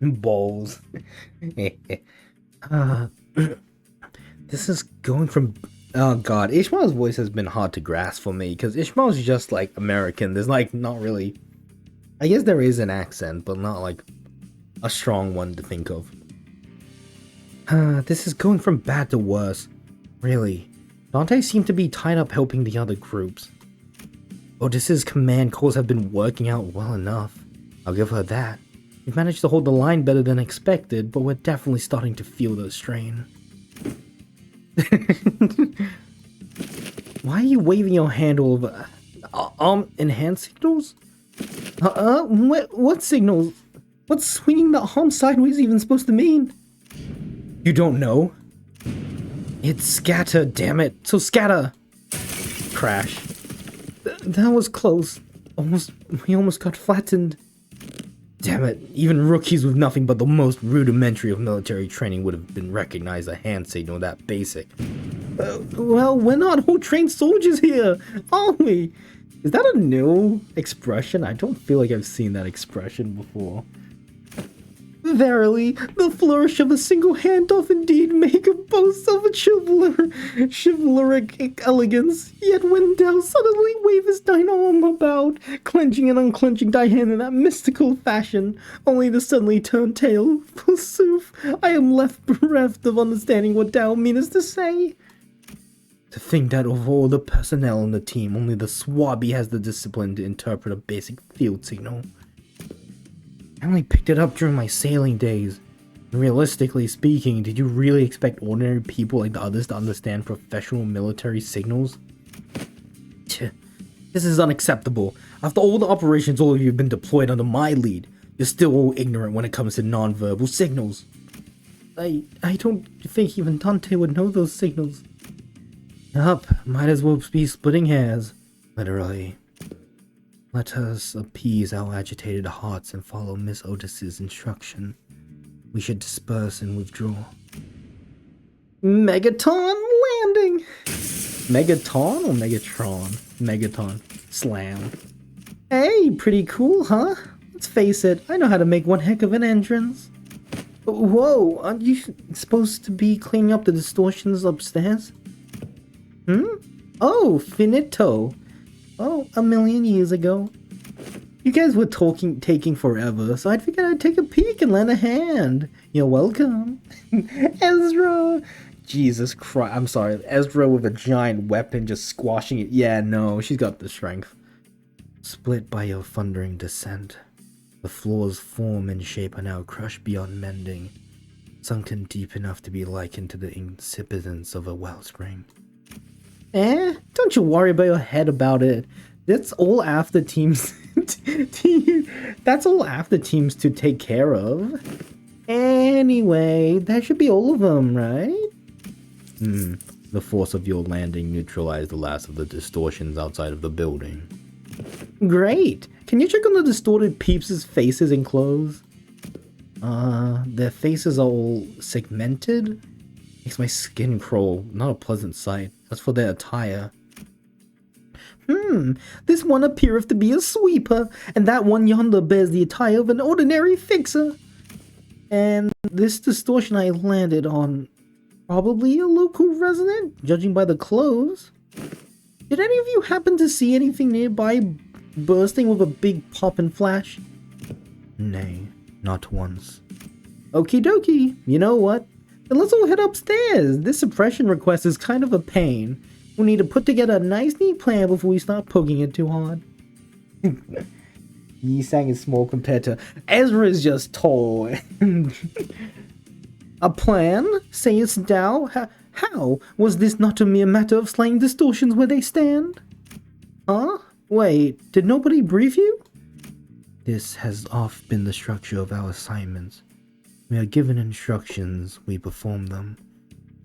Balls. uh, this is going from... Oh god, Ishmael's voice has been hard to grasp for me, because Ishmael's just like American. There's like not really... I guess there is an accent, but not like a strong one to think of. This is going from bad to worse. Really. Dante seemed to be tied up helping the other groups. Otis's command calls have been working out well enough. I'll give her that. We've managed to hold the line better than expected, but we're definitely starting to feel the strain. Why are you waving your hand all over? Enhance signals? What signals? What's swinging the arm sideways even supposed to mean? You don't know? It's scatter, damn it. So scatter! Crash. That was close. We almost got flattened. Damn it, even rookies with nothing but the most rudimentary of military training would have been recognized a hand signal that basic. Well, we're not all trained soldiers here, are we? Is that a new expression? I don't feel like I've seen that expression before. Verily, the flourish of a single hand doth indeed make a boast of a chivalric elegance, yet when thou suddenly wavest thine arm about, clenching and unclenching thy hand in that mystical fashion, only to suddenly turn tail, forsooth, I am left bereft of understanding what thou meanest to say. To think that of all the personnel in the team, only the swabby has the discipline to interpret a basic field signal. I only picked it up during my sailing days. Realistically speaking, did you really expect ordinary people like the others to understand professional military signals? This is unacceptable. After all the operations all of you have been deployed under my lead, you're still all ignorant when it comes to non-verbal signals. I don't think even Dante would know those signals. Yup, might as well be splitting hairs. Literally. Let us appease our agitated hearts and follow Miss Otis's instruction. We should disperse and withdraw. Megaton landing! Megaton or Megatron? Megaton. Slam. Hey, pretty cool, huh? Let's face it, I know how to make one heck of an entrance. Whoa, aren't you supposed to be cleaning up the distortions upstairs? Oh, finito. Oh, a million years ago. You guys were taking forever, so I figured I'd take a peek and lend a hand. You're welcome. Ezra! Jesus Christ, I'm sorry. Ezra with a giant weapon just squashing it. Yeah, no, she's got the strength. Split by your thundering descent. The floor's form and shape are now crushed beyond mending, sunken deep enough to be likened to the insipidence of a wellspring. Don't you worry about your head about it. That's all after teams. That's all after teams to take care of. Anyway, that should be all of them, right? The force of your landing neutralized the last of the distortions outside of the building. Great. Can you check on the distorted peeps' faces and clothes? Their faces are all segmented. Makes my skin crawl. Not a pleasant sight. As for their attire. This one appeareth to be a sweeper, and that one yonder bears the attire of an ordinary fixer. And this distortion I landed on, probably a local resident, judging by the clothes. Did any of you happen to see anything nearby bursting with a big pop and flash? Nay, not once. Okie dokie, you know what? Then let's all head upstairs. This suppression request is kind of a pain. We'll need to put together a nice neat plan before we start poking it too hard. Yisang is small compared to... Ezra is just tall. A plan? Sayest thou? How? Was this not a mere matter of slaying distortions where they stand? Huh? Wait, did nobody brief you? This has oft been the structure of our assignments. We are given instructions, we perform them.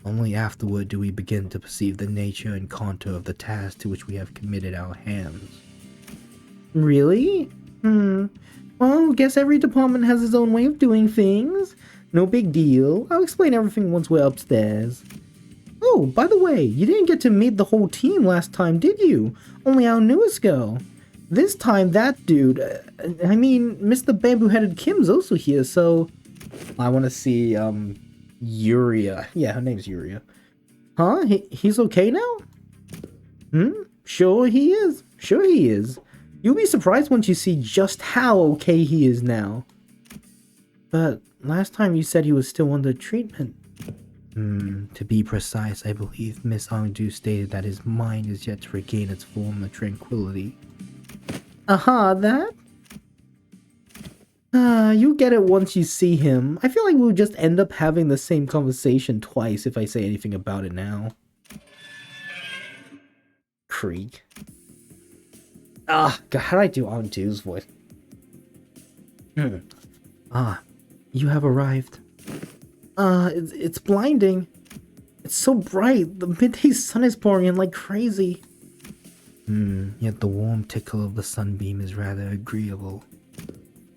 Only afterward do we begin to perceive the nature and contour of the task to which we have committed our hands. Really? Well, guess every department has its own way of doing things. No big deal. I'll explain everything once we're upstairs. Oh, by the way, you didn't get to meet the whole team last time, did you? Only our newest girl. This time that dude, Mr. Bamboo-Headed Kim's also here, so... I want to see, Yuria. Yeah, her name's Yuria. Huh? He's okay now? Sure he is. Sure he is. You'll be surprised once you see just how okay he is now. But last time you said he was still under treatment. To be precise, I believe Miss Angdu stated that his mind is yet to regain its former tranquility. That? You get it once you see him. I feel like we'll just end up having the same conversation twice if I say anything about it now. Creek. God, how do I do Angdu's voice? You have arrived. It's blinding. It's so bright. The midday sun is pouring in like crazy. Yet the warm tickle of the sunbeam is rather agreeable.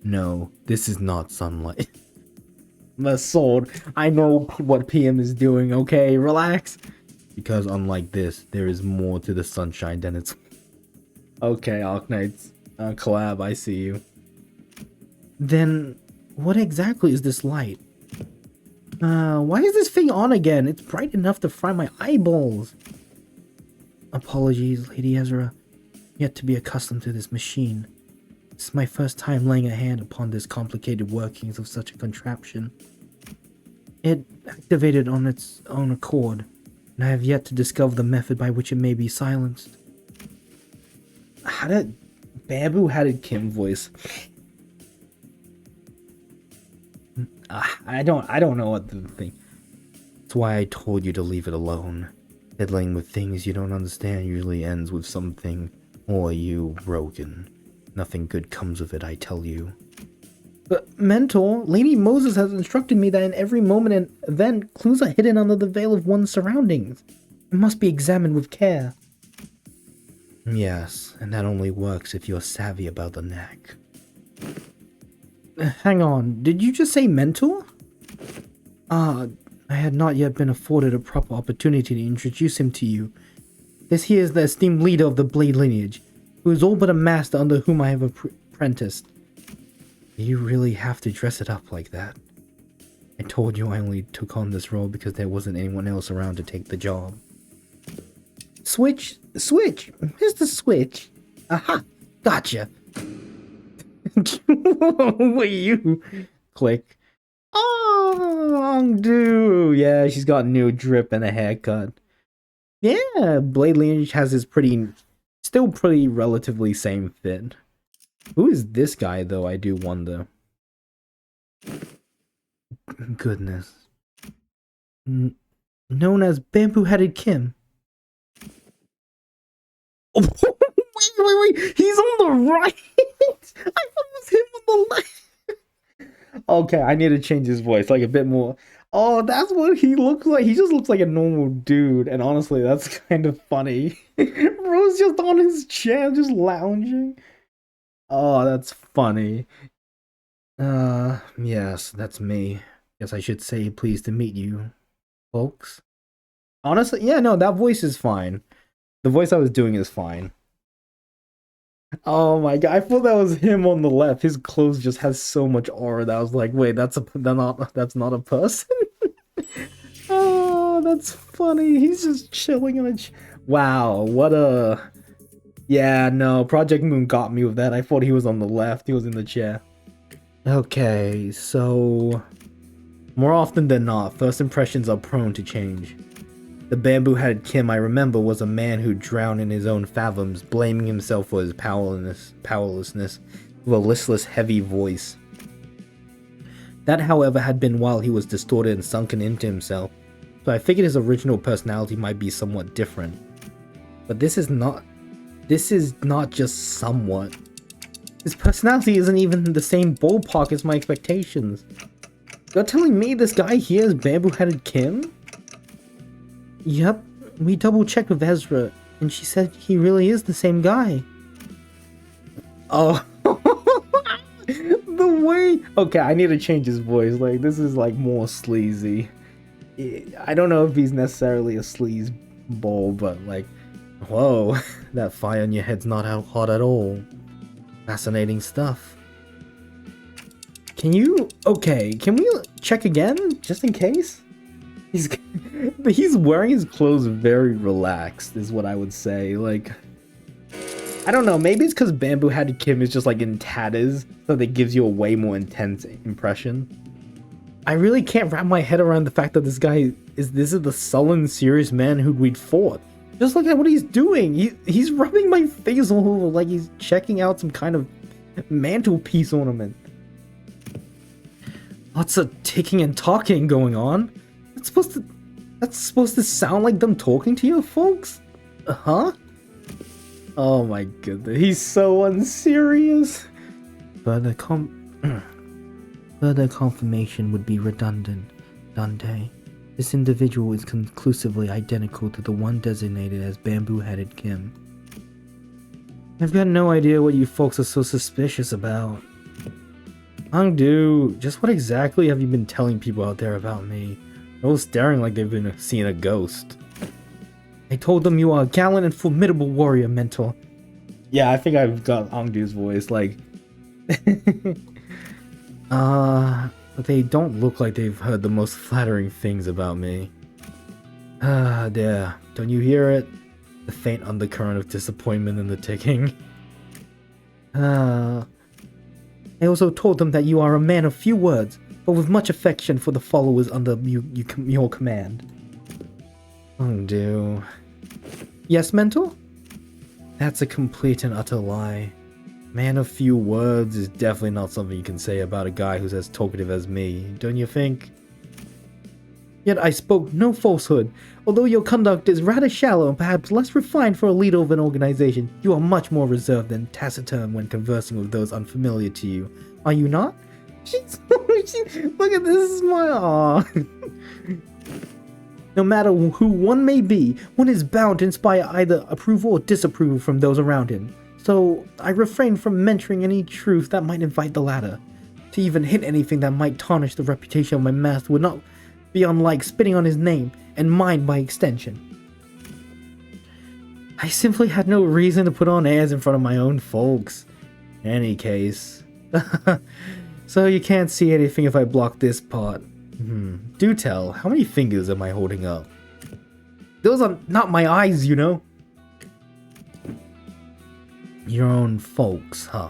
No, this is not sunlight. My sword, I know what PM is doing, okay? Relax. Because unlike this, there is more to the sunshine than its... Okay, Arknights. Collab, I see you. Then, what exactly is this light? Why is this thing on again? It's bright enough to fry my eyeballs. Apologies, Lady Ezra. Yet to be accustomed to this machine. This is my first time laying a hand upon this complicated workings of such a contraption. It activated on its own accord, and I have yet to discover the method by which it may be silenced. How did bamboo-headed Kim voice? I don't know what to think. That's why I told you to leave it alone. Fiddling with things you don't understand usually ends with something or you broken. Nothing good comes of it, I tell you. But, Mentor, Lady Moses has instructed me that in every moment and event, clues are hidden under the veil of one's surroundings. It must be examined with care. Yes, and that only works if you're savvy about the knack. Hang on, did you just say Mentor? I had not yet been afforded a proper opportunity to introduce him to you. This here is the esteemed leader of the Blade lineage, who is all but a master under whom I have apprenticed. You really have to dress it up like that. I told you I only took on this role because there wasn't anyone else around to take the job. Switch! Here's the switch! Aha! Gotcha! What you? Click. Oh, dude! Yeah, she's got new drip and a haircut. Yeah, Blade Lineage has his still pretty relatively same fit. Who is this guy, though, I do wonder. Goodness. Known as Bamboo-Headed Kim. Oh, wait, he's on the right! I thought it was him on the left! Okay, I need to change his voice, like a bit more. Oh, that's what he looks like. He just looks like a normal dude, and honestly, that's kind of funny. Bro's just on his chair, just lounging. Oh, that's funny. Yes, that's me. Guess I should say pleased to meet you, folks. Honestly, yeah, no, that voice is fine. The voice I was doing is fine. Oh my god, I thought that was him on the left. His clothes just has so much aura that I was like, wait, that's not a person? Oh, that's funny. He's just chilling in a wow, what a... Yeah, no, Project Moon got me with that. I thought he was on the left. He was in the chair. Okay, so... More often than not, first impressions are prone to change. The bamboo-headed Kim I remember was a man who drowned in his own fathoms, blaming himself for his powerlessness, with a listless, heavy voice. That, however, had been while he was distorted and sunken into himself, so I figured his original personality might be somewhat different. But this is not just somewhat. His personality isn't even the same ballpark as my expectations. You're telling me this guy here is Bamboo-Headed Kim? Yep, we double-checked with Ezra, and she said he really is the same guy. Oh, the way... Okay, I need to change his voice. Like, this is, like, more sleazy. I don't know if he's necessarily a sleaze ball, but, like, whoa, that fire on your head's not out hot at all. Fascinating stuff. Can you... Okay, can we check again? Just in case? He's wearing his clothes very relaxed, is what I would say. Like... I don't know, maybe it's because Bamboo Headed Kim is just like in tatters, so that gives you a way more intense impression. I really can't wrap my head around the fact that this is the sullen, serious man who we'd fought. Just look at what he's doing. He's rubbing my face all over like he's checking out some kind of mantelpiece ornament. Lots of ticking and talking going on. That's supposed to sound like them talking to you folks? Huh? Oh my goodness, he's so unserious. Further confirmation would be redundant, Dante. This individual is conclusively identical to the one designated as Bamboo-Headed Kim. I've got no idea what you folks are so suspicious about. Hongdu, just what exactly have you been telling people out there about me? They're all staring like they've been seeing a ghost. I told them you are a gallant and formidable warrior, mentor. Yeah, I think I've got Hongdu's voice, like... but they don't look like they've heard the most flattering things about me. There. Don't you hear it? The faint undercurrent of disappointment in the ticking. I also told them that you are a man of few words, but with much affection for the followers under your command. Hongdu. Yes, mentor? That's a complete and utter lie. Man of few words is definitely not something you can say about a guy who's as talkative as me, don't you think? Yet I spoke no falsehood. Although your conduct is rather shallow and perhaps less refined for a leader of an organization, you are much more reserved and taciturn when conversing with those unfamiliar to you. Are you not? Look at this smile. No matter who one may be, one is bound to inspire either approval or disapproval from those around him. So I refrain from mentoring any truth that might invite the latter. To even hint anything that might tarnish the reputation of my master would not be unlike spitting on his name, and mine by extension. I simply had no reason to put on airs in front of my own folks. In any case. So you can't see anything if I block this part. Do tell, how many fingers am I holding up? Those are not my eyes, you know. Your own folks, huh?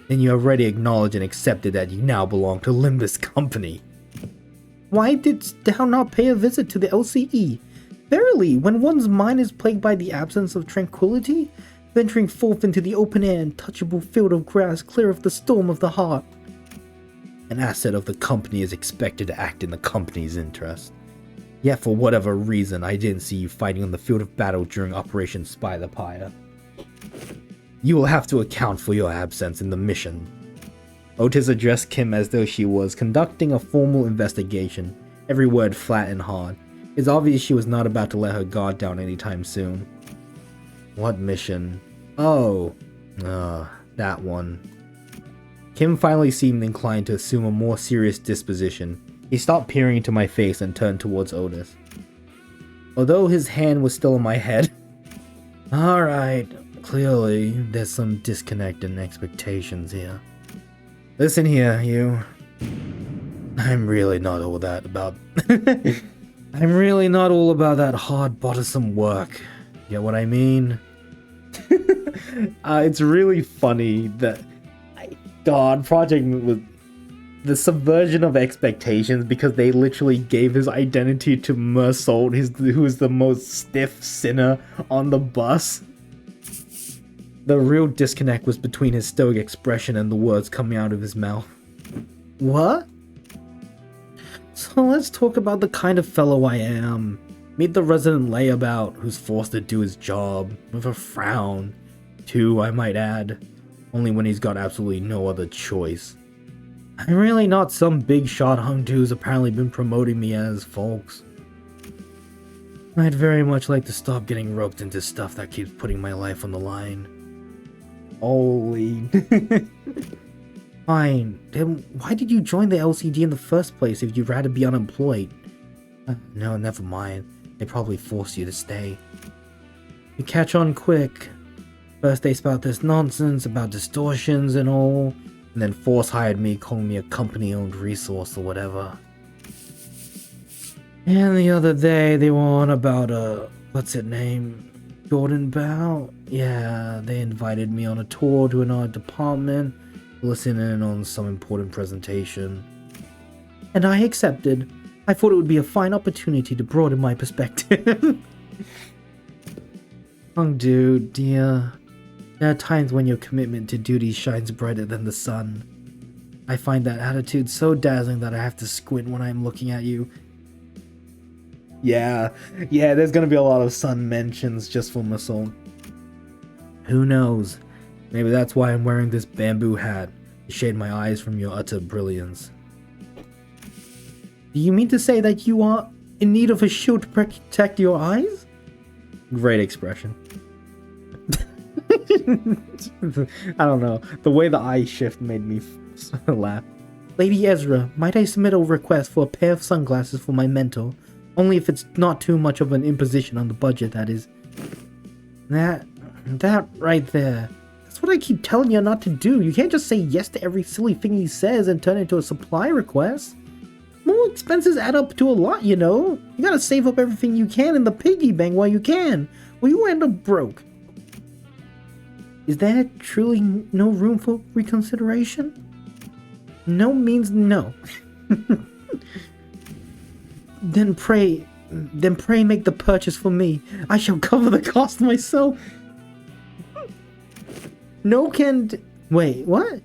Then you already acknowledged and accepted that you now belong to Limbus Company. Why didst thou not pay a visit to the LCE? Verily, when one's mind is plagued by the absence of tranquility, venturing forth into the open air and touchable field of grass clear of the storm of the heart. An asset of the company is expected to act in the company's interest. Yet for whatever reason, I didn't see you fighting on the field of battle during Operation Spy the Pyre. You will have to account for your absence in the mission. Otis addressed Kim as though she was conducting a formal investigation, every word flat and hard. It's obvious she was not about to let her guard down anytime soon. What mission? Oh, that one. Kim finally seemed inclined to assume a more serious disposition. He stopped peering into my face and turned towards Otis. Although his hand was still on my head. Alright, clearly there's some disconnect in expectations here. Listen here, you. I'm really not all that about that hard, bothersome work. Get what I mean? It's really funny that Project was the subversion of expectations, because they literally gave his identity to Mersault, who is the most stiff sinner on the bus. The real disconnect was between his stoic expression and the words coming out of his mouth. What? So let's talk about the kind of fellow I am. Meet the resident layabout who's forced to do his job, with a frown. Too, I might add. Only when he's got absolutely no other choice. I'm really not some big shot Hongdu's apparently been promoting me as, folks. I'd very much like to stop getting roped into stuff that keeps putting my life on the line. Holy. Fine, then why did you join the LCD in the first place if you'd rather be unemployed? No, never mind. They probably forced you to stay. You catch on quick. First they spout this nonsense about distortions and all, and then force hired me, calling me a company-owned resource or whatever. And the other day, they were on about what's it name? Jordan Bow? Yeah, they invited me on a tour to another department, listen in on some important presentation. And I accepted. I thought it would be a fine opportunity to broaden my perspective. Dude, dear. There are times when your commitment to duty shines brighter than the sun. I find that attitude so dazzling that I have to squint when I'm looking at you. Yeah, there's gonna be a lot of sun mentions just for Muscle. Who knows? Maybe that's why I'm wearing this bamboo hat, to shade my eyes from your utter brilliance. Do you mean to say that you are in need of a shield to protect your eyes? Great expression. I don't know. The way the eye shift made me laugh. Lady Ezra, might I submit a request for a pair of sunglasses for my mentor? Only if it's not too much of an imposition on the budget, that is. That right there. That's what I keep telling you not to do. You can't just say yes to every silly thing he says and turn it into a supply request. More expenses add up to a lot, you know. You gotta save up everything you can in the piggy bank while you can, or you end up broke. Is there truly no room for reconsideration? No means no. Then pray make the purchase for me. I shall cover the cost myself. No can... Wait, what?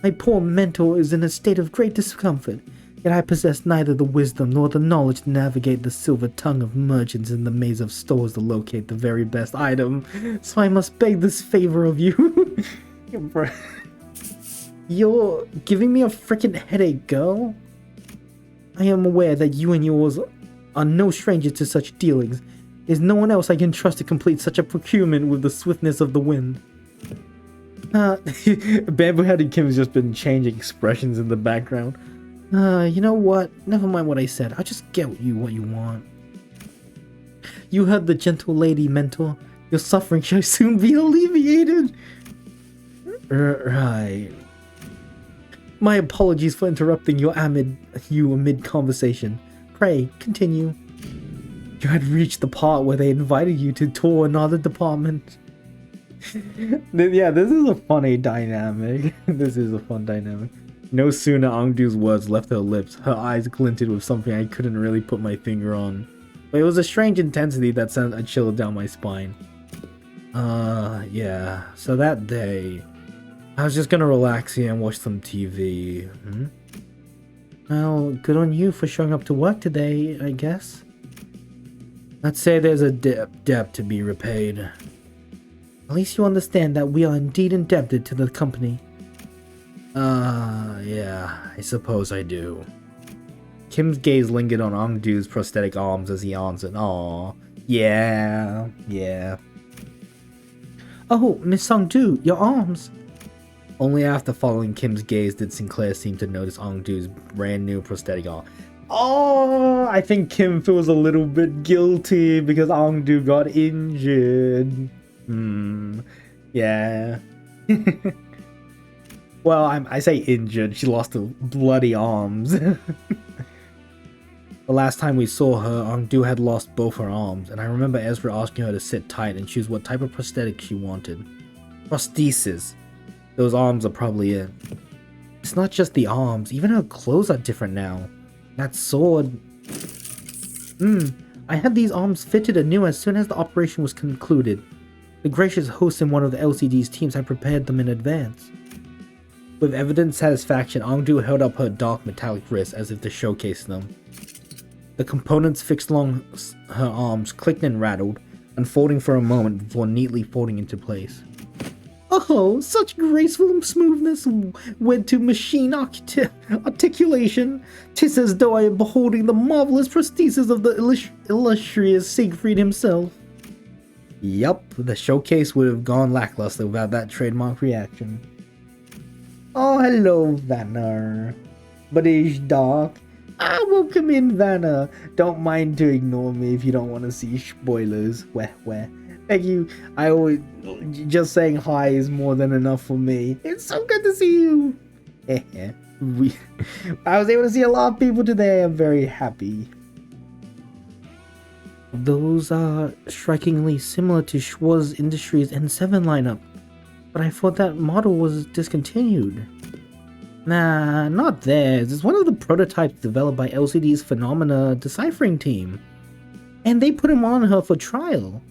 My poor mentor is in a state of great discomfort, yet I possess neither the wisdom nor the knowledge to navigate the silver tongue of merchants in the maze of stores to locate the very best item, so I must beg this favor of you. You're giving me a frickin' headache, girl. I am aware that you and yours are no strangers to such dealings. There's no one else I can trust to complete such a procurement with the swiftness of the wind. Bamboo-headed Kim's just been changing expressions in the background. You know what? Never mind what I said. I'll just get you what you want. You heard the gentle lady, mentor. Your suffering shall soon be alleviated. Right. My apologies for interrupting you amid conversation. Pray, continue. You had reached the part where they invited you to tour another department. Yeah, this is a funny dynamic. This is a fun dynamic. No sooner Ongdu's words left her lips, her eyes glinted with something I couldn't really put my finger on. But it was a strange intensity that sent a chill down my spine. Yeah. So that day, I was just gonna relax here and watch some TV. Well, good on you for showing up to work today, I guess. Let's say there's a debt to be repaid. At least you understand that we are indeed indebted to the company. Yeah, I suppose I do. Kim's gaze lingered on Ongdu's prosthetic arms as he answered, "Aw, yeah. Oh, Miss Ongdu, your arms." Only after following Kim's gaze did Sinclair seem to notice Ongdu's brand new prosthetic arm. Oh, I think Kim feels a little bit guilty because Ongdu got injured. Yeah. Well, I say injured. She lost her bloody arms. The last time we saw her, Ongdu had lost both her arms, and I remember Ezra asking her to sit tight and choose what type of prosthetic she wanted. Prosthesis. Those arms are probably it. It's not just the arms, even her clothes are different now. That sword... I had these arms fitted anew as soon as the operation was concluded. The gracious host in one of the LCD's teams had prepared them in advance. With evident satisfaction, Ongdu held up her dark metallic wrists as if to showcase them. The components fixed along her arms clicked and rattled, unfolding for a moment before neatly folding into place. Oh, such graceful smoothness wed to machine articulation. 'Tis as though I am beholding the marvelous prosthesis of the illustrious Siegfried himself. Yup, the showcase would have gone lackluster without that trademark reaction. Oh, hello, Vanna. But it's dark. Welcome in, Vanna. Don't mind to ignore me if you don't want to see spoilers. Weh. Thank you. I always just saying hi is more than enough for me. It's so good to see you. I was able to see a lot of people today. I'm very happy. Those are strikingly similar to Schwarz Industries N7 lineup, but I thought that model was discontinued. Nah, not theirs. It's one of the prototypes developed by LCD's Phenomena deciphering team, and they put him on her for trial.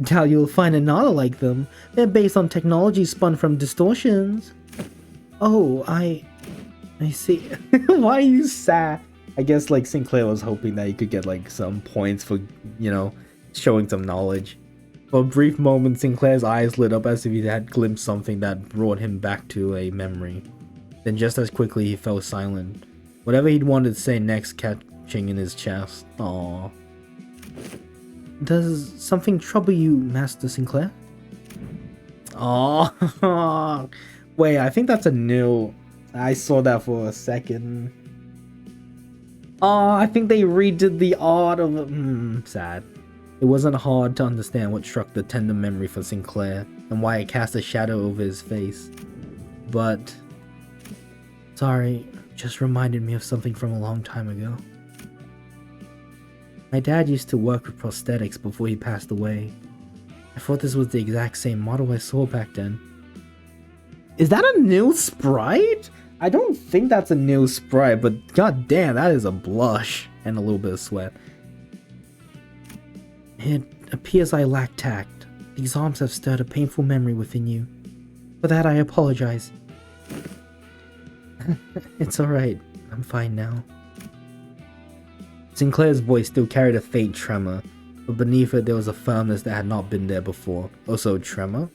Doubt you'll find another like them. They're based on technology spun from distortions. Oh, I see. Why are you sad? I guess like Sinclair was hoping that he could get like some points for, you know, showing some knowledge. For a brief moment, Sinclair's eyes lit up as if he had glimpsed something that brought him back to a memory. Then just as quickly he fell silent. Whatever he'd wanted to say next catching in his chest. Aww. Does something trouble you, Master Sinclair? Oh, wait, I think that's a new. I saw that for a second. Oh, I think they redid the art of. Sad. It wasn't hard to understand what struck the tender memory for Sinclair and why it cast a shadow over his face. But. Sorry, just reminded me of something from a long time ago. My dad used to work with prosthetics before he passed away. I thought this was the exact same model I saw back then. Is that a new sprite? I don't think that's a new sprite, but god damn, that is a blush and a little bit of sweat. It appears I lack tact. These arms have stirred a painful memory within you. For that I apologize. It's alright, I'm fine now. Sinclair's voice still carried a faint tremor, but beneath it there was a firmness that had not been there before. Also tremor?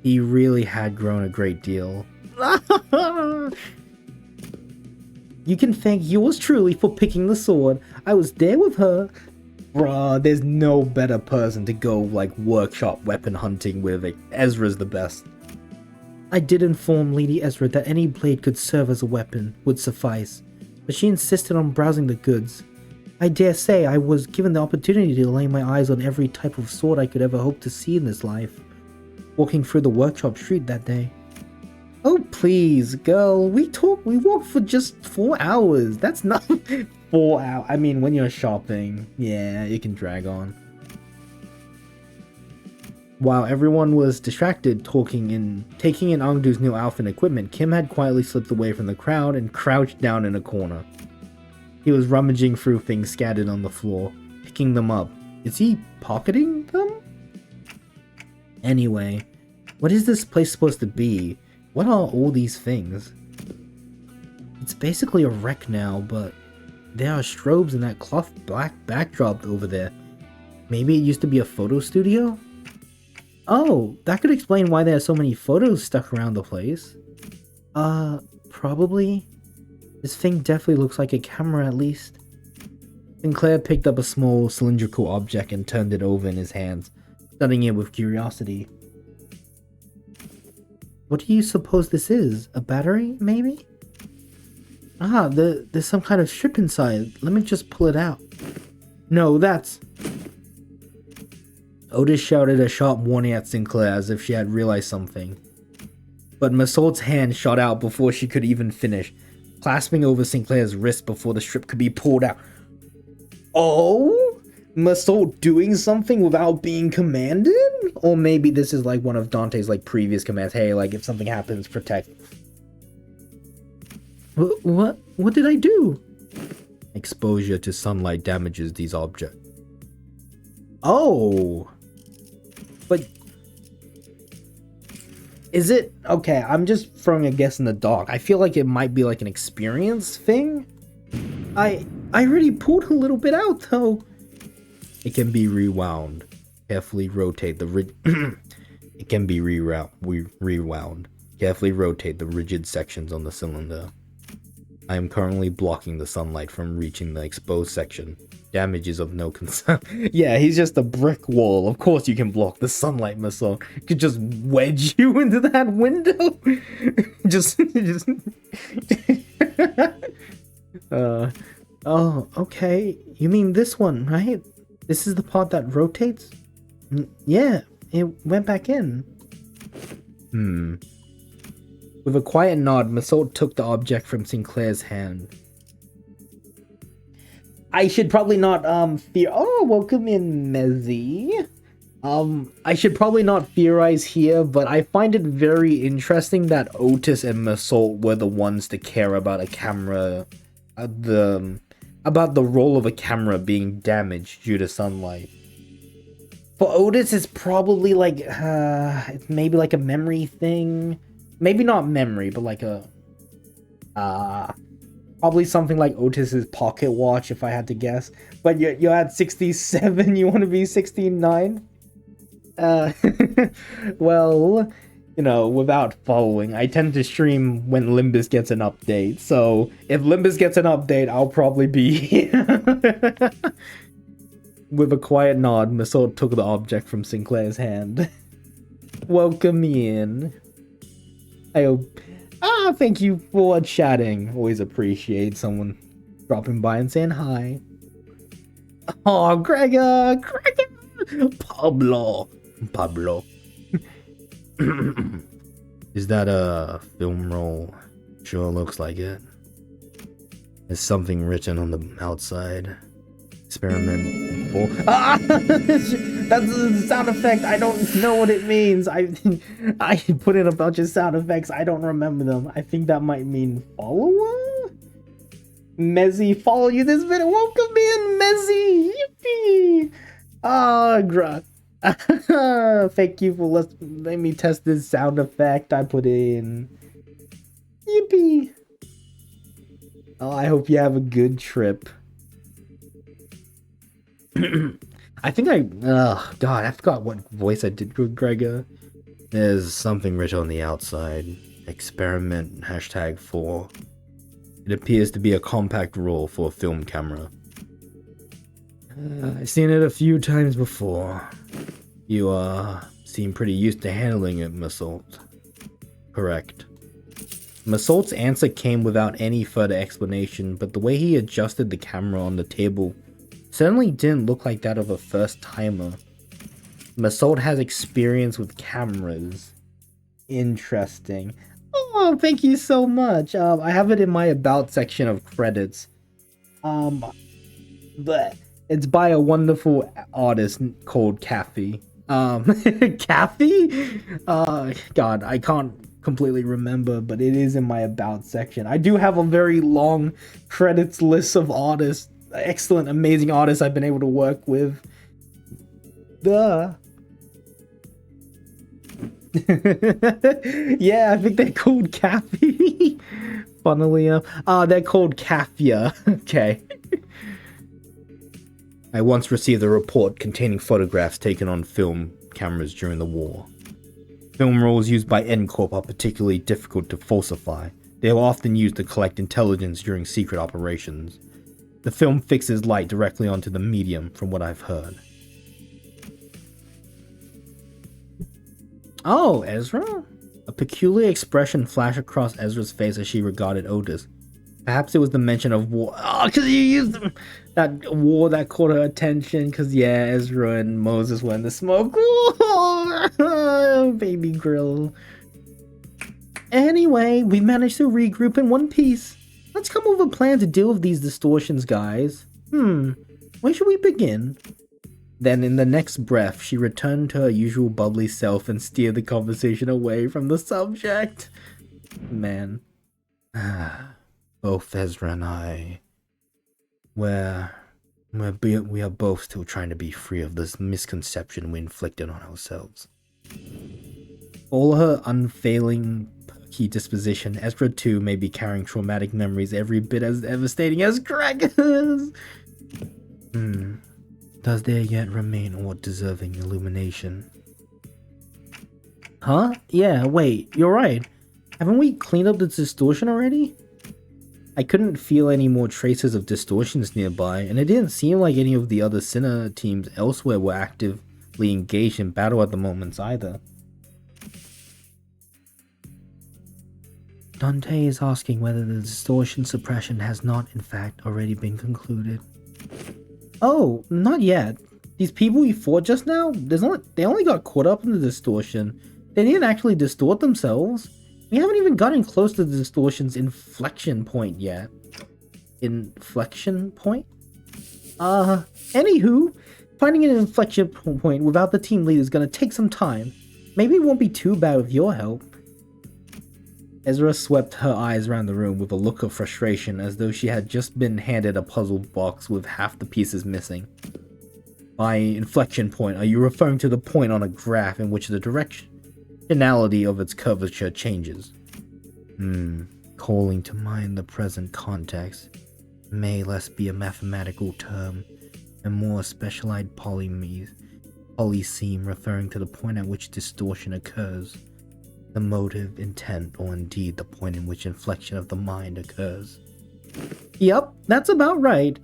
He really had grown a great deal. You can thank yours truly for picking the sword. I was there with her. Bruh, there's no better person to go like workshop weapon hunting with. Ezra's the best. I did inform Lady Ezra that any blade could serve as a weapon would suffice, but she insisted on browsing the goods. I dare say I was given the opportunity to lay my eyes on every type of sword I could ever hope to see in this life, walking through the workshop street that day. Oh please, girl, we walked for just 4 hours. That's not 4 hours. I mean, when you're shopping, yeah, you can drag on. While everyone was distracted taking in Angdu's new outfit and equipment, Kim had quietly slipped away from the crowd and crouched down in a corner. He was rummaging through things scattered on the floor, picking them up. Is he pocketing them? Anyway, what is this place supposed to be? What are all these things? It's basically a wreck now, but there are strobes in that cloth black backdrop over there. Maybe it used to be a photo studio? Oh, that could explain why there are so many photos stuck around the place. Probably. This thing definitely looks like a camera at least. Sinclair picked up a small cylindrical object and turned it over in his hands, studying it with curiosity. What do you suppose this is? A battery, maybe? Ah, there's some kind of strip inside. Let me just pull it out. No, that's... Otis shouted a sharp warning at Sinclair as if she had realized something. But Masault's hand shot out before she could even finish, clasping over Sinclair's wrist before the strip could be pulled out. Oh? Masault doing something without being commanded? Or maybe this is like one of Dante's like previous commands. Hey, like if something happens, protect. What did I do? Exposure to sunlight damages these objects. Oh. But is it okay? I'm just throwing a guess in the dark. I feel like it might be like an experience thing. I already pulled a little bit out though. It can be rewound. Carefully rotate the It can be rewound. Carefully rotate the rigid sections on the cylinder. I am currently blocking the sunlight from reaching the exposed section. Damage is of no concern. Yeah, he's just a brick wall. Of course you can block the sunlight, Missile. Could just wedge you into that window. just Oh, okay. You mean this one, right? This is the part that rotates? Yeah, it went back in. With a quiet nod, Massault took the object from Sinclair's hand. I should probably not fear. Oh, welcome in, Mezzy. I should probably not theorize here, but I find it very interesting that Otis and Massault were the ones to care about a camera, about the role of a camera being damaged due to sunlight. For Otis, it's probably like, it's maybe like a memory thing. Maybe not memory, but like a, probably something like Otis's pocket watch, if I had to guess. But you're at 67, you want to be 69? Well, you know, without following, I tend to stream when Limbus gets an update. So if Limbus gets an update, I'll probably be here. With a quiet nod, Massault took the object from Sinclair's hand. Welcome in. I hope. Thank you for chatting. Always appreciate someone dropping by and saying hi. Oh, Gregor! Pablo. Is that a film roll? Sure looks like it. There's something written on the outside. Experiment. That's a sound effect. I don't know what it means. I put in a bunch of sound effects. I don't remember them. I think that might mean follower? Mezzy, follow you this minute. Welcome in, Mezzy. Yippee. Thank you for letting me test this sound effect I put in. Yippee. Oh, I hope you have a good trip. I think God, I forgot what voice I did with Gregor. There's something written on the outside. Experiment #4. It appears to be a compact roll for a film camera. I've seen it a few times before. You, seem pretty used to handling it, Massault. Correct. Massault's answer came without any further explanation, but the way he adjusted the camera on the table certainly didn't look like that of a first-timer. Massault has experience with cameras. Interesting. Oh, thank you so much. I have it in my About section of credits. But it's by a wonderful artist called Kathy. Kathy? God, I can't completely remember, but it is in my About section. I do have a very long credits list of artists. Excellent, amazing artists I've been able to work with. Duh. Yeah, I think they're called Kathy. Funnily enough. They're called Kaffia. Okay. I once received a report containing photographs taken on film cameras during the war. Film rolls used by N-Corp are particularly difficult to falsify. They are often used to collect intelligence during secret operations. The film fixes light directly onto the medium, from what I've heard. Oh, Ezra? A peculiar expression flashed across Ezra's face as she regarded Otis. Perhaps it was the mention of war. Oh, because you used that war that caught her attention. Because, yeah, Ezra and Moses were in the smoke. Baby grill. Anyway, we managed to regroup in one piece. Let's come up with a plan to deal with these distortions, guys. Where should we begin? Then in the next breath, she returned to her usual bubbly self and steered the conversation away from the subject. Man. Both Ezra and I, we are both still trying to be free of this misconception we inflicted on ourselves. All her unfailing perky disposition, Ezra too may be carrying traumatic memories every bit as devastating as Gregor's. Does there yet remain aught deserving illumination? Huh? Yeah, wait, you're right. Haven't we cleaned up the distortion already? I couldn't feel any more traces of distortions nearby, and it didn't seem like any of the other Sinner teams elsewhere were actively engaged in battle at the moment either. Dante is asking whether the distortion suppression has not, in fact, already been concluded. Oh, not yet. These people we fought just now, they only got caught up in the distortion. They didn't actually distort themselves. We haven't even gotten close to the distortion's inflection point yet. Inflection point? Anywho, finding an inflection point without the team lead is gonna take some time. Maybe it won't be too bad with your help. Ezra swept her eyes around the room with a look of frustration, as though she had just been handed a puzzle box with half the pieces missing. By inflection point, are you referring to the point on a graph in which the directionality of its curvature changes? Calling to mind the present context may less be a mathematical term and more a specialized polyseme referring to the point at which distortion occurs, the motive, intent, or indeed the point in which inflection of the mind occurs. Yep, that's about right.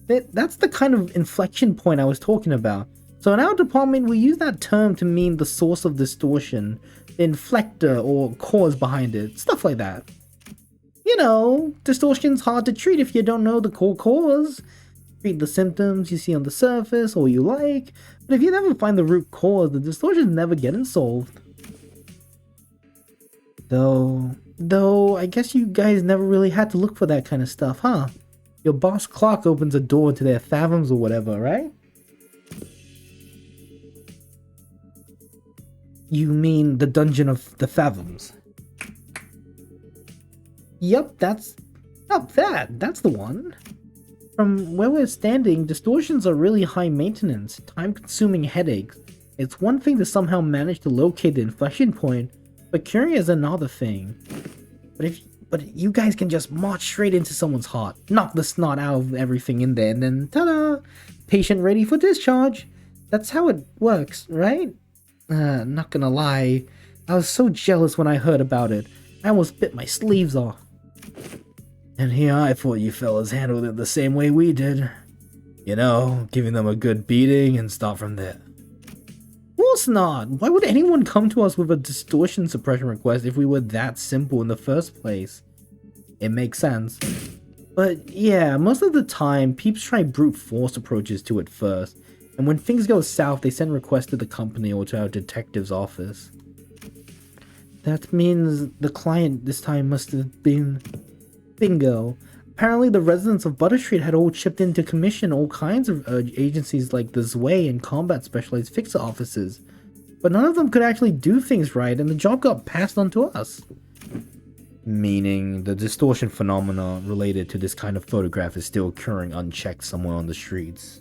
That's the kind of inflection point I was talking about. So in our department, we use that term to mean the source of distortion, the inflector or cause behind it, stuff like that. You know, distortion's hard to treat if you don't know the core cause. Treat the symptoms you see on the surface or you like, but if you never find the root cause, the distortion's never getting solved. Though, I guess you guys never really had to look for that kind of stuff, huh? Your boss Clark opens a door to their fathoms or whatever, right? You mean the Dungeon of the Fathoms? Yup, that's the one. From where we're standing, distortions are really high maintenance, time-consuming headaches. It's one thing to somehow manage to locate the inflection point, but curing is another thing. But you guys can just march straight into someone's heart, knock the snot out of everything in there, and then ta-da! Patient ready for discharge. That's how it works, right? Not gonna lie, I was so jealous when I heard about it. I almost bit my sleeves off. And here I thought you fellas handled it the same way we did. You know, giving them a good beating and start from there. Of course not! Why would anyone come to us with a distortion suppression request if we were that simple in the first place? It makes sense. But yeah, most of the time, peeps try brute force approaches to it first, and when things go south, they send requests to the company or to our detective's office. That means the client this time must have been... Bingo. Apparently the residents of Butter Street had all chipped in to commission all kinds of agencies like the Zwei and Combat Specialized Fixer offices, but none of them could actually do things right, and the job got passed on to us. Meaning the distortion phenomena related to this kind of photograph is still occurring unchecked somewhere on the streets.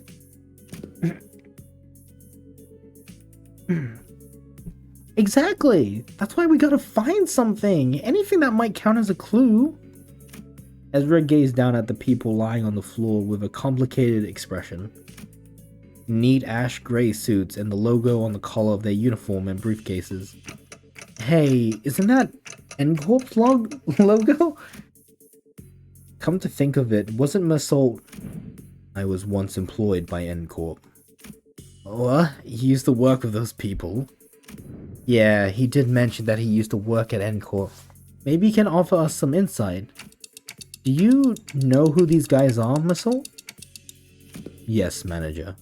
Exactly! That's why we gotta find something! Anything that might count as a clue! Ezra gazed down at the people lying on the floor with a complicated expression. Neat ash gray suits and the logo on the collar of their uniform and briefcases. Hey, isn't that N-Corp's logo? Come to think of it, wasn't Massault... I was once employed by N-Corp. What? He used to work with those people? Yeah, he did mention that he used to work at N-Corp. Maybe he can offer us some insight. Do you know who these guys are, Massault? Yes, manager.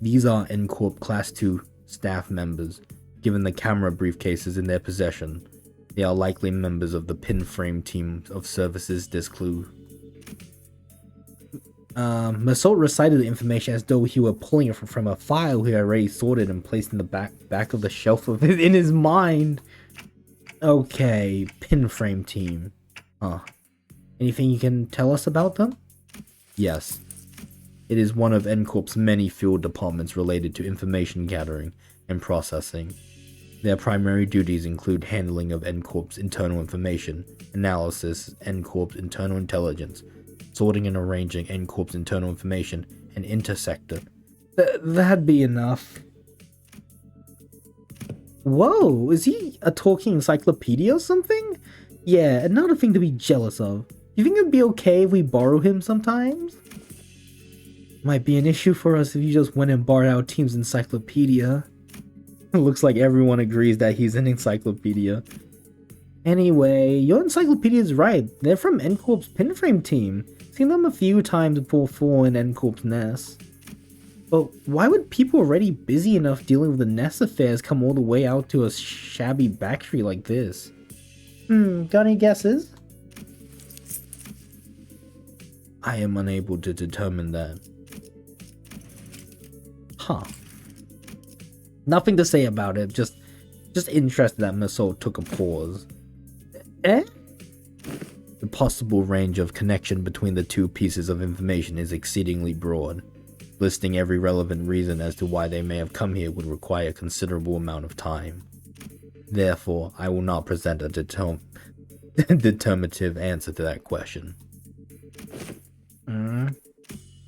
These are N-Corp Class 2 staff members. Given the camera briefcases in their possession, they are likely members of the pin frame team of services Disclue. Massault recited the information as though he were pulling it from a file he had already sorted and placed in the back of the shelf in his mind. Okay, pin frame team. Huh. Anything you can tell us about them? Yes. It is one of N-Corp's many field departments related to information gathering and processing. Their primary duties include handling of N-Corp's internal information, analysis, N-Corp's internal intelligence, sorting and arranging N-Corp's internal information, and intersector. That'd be enough. Whoa, is he a talking encyclopedia or something? Yeah, another thing to be jealous of. You think it'd be okay if we borrow him sometimes? Might be an issue for us if you just went and borrowed our team's encyclopedia. It looks like everyone agrees that he's an encyclopedia. Anyway, your encyclopedia is right. They're from N-Corp's pinframe team. Seen them a few times before in N-Corp's nest. But why would people already busy enough dealing with the nest affairs come all the way out to a shabby backstreet like this? Got any guesses? I am unable to determine that. Huh. Nothing to say about it, just interested that Masol took a pause. Eh? The possible range of connection between the two pieces of information is exceedingly broad. Listing every relevant reason as to why they may have come here would require a considerable amount of time. Therefore, I will not present a determinative answer to that question.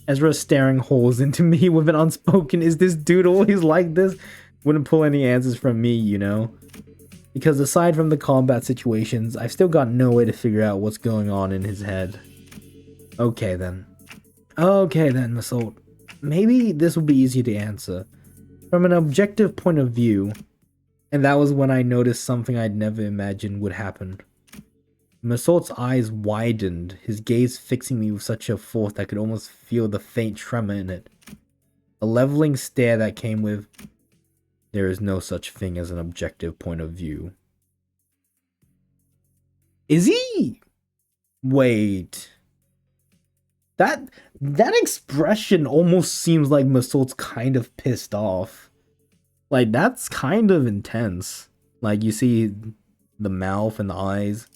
Ezra staring holes into me with an unspoken, is this dude always like this? Wouldn't pull any answers from me, you know? Because aside from the combat situations, I've still got no way to figure out what's going on in his head. Okay then, Masol. Maybe this will be easy to answer. From an objective point of view, and that was when I noticed something I'd never imagined would happen. Masolt's eyes widened, his gaze fixing me with such a force that I could almost feel the faint tremor in it. A leveling stare that came with, there is no such thing as an objective point of view. Is he? Wait. That expression almost seems like Masolt's kind of pissed off. Like, that's kind of intense. Like, you see the mouth and the eyes.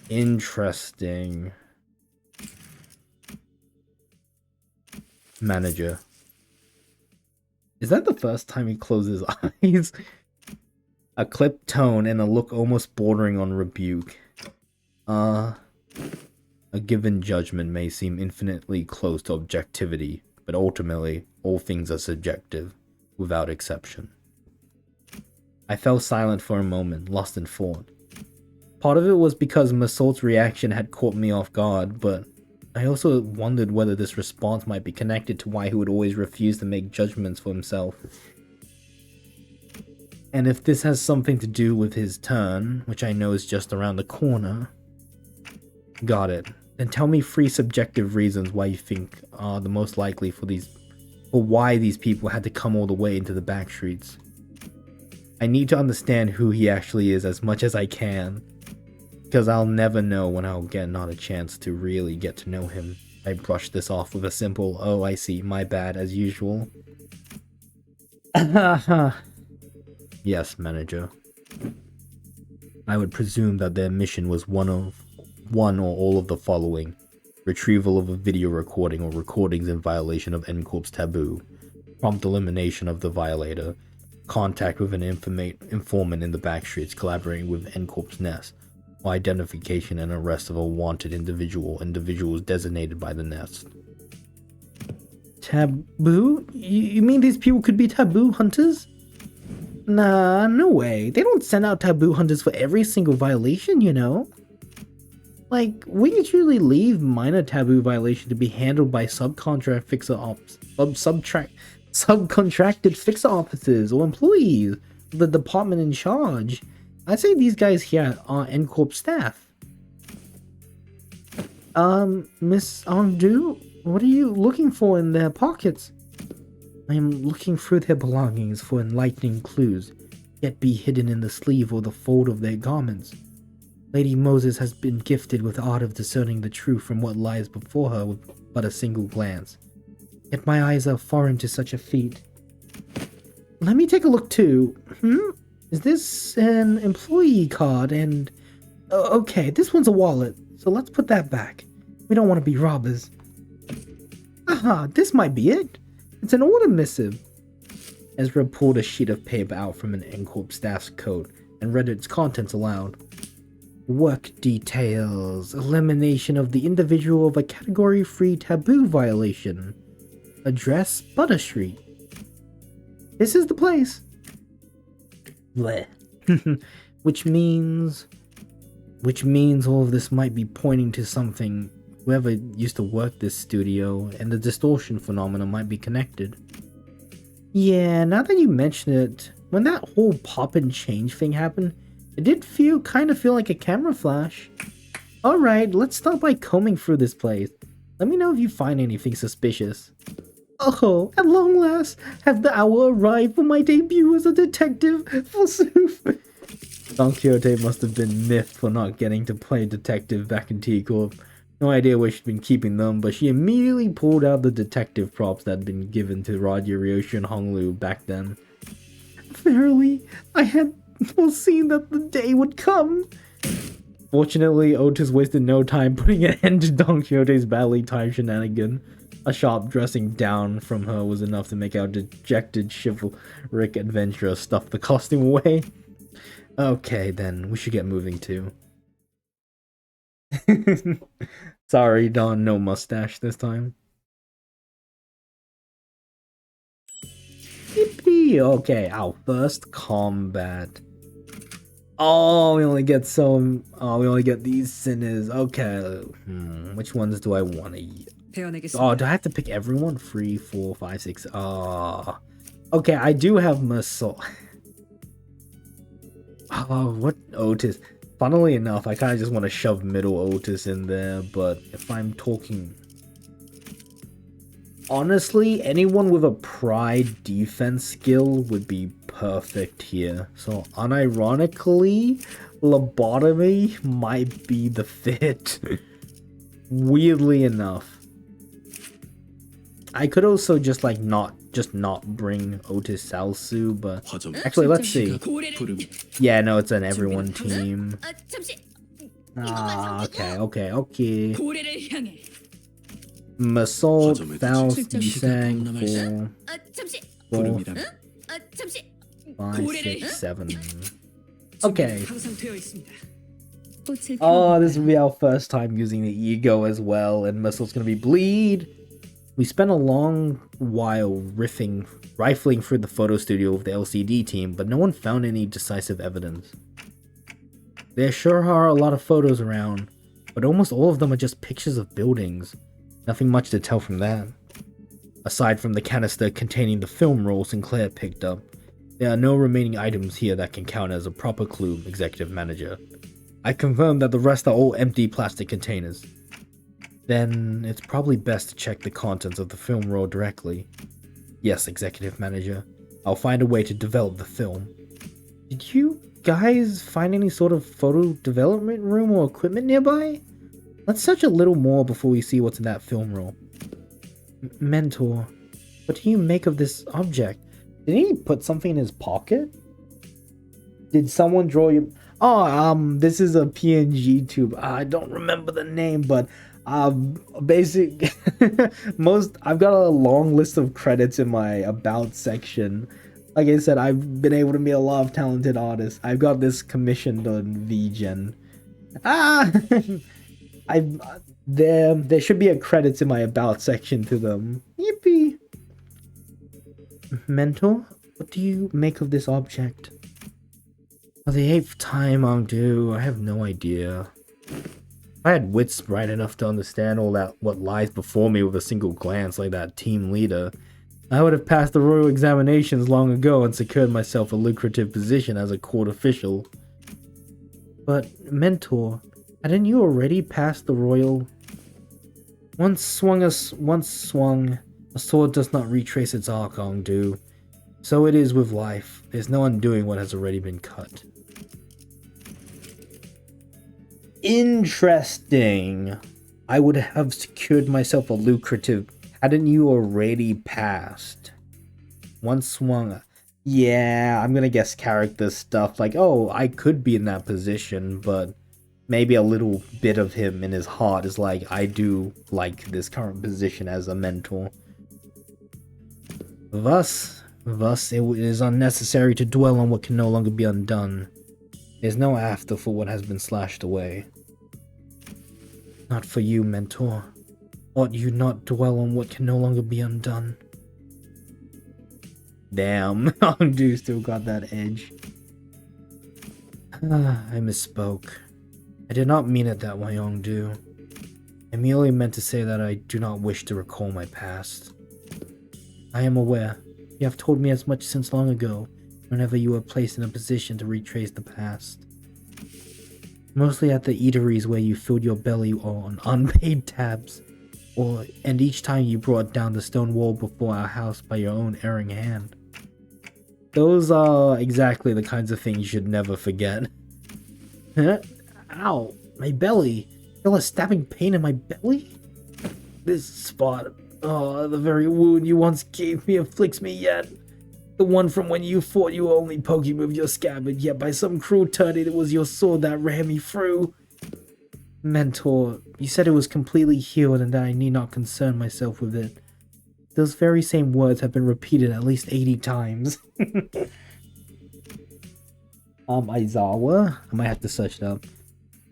Interesting. Manager. Is that the first time he closes his eyes? A clipped tone and a look almost bordering on rebuke. A given judgment may seem infinitely close to objectivity, but ultimately, all things are subjective, without exception. I fell silent for a moment, lost in thought. Part of it was because Masolt's reaction had caught me off guard, but I also wondered whether this response might be connected to why he would always refuse to make judgments for himself. And if this has something to do with his turn, which I know is just around the corner. Got it. Then tell me 3 subjective reasons why you think are the most likely for why these people had to come all the way into the back streets. I need to understand who he actually is as much as I can, because I'll never know when I'll get not a chance to really get to know him. I brushed this off with a simple, oh I see, my bad, as usual. Yes, manager. I would presume that their mission was one or all of the following. Retrieval of a video recording or recordings in violation of N-Corp's taboo. Prompt elimination of the violator. Contact with an informant in the backstreets collaborating with N-Corp's nest. Or identification and arrest of a wanted individuals designated by the nest. Taboo? You mean these people could be taboo hunters? Nah, no way. They don't send out taboo hunters for every single violation, you know? Like, we usually leave minor taboo violation to be handled by subcontracted fixer officers or employees of the department in charge. I'd say these guys here are N-Corp staff. Miss Andu, what are you looking for in their pockets? I am looking through their belongings for enlightening clues, yet be hidden in the sleeve or the fold of their garments. Lady Moses has been gifted with the art of discerning the truth from what lies before her with but a single glance. Yet my eyes are foreign to such a feat. Let me take a look too. Is this an employee card? And okay, this one's a wallet, so let's put that back. We don't want to be robbers. Aha, this might be it. It's an order missive. Ezra pulled a sheet of paper out from an N-Corp staff's coat and read its contents aloud. Work details. Elimination of the individual of a Category 3 taboo violation. Address Butter Street. This is the place. Bleh. Which means all of this might be pointing to something. Whoever used to work this studio and the distortion phenomena might be connected. Yeah, now that you mention it, when that whole pop and change thing happened, it did kind of feel like a camera flash. Alright, let's start by combing through this place. Let me know if you find anything suspicious. Oh, at long last, have the hour arrived for my debut as a detective, forsooth. Don Quixote must have been miffed for not getting to play detective back in T-Corp. No idea where she'd been keeping them, but she immediately pulled out the detective props that had been given to Roger, Ryoshi, and Honglu back then. Verily, I had foreseen that the day would come. Fortunately, Otis wasted no time putting an end to Don Quixote's badly timed shenanigan. A sharp dressing down from her was enough to make our dejected chivalric adventurer stuff the costume away. Okay, then, we should get moving too. Sorry, Don, no mustache this time. Yippee! Okay, our first combat. Oh, we only get some. Oh, we only get these sinners. Okay, which ones do I want to use? Oh, do I have to pick everyone? 3, 4, 5, 6. Oh, okay, I do have muscle. Oh, what Otis? Funnily enough, I kind of just want to shove middle Otis in there, but if I'm talking... Honestly, anyone with a pride defense skill would be perfect here. So, unironically, lobotomy might be the fit. Weirdly enough. I could also just like not bring Otis Salsu, but actually let's see. Yeah, no, it's an everyone team. Ah, okay. Massault, Faust, Yusang, 4, 5, 6, 7. Okay. Oh, this will be our first time using the ego as well, and Muscle's gonna be bleed. We spent a long while rifling through the photo studio with the LCD team, but no one found any decisive evidence. There sure are a lot of photos around, but almost all of them are just pictures of buildings. Nothing much to tell from that. Aside from the canister containing the film roll Sinclair picked up, there are no remaining items here that can count as a proper clue, Executive Manager. I confirm that the rest are all empty plastic containers. Then it's probably best to check the contents of the film roll directly. Yes, Executive Manager. I'll find a way to develop the film. Did you guys find any sort of photo development room or equipment nearby? Let's search a little more before we see what's in that film roll. Mentor, what do you make of this object? Did he put something in his pocket? Did someone draw you? Oh, this is a PNG tube. I don't remember the name, but basic I've got a long list of credits in my about section. Like I said, I've been able to meet a lot of talented artists. I've got this commissioned on VGen. There should be a credits in my about section to them. Yippee. Mentor, what do you make of this object? For the 8th time, Ongdu, I have no idea. I had wits bright enough to understand all that what lies before me with a single glance like that team leader. I would have passed the royal examinations long ago and secured myself a lucrative position as a court official. But, Mentor, hadn't you already passed the royal? Once swung, a sword does not retrace its arc, Ongdu. So it is with life. There's no undoing what has already been cut. Interesting. I would have secured myself a lucrative. Hadn't you already passed? Once swung. Yeah, I'm gonna guess character stuff like, oh, I could be in that position, but maybe a little bit of him in his heart is like, I do like this current position as a mentor. Thus, it is unnecessary to dwell on what can no longer be undone. There's no after for what has been slashed away. Not for you, Mentor. Ought you not dwell on what can no longer be undone? Damn, Ongdu still got that edge. I misspoke. I did not mean it that way, Ongdu. I merely meant to say that I do not wish to recall my past. I am aware. You have told me as much since long ago, whenever you were placed in a position to retrace the past. Mostly at the eateries where you filled your belly on unpaid tabs. And each time you brought down the stone wall before our house by your own erring hand. Those are exactly the kinds of things you should never forget. Ow, my belly. Feel a stabbing pain in my belly? This spot, the very wound you once gave me afflicts me yet. The one from when you thought you were only poking with your scabbard, yet by some cruel turn it was your sword that ran me through. Mentor, you said it was completely healed and that I need not concern myself with it. Those very same words have been repeated at least 80 times. Aizawa? I might have to search it up.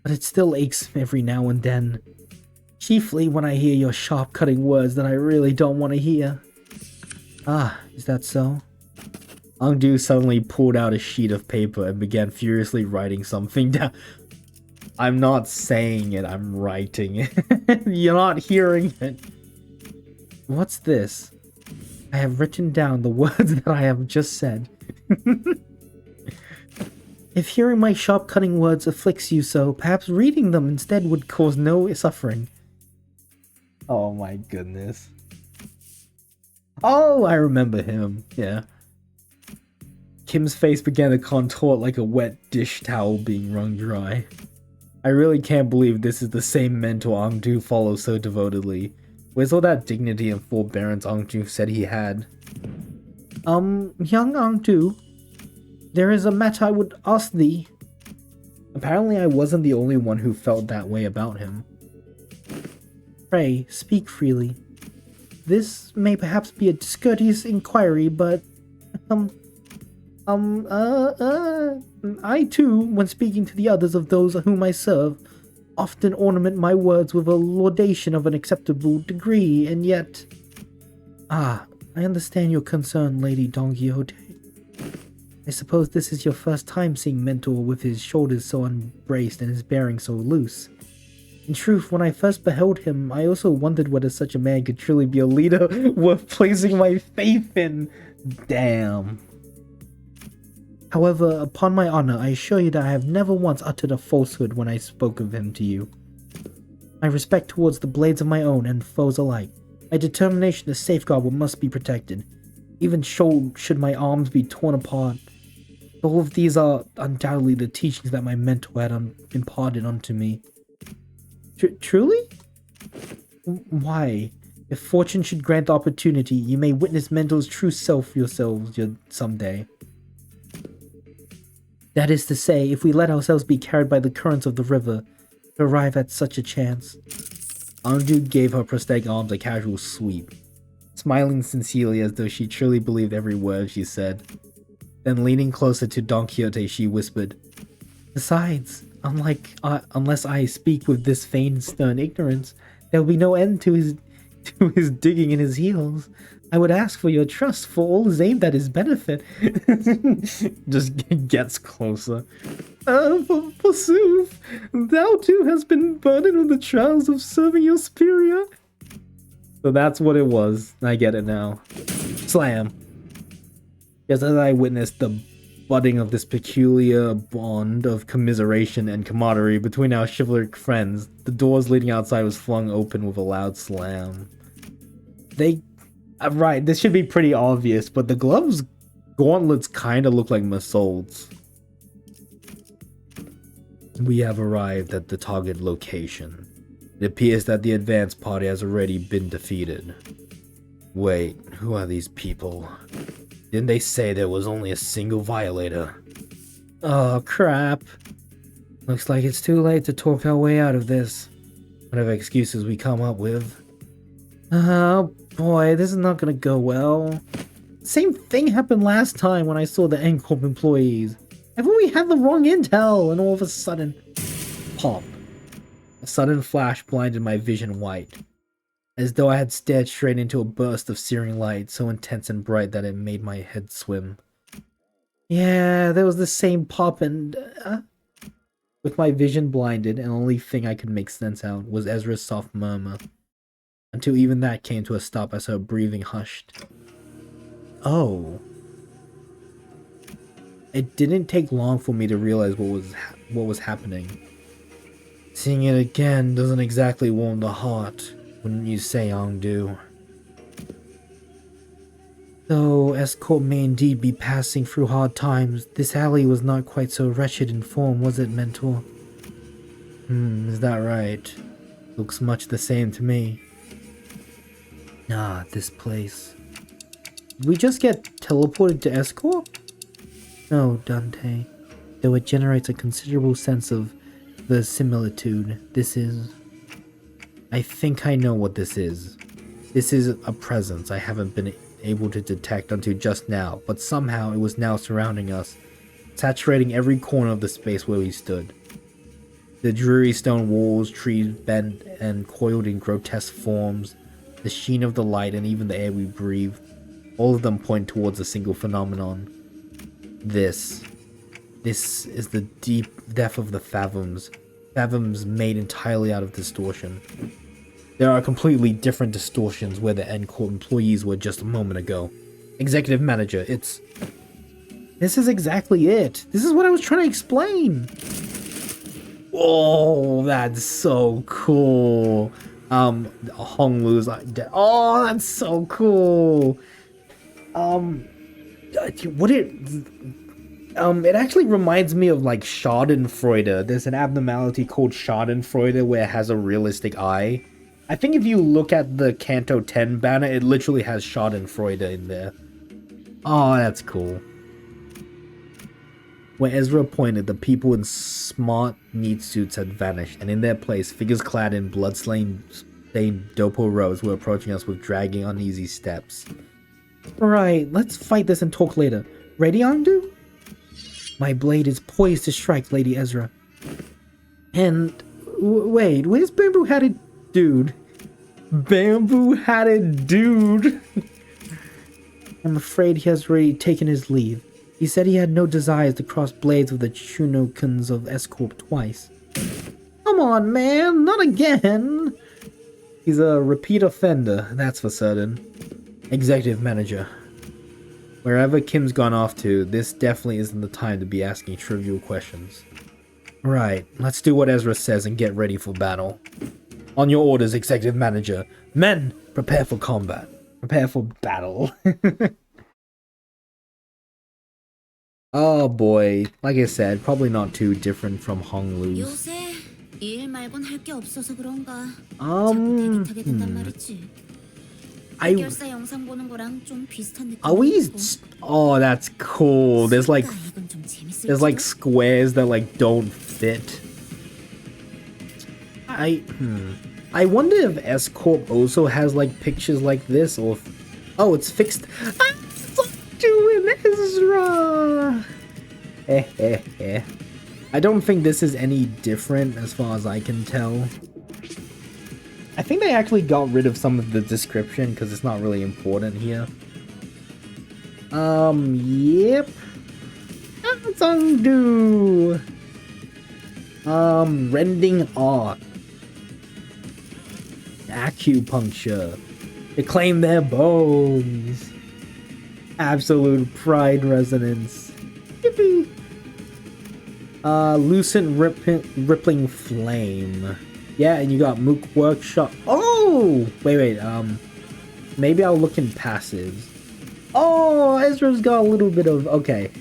But it still aches every now and then. Chiefly when I hear your sharp cutting words that I really don't want to hear. Ah, is that so? Angdu suddenly pulled out a sheet of paper and began furiously writing something down. I'm not saying it, I'm writing it. You're not hearing it. What's this? I have written down the words that I have just said. If hearing my sharp cutting words afflicts you so, perhaps reading them instead would cause no suffering. Oh my goodness. Oh, I remember him, yeah. Kim's face began to contort like a wet dish towel being wrung dry. I really can't believe this is the same mentor Angdu follows so devotedly. Where's all that dignity and forbearance Angdu said he had? Young Angdu, there is a matter I would ask thee. Apparently I wasn't the only one who felt that way about him. Pray, speak freely. This may perhaps be a discourteous inquiry, but, I too, when speaking to the others of those whom I serve, often ornament my words with a laudation of an acceptable degree, and yet... Ah, I understand your concern, Lady Don Quixote. I suppose this is your first time seeing Mentor with his shoulders so unbraced and his bearing so loose. In truth, when I first beheld him, I also wondered whether such a man could truly be a leader worth placing my faith in. Damn. However, upon my honor, I assure you that I have never once uttered a falsehood when I spoke of him to you. My respect towards the blades of my own and foes alike, my determination to safeguard what must be protected, even should my arms be torn apart. All of these are undoubtedly the teachings that my mentor had imparted unto me. Truly? Why? If fortune should grant opportunity, you may witness Mentor's true self yourselves someday. That is to say, if we let ourselves be carried by the currents of the river to arrive at such a chance. Angdu gave her prosthetic arms a casual sweep, smiling sincerely as though she truly believed every word she said. Then leaning closer to Don Quixote, she whispered, Besides, unless I speak with this feigned stern ignorance, there will be no end to his digging in his heels. I would ask for your trust, for all is aimed at his benefit. Just gets closer. Forsooth, thou too hast been burdened with the trials of serving your superior. So that's what it was. I get it now. Slam. Just as I witnessed the budding of this peculiar bond of commiseration and camaraderie between our chivalric friends, the doors leading outside was flung open with a loud slam. Right, this should be pretty obvious, but the gloves' gauntlets kind of look like Masolds. We have arrived at the target location. It appears that the advance party has already been defeated. Wait, who are these people? Didn't they say there was only a single violator? Oh, crap. Looks like it's too late to talk our way out of this. Whatever excuses we come up with. Oh boy, this is not gonna go well. Same thing happened last time when I saw the N-Corp employees. Haven't we had the wrong intel? And all of a sudden... Pop. A sudden flash blinded my vision white, as though I had stared straight into a burst of searing light so intense and bright that it made my head swim. Yeah, there was the same pop and... With my vision blinded, and the only thing I could make sense out was Ezra's soft murmur, until even that came to a stop as her breathing hushed. Oh. It didn't take long for me to realize what was happening. Seeing it again doesn't exactly warm the heart, wouldn't you say, Ongdu? Though Escort may indeed be passing through hard times, this alley was not quite so wretched in form, was it, Mentor? Is that right? Looks much the same to me. Ah, this place. Did we just get teleported to Escort? No, Dante. Though it generates a considerable sense of the similitude. This is... I think I know what this is. This is a presence I haven't been able to detect until just now, but somehow it was now surrounding us, saturating every corner of the space where we stood. The dreary stone walls, trees bent and coiled in grotesque forms, the sheen of the light and even the air we breathed, all of them point towards a single phenomenon. This is the deep depth of the fathoms made entirely out of distortion. There are completely different distortions where the Encore employees were just a moment ago. Executive Manager, this is exactly it. This is what I was trying to explain. Oh, that's so cool. Honglu's like, oh, that's so cool. It actually reminds me of like Schadenfreude. There's an abnormality called Schadenfreude where it has a realistic eye. I think if you look at the Canto 10 banner, it literally has Schadenfreude in there. Oh, that's cool. Where Ezra pointed, the people in smart, neat suits had vanished, and in their place, figures clad in blood-stained dopo robes were approaching us with dragging, uneasy steps. Right, let's fight this and talk later. Ready, Ongdu? My blade is poised to strike, Lady Ezra. And... wait, where's Bamboo-Hatted Dude? Bamboo-Hatted Dude! I'm afraid he has already taken his leave. He said he had no desires to cross blades with the Chunokans of Escorp twice. Come on, man, not again! He's a repeat offender, that's for certain. Executive Manager. Wherever Kim's gone off to, this definitely isn't the time to be asking trivial questions. Right, let's do what Ezra says and get ready for battle. On your orders, Executive Manager. Men, prepare for combat. Prepare for battle. Oh boy, like I said, probably not too different from Honglu's. Are we? Oh, that's cool. There's like squares that like don't fit. I wonder if S-Corp also has like pictures like this, or if, oh, it's fixed. Doing Ezra. I don't think this is any different as far as I can tell. I think they actually got rid of some of the description because it's not really important here. Yep. That's undo. Rending art. Acupuncture. Reclaim their bones. Absolute pride resonance. Yippee. Lucent rippling flame. Yeah, and you got Mook Workshop. Oh! Wait. Maybe I'll look in passives. Oh, Ezra's got a little bit of... Okay.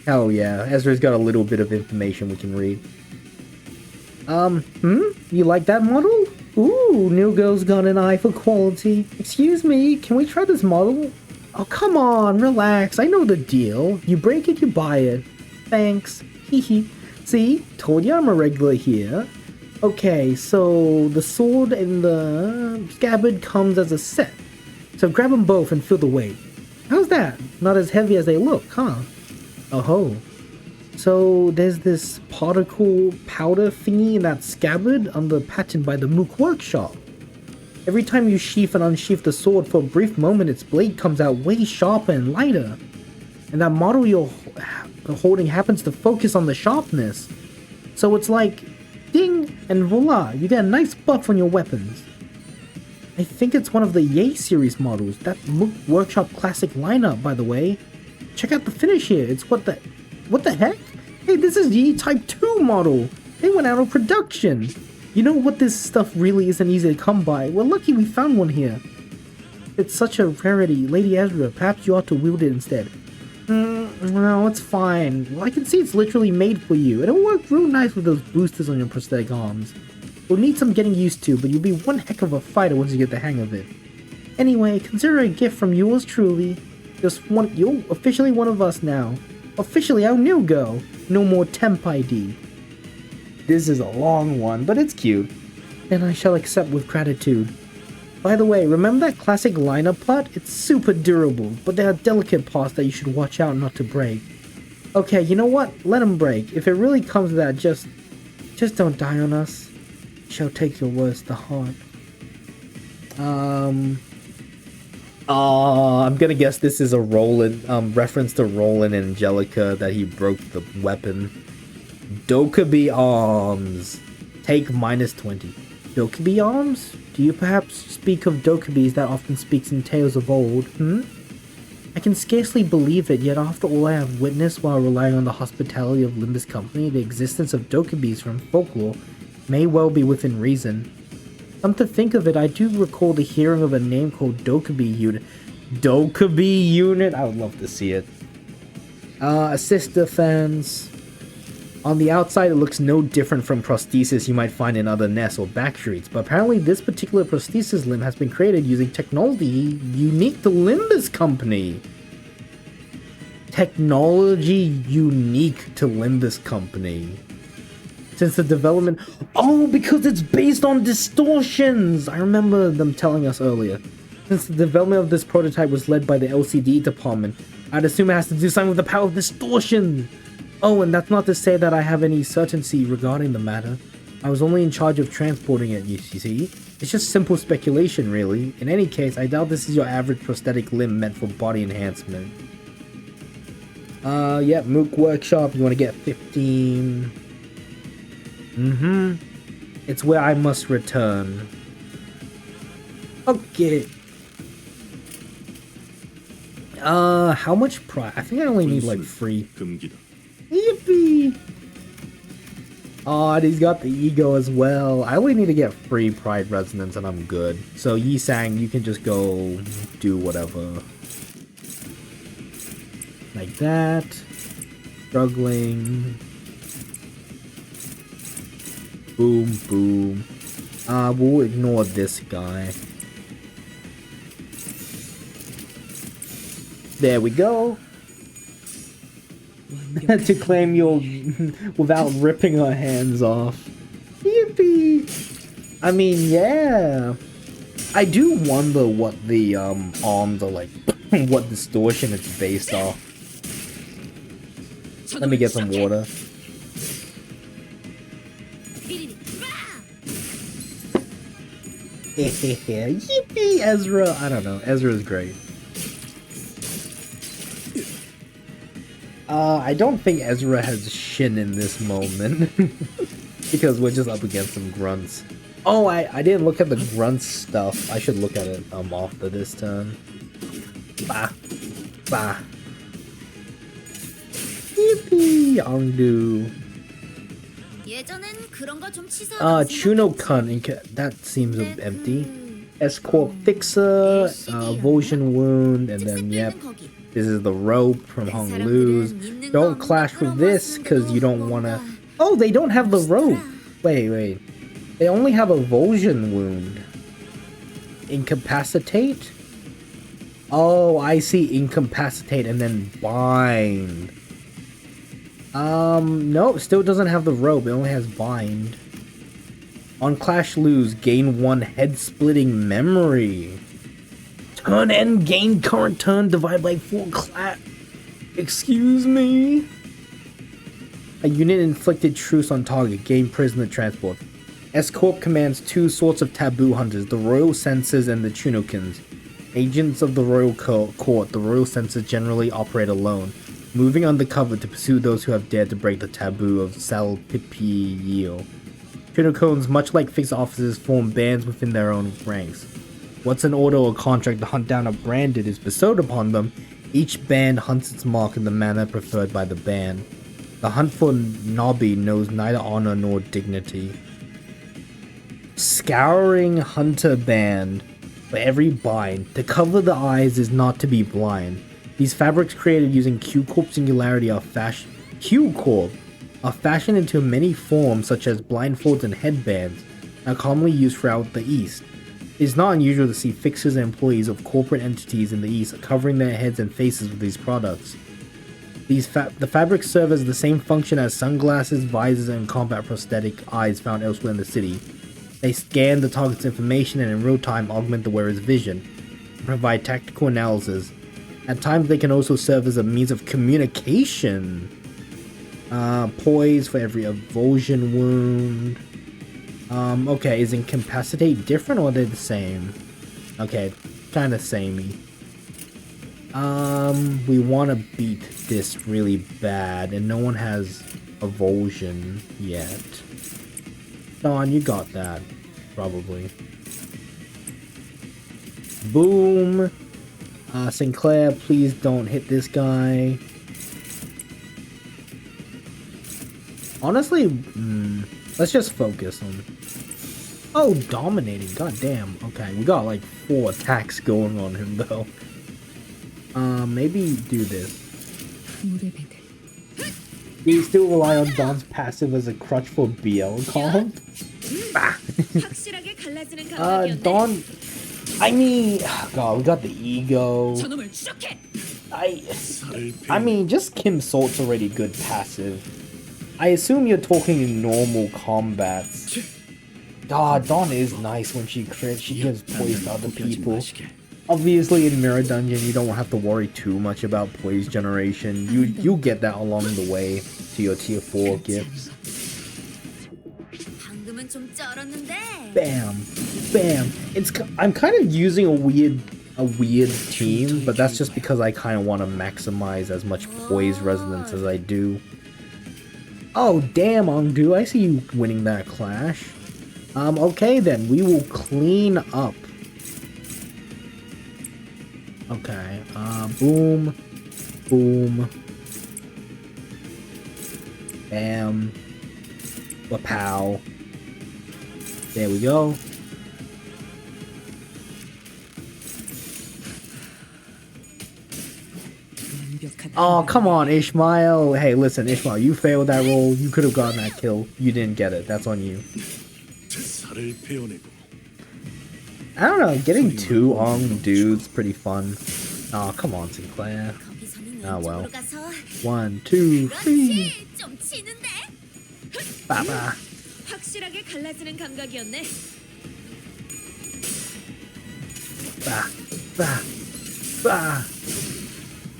Hell yeah. Ezra's got a little bit of information we can read. You like that model? Ooh, new girl's got an eye for quality. Excuse me, can we try this model? Oh, come on, relax. I know the deal. You break it, you buy it. Thanks. Hehe. See? Told you I'm a regular here. Okay, so the sword and the scabbard comes as a set. So grab them both and feel the weight. How's that? Not as heavy as they look, huh? Oh-ho. So there's this particle powder thingy in that scabbard under patent by the Mook Workshop. Every time you sheath and unsheath the sword for a brief moment, its blade comes out way sharper and lighter. And that model you're holding happens to focus on the sharpness. So it's like, ding, and voila, you get a nice buff on your weapons. I think it's one of the Yay series models, that Mook Workshop classic lineup, by the way. Check out the finish here, it's what the heck? Hey, this is the Type 2 model! They went out of production! You know what, this stuff really isn't easy to come by. We're lucky we found one here. It's such a rarity. Lady Ezra, perhaps you ought to wield it instead. No, it's fine. Well, I can see it's literally made for you. It'll work real nice with those boosters on your prosthetic arms. We'll need some getting used to, but you'll be one heck of a fighter once you get the hang of it. Anyway, consider it a gift from yours truly. You're officially one of us now. Officially our new girl. No more temp ID. This is a long one, but it's cute. And I shall accept with gratitude. By the way, remember that classic liner putt? It's super durable, but there are delicate parts that you should watch out not to break. Okay, you know what? Let them break. If it really comes to that, just don't die on us. I shall take your words to heart. I'm gonna guess this is a Roland, reference to Roland and Angelica that he broke the weapon. Dokkaebi arms. Take -20. Dokkaebi arms? Do you perhaps speak of Dokkaebis that often speaks in tales of old, I can scarcely believe it, yet after all I have witnessed while relying on the hospitality of Limbus Company, the existence of Dokkaebis from folklore may well be within reason. Come to think of it, I do recall the hearing of a name called Dokkaebi Unit. Dokkaebi Unit? I would love to see it. Assist defense. On the outside, it looks no different from prosthesis you might find in other nests or backstreets, but apparently this particular prosthesis limb has been created using technology unique to Limbus Company. Technology unique to Limbus Company. Since the development... Oh, because it's based on distortions! I remember them telling us earlier. Since the development of this prototype was led by the LCD department, I'd assume it has to do something with the power of distortion! Oh, and that's not to say that I have any certainty regarding the matter. I was only in charge of transporting it, you see? It's just simple speculation, really. In any case, I doubt this is your average prosthetic limb meant for body enhancement. Yeah, Mook Workshop, you want to get 15... It's where I must return. Okay. How much price? I think I only need like 3. Yippee! Oh, and he's got the ego as well. I only need to get free Pride Resonance and I'm good. So Yi-Sang, you can just go do whatever. Like that. Struggling. Boom, boom. We'll ignore this guy. There we go. To claim your without ripping our hands off. Yippee! I mean, yeah. I do wonder what the arms are like, what distortion it's based off. Let me get some water. Yippee, Ezra! I don't know. Ezra's great. I don't think Ezra has Shin in this moment. Because we're just up against some grunts. Oh, I didn't look at the grunt stuff. I should look at it after this turn. Bah. Bah. Yippee! Ongdu. Chuno-kun, that seems empty. Escort Fixer, Votion Wound, and then, yep. This is the rope from Hong Lu's. Don't clash with this, because you don't want to... Oh, they don't have the rope! Wait. They only have a Votion Wound. Incapacitate? Oh, I see. Incapacitate and then bind. No, still doesn't have the rope. It only has bind. On Clash Lose, gain 1 head-splitting memory. Turn end, gain current turn, divide by 4 clap. Excuse me? A unit inflicted truce on target, gain prisoner transport. S-Corp commands 2 sorts of taboo hunters, the Royal Censors and the Chunokins. Agents of the Royal Court, the Royal Censors generally operate alone, moving undercover to pursue those who have dared to break the taboo of Salpipio. Chunokins, much like fixed officers, form bands within their own ranks. Once an order or contract to hunt down a branded is bestowed upon them, each band hunts its mark in the manner preferred by the band. The hunt for Nobby knows neither honor nor dignity. Scouring hunter band for every bind. To cover the eyes is not to be blind. These fabrics created using Q-Corp singularity are Q-Corp are fashioned into many forms such as blindfolds and headbands, are commonly used throughout the East. It is not unusual to see fixers and employees of corporate entities in the East covering their heads and faces with these products. The fabrics serve as the same function as sunglasses, visors, and combat prosthetic eyes found elsewhere in the city. They scan the target's information and in real time augment the wearer's vision, and provide tactical analysis. At times they can also serve as a means of communication. Poise for every avulsion wound. Okay, is incapacitate different or are they the same? Okay, kinda samey. We wanna beat this really bad, and no one has avulsion yet. Don, you got that. Probably. Boom! Sinclair, please don't hit this guy. Honestly, let's just focus on... Oh, dominating, goddamn. Okay, we got like 4 attacks going on him though. Maybe do this. Do you still rely on Don's passive as a crutch for BL comp? Don... I mean... God, we got the ego. I mean, just Kim Salt's already good passive. I assume you're talking in normal combats. God, Dawn is nice when she crits. She gives poise to other people. Obviously, in Mirror Dungeon, you don't have to worry too much about poise generation. You get that along the way to your tier 4 gifts. Bam, bam. I'm kind of using a weird team, but that's just because I kind of want to maximize as much poise resonance as I do. Oh, damn, Ongdu, I see you winning that clash. Okay then, we will clean up. Okay, boom, boom, bam, wapow. There we go. Oh, come on, Ishmael. Hey, listen, Ishmael, you failed that roll. You could have gotten that kill. You didn't get it. That's on you. I don't know. Getting 2 Ong dudes pretty fun. Oh, come on, Sinclair. Oh, well. 1, 2, 3. Baba. Bah, bah, bah.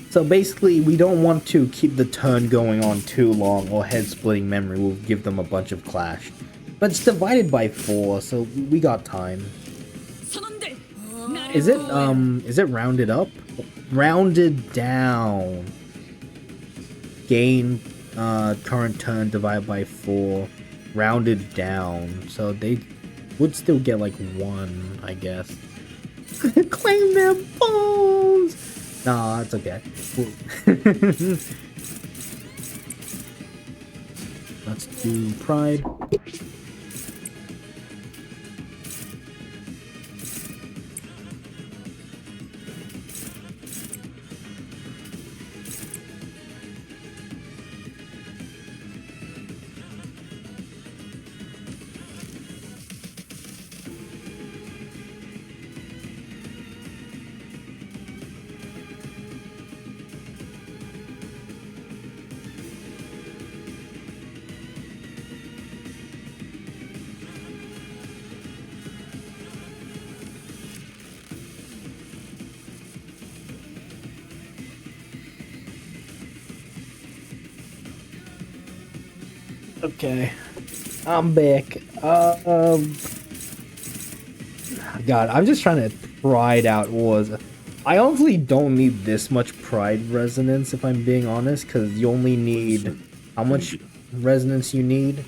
So basically, we don't want to keep the turn going on too long, or head-splitting memory will give them a bunch of clash. But it's divided by 4, so we got time. Is it rounded up? Rounded down. Gain current turn divided by 4. Rounded down. So they would still get like 1, I guess. Claim their balls! Nah, it's okay. Let's do Pride. Okay, I'm back. God, I'm just trying to pride out wars. I honestly don't need this much pride resonance, if I'm being honest, because you only need... How much resonance you need?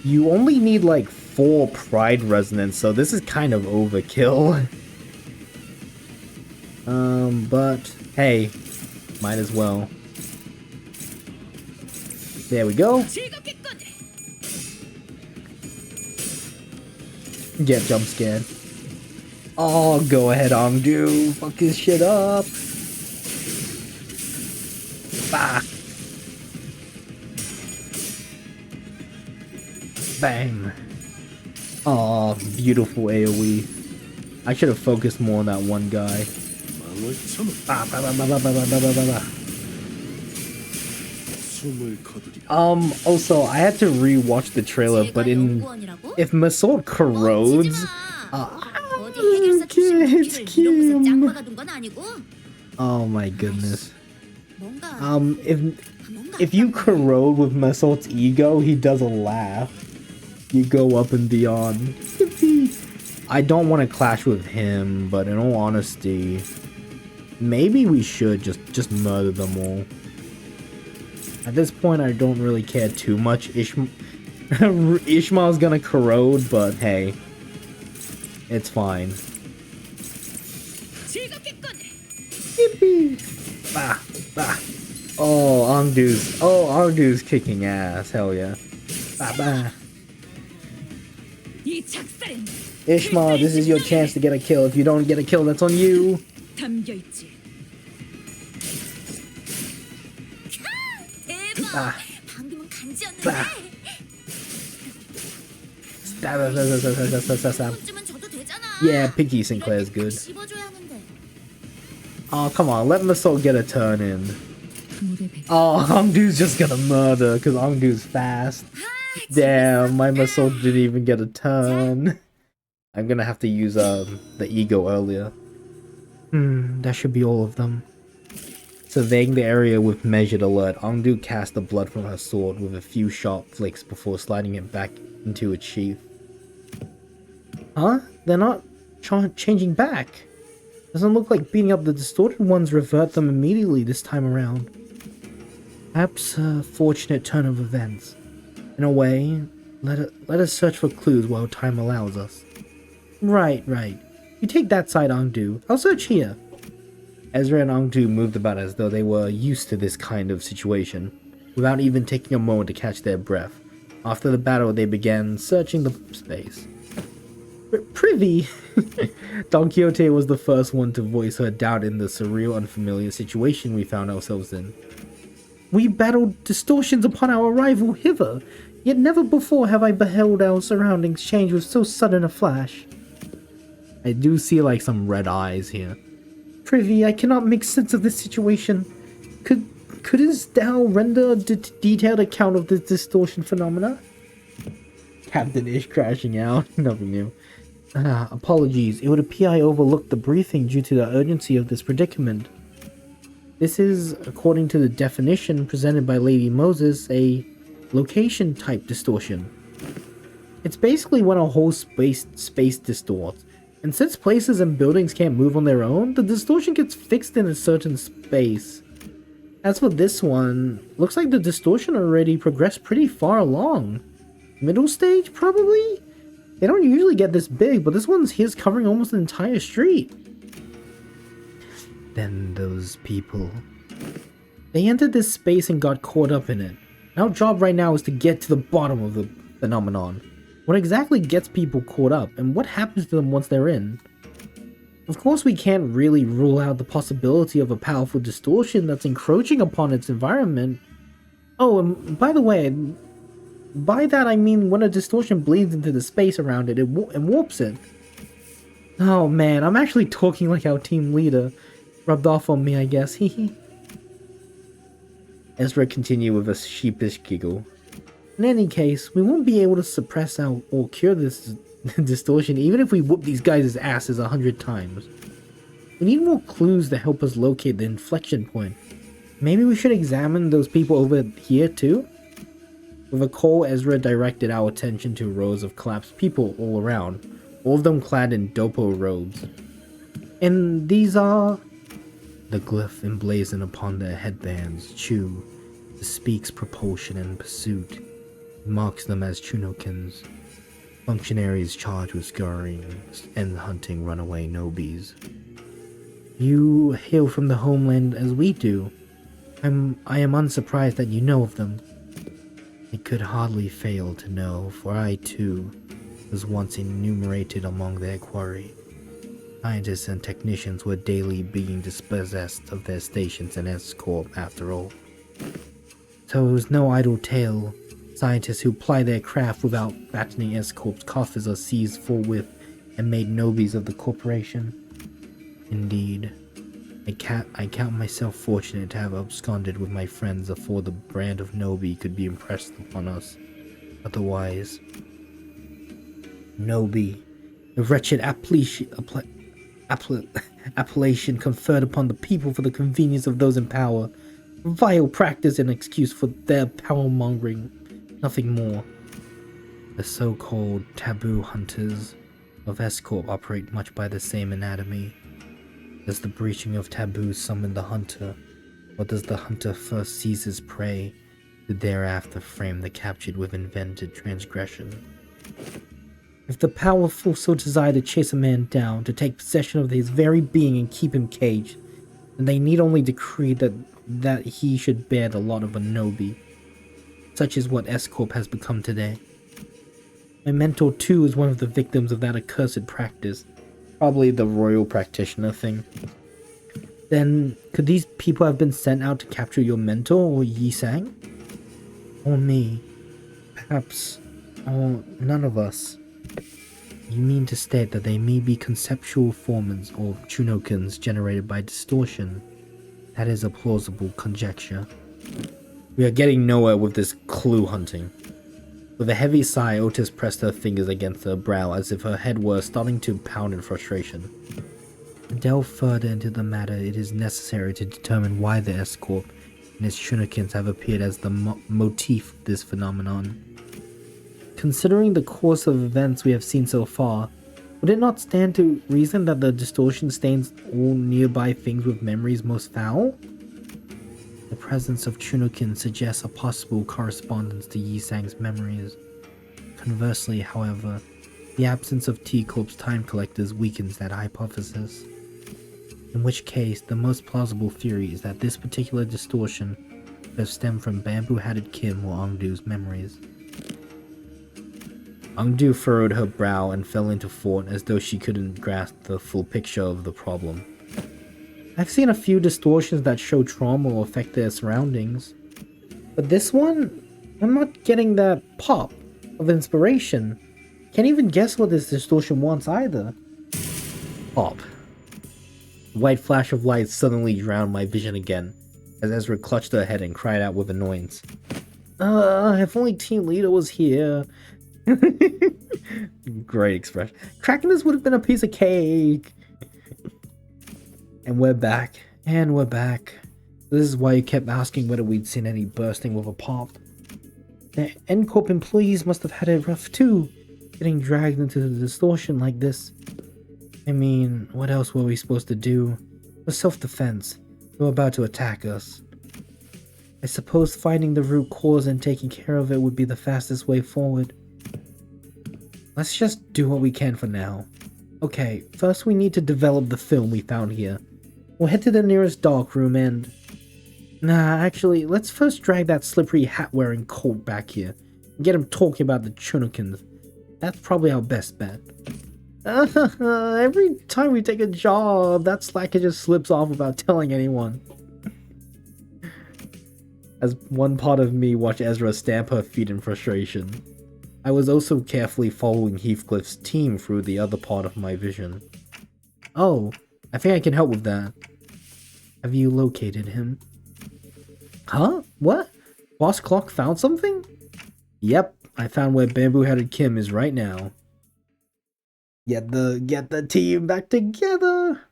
You only need like 4 pride resonance, so this is kind of overkill. But hey, might as well. There we go. Get jump scared. Oh, go ahead, Ongdu. Fuck his shit up. Bah. Bang. Oh, beautiful AoE. I should have focused more on that one guy. Bah, bah, bah, bah, bah, bah, bah, bah, bah. Also, I had to re-watch the trailer, but if Masol corrodes, it's Kim. Oh my goodness. If you corrode with Masol's ego, he doesn't laugh. You go up and beyond. I don't want to clash with him, but in all honesty, maybe we should just murder them all. At this point, I don't really care too much. Ishmael's gonna corrode, but hey, it's fine. Yippee! Bah, bah. Oh, Ongdu's kicking ass. Hell yeah. Bah, bah. Ishmael, this is your chance to get a kill. If you don't get a kill, that's on you. Ah. Bah. Yeah, Pinky Sinclair's good. Oh, come on, let Masol get a turn in. Oh, Ongdu's just gonna murder, because Ongdu's fast. Damn, my Masol didn't even get a turn. I'm gonna have to use the ego earlier. That should be all of them. Surveying the area with measured alert, Ongdu cast the blood from her sword with a few sharp flicks before sliding it back into its sheath. Huh? They're not changing back. Doesn't look like beating up the distorted ones revert them immediately this time around. Perhaps a fortunate turn of events. In a way, let us search for clues while time allows us. Right. You take that side, Ongdu. I'll search here. Ezra and Ongdu moved about as though they were used to this kind of situation, without even taking a moment to catch their breath. After the battle, they began searching the space. Privy! Don Quixote was the first one to voice her doubt in the surreal, unfamiliar situation we found ourselves in. We battled distortions upon our arrival hither, yet never before have I beheld our surroundings change with so sudden a flash. I do see like some red eyes here. Privy, I cannot make sense of this situation. Couldst thou render a detailed account of this distortion phenomena? Captain Ish crashing out. Nothing new. Apologies. It would appear I overlooked the briefing due to the urgency of this predicament. This is, according to the definition presented by Lady Moses, a location-type distortion. It's basically when a whole space distorts. And since places and buildings can't move on their own, the distortion gets fixed in a certain space. As for this one, looks like the distortion already progressed pretty far along. Middle stage, probably? They don't usually get this big, but this one's here's covering almost an entire street. Then those people. They entered this space and got caught up in it. Our job right now is to get to the bottom of the phenomenon. What exactly gets people caught up, and what happens to them once they're in? Of course, we can't really rule out the possibility of a powerful distortion that's encroaching upon its environment. Oh, and by the way, by that I mean when a distortion bleeds into the space around it, and warps it. Oh man, I'm actually talking like our team leader. Rubbed off on me, I guess. Hehe. Ezra continued with a sheepish giggle. In any case, we won't be able to suppress or cure this distortion even if we whoop these guys' asses 100 times. We need more clues to help us locate the inflection point. Maybe we should examine those people over here too? With a call, Ezra directed our attention to rows of collapsed people all around, all of them clad in dopo robes. And these are... The glyph emblazoned upon their headbands, Chu, bespeaks propulsion and pursuit. It marks them as Chunokins, functionaries charged with scouring and hunting runaway nobis. You hail from the homeland as we do. I am unsurprised that you know of them. I could hardly fail to know, for I too was once enumerated among their quarry. Scientists and technicians were daily being dispossessed of their stations in S-Corp after all. So it was no idle tale. Scientists who ply their craft without fattening S-Corp's coffers are seized forthwith and made nobbies of the corporation. Indeed, I count myself fortunate to have absconded with my friends afore the brand of Nobi could be impressed upon us. Otherwise, Nobi, the wretched appellation conferred upon the people for the convenience of those in power, vile practice and excuse for their power-mongering, nothing more. The so-called taboo hunters of S-Corp operate much by the same anatomy. Does the breaching of taboos summon the hunter, or does the hunter first seize his prey, to thereafter frame the captured with invented transgression? If the powerful so desire to chase a man down, to take possession of his very being and keep him caged, then they need only decree that he should bear the lot of a Nobi. Such is what S-Corp has become today. My mentor too is one of the victims of that accursed practice. Probably the royal practitioner thing. Then, could these people have been sent out to capture your mentor or Yi Sang? Or me? Perhaps, or none of us. You mean to state that they may be conceptual formants or chunokins generated by distortion? That is a plausible conjecture. We are getting nowhere with this clue hunting. With a heavy sigh, Otis pressed her fingers against her brow as if her head were starting to pound in frustration. To delve further into the matter, it is necessary to determine why the S-Corp and its Shunokins have appeared as the motif of this phenomenon. Considering the course of events we have seen so far, would it not stand to reason that the distortion stains all nearby things with memories most foul? The presence of Chunokin suggests a possible correspondence to Yi Sang's memories. Conversely, however, the absence of T-Corp's time collectors weakens that hypothesis. In which case, the most plausible theory is that this particular distortion could have stemmed from Bamboo-Hatted Kim or Ongdu's memories. Ongdu furrowed her brow and fell into thought as though she couldn't grasp the full picture of the problem. I've seen a few distortions that show trauma or affect their surroundings, but this one, I'm not getting that pop of inspiration. Can't even guess what this distortion wants either. Pop. The white flash of light suddenly drowned my vision again, as Ezra clutched her head and cried out with annoyance. If only Team Leader was here. Great expression. Cracking this would have been a piece of cake. And we're back. And we're back. This is why you kept asking whether we'd seen any bursting with a pop. The N-Corp employees must have had it rough too, getting dragged into the distortion like this. I mean, what else were we supposed to do? It was self-defense. They were about to attack us. I suppose finding the root cause and taking care of it would be the fastest way forward. Let's just do what we can for now. Okay, first we need to develop the film we found here. We'll head to the nearest darkroom and... Nah, actually, let's first drag that slippery hat-wearing colt back here and get him talking about the Chunokins. That's probably our best bet. Every time we take a job, that slacker just slips off without telling anyone. As one part of me watched Ezra stamp her feet in frustration, I was also carefully following Heathcliff's team through the other part of my vision. Oh, I think I can help with that. Have you located him? Huh? What? Boss Clock found something? Yep, I found where Bamboo-Hatted Kim is right now. Get the team back together!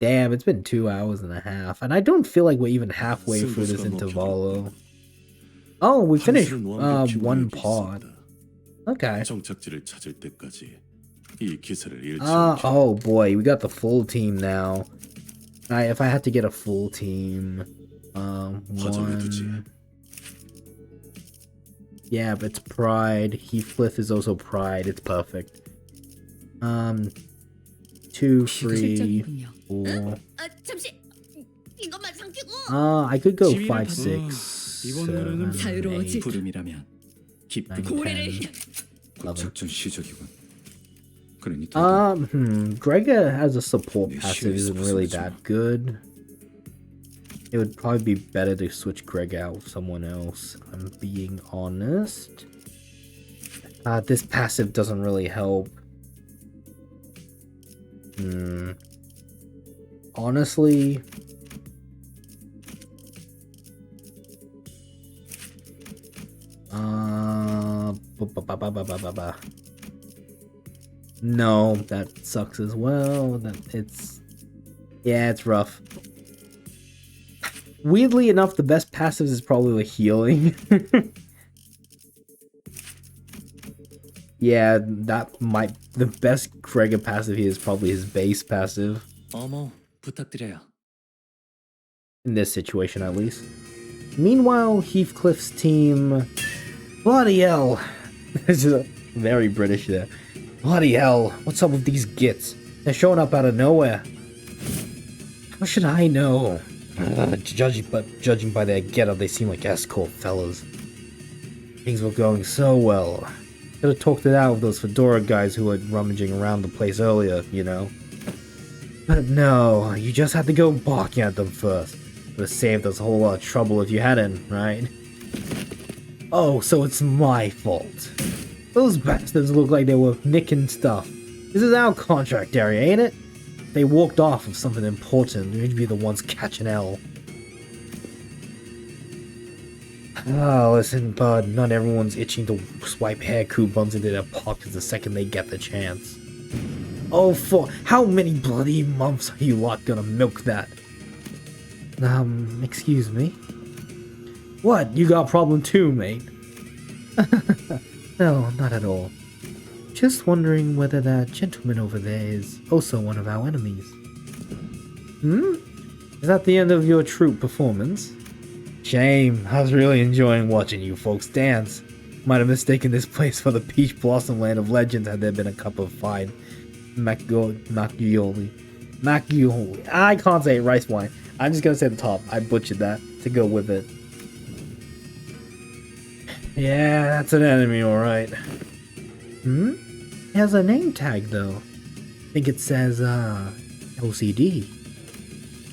Damn, it's been 2 hours and a half, and I don't feel like we're even halfway through this Intervallo. Oh, we finished one part. Okay. Oh boy, we got the full team now. If I had to get a full team, one. Yeah, but it's Pride. Heathcliff is also Pride. It's perfect. 2, 3, 4. I could go 5, 6. 7, 8, 9, 10. 작전 시작이군. 그러니 Gregor as a support passive isn't really that good. It would probably be better to switch Greg out with someone else, I'm being honest. This passive doesn't really help. Honestly... No, that sucks as well. Yeah, it's rough. Weirdly enough, the best passives is probably the healing. Yeah, the best Gregor passive here is probably his base passive. 부탁드려요. In this situation, at least. Meanwhile, Heathcliff's team... Bloody hell! This is very British there. Bloody hell, what's up with these gits? They're showing up out of nowhere. How should I know? Judging by their getup, they seem like escort fellas. Things were going so well. Could have talked it out with those fedora guys who were rummaging around the place earlier, you know. But no, you just had to go barking at them first. Would have saved us a whole lot of trouble if you hadn't, right? Oh, so it's my fault. Those bastards look like they were nicking stuff. This is our contract area, ain't it? If they walked off with something important, we'd be the ones catching hell. Oh, listen, bud, not everyone's itching to swipe hair coupons into their pockets the second they get the chance. Oh, for how many bloody months are you lot gonna milk that? Excuse me? What, you got a problem too, mate? No, not at all. Just wondering whether that gentleman over there is also one of our enemies. Is that the end of your troupe performance? Shame, I was really enjoying watching you folks dance. Might have mistaken this place for the Peach Blossom Land of Legends had there been a cup of fine Macchioli. I can't say it, rice wine. I'm just gonna say the top. I butchered that to go with it. Yeah, that's an enemy, alright. It has a name tag, though. I think it says, OCD.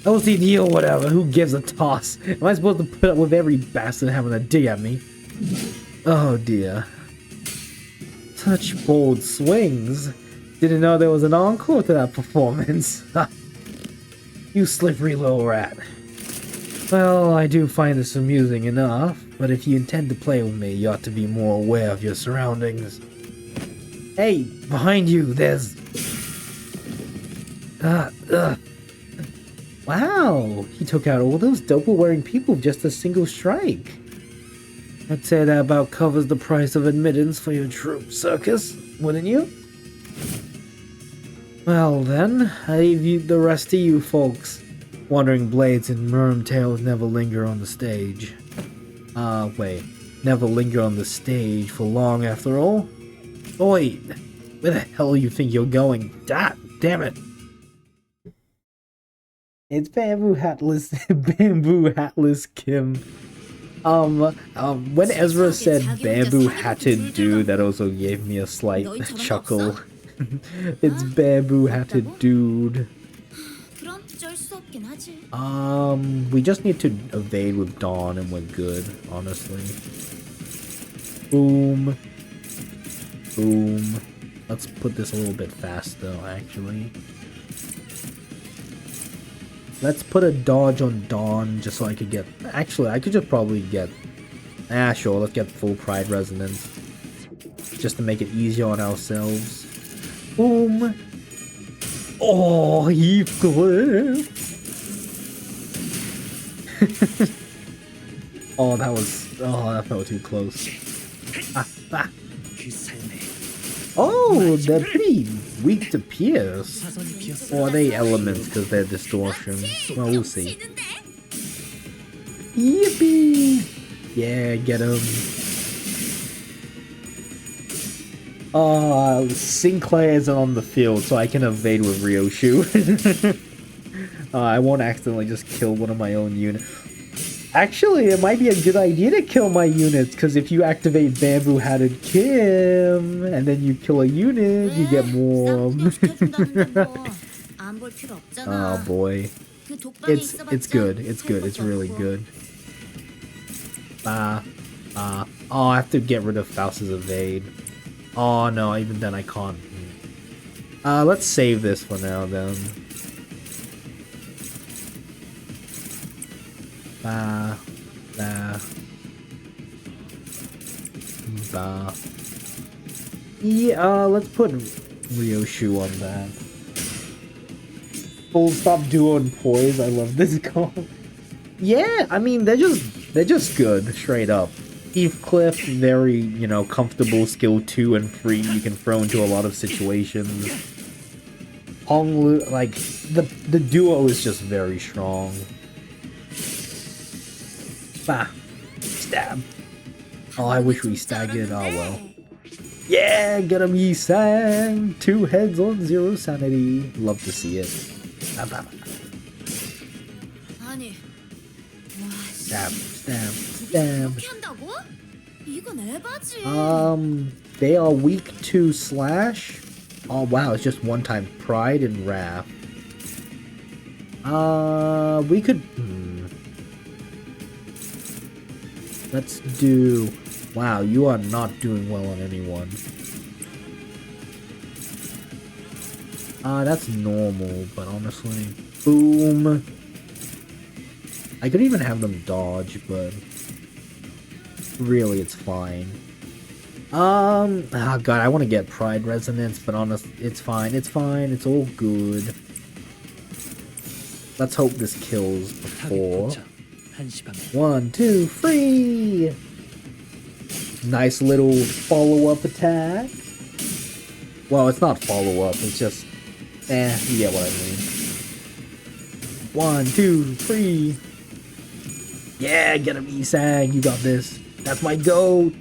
OCD or whatever, who gives a toss? Am I supposed to put up with every bastard having a dig at me? Oh dear. Such bold swings. Didn't know there was an encore to that performance. You slippery little rat. Well, I do find this amusing enough, but if you intend to play with me, you ought to be more aware of your surroundings. Hey, behind you, there's... Wow, he took out all those doppel-wearing people with just a single strike. I'd say that about covers the price of admittance for your troupe circus, wouldn't you? Well then, I leave the rest to you folks. Wandering blades and worm tails never linger on the stage. Wait. Never linger on the stage for long after all? Oi! Where the hell you think you're going? Damn it! It's Bamboo Hatless Kim. When Ezra said Bamboo Hatted Dude, that also gave me a slight chuckle. It's Bamboo Hatted Dude. We just need to evade with Dawn and we're good, honestly. Boom. Boom. Let's put this a little bit fast though, actually. Let's put a dodge on Dawn just so I could get... Actually, I could just probably get... sure, let's get full Pride Resonance. Just to make it easier on ourselves. Boom. Oh, Heathcliff. that felt too close. Oh, they're pretty weak to pierce. Or are they elements because they're distortion? Well, we'll see. Yippee! Yeah, get him. Sinclair isn't on the field, so I can evade with Ryoshu. I won't accidentally just kill one of my own units. Actually, it might be a good idea to kill my units, because if you activate Bamboo Hatted Kim, and then you kill a unit, you get more. Oh boy. It's good. It's good. It's really good. Oh, I have to get rid of Faust's evade. Oh no, even then I can't. Let's save this for now then. Bah. Yeah, let's put Ryoshu on that. Full stop duo and poise. I love this call. Yeah, I mean they're just good, straight up. Heathcliff, very, you know, comfortable, skill 2 and 3, you can throw into a lot of situations. Honglu, like, the duo is just very strong. Bah. Stab. Oh, I wish we staggered. Oh well. Yeah, get him, Yi-sang! 2 heads on 0 sanity. Love to see it. Stab. They are weak to slash. Oh wow, it's just one time. Pride and Wrath. We could. Let's do. Wow, you are not doing well on anyone. That's normal, but honestly, boom. I could even have them dodge, but really, it's fine. Oh god, I want to get Pride Resonance, but honestly, it's fine. It's fine. It's all good. Let's hope this kills before. 1, 2, 3. Nice little follow-up attack. Well, it's not follow-up. It's just, you get what I mean. 1, 2, 3. Yeah, get him, Isang. You got this. That's my goat.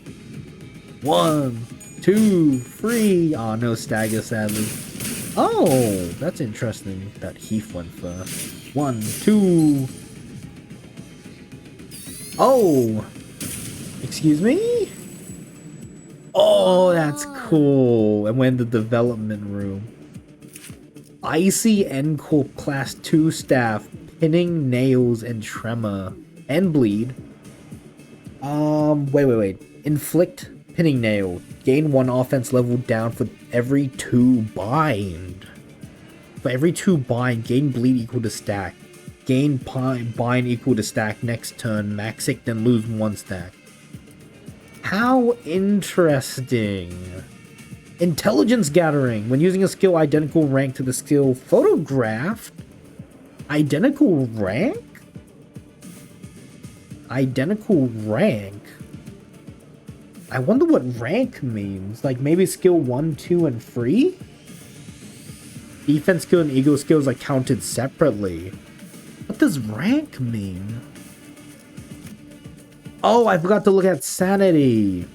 1, 2, 3. Oh, no stagger, sadly. Oh, that's interesting that Heath went first. 1, 2. Oh, excuse me? Oh, that's cool. And we're in the development room. Icy Encore Class 2 staff, pinning nails and tremor. And bleed. Wait. Inflict pinning nail. Gain 1 offense level down for every 2 bind. For every 2 bind, gain bleed equal to stack. Gain bind equal to stack next turn. Max it, then lose 1 stack. How interesting. Intelligence gathering. When using a skill identical rank to the skill photographed. Identical rank? Identical rank? I wonder what rank means. Like maybe skill 1, 2, and 3? Defense skill and ego skills are counted separately. What does rank mean? Oh, I forgot to look at sanity.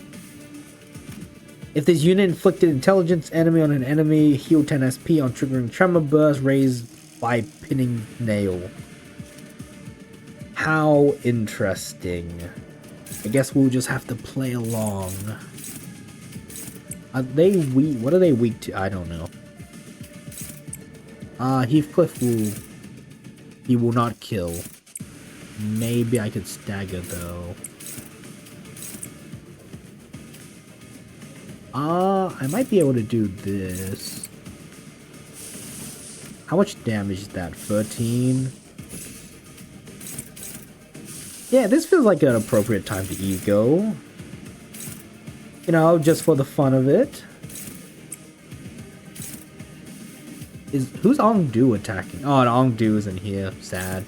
If this unit inflicted intelligence enemy on an enemy, heal 10 SP on triggering tremor burst raised by pinning nail. How interesting. I guess we'll just have to play along. Are they weak? What are they weak to? I don't know. Heathcliff will... He will not kill. Maybe I could stagger though. I might be able to do this. How much damage is that? 13? Yeah, this feels like an appropriate time to ego. You know, just for the fun of it. Who's Ongdu attacking? Oh, and Ongdu is in here. Sad.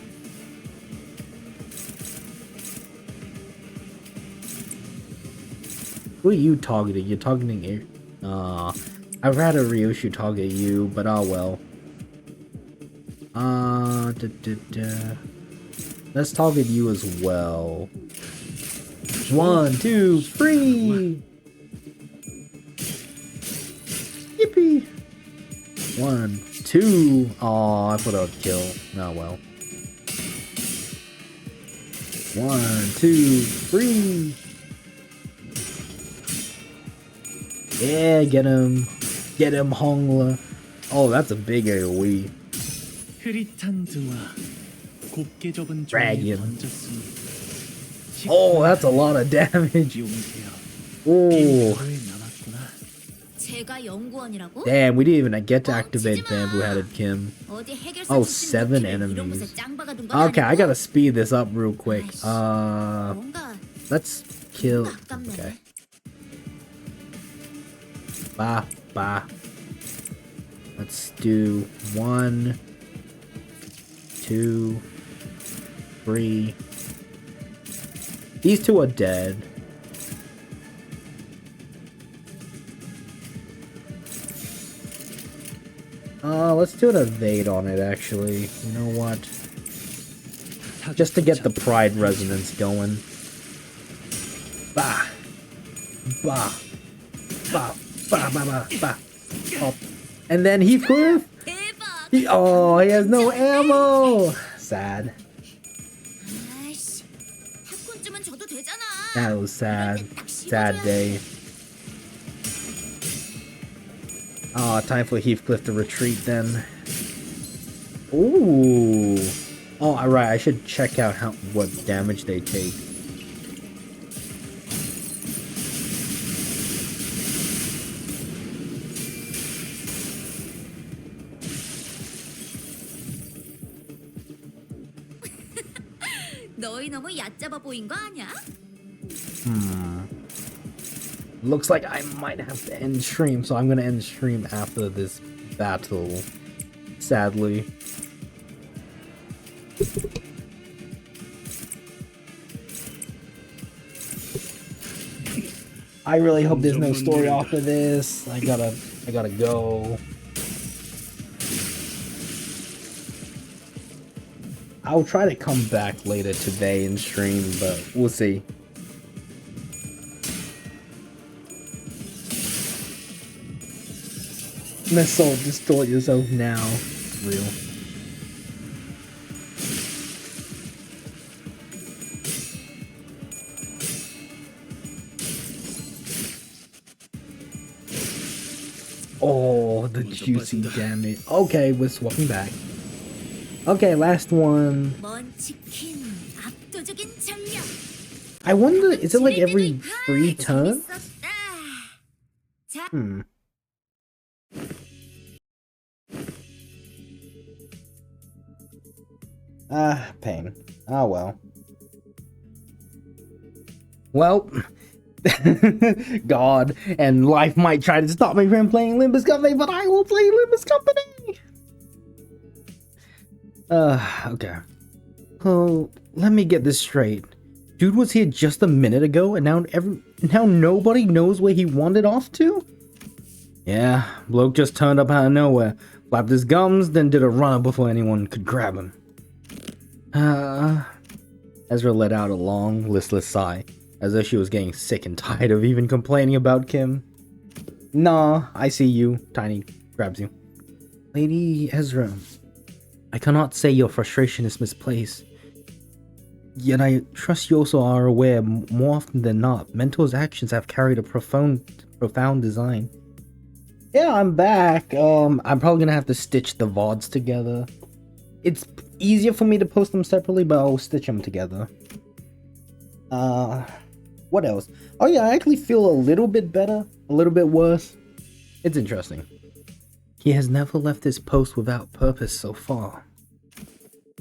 Who are you targeting? You're targeting I'd rather Ryoshu target you, but oh well. Let's target you as well. 1, 2, 3. Yippee. 1, 2. Oh, I thought I would kill. Oh well. 1, 2, 3. Yeah, get him. Get him, Hongla. Oh, that's a big AoE. 흐릿한 등화, 곱게 접은 Dragon. 종이에 던졌으니 Oh, that's a lot of damage. 용되어 Oh, 빈도에 남았구나. 제가 연구원이라고? damn, we didn't even get to activate Bamboo-Headed Kim. 어디 해결사 Oh, 출신 7 느낌을 이런 곳에 enemies. 짱 박아둔 건 Okay, I 아니고? gotta speed this up real quick. 뭔가 Let's kill. 아깝네. Okay. Bah, bah. Let's do 1, 2, 3. These two are dead. Let's do an evade on it, actually. You know what? Just to get the pride resonance going. Bah! Bah! Bah! Bah! Bah! Bah! Bah! Oh. And then Heathcliff! 대박! Oh, he has no ammo! Sad. 아이씨, 팝콘쯤은 줘도 되잖아. That was sad. Sad day. Oh, time for Heathcliff to retreat then. Ooh. Oh, alright, I should check out what damage they take. 너희 너무 얕잡아 보인 거 아니야? Looks like I might have to end stream, so I'm gonna end stream after this battle. Sadly. I really hope there's no story after this. I gotta go. I'll try to come back later today and stream, but we'll see. Let's so distort yourself now. Real. Oh, the juicy damage. Okay, we're swapping back. Okay, last one. 먼 치킨, 압도적인 전력. I wonder, is it like every free turn? 재밌었다. 자, Pain. Oh well. Well, God, and life might try to stop me from playing Limbus Company, but I will play Limbus Company! Okay. Oh, let me get this straight. Dude was here just a minute ago, and now nobody knows where he wandered off to? Yeah, bloke just turned up out of nowhere, flapped his gums, then did a run-up before anyone could grab him. Ezra let out a long, listless sigh, as though she was getting sick and tired of even complaining about Kim. Nah, I see you. Tiny grabs you. Lady Ezra, I cannot say your frustration is misplaced. Yet I trust you also are aware, more often than not, Mentor's actions have carried a profound design. Yeah, I'm back. I'm probably gonna have to stitch the VODs together. It's easier for me to post them separately, but I'll stitch them together. What else? Oh yeah, I actually feel a little bit better, a little bit worse. It's interesting. He has never left his post without purpose so far.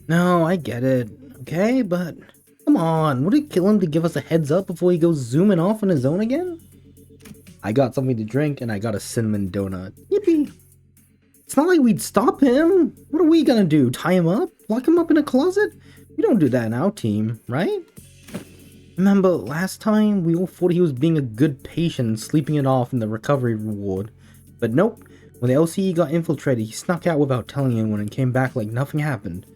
No, I get it, okay, but come on, would it kill him to give us a heads up before he goes zooming off on his own again? I got something to drink and I got a cinnamon donut. Yippee! It's not like we'd stop him. What are we gonna do? Tie him up? Lock him up in a closet? We don't do that in our team, right? Remember, last time we all thought he was being a good patient, sleeping it off in the recovery ward. But nope, when the LCE got infiltrated, he snuck out without telling anyone and came back like nothing happened.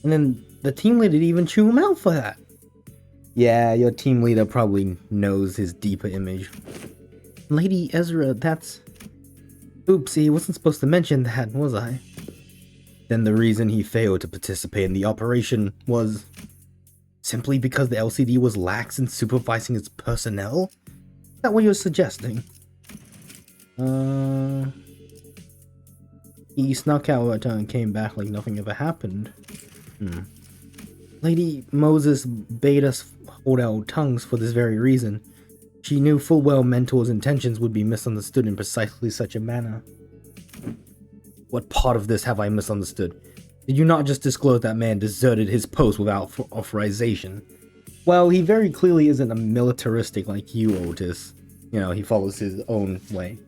And then the team leader didn't even chew him out for that. Yeah, your team leader probably knows his deeper image. Lady Ezra, that's... Oopsie, wasn't supposed to mention that, was I? Then the reason he failed to participate in the operation was... Simply because the LCD was lax in supervising its personnel? Is that what you're suggesting? He snuck out and came back like nothing ever happened. Lady Moses bade us hold our tongues for this very reason. She knew full well Mentor's intentions would be misunderstood in precisely such a manner. What part of this have I misunderstood? Did you not just disclose that man deserted his post without authorization? Well, he very clearly isn't a militaristic like you, Otis. You know, he follows his own way.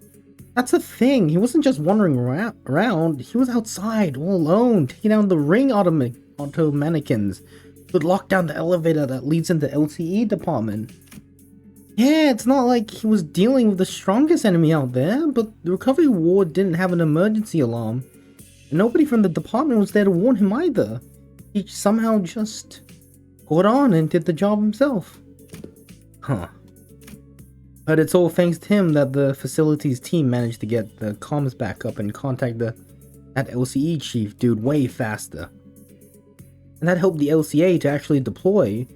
That's the thing, he wasn't just wandering around, he was outside, all alone, taking down the ring auto mannequins, who had locked down the elevator that leads into the LTE department. Yeah, it's not like he was dealing with the strongest enemy out there, but the recovery ward didn't have an emergency alarm. And nobody from the department was there to warn him either. He somehow just caught on and did the job himself. Huh. But it's all thanks to him that the facilities team managed to get the comms back up and contact that LCE chief dude way faster. And that helped the LCA to actually deploy.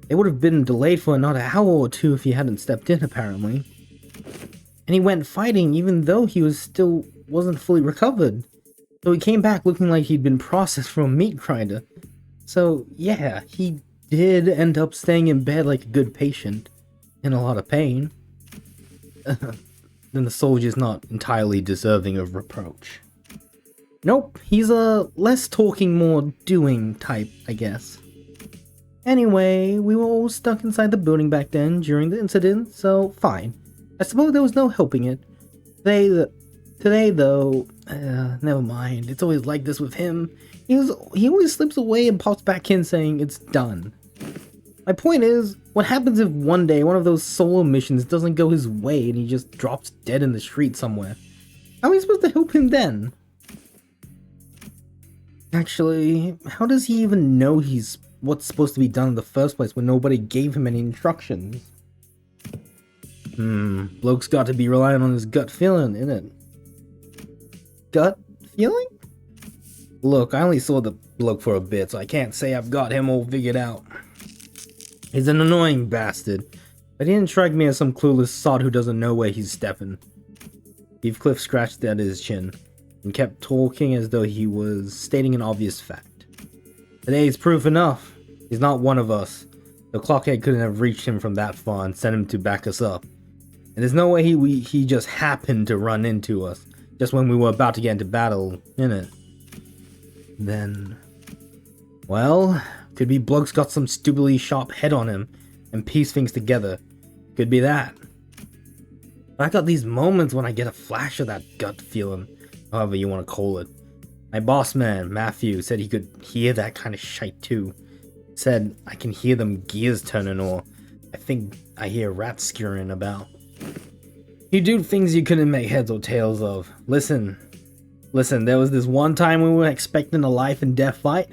It would have been delayed for another hour or two if he hadn't stepped in, apparently. And he went fighting even though he wasn't fully recovered. So he came back looking like he'd been processed from a meat grinder. So yeah, he did end up staying in bed like a good patient. In a lot of pain. Then the soldier's not entirely deserving of reproach. Nope, he's a less talking, more doing type, I guess. Anyway, we were all stuck inside the building back then during the incident, so fine. I suppose there was no helping it. Today though, never mind. It's always like this with him. He always slips away and pops back in saying it's done. My point is, what happens if one day one of those solo missions doesn't go his way and he just drops dead in the street somewhere? How are we supposed to help him then? Actually, how does he even know what's supposed to be done in the first place when nobody gave him any instructions? Bloke's got to be relying on his gut feeling, innit? Gut feeling? Look, I only saw the bloke for a bit, so I can't say I've got him all figured out. He's an annoying bastard, but he didn't strike me as some clueless sod who doesn't know where he's stepping. Heathcliff scratched at his chin, and kept talking as though he was stating an obvious fact. Today's proof enough. He's not one of us. The clockhead couldn't have reached him from that far and sent him to back us up. And there's no way he just happened to run into us, just when we were about to get into battle, innit? Then... well... could be bloke's got some stupidly sharp head on him and piece things together. Could be that. But I got these moments when I get a flash of that gut feeling, however you want to call it. My boss man, Matthew, said he could hear that kind of shite too. Said I can hear them gears turning, or I think I hear rats scurrying about. You do things you couldn't make heads or tails of. Listen, there was this one time we were expecting a life and death fight.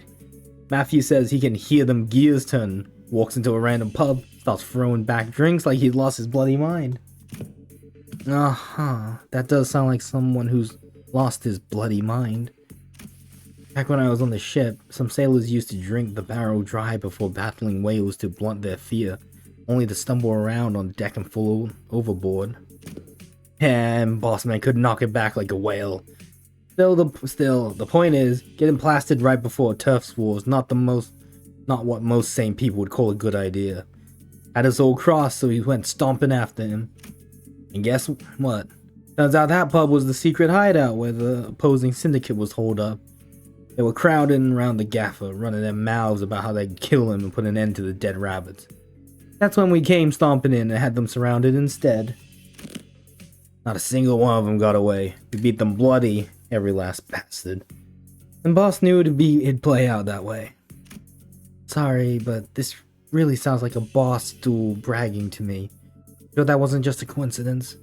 Matthew says he can hear them gears turn, walks into a random pub, starts throwing back drinks like he'd lost his bloody mind. That does sound like someone who's lost his bloody mind. Back when I was on the ship, some sailors used to drink the barrel dry before battling whales to blunt their fear, only to stumble around on deck and fall overboard. And boss man could knock it back like a whale. Still, the point is, getting blasted right before a turf war is not what most sane people would call a good idea. Had us all crossed, so we went stomping after him. And guess what? Turns out that pub was the secret hideout where the opposing syndicate was holed up. They were crowding around the gaffer, running their mouths about how they'd kill him and put an end to the dead rabbits. That's when we came stomping in and had them surrounded instead. Not a single one of them got away. We beat them bloody, every last bastard. And boss knew it'd play out that way. Sorry, but this really sounds like a boss duel bragging to me. Sure that wasn't just a coincidence?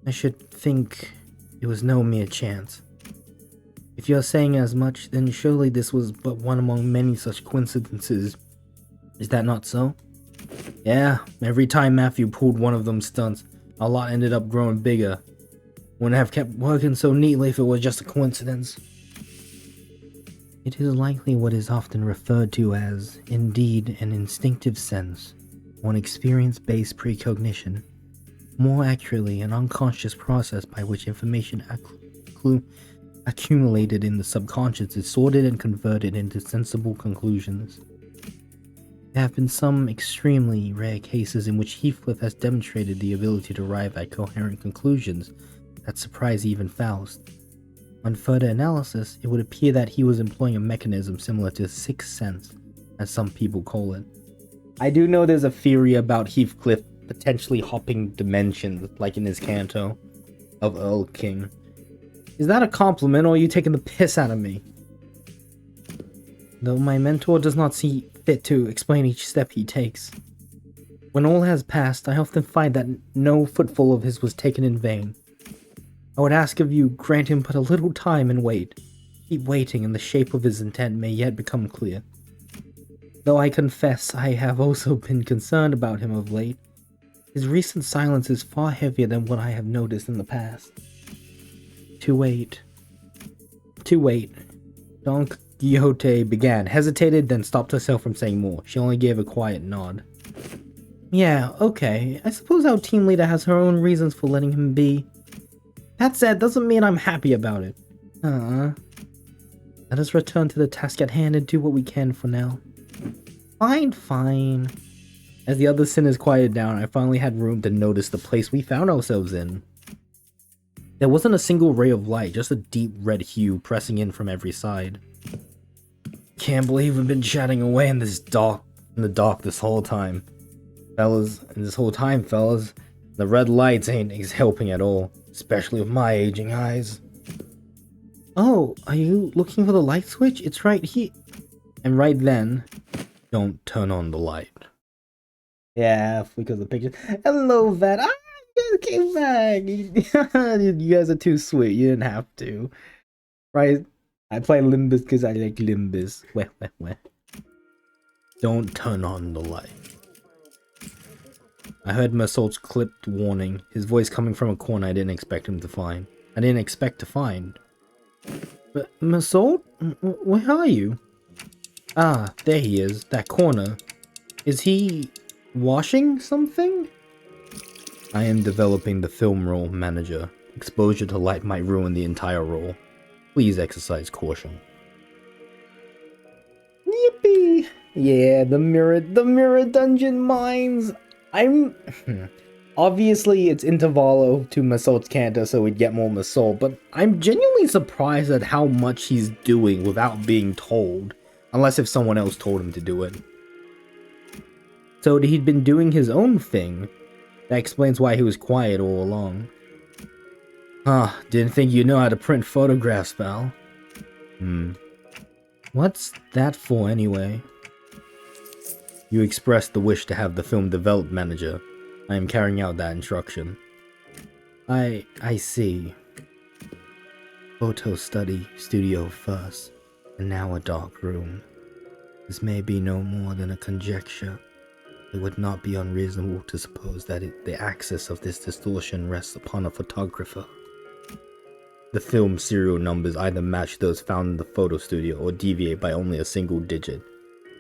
I should think it was no mere chance. If you're saying as much, then surely this was but one among many such coincidences. Is that not so? Yeah, every time Matthew pulled one of them stunts, our lot ended up growing bigger. Wouldn't have kept working so neatly if it was just a coincidence. It is likely what is often referred to as, indeed, an instinctive sense, or an experience-based precognition. More accurately, an unconscious process by which information accumulated in the subconscious is sorted and converted into sensible conclusions. There have been some extremely rare cases in which Heathcliff has demonstrated the ability to arrive at coherent conclusions that surprise even Faust. On further analysis, it would appear that he was employing a mechanism similar to sixth sense, as some people call it. I do know there's a theory about Heathcliff potentially hopping dimensions, like in his canto of Earl King. Is that a compliment, or are you taking the piss out of me? Though my mentor does not see fit to explain each step he takes. When all has passed, I often find that no footfall of his was taken in vain. I would ask of you, grant him but a little time and wait. Keep waiting, and the shape of his intent may yet become clear. Though I confess I have also been concerned about him of late, his recent silence is far heavier than what I have noticed in the past. To wait. Don Quixote began, hesitated, then stopped herself from saying more. She only gave a quiet nod. Yeah, okay. I suppose our team leader has her own reasons for letting him be. That said, doesn't mean I'm happy about it. Let us return to the task at hand and do what we can for now. Fine. As the other sinners quieted down, I finally had room to notice the place we found ourselves in. There wasn't a single ray of light, just a deep red hue pressing in from every side. Can't believe we've been chatting away in the dark this whole time. Fellas, the red lights ain't helping at all, especially with my aging eyes. Oh, are you looking for the light switch? It's right here. And right then, don't turn on the light. Yeah, flick of the picture. Hello, Vet. You guys came back. You guys are too sweet. You didn't have to. Right? I play Limbus because I like Limbus. Weh. Don't turn on the light. I heard Mersault's clipped warning, his voice coming from a corner I didn't expect to find. But Mersault? Where are you? Ah, there he is, that corner. Is he washing something? I am developing the film roll, manager. Exposure to light might ruin the entire roll. Please exercise caution. Yippee! Yeah, the mirror dungeon mines. Obviously it's Intervallo to Mersault's canter, so we'd get more Mersault, but I'm genuinely surprised at how much he's doing without being told. Unless if someone else told him to do it. So he'd been doing his own thing. That explains why he was quiet all along. Didn't think you know how to print photographs, pal. What's that for anyway? You expressed the wish to have the film developed, manager. I am carrying out that instruction. I see. Photo studio first, and now a dark room. This may be no more than a conjecture. It would not be unreasonable to suppose that the axis of this distortion rests upon a photographer. The film serial numbers either match those found in the photo studio or deviate by only a single digit.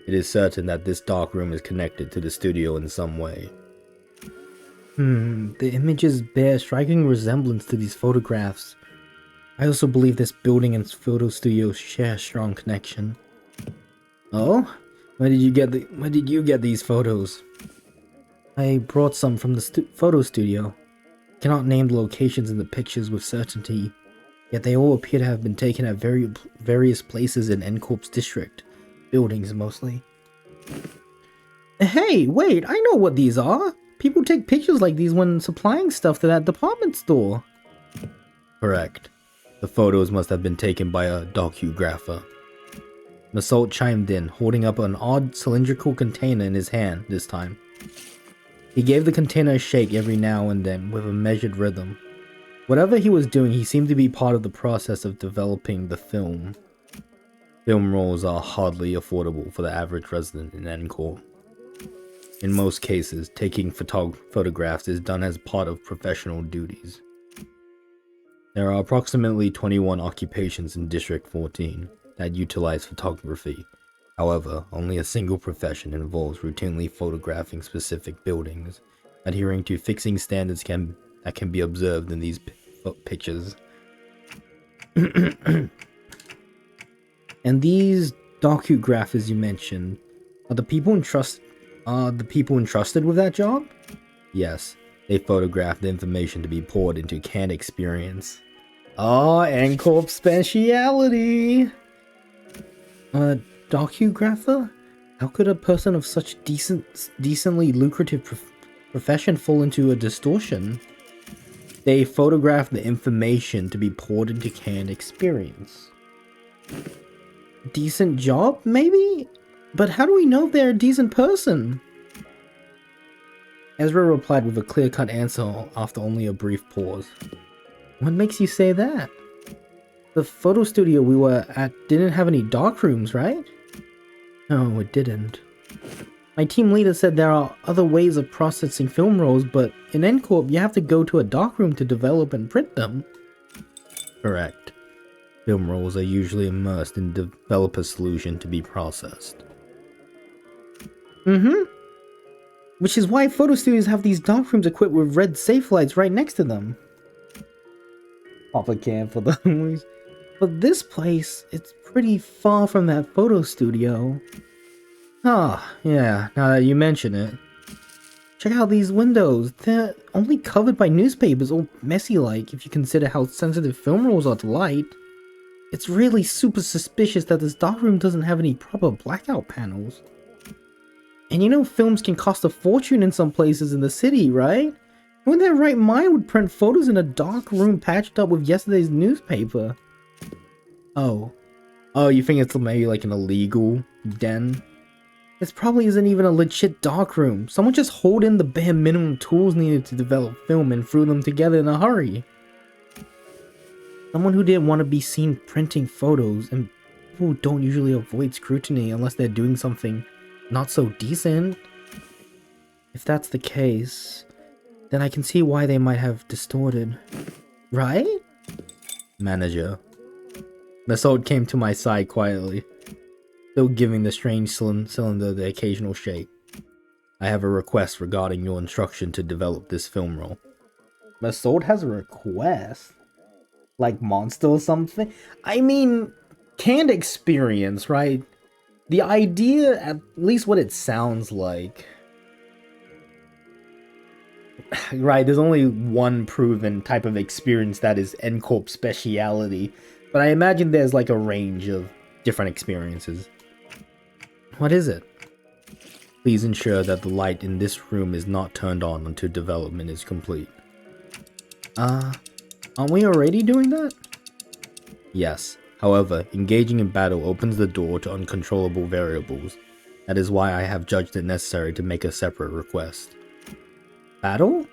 It is certain that this dark room is connected to the studio in some way. The images bear striking resemblance to these photographs. I also believe this building and photo studio share a strong connection. Oh? Where did you get these photos? I brought some from the photo studio. I cannot name the locations in the pictures with certainty, yet they all appear to have been taken at various places in N-Corp's district. Buildings, mostly. Hey, wait, I know what these are! People take pictures like these when supplying stuff to that department store. Correct. The photos must have been taken by a docugrapher. Mersault chimed in, holding up an odd cylindrical container in his hand this time. He gave the container a shake every now and then with a measured rhythm. Whatever he was doing, he seemed to be part of the process of developing the film. Film rolls are hardly affordable for the average resident in N-Corp. In most cases, taking photographs is done as part of professional duties. There are approximately 21 occupations in District 14. that utilize photography. However, only a single profession involves routinely photographing specific buildings, adhering to fixing standards that can be observed in these pictures. And these docugraphers you mentioned, are the people entrusted with that job? Yes, they photograph the information to be poured into canned experience. Oh, NCorp speciality! Docugrapher? How could a person of such decently lucrative profession fall into a distortion? They photograph the information to be poured into canned experience. Decent job, maybe? But how do we know if they're a decent person? Ezra replied with a clear-cut answer after only a brief pause. What makes you say that? The photo studio we were at didn't have any dark rooms, right? No, it didn't. My team leader said there are other ways of processing film rolls, but in NCorp you have to go to a darkroom to develop and print them. Correct. Film rolls are usually immersed in developer solution to be processed. Which is why photo studios have these darkrooms equipped with red safe lights right next to them. Papa can for the But this place, it's pretty far from that photo studio. Ah, yeah, now that you mention it. Check out these windows. They're only covered by newspapers, all messy-like, if you consider how sensitive film rolls are to light. It's really super suspicious that this darkroom doesn't have any proper blackout panels. And you know films can cost a fortune in some places in the city, right? Who in their right mind would print photos in a dark room patched up with yesterday's newspaper? Oh, you think it's maybe like an illegal den? This probably isn't even a legit darkroom. Someone just hauled in the bare minimum tools needed to develop film and threw them together in a hurry. Someone who didn't want to be seen printing photos, and people don't usually avoid scrutiny unless they're doing something not so decent. If that's the case, then I can see why they might have distorted. Right? Manager. Masoud came to my side quietly, still giving the strange cylinder the occasional shake. I have a request regarding your instruction to develop this film roll. Masoud has a request? Like Monster or something? I mean, canned experience, right? The idea, at least what it sounds like. Right, there's only one proven type of experience that is NCorp speciality. But I imagine there's like a range of different experiences. What is it? Please ensure that the light in this room is not turned on until development is complete. Aren't we already doing that? Yes. However, engaging in battle opens the door to uncontrollable variables. That is why I have judged it necessary to make a separate request. Battle?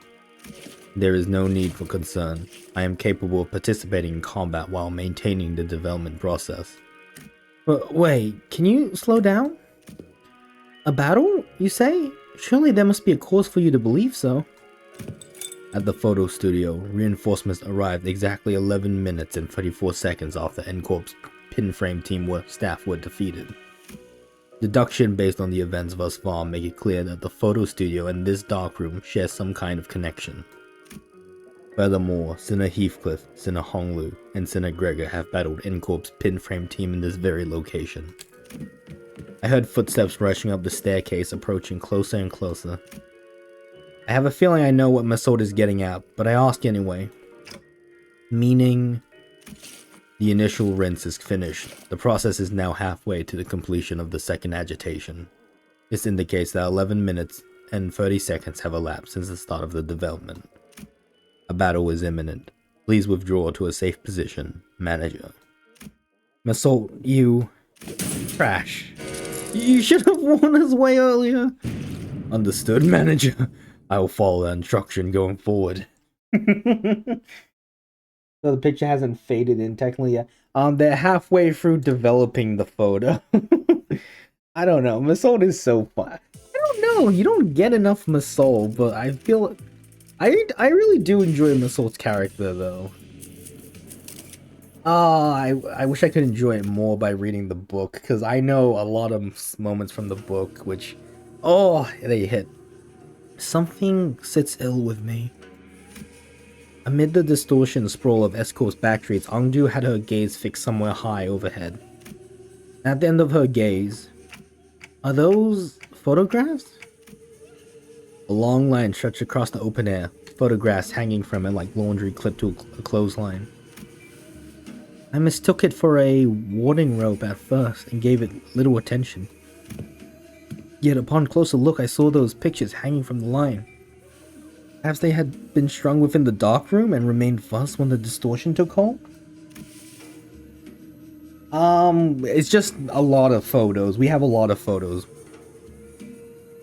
There is no need for concern. I am capable of participating in combat while maintaining the development process. But wait, can you slow down? A battle, you say? Surely there must be a cause for you to believe so. At the photo studio, reinforcements arrived exactly 11 minutes and 34 seconds after NCorp's pinframe team staff were defeated. Deduction based on the events thus far make it clear that the photo studio and this darkroom share some kind of connection. Furthermore, Sinner Heathcliff, Sinner Honglu, and Sinner Gregor have battled NCorp's pinframe team in this very location. I heard footsteps rushing up the staircase, approaching closer and closer. I have a feeling I know what Masoud is getting at, but I ask anyway. Meaning, the initial rinse is finished. The process is now halfway to the completion of the second agitation. This indicates that 11 minutes and 30 seconds have elapsed since the start of the development. A battle is imminent. Please withdraw to a safe position. Manager. Masoud, you... trash. You should have warned us way earlier. Understood, Manager. I will follow that instruction going forward. So the picture hasn't faded in technically yet. They're halfway through developing the photo. I don't know. Masoud is so fun. I don't know. You don't get enough Masoud, but I feel... I really do enjoy Masoud's character, though. I wish I could enjoy it more by reading the book, because I know a lot of moments from the book which, oh, they hit. Something sits ill with me. Amid the distortion sprawl of Escort's back streets, Angdu had her gaze fixed somewhere high overhead. At the end of her gaze, are those photographs? A long line stretched across the open air, photographs hanging from it like laundry clipped to a clothesline. I mistook it for a warding rope at first and gave it little attention. Yet upon closer look I saw those pictures hanging from the line. Perhaps they had been strung within the dark room and remained thus when the distortion took hold? It's just a lot of photos. We have a lot of photos.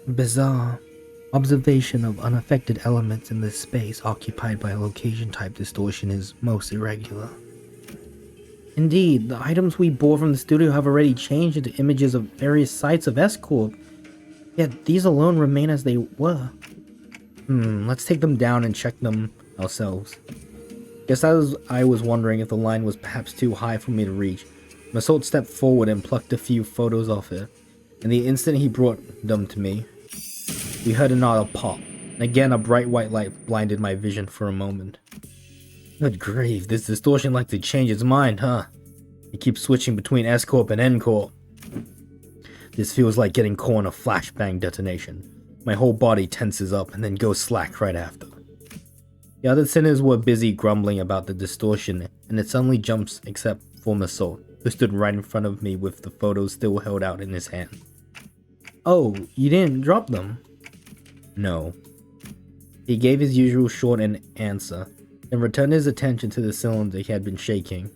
Bizarre. Observation of unaffected elements in this space occupied by a location-type distortion is most irregular. Indeed, the items we bought from the studio have already changed into images of various sites of S-Corp, yet these alone remain as they were. Let's take them down and check them ourselves. Guess I was wondering if the line was perhaps too high for me to reach. Massault stepped forward and plucked a few photos off it, and the instant he brought them to me, we heard another pop, and again a bright white light blinded my vision for a moment. Good grief, this distortion likes to change its mind, huh? It keeps switching between S-Corp and N-Corp. This feels like getting caught in a flashbang detonation. My whole body tenses up and then goes slack right after. The other sinners were busy grumbling about the distortion, and it suddenly jumps except for Massault, who stood right in front of me with the photos still held out in his hand. Oh, you didn't drop them? No. He gave his usual short answer, then returned his attention to the cylinder he had been shaking.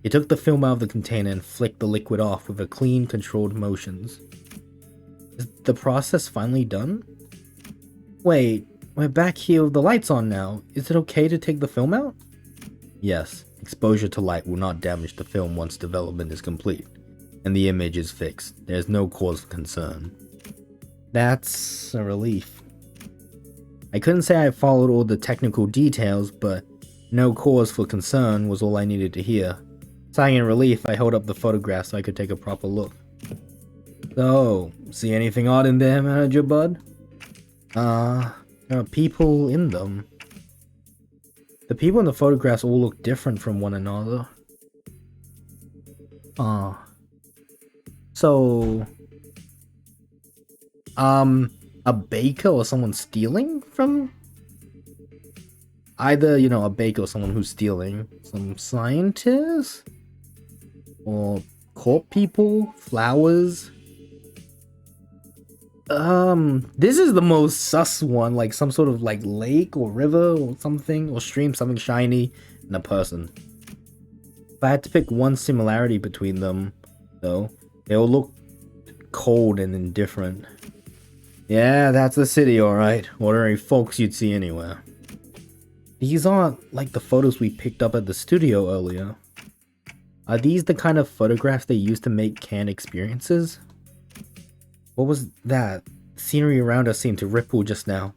He took the film out of the container and flicked the liquid off with a clean, controlled motions. Is the process finally done? Wait, we're back here with the lights on now. Is it okay to take the film out? Yes, exposure to light will not damage the film once development is complete, and the image is fixed. There's no cause for concern. That's a relief. I couldn't say I followed all the technical details, but no cause for concern was all I needed to hear. Sighing in relief, I held up the photograph so I could take a proper look. So, see anything odd in there, Manager Bud? There are people in them. The people in the photographs all look different from one another. So... a baker or someone stealing from? Either, a baker or someone who's stealing. Some scientists? Or court people? Flowers? This is the most sus one, like some sort of like lake or river or something, or stream, something shiny, and a person. If I had to pick one similarity between them, though, they all look cold and indifferent. Yeah, that's the city, alright. Ordinary folks you'd see anywhere. These aren't like the photos we picked up at the studio earlier. Are these the kind of photographs they use to make canned experiences? What was that? The scenery around us seemed to ripple just now.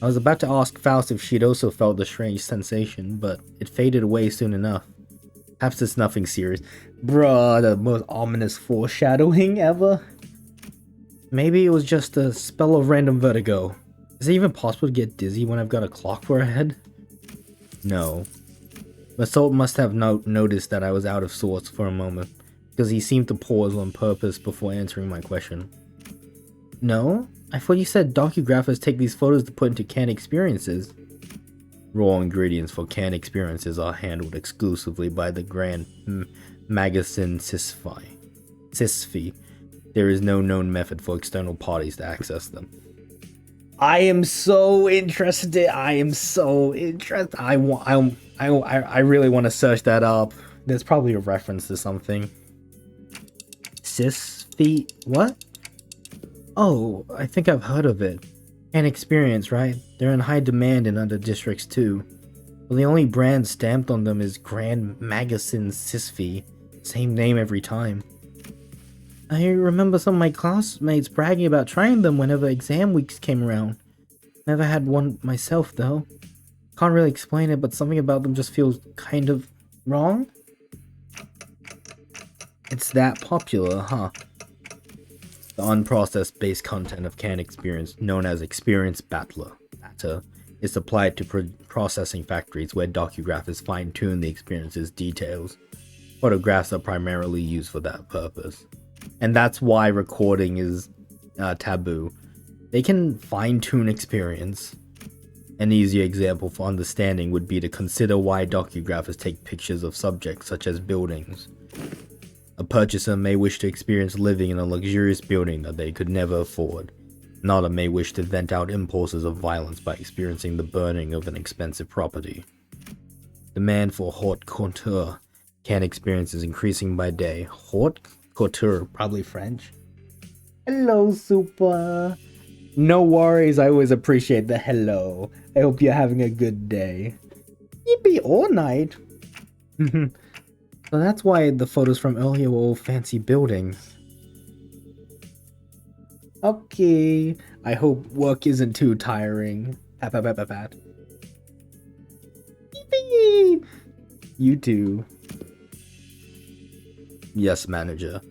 I was about to ask Faust if she'd also felt the strange sensation, but it faded away soon enough. Perhaps it's nothing serious. Bruh, the most ominous foreshadowing ever. Maybe it was just a spell of random vertigo. Is it even possible to get dizzy when I've got a clock for a head? No. Massault must have noticed that I was out of sorts for a moment, because he seemed to pause on purpose before answering my question. No? I thought you said docugraphers take these photos to put into canned experiences. Raw ingredients for canned experiences are handled exclusively by the Grand Magazine Sysfy. There is no known method for external parties to access them. I am so interested. I really want to search that up. There's probably a reference to something. Sysfy? What? Oh, I think I've heard of it. An experience, right? They're in high demand in other districts too. Well, the only brand stamped on them is Grand Magazine Sysfy. Same name every time. I remember some of my classmates bragging about trying them whenever exam weeks came around. Never had one myself though. Can't really explain it, but something about them just feels kind of wrong. It's that popular, huh? The unprocessed base content of canned experience, known as experience battler, is supplied to processing factories where docugraphers fine-tune the experience's details. Photographs are primarily used for that purpose. And that's why recording is taboo. They can fine-tune experience. An easy example for understanding would be to consider why docugraphers take pictures of subjects such as buildings. A purchaser may wish to experience living in a luxurious building that they could never afford. Another may wish to vent out impulses of violence by experiencing the burning of an expensive property. Demand for haute couture canned experience is increasing by day. Haute couture, probably French. Hello, Super. No worries, I always appreciate the hello. I hope you're having a good day. You'd be all night. So that's why the photos from earlier were all fancy buildings. Okay, I hope work isn't too tiring. Pat, pat, pat, pat, pat. Beep. You too. Yes, manager.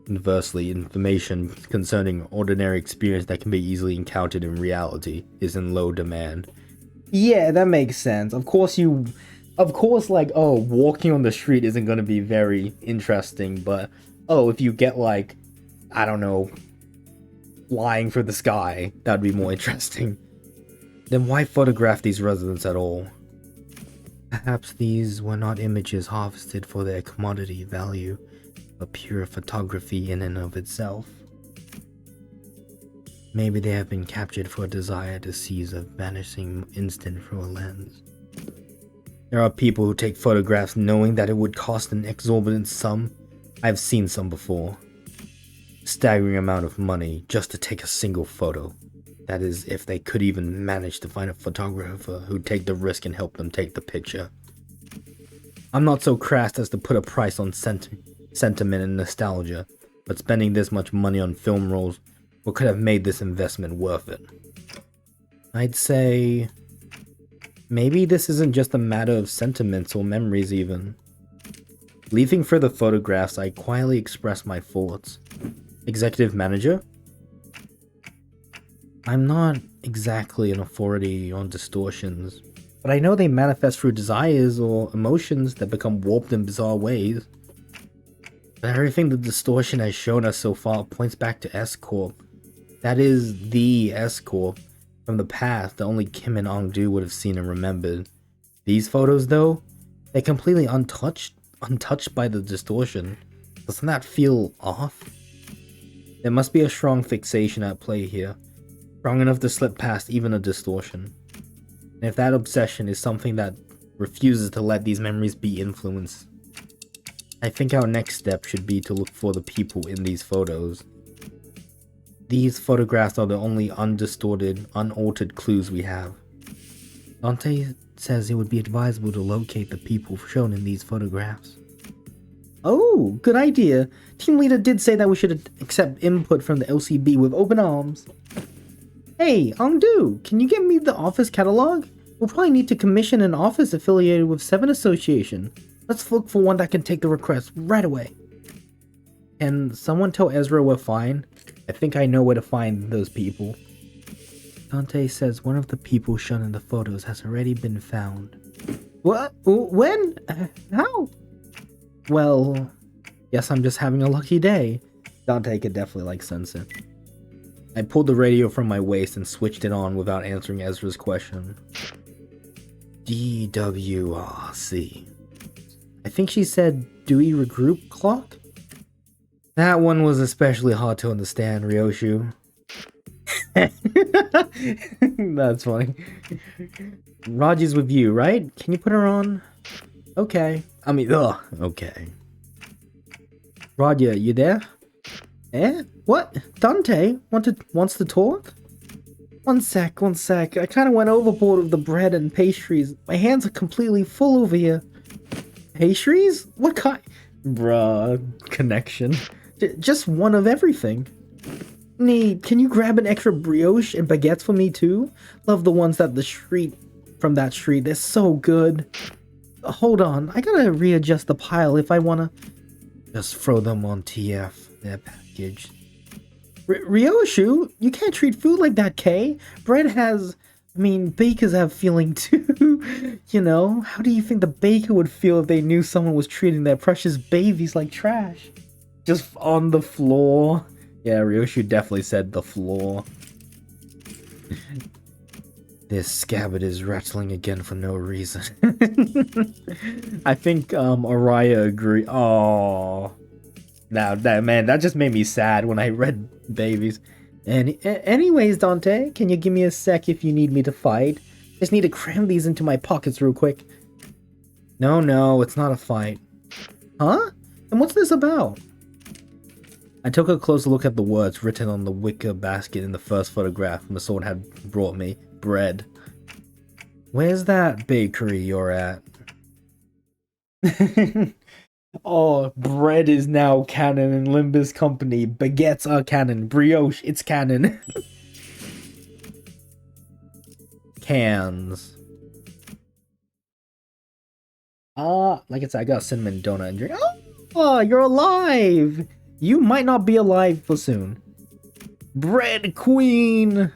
Conversely, information concerning ordinary experience that can be easily encountered in reality is in low demand. Yeah, that makes sense. Of course, like, oh, walking on the street isn't going to be very interesting, but, oh, if you get, like, I don't know, flying for the sky, that'd be more interesting. Then why photograph these residents at all? Perhaps these were not images harvested for their commodity value, but pure photography in and of itself. Maybe they have been captured for a desire to seize a vanishing instant through a lens. There are people who take photographs knowing that it would cost an exorbitant sum. I've seen some before. Staggering amount of money just to take a single photo. That is, if they could even manage to find a photographer who'd take the risk and help them take the picture. I'm not so crass as to put a price on sentiment and nostalgia, but spending this much money on film rolls, what could have made this investment worth it? I'd say maybe this isn't just a matter of sentiments or memories even. Leafing for the photographs, I quietly express my thoughts. Executive manager? I'm not exactly an authority on distortions, but I know they manifest through desires or emotions that become warped in bizarre ways. But everything the distortion has shown us so far points back to S-Corp. That is the S-Corp from the past that only Kim and Ong-Do would have seen and remembered. These photos, though, they're completely untouched by the distortion. Doesn't that feel off? There must be a strong fixation at play here, strong enough to slip past even a distortion. And if that obsession is something that refuses to let these memories be influenced, I think our next step should be to look for the people in these photos. These photographs are the only undistorted, unaltered clues we have. Dante says it would be advisable to locate the people shown in these photographs. Oh, good idea. Team leader did say that we should accept input from the LCB with open arms. Hey, Ong-Do, can you get me the office catalog? We'll probably need to commission an office affiliated with 7 Association. Let's look for one that can take the request right away. Can someone tell Ezra we're fine? I think I know where to find those people. Dante says one of the people shown in the photos has already been found. What? When? How? Well, guess I'm just having a lucky day. Dante could definitely sense it. I pulled the radio from my waist and switched it on without answering Ezra's question. DWRC. I think she said Dewey Regroup Clock? That one was especially hard to understand, Ryoshu. That's funny. Raji's with you, right? Can you put her on? Okay. Okay. Raja, you there? Eh? What? Dante? Wants to talk? One sec. I kinda went overboard with the bread and pastries. My hands are completely full over here. Pastries? What kind? Bruh, connection. Just one of everything. Can you grab an extra brioche and baguettes for me too? Love the ones from that street. They're so good. Hold on, I gotta readjust the pile if I wanna... Just throw them on TF, their package. Ryoshu, you can't treat food like that, Kay. Bread has... I mean, bakers have feeling too. You know, how do you think the baker would feel if they knew someone was treating their precious babies like trash? Just on the floor. Yeah, Ryoshu definitely said the floor. This scabbard is rattling again for no reason. I think Araya agreed. Oh, now that man, that just made me sad when I read babies. And anyways, Dante, can you give me a sec if you need me to fight? Just need to cram these into my pockets real quick. No, it's not a fight. Huh? And what's this about? I took a closer look at the words written on the wicker basket in the first photograph Masord had brought me. Bread. Where's that bakery you're at? Oh, bread is now canon in Limbus Company. Baguettes are canon. Brioche, it's canon. Cans. Like I said, I got a cinnamon donut and drink. Oh, you're alive! You might not be alive for soon. Bread Queen!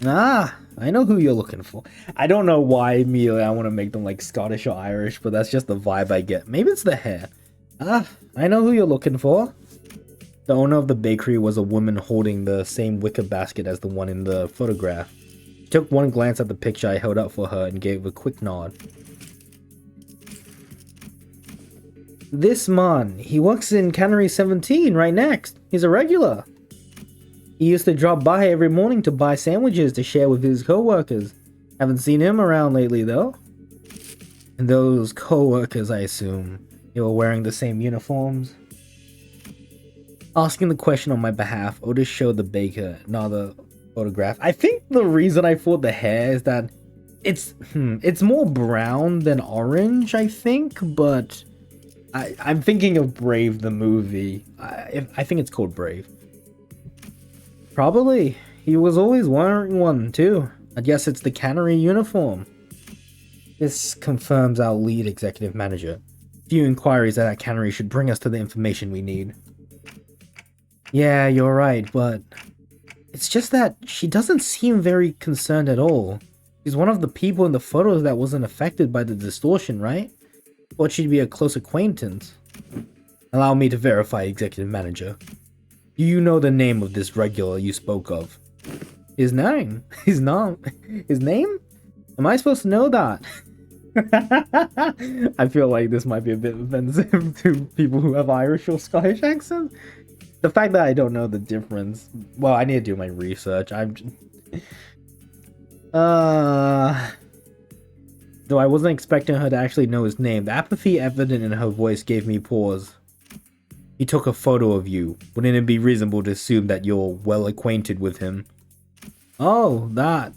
I know who you're looking for. I don't know why immediately I want to make them like Scottish or Irish, but that's just the vibe I get. Maybe it's the hair. I know who you're looking for. The owner of the bakery was a woman holding the same wicker basket as the one in the photograph. She took one glance at the picture I held up for her and gave a quick nod. This man, he works in Cannery 17 right next. He's a regular. He used to drop by every morning to buy sandwiches to share with his co-workers. Haven't seen him around lately though. And those co-workers, I assume, they were wearing the same uniforms. Asking the question on my behalf, Otis showed the baker another photograph. I think the reason I thought the hair is that it's more brown than orange, I think, but I'm thinking of Brave the movie. I think it's called Brave. Probably. He was always wearing one, too. I guess it's the cannery uniform. This confirms our lead executive manager. Few inquiries at that cannery should bring us to the information we need. Yeah, you're right, but... it's just that she doesn't seem very concerned at all. She's one of the people in the photos that wasn't affected by the distortion, right? Thought she'd be a close acquaintance. Allow me to verify, executive manager. Do you know the name of this regular you spoke of? His name? His name? Am I supposed to know that? I feel like this might be a bit offensive to people who have Irish or Scottish accents. The fact that I don't know the difference. Well, I need to do my research. Though I wasn't expecting her to actually know his name, the apathy evident in her voice gave me pause. He took a photo of you. Wouldn't it be reasonable to assume that you're well acquainted with him? Oh, that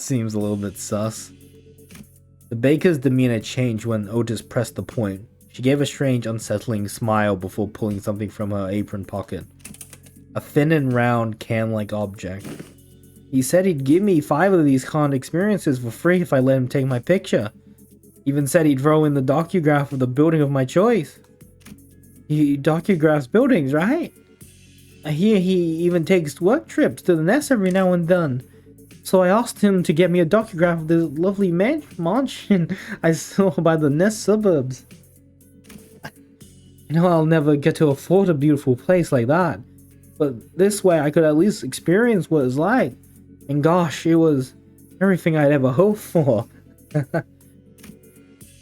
seems a little bit sus. The baker's demeanor changed when Otis pressed the point. She gave a strange, unsettling smile before pulling something from her apron pocket. A thin and round can-like object. He said he'd give me 5 of these con experiences for free if I let him take my picture. Even said he'd throw in the docograph of the building of my choice. He docugraphs buildings, right? I hear he even takes work trips to the nest every now and then. So I asked him to get me a docograph of this lovely mansion I saw by the nest suburbs. I know I'll never get to afford a beautiful place like that, but this way I could at least experience what it's like. And gosh, it was everything I'd ever hoped for.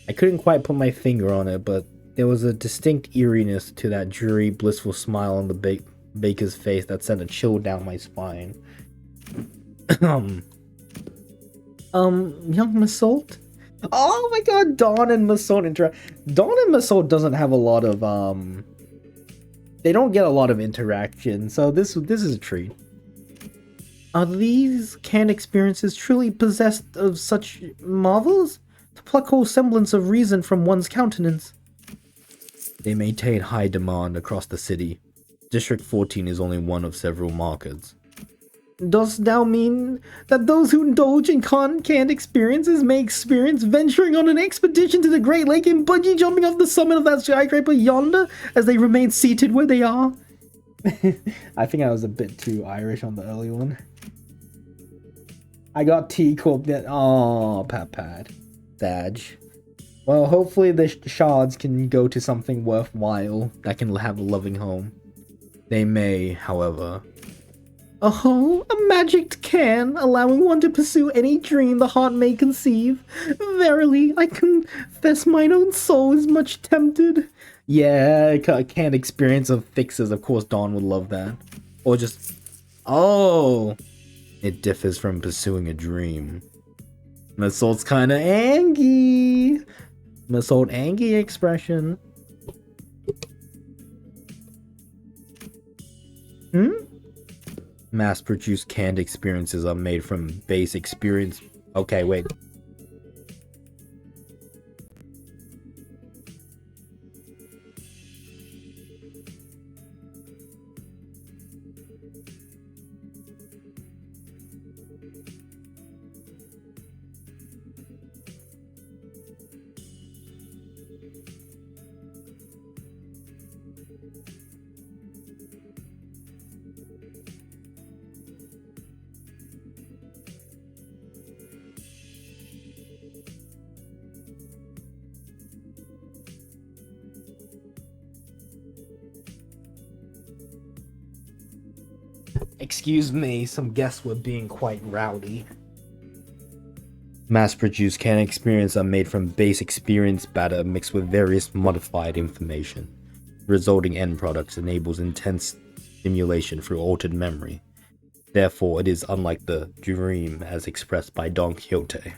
I couldn't quite put my finger on it, but there was a distinct eeriness to that dreary, blissful smile on the baker's face that sent a chill down my spine. Young Massault? Oh my god, Dawn and Massault Dawn and Massault doesn't have a lot of, they don't get a lot of interaction, so this is a treat. Are these canned experiences truly possessed of such marvels? To pluck all semblance of reason from one's countenance. They maintain high demand across the city. District 14 is only one of several markets. Dost thou mean that those who indulge in canned experiences may experience venturing on an expedition to the Great Lake and bungee jumping off the summit of that skyscraper yonder as they remain seated where they are? I think I was a bit too Irish on the early one. I got T Corp that. Oh, pat. Dodge. Well, hopefully the shards can go to something worthwhile that can have a loving home. They may, however. Oh, a magic can, allowing one to pursue any dream the heart may conceive. Verily, I confess mine own soul is much tempted. Yeah, a canned experience of fixes. Of course, Dawn would love that. Or just... Oh! It differs from pursuing a dream. Masolt's kinda angry. Masolt angry expression. Mass-produced canned experiences are made from base experience. Okay, wait. Excuse me, some guests were being quite rowdy. Mass-produced canned experiences are made from base experience matter mixed with various modified information. The resulting end products enables intense stimulation through altered memory. Therefore, it is unlike the dream as expressed by Don Quixote.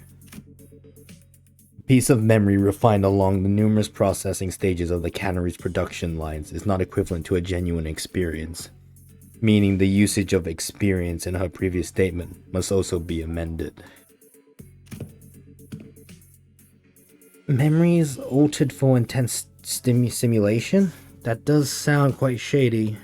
A piece of memory refined along the numerous processing stages of the cannery's production lines is not equivalent to a genuine experience, meaning the usage of experience in her previous statement must also be amended. Memory is altered for intense simulation? That does sound quite shady.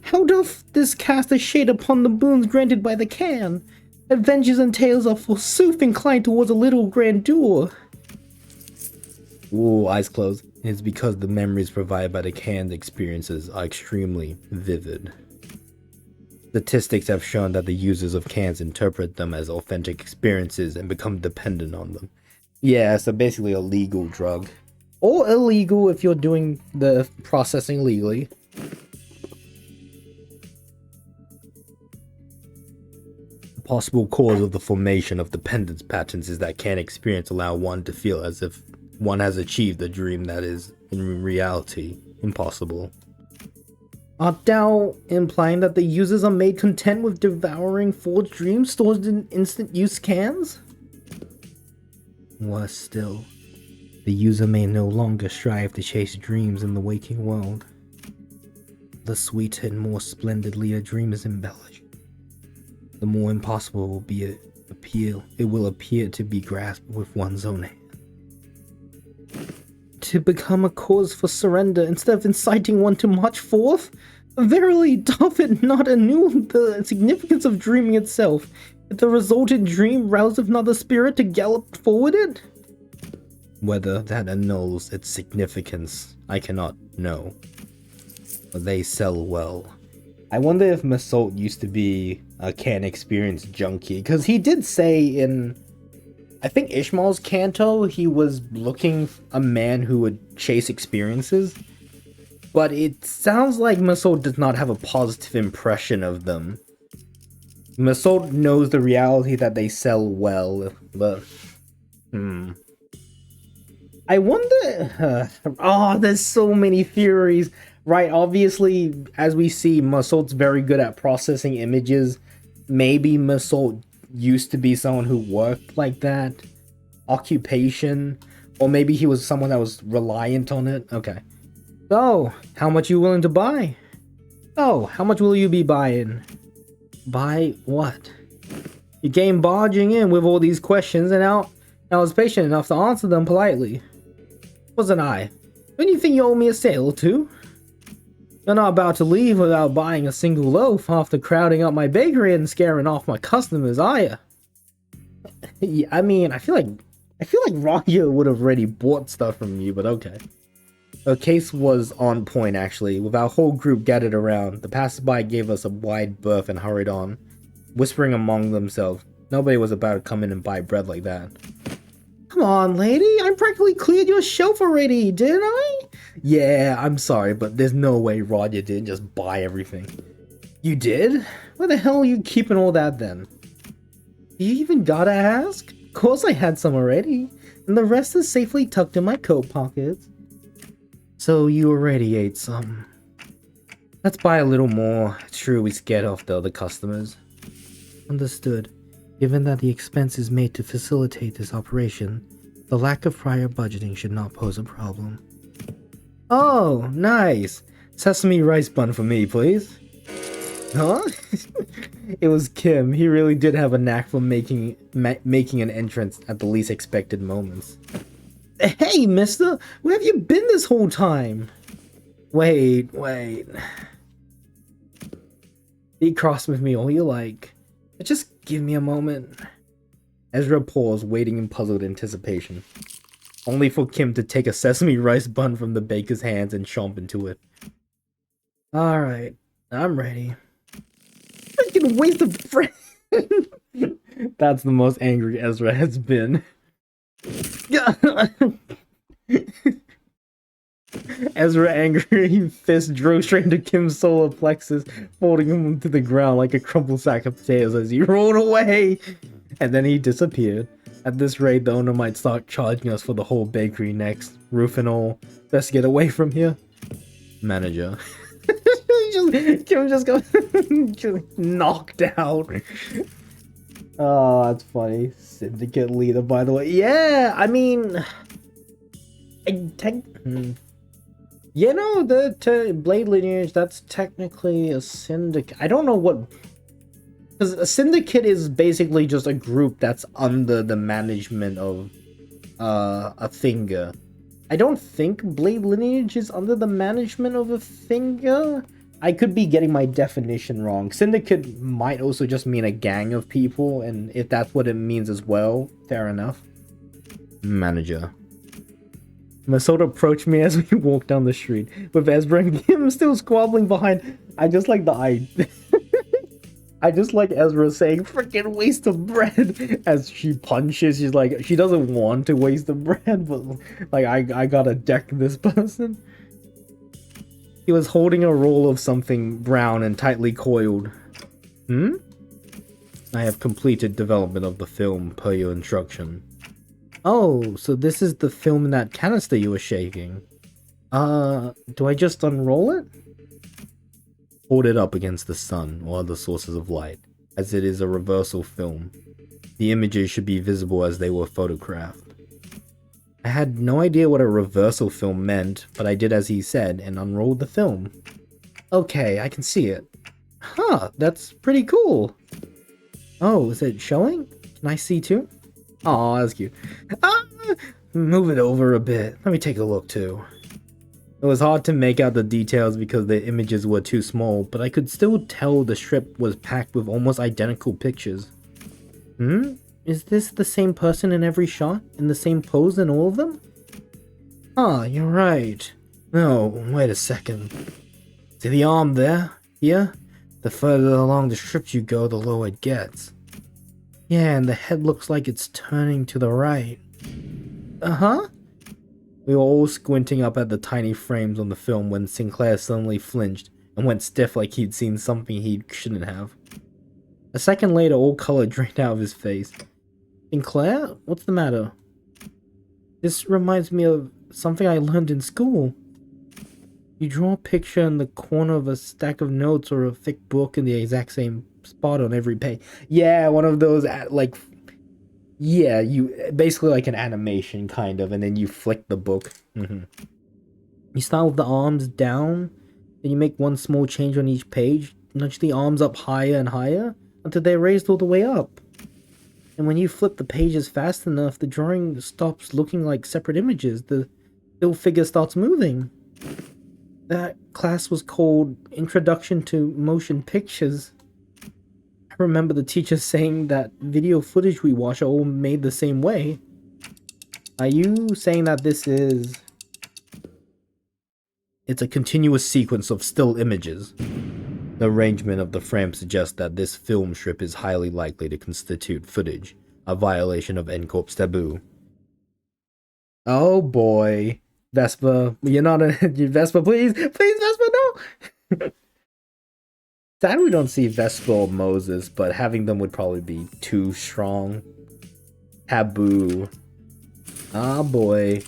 How doth this cast a shade upon the boons granted by the can? Adventures and tales are forsooth inclined towards a little grandeur. Ooh, eyes closed. It is because the memories provided by the canned experiences are extremely vivid. Statistics have shown that the users of cans interpret them as authentic experiences and become dependent on them. Yeah, so basically a legal drug. Or illegal if you're doing the processing legally. The possible cause of the formation of dependence patterns is that canned experience allow one to feel as if one has achieved a dream that is, in reality, impossible. Art thou implying that the users are made content with devouring forged dreams stored in instant use cans? Worse still, the user may no longer strive to chase dreams in the waking world. The sweeter and more splendidly a dream is embellished, the more impossible it will appear to be grasped with one's own hand. To become a cause for surrender instead of inciting one to march forth? Verily, doth it not annul the significance of dreaming itself, if the resultant dream rouseth not the spirit to gallop forward it? Whether that annuls its significance, I cannot know. But they sell well. I wonder if Masault used to be a can experience junkie, because he did say in, I think Ishmael's Canto, he was looking a man who would chase experiences. But it sounds like Masault does not have a positive impression of them. Masault knows the reality that they sell well, but... I wonder... there's so many theories. Right, obviously, as we see, Masault's very good at processing images. Maybe Masault used to be someone who worked like that. Occupation. Or maybe he was someone that was reliant on it. Okay. So, how much you willing to buy? Oh, how much will you be buying? Buy what? You came barging in with all these questions, and now I was patient enough to answer them politely. Wasn't I? Don't you think you owe me a sale or two? You're not about to leave without buying a single loaf after crowding up my bakery and scaring off my customers, are you? Yeah, I mean, I feel like Roger would have already bought stuff from you, but okay. Her case was on point, actually. With our whole group gathered around, the passersby gave us a wide berth and hurried on, whispering among themselves. Nobody was about to come in and buy bread like that. Come on, lady, I practically cleared your shelf already, didn't I? Yeah, I'm sorry, but there's no way Roger didn't just buy everything. You did? Where the hell are you keeping all that then? You even gotta ask? Of course I had some already, and the rest is safely tucked in my coat pockets. So you already ate some. Let's buy a little more. It's true we scared off the other customers. Understood. Given that the expense is made to facilitate this operation, the lack of prior budgeting should not pose a problem. Oh, nice! Sesame rice bun for me, please. Huh? It was Kim. He really did have a knack for making an entrance at the least expected moments. Hey, mister! Where have you been this whole time? Wait. Be cross with me all you like. But just give me a moment. Ezra paused, waiting in puzzled anticipation. Only for Kim to take a sesame rice bun from the baker's hands and chomp into it. Alright, I'm ready. Freaking waste of bread! That's the most angry Ezra has been. Ezra angry fist drove straight into Kim's solar plexus, folding him to the ground like a crumpled sack of potatoes as he rolled away. And then he disappeared. At this rate, the owner might start charging us for the whole bakery next. Roof and all. Best get away from here. Manager. Kim just got knocked out. Oh, that's funny. Syndicate leader, by the way. Yeah, I mean... You know, the Blade lineage, that's technically a syndicate. I don't know what... Because a syndicate is basically just a group that's under the management of a finger. I don't think Blade lineage is under the management of a finger. I could be getting my definition wrong. Syndicate might also just mean a gang of people, and if that's what it means as well, fair enough. Manager. Masoda approached me as we walked down the street, with Ezra and Kim still squabbling behind. I just like I just like Ezra saying, freaking waste of bread, as she punches. She's like, she doesn't want to waste the bread, but like, I gotta deck this person. He was holding a roll of something brown and tightly coiled. I have completed development of the film per your instruction. Oh, so this is the film in that canister you were shaking. Do I just unroll it? Hold it up against the sun or other sources of light, as it is a reversal film. The images should be visible as they were photographed. I had no idea what a reversal film meant, but I did as he said and unrolled the film. Okay, I can see it. Huh, that's pretty cool. Oh, is it showing? Can I see too? Aw, that's cute. Move it over a bit. Let me take a look too. It was hard to make out the details because the images were too small, but I could still tell the strip was packed with almost identical pictures. Is this the same person in every shot? In the same pose in all of them? You're right. No, wait a second. See the arm there? Here? The further along the strips you go, the lower it gets. Yeah, and the head looks like it's turning to the right. Uh-huh. We were all squinting up at the tiny frames on the film when Sinclair suddenly flinched and went stiff like he'd seen something he shouldn't have. A second later, all color drained out of his face. Sinclair? What's the matter? This reminds me of something I learned in school. You draw a picture in the corner of a stack of notes or a thick book in the exact same spot on every page. Yeah, one of those, like... Yeah, you basically like an animation kind of, and then you flick the book. You start with the arms down, then you make one small change on each page, nudge the arms up higher and higher until they're raised all the way up. And when you flip the pages fast enough, the drawing stops looking like separate images. The little figure starts moving. That class was called Introduction to Motion Pictures. I remember the teacher saying that video footage we watch are all made the same way. Are you saying that this is... It's a continuous sequence of still images? The arrangement of the frame suggests that this film strip is highly likely to constitute footage, a violation of NCORP's taboo. Oh boy. Vespa, you're not a... Vespa, please! Please, Vespa, no! Sad we don't see Vespa or Moses, but having them would probably be too strong. Taboo. Ah boy.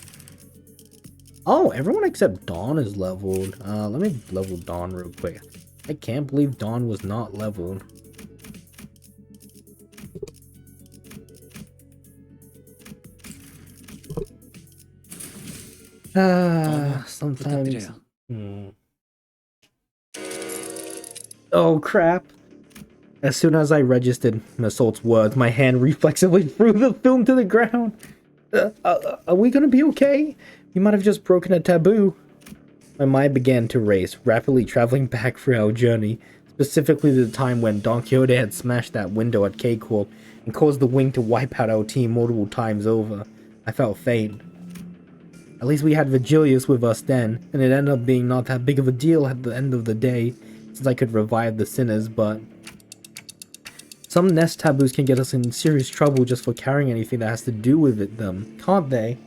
Oh, everyone except Dawn is leveled. Let me level Dawn real quick. I can't believe Dawn was not leveled. Sometimes... Oh crap. As soon as I registered Massault's words, my hand reflexively threw the film to the ground. Are we gonna be okay? We might have just broken a taboo. My mind began to race, rapidly traveling back through our journey, specifically to the time when Don Quixote had smashed that window at K-Corp and caused the wing to wipe out our team multiple times over. I felt faint. At least we had Vigilius with us then, and it ended up being not that big of a deal at the end of the day, since I could revive the sinners, but... Some nest taboos can get us in serious trouble just for carrying anything that has to do with them, can't they?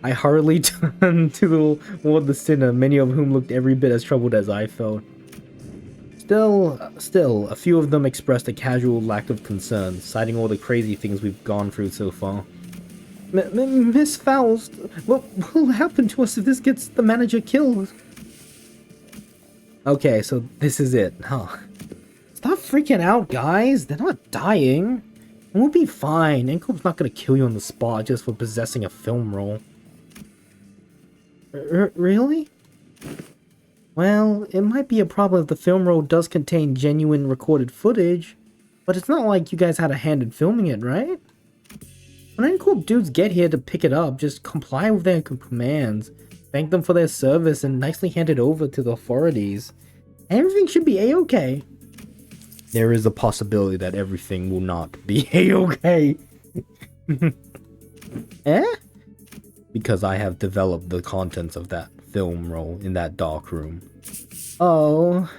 I hurriedly turned toward the sinner, many of whom looked every bit as troubled as I felt. Still, a few of them expressed a casual lack of concern, citing all the crazy things we've gone through so far. Miss Faust, what will happen to us if this gets the manager killed? Okay, so this is it, huh? Stop freaking out, guys. They're not dying. And we'll be fine. NCORP's not gonna kill you on the spot just for possessing a film roll. Really? Well, it might be a problem if the film roll does contain genuine recorded footage, but it's not like you guys had a hand in filming it, right? When NCORP dudes get here to pick it up, just comply with their commands, thank them for their service, and nicely hand it over to the authorities. Everything should be a-okay. There is a possibility that everything will not be a-okay. Eh? Because I have developed the contents of that film roll in that dark room. Oh.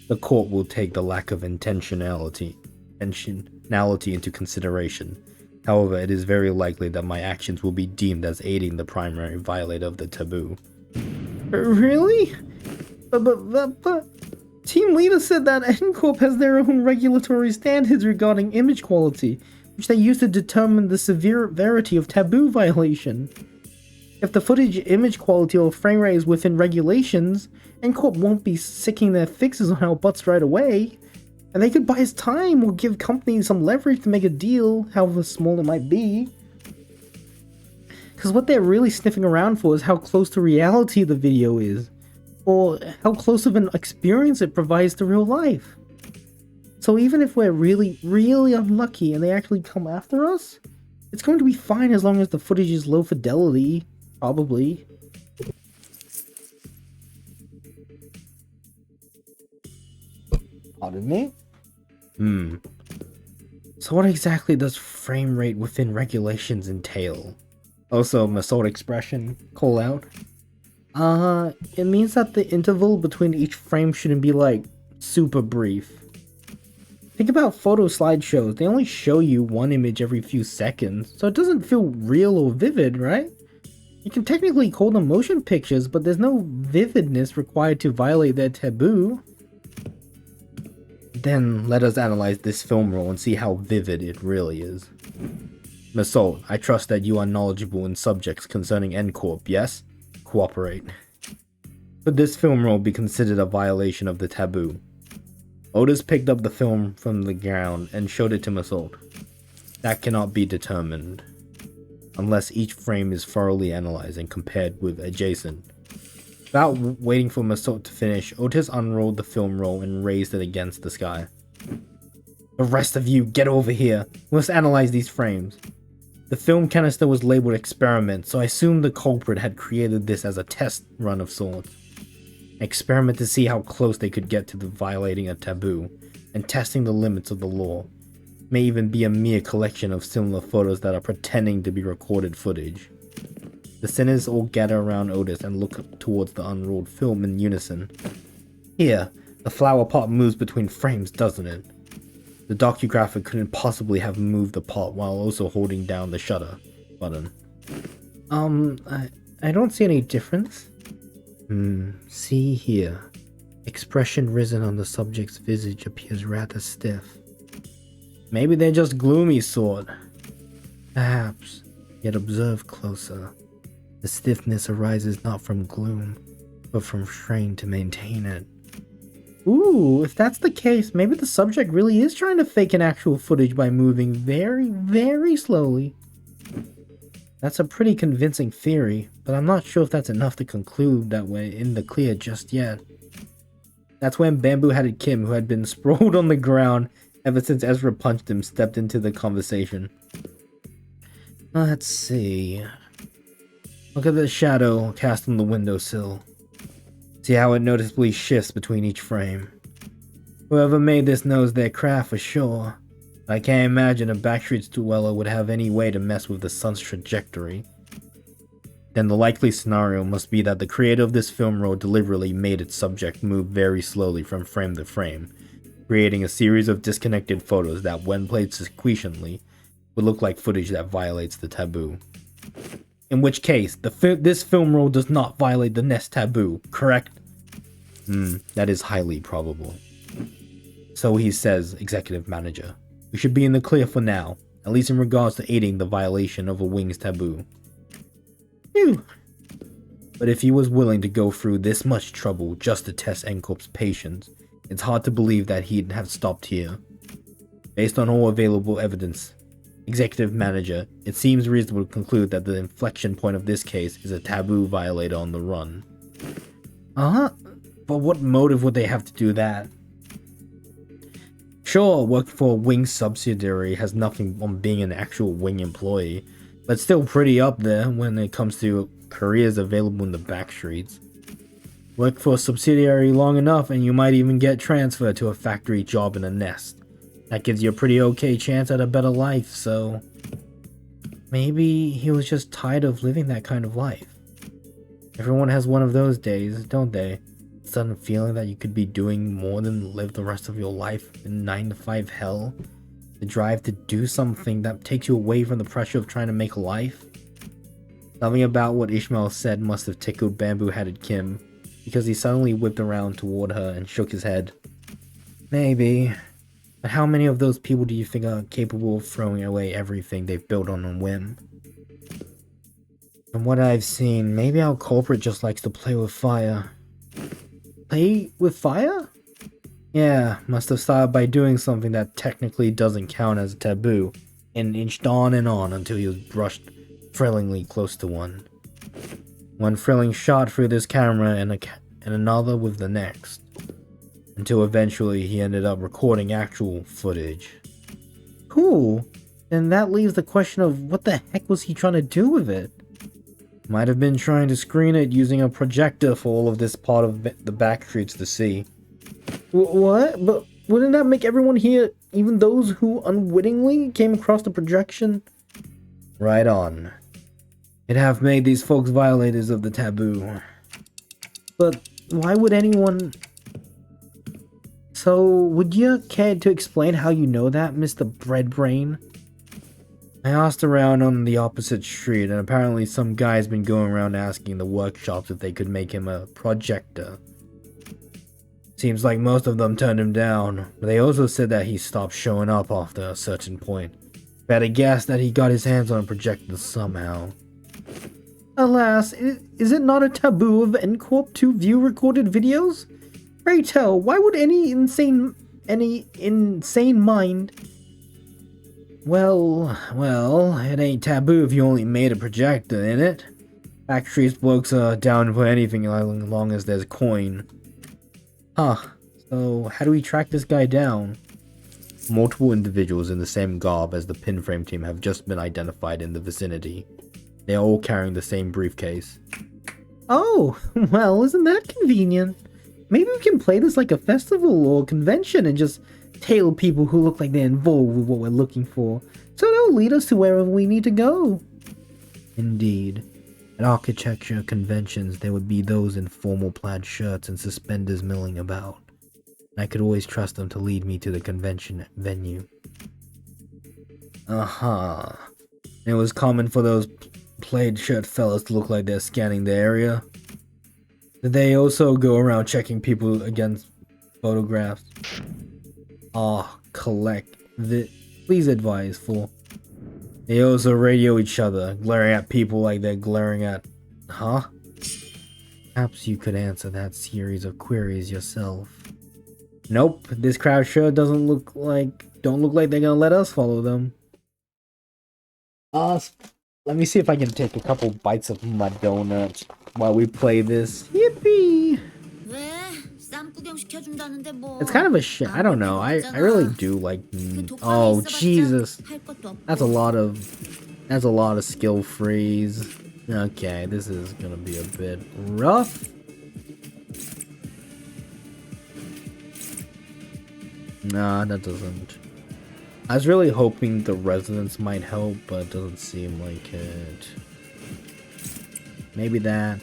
The court will take the lack of intentionality into consideration. However, it is very likely that my actions will be deemed as aiding the primary violator of the taboo. Really? But Team Leader said that NCORP has their own regulatory standards regarding image quality, which they use to determine the severity of taboo violation. If the footage image quality or frame rate is within regulations, NCORP won't be sicking their fixes on our butts right away, and they could buy us time or give companies some leverage to make a deal, however small it might be. Because what they're really sniffing around for is how close to reality the video is, or how close of an experience it provides to real life. So even if we're really, really unlucky and they actually come after us, it's going to be fine as long as the footage is low fidelity, probably. Pardon me? So what exactly does frame rate within regulations entail? Also, Massault expression, call out. It means that the interval between each frame shouldn't be like super brief. Think about photo slideshows, they only show you one image every few seconds, so it doesn't feel real or vivid, right? You can technically call them motion pictures, but there's no vividness required to violate their taboo. Then let us analyze this film roll and see how vivid it really is. Massault, I trust that you are knowledgeable in subjects concerning NCORP, yes? Cooperate. Could this film roll be considered a violation of the taboo? Otis picked up the film from the ground and showed it to Massault. That cannot be determined, unless each frame is thoroughly analyzed and compared with adjacent. Without waiting for Massault to finish, Otis unrolled the film roll and raised it against the sky. The rest of you, get over here. We must analyze these frames. The film canister was labeled experiment, so I assumed the culprit had created this as a test run of sorts. An experiment to see how close they could get to the violating a taboo, and testing the limits of the law. May even be a mere collection of similar photos that are pretending to be recorded footage. The sinners all gather around Otis and look towards the unrolled film in unison. Here, the flower pot moves between frames, doesn't it? The docugrapher couldn't possibly have moved the pot while also holding down the shutter button. I don't see any difference. See here. Expression risen on the subject's visage appears rather stiff. Maybe they're just gloomy sort. Perhaps, yet observe closer. The stiffness arises not from gloom, but from strain to maintain it. Ooh, if that's the case, maybe the subject really is trying to fake an actual footage by moving very, very slowly. That's a pretty convincing theory, but I'm not sure if that's enough to conclude that way in the clear just yet. That's when bamboo-hatted Kim, who had been sprawled on the ground ever since Ezra punched him, stepped into the conversation. Let's see. Look at the shadow cast on the windowsill. See how it noticeably shifts between each frame. Whoever made this knows their craft for sure. I can't imagine a Backstreet dweller would have any way to mess with the sun's trajectory. Then the likely scenario must be that the creator of this film roll deliberately made its subject move very slowly from frame to frame, creating a series of disconnected photos that, when played sequentially, would look like footage that violates the taboo. In which case, this film roll does not violate the Nest taboo, correct? That is highly probable. So he says, executive manager. We should be in the clear for now, at least in regards to aiding the violation of a wing's taboo. Phew. But if he was willing to go through this much trouble just to test Encorp's patience, it's hard to believe that he'd have stopped here. Based on all available evidence, executive manager, it seems reasonable to conclude that the inflection point of this case is a taboo violator on the run. But what motive would they have to do that? Sure, working for a wing subsidiary has nothing on being an actual wing employee, but still pretty up there when it comes to careers available in the back streets. Work for a subsidiary long enough and you might even get transferred to a factory job in a Nest. That gives you a pretty okay chance at a better life, so... maybe he was just tired of living that kind of life. Everyone has one of those days, don't they? Sudden feeling that you could be doing more than live the rest of your life in 9-to-5 hell. The drive to do something that takes you away from the pressure of trying to make a life. Something about what Ishmael said must have tickled bamboo-hatted Kim, because he suddenly whipped around toward her and shook his head. Maybe. But how many of those people do you think are capable of throwing away everything they've built on a whim? From what I've seen, maybe our culprit just likes to play with fire. Play with fire? Yeah, must have started by doing something that technically doesn't count as a taboo, and inched on and on until he was brushed thrillingly close to one. One thrilling shot through this camera and another with the next. Until eventually he ended up recording actual footage. Cool. Then that leaves the question of what the heck was he trying to do with it? Might have been trying to screen it using a projector for all of this part of the back streets to see. What? But wouldn't that make everyone here, even those who unwittingly came across the projection? Right on. It'd have made these folks violators of the taboo. But why would anyone... So, would you care to explain how you know that, Mr. Breadbrain? I asked around on the opposite street, and apparently some guy's been going around asking the workshops if they could make him a projector. Seems like most of them turned him down, but they also said that he stopped showing up after a certain point. Better guess that he got his hands on a projector somehow. Alas, is it not a taboo of Encorp to view recorded videos? Pray tell, why would any insane mind... Well, it ain't taboo if you only made a projector, in it. Backstreet's blokes are down for anything as long as there's coin. Huh, so how do we track this guy down? Multiple individuals in the same garb as the Pinframe team have just been identified in the vicinity. They are all carrying the same briefcase. Oh, well, isn't that convenient? Maybe we can play this like a festival or convention and just tail people who look like they're involved with what we're looking for, so they'll lead us to wherever we need to go. Indeed. At architecture conventions, there would be those in formal plaid shirts and suspenders milling about. I could always trust them to lead me to the convention venue. It was common for those plaid shirt fellas to look like they're scanning the area. Did they also go around checking people against photographs? Collect the. Please advise for. They also radio each other, glaring at people like they're glaring at. Huh? Perhaps you could answer that series of queries yourself. Nope, this crowd sure don't look like they're gonna let us follow them. Let me see if I can take a couple bites of my donut while we play this. Yippee! It's kind of a shit. I don't know. I really do like. Oh Jesus! That's a lot of skill freeze. Okay, this is gonna be a bit rough. Nah, that doesn't. I was really hoping the resonance might help, but it doesn't seem like it. Maybe that.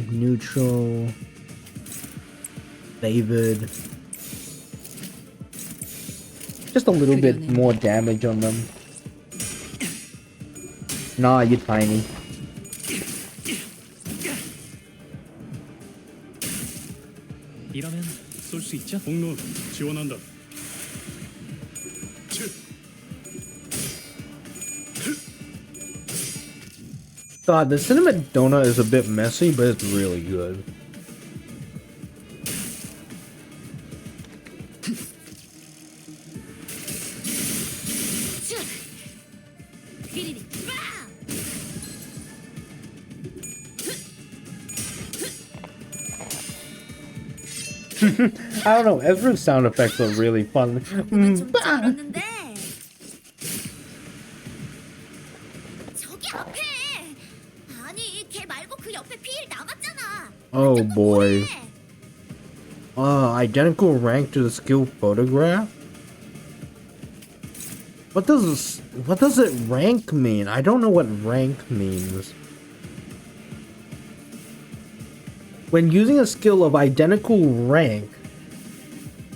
Neutral. Favored. Just a little bit more damage on them. Nah, you're tiny. 이러면 쏠 수 있죠? 공론 지원한다. God, the cinnamon donut is a bit messy, but it's really good. I don't know, Ezra's sound effects are really fun. Oh boy. Identical rank to the skill photograph? What does it rank mean? I don't know what rank means. When using a skill of identical rank.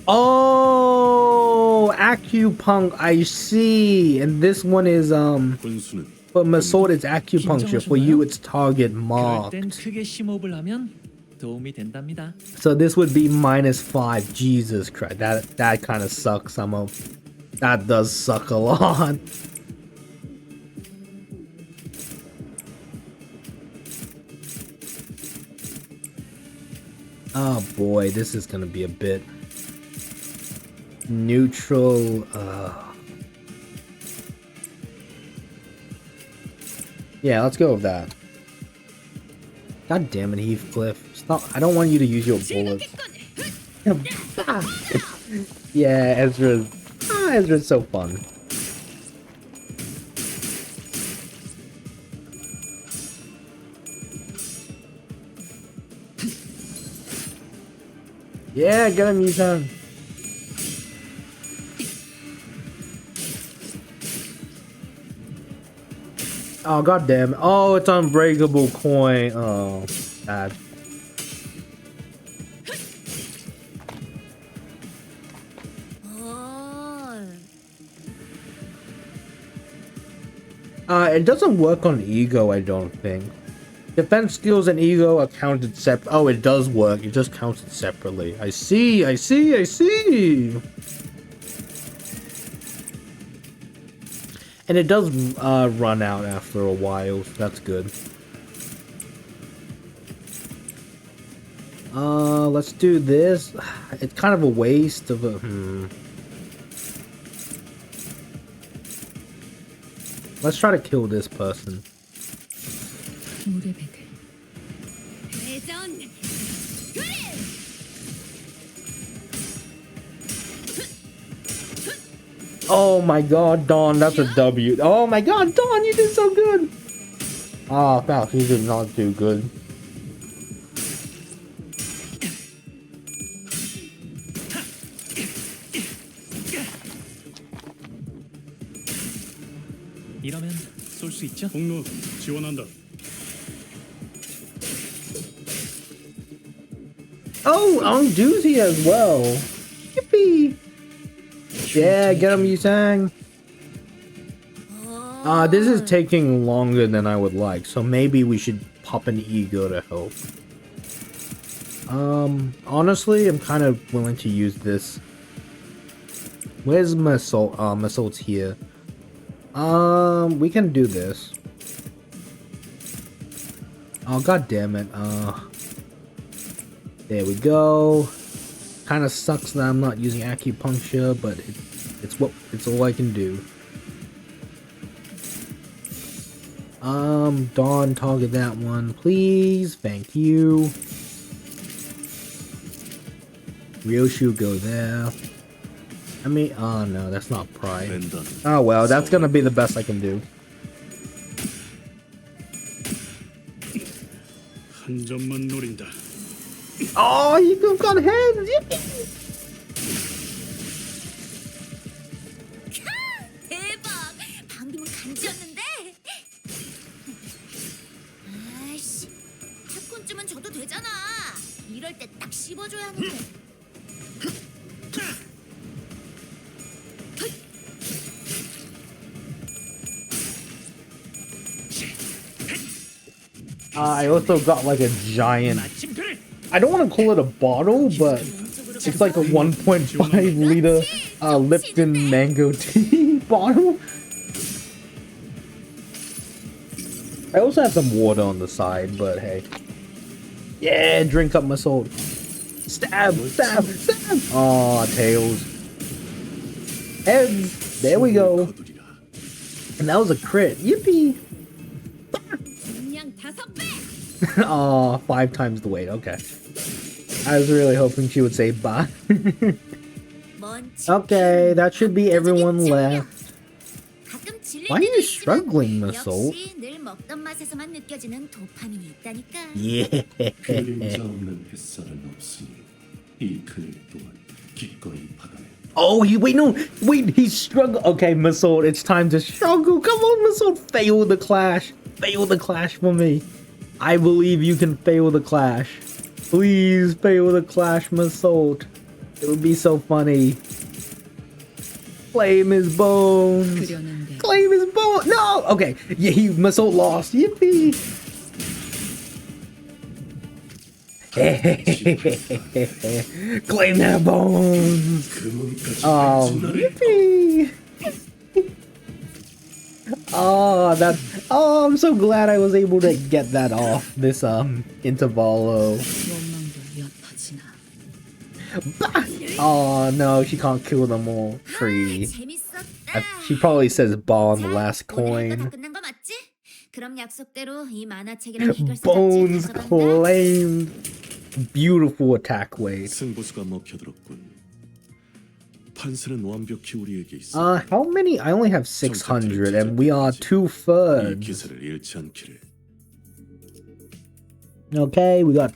Oh, acupuncture. I see. And this one is 군수는 for Masord it's acupuncture. For you it's target 그럴 marked. 땐 크게 심호흡을 하면 도움이 된답니다. So this would be -5. Jesus Christ. That kind of sucks. That does suck a lot. Oh boy, this is gonna be a bit neutral. Yeah, let's go with that. God damn it, Heathcliff. Stop. I don't want you to use your bullets. Yeah, Ezra's so fun. Yeah, get him, Yushan. Oh, god damn it. Oh, it's unbreakable coin. Oh, bad. It doesn't work on ego, I don't think. Defense skills and ego are counted separate. Oh, it does work. It just counted separately. I see. And it does run out after a while, so that's good. Let's do this. It's kind of a waste of a... Let's try to kill this person. Oh my god, Dawn, that's a W. Oh my god, Dawn, you did so good. Oh, wow, he did not do good. 이러면 쏠 수 있죠? 공로 지원한다. Oh, on doozy as well. Yippee! Yeah, get him, Yusang. This is taking longer than I would like, so maybe we should pop an ego to help. Honestly, I'm kind of willing to use this. Where's my soul? My soul's here. We can do this. Oh, god damn it. There we go. Kind of sucks that I'm not using acupuncture, but it's all I can do. Dawn, target that one, please. Thank you. Ryoshu, go there. I mean, oh no, that's not pride. Oh well, that's gonna be the best I can do. 한 점만 노린다. Oh, you got hands! Yippee! 대박! 방금은 간지였는데? 아이씨, 팝콘쯤은 줘도 되잖아. 이럴 때 딱 씹어줘야 하는데. I also got like a giant, I don't want to call it a bottle, but it's like a 1.5 liter Lipton mango tea bottle. I also have some water on the side, but hey. Yeah, drink up my soul. Stab, stab, stab. Aw, tails. Heads. There we go. And that was a crit. Yippee. 그냥 5배! Aw, 5 times the weight. Okay. I was really hoping she would say bye. Okay, that should be everyone left. Why are you struggling, Miss Soul? 역시 늘 먹던 맛에서만 느껴지는 도파민이 있다니까. Yeah. 그림자 없는 햇살은 없으니 이 그늘 또한 기꺼이 받아내. Oh, he's struggling. Okay, Miss Soul, it's time to struggle. Come on, Miss Soul, fail the clash. Fail the clash for me. I believe you can fail the clash. Please fail the clash, Miss Soul. It would be so funny. Claim his bones. Claim his bones. No. Okay. Yeah, Miss Soul lost. Yippee. Claim their bones. Oh, yippee. Oh, I'm so glad I was able to get that off this Intervallo. Oh no, she can't kill them all. Free. She probably says ball on the last coin. Bones claimed. Beautiful attack weight. 승부수가 먹혀들었군. 판세는 완벽히 우리에게 있어. How many? I only have 600 and we are 2/3. 이 기세를 잃지 않기를. Okay, we got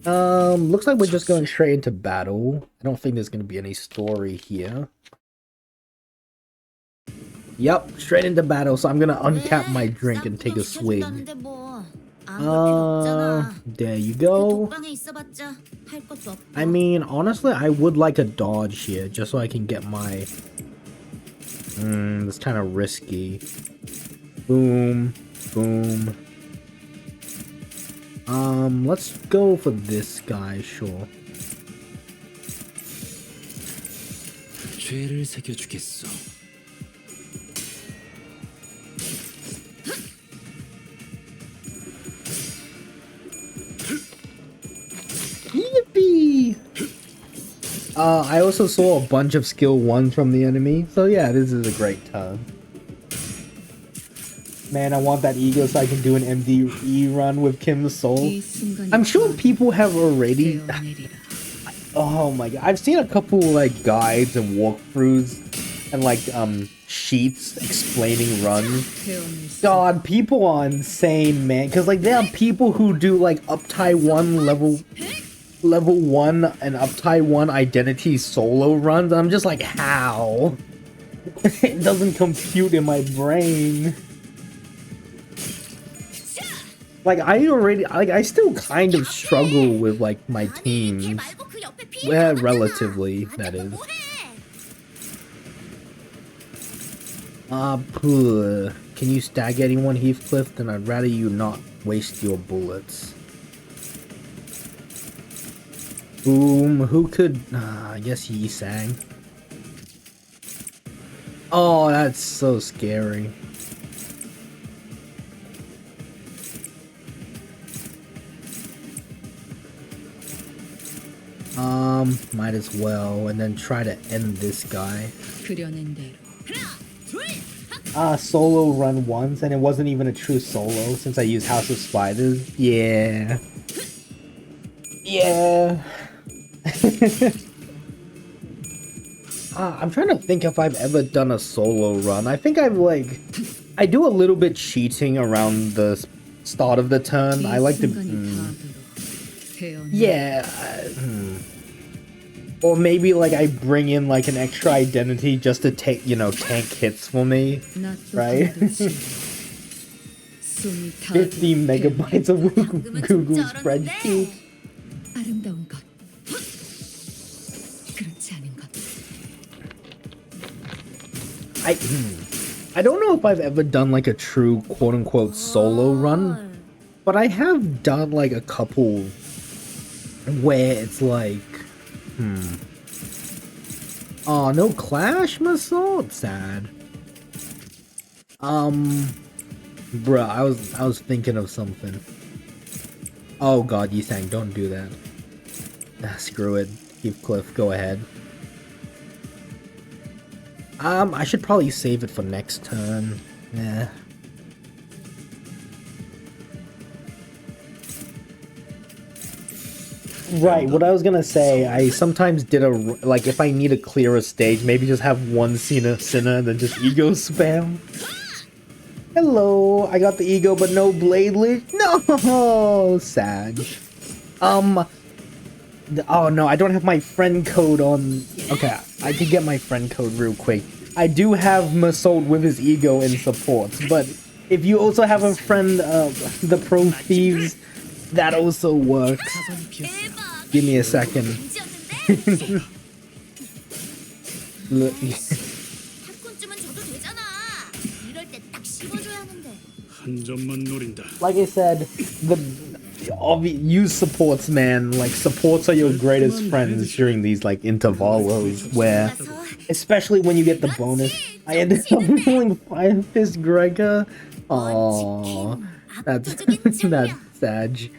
looks like we're just going straight into battle. I don't think there's gonna be any story here. Yep, straight into battle, so I'm gonna uncap my drink and take a swig. There you go. I mean, honestly, I would like a dodge here, just so I can get my... that's kind of risky. Boom. Boom. Let's go for this guy, sure. 죄를 새겨주겠어. Yippee! I also saw a bunch of skill 1s from the enemy, so yeah, this is a great time. Man, I want that ego so I can do an MDE run with Kim's Soul. I'm sure people have already... Oh my god, I've seen a couple like guides and walkthroughs and like sheets explaining runs. God, people are insane, man. Cause like there are people who do like uptie 1 level 1 and uptie 1 identity solo runs. I'm just like, how? It doesn't compute in my brain. Like I still kind of struggle with like my 아니, 걔 teams. 말고 그 옆에 피해가 Well, 나갔잖아. relatively, 앉아서 that is. 뭐해? Can you stag anyone, Heathcliff? Then I'd rather you not waste your bullets. Boom, who could... I guess Yi sang. Oh, that's so scary. Might as well, and then try to end this guy. 그려낸 대로. Solo run once, and it wasn't even a true solo since I used House of Spiders. Yeah. Yeah. I'm trying to think if I've ever done a solo run. I think I do a little bit cheating around the start of the turn. I like to... yeah. Or maybe like I bring in like an extra identity just to take, tank hits for me. Right? 50 megabytes of Google spreadsheet. 아름다운 것. 그렇지 않은 것. I don't know if I've ever done like a true quote-unquote solo run, but I have done like a couple where it's like, oh, no Clash Assault? Sad. Bruh, I was thinking of something. Oh god, Yisang, don't do that. Screw it. Heathcliff, go ahead. I should probably save it for next turn. Yeah. Right, what I was gonna say, I sometimes did like, if I need to clear a stage, maybe just have one sinner and then just ego spam. Hello, I got the ego but no Bladely. No, sad. Oh no, I don't have my friend code on. Okay, I can get my friend code real quick. I do have Masold with his ego in support, but if you also have a friend, the Pro Thieves, that also works. Give me a second. Look. 팝콘쯤은 줘도 되잖아. 이럴 때 딱 씹어줘야 하는데. 한 점만 노린다. Like I said, use supports, man. Like, supports are your greatest friends during these like intervallos, where, especially when you get the bonus. I ended up rolling Fire Fist Gregor. Aww, that's sad.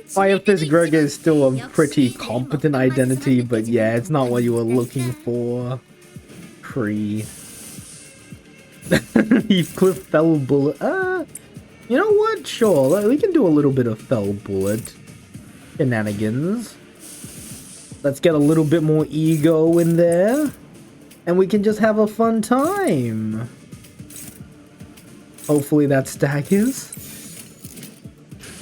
Fire Fist Gregor is still a pretty competent identity, but yeah, it's not what you were looking for. Heathcliff fell bullet. You know what? Sure, we can do a little bit of fell bullet shenanigans. Let's get a little bit more ego in there, and we can just have a fun time. Hopefully that stack is.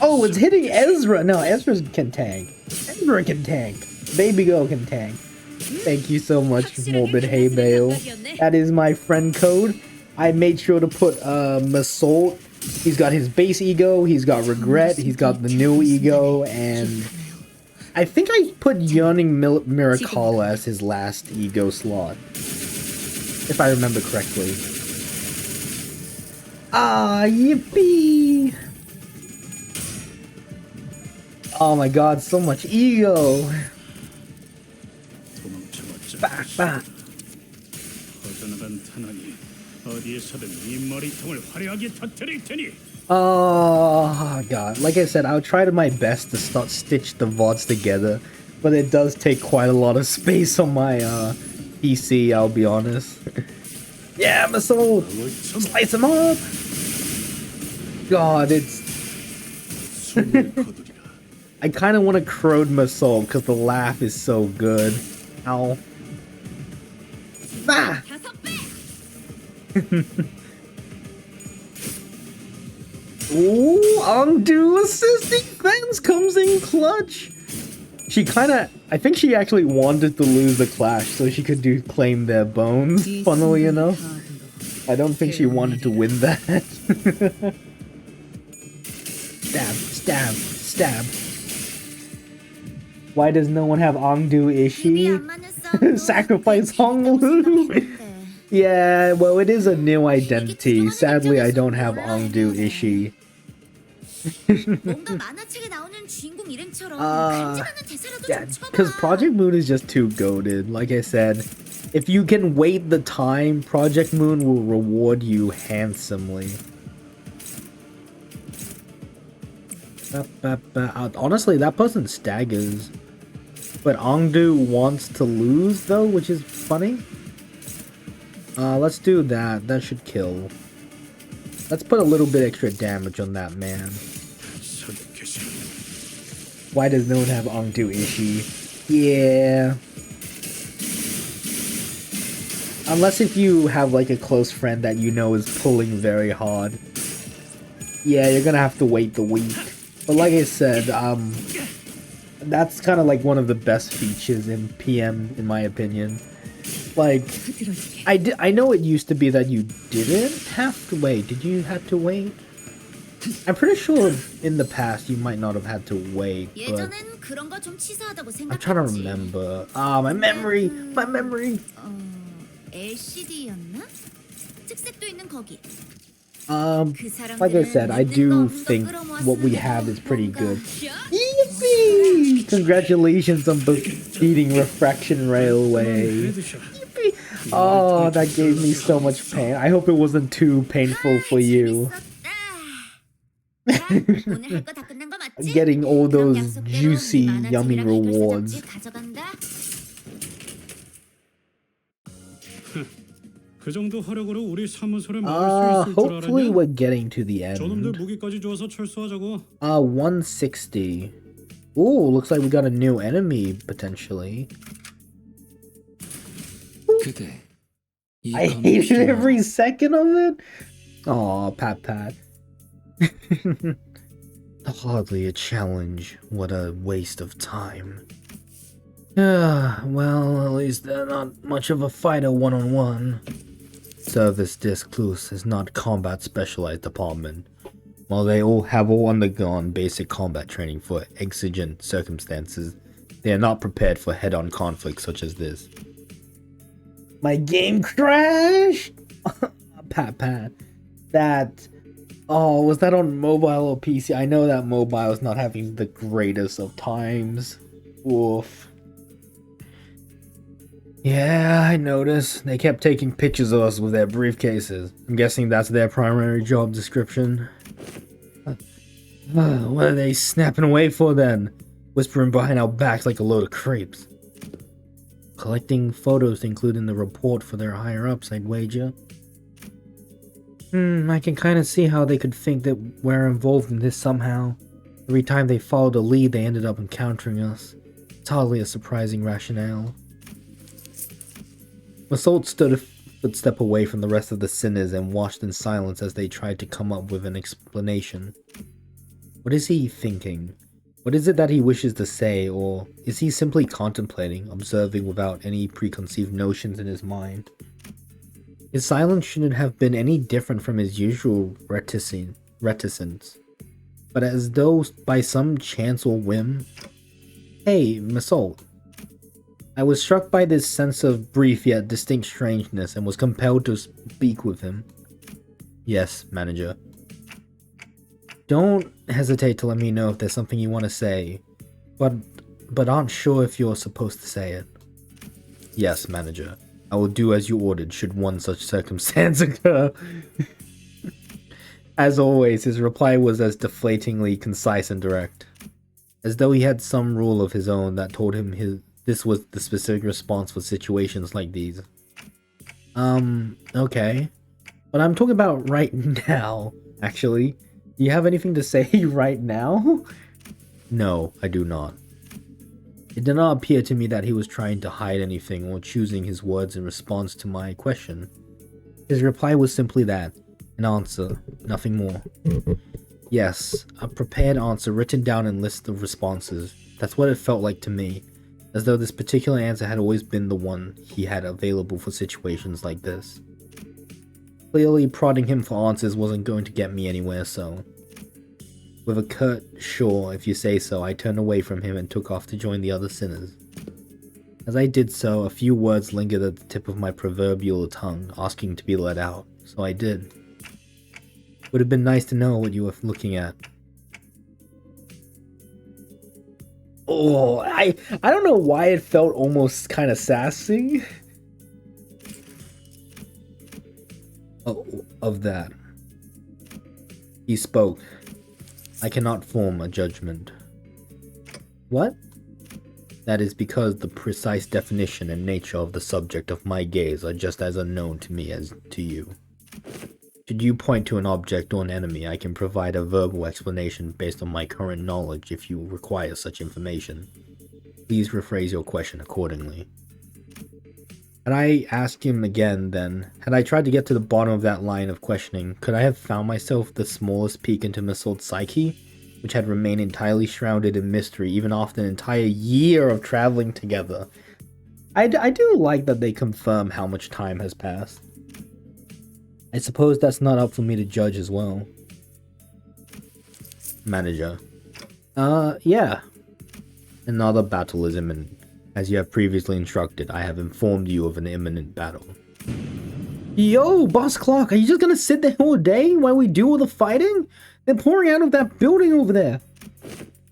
Oh, it's hitting Ezra. No, Ezra can tank. Ezra can tank. Baby girl can tank. Thank you so much, Morbid Hay Bale. That is my friend code. I made sure to put Masold. He's got his base ego, he's got regret, he's got the new ego, and I think I put Yearning Miracala as his last ego slot, if I remember correctly. Ah, yippee! Oh my god, so much ego! Bah, bah. 퍼져나간 탄환이 어디에서든 이 머리통을 화려하게 터뜨릴 테니. Oh god, like I said, I'll try to my best to stitch the VODs together, but it does take quite a lot of space on my PC, I'll be honest. Yeah, Masold! Slice him up! God, it's... I kind of want to crowd Masold because the laugh is so good. Ow. Ah! Ooh, undo assisting fans comes in clutch. She I think she actually wanted to lose the clash so she could claim their bones, funnily enough. I don't think she wanted to win that. Stab, stab, stab. Why does no one have ongdu Ishi? Sacrifice Honglu? Yeah, well, it is a new identity. Sadly, I don't have ongdu Ishi. Yeah, because Project Moon is just too goated. Like I said, if you can wait the time, Project Moon will reward you handsomely. Honestly, that person staggers. But Ongdu wants to lose though, which is funny. Let's do that. That should kill. Let's put a little bit extra damage on that man. Why does no one have Ongdu Ishi? Yeah. Unless if you have like a close friend that you know is pulling very hard. Yeah, you're gonna have to wait the week. But like I said, that's kind of like one of the best features in PM, in my opinion. Like, I know it used to be that you didn't have to wait. Did you have to wait? I'm pretty sure in the past you might not have had to wait, but I'm trying to remember. Ah, my memory! My memory! Like I said, I do think what we have is pretty good. Yippee! Congratulations on beating Refraction Railway. Yippee! Oh, that gave me so much pain. I hope it wasn't too painful for you. Getting all those juicy, yummy rewards. Hopefully we're getting to the end. 160. Ooh, looks like we got a new enemy, potentially. I hated every second of it. Aw, pat pat. Hardly a challenge. What a waste of time. Well, at least they're not much of a fighter one-on-one. Service Disc Plus is not combat specialized department. While they have all undergone basic combat training for exigent circumstances, they are not prepared for head-on conflicts such as this. My game crashed! Pat pat. That... Oh, was that on mobile or PC? I know that mobile is not having the greatest of times. Oof. Yeah, I noticed. They kept taking pictures of us with their briefcases. I'm guessing that's their primary job description. What are they snapping away for then? Whispering behind our backs like a load of creeps. Collecting photos to include in the report for their higher-ups, I'd wager. I can kind of see how they could think that we're involved in this somehow. Every time they followed a lead, they ended up encountering us. It's hardly a surprising rationale. Massault stood a footstep away from the rest of the sinners and watched in silence as they tried to come up with an explanation. What is he thinking? What is it that he wishes to say, or is he simply contemplating, observing without any preconceived notions in his mind? His silence shouldn't have been any different from his usual reticence, but as though by some chance or whim... Hey, Massault. I was struck by this sense of brief yet distinct strangeness and was compelled to speak with him. Yes, manager. Don't hesitate to let me know if there's something you want to say, but aren't sure if you're supposed to say it. Yes, manager. I will do as you ordered should one such circumstance occur. As always, his reply was as deflatingly concise and direct, as though he had some rule of his own that told him this was the specific response for situations like these. Okay. But I'm talking about right now, actually. Do you have anything to say right now? No, I do not. It did not appear to me that he was trying to hide anything or choosing his words in response to my question. His reply was simply that, an answer, nothing more. Yes, a prepared answer written down in lists of responses. That's what it felt like to me, as though this particular answer had always been the one he had available for situations like this. Clearly, prodding him for answers wasn't going to get me anywhere, so... With a curt, sure, if you say so, I turned away from him and took off to join the other sinners. As I did so, a few words lingered at the tip of my proverbial tongue, asking to be let out, so I did. Would have been nice to know what you were looking at. Oh, I don't know why it felt almost kind of sassy. Oh, of that. He spoke. I cannot form a judgment. What? That is because the precise definition and nature of the subject of my gaze are just as unknown to me as to you. Should you point to an object or an enemy, I can provide a verbal explanation based on my current knowledge if you require such information. Please rephrase your question accordingly. Had I asked him again then, had I tried to get to the bottom of that line of questioning, could I have found myself the smallest peek into Missol's psyche, which had remained entirely shrouded in mystery even after an entire year of traveling together? I do like that they confirm how much time has passed. I suppose that's not up for me to judge as well. Manager. Yeah. Another battle is imminent. As you have previously instructed, I have informed you of an imminent battle. Yo, Boss Clark, are you just gonna sit there all day while we do all the fighting? They're pouring out of that building over there.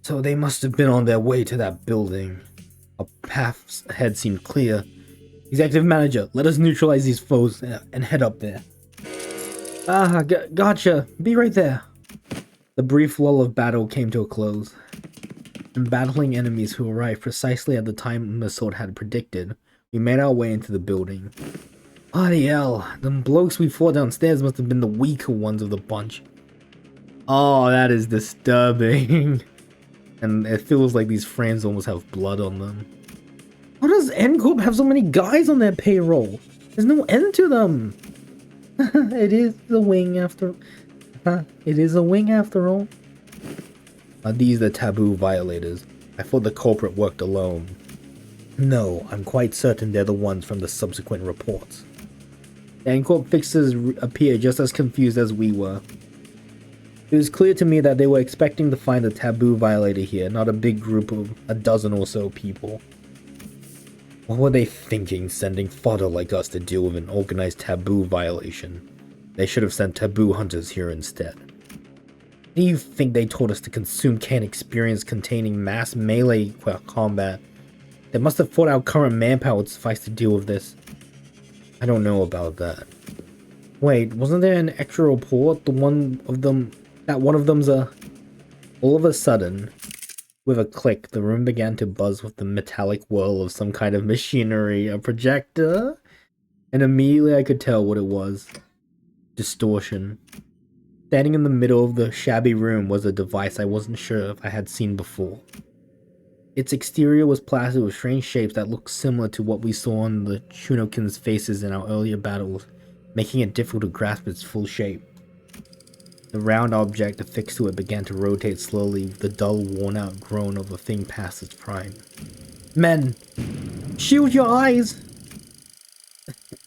So they must have been on their way to that building. Our paths ahead seemed clear. Executive Manager, let us neutralize these foes and head up there. Gotcha. Be right there. The brief lull of battle came to a close. And battling enemies who arrived precisely at the time Misol had predicted, we made our way into the building. Bloody hell, them blokes we fought downstairs must have been the weaker ones of the bunch. Oh, that is disturbing. And it feels like these frames almost have blood on them. Why does N-Corp have so many guys on their payroll? There's no end to them. It is a wing after... It is a wing after all. Are these the taboo violators? I thought the culprit worked alone. No, I'm quite certain they're the ones from the subsequent reports. The N-Corp fixers appear just as confused as we were. It was clear to me that they were expecting to find a taboo violator here, not a big group of a dozen or so people. What were they thinking, sending fodder like us to deal with an organized taboo violation? They should have sent taboo hunters here instead. Do you think they told us to consume canned experience containing mass melee combat? They must have thought our current manpower would suffice to deal with this. I don't know about that. Wait, wasn't there an extra report? One of them's a... All of a sudden, with a click, the room began to buzz with the metallic whirl of some kind of machinery, a projector? And immediately I could tell what it was. Distortion. Standing in the middle of the shabby room was a device I wasn't sure if I had seen before. Its exterior was plastered with strange shapes that looked similar to what we saw on the Shunokins' faces in our earlier battles, making it difficult to grasp its full shape. The round object affixed to it began to rotate slowly with the dull, worn-out groan of a thing past its prime. Men! Shield your eyes!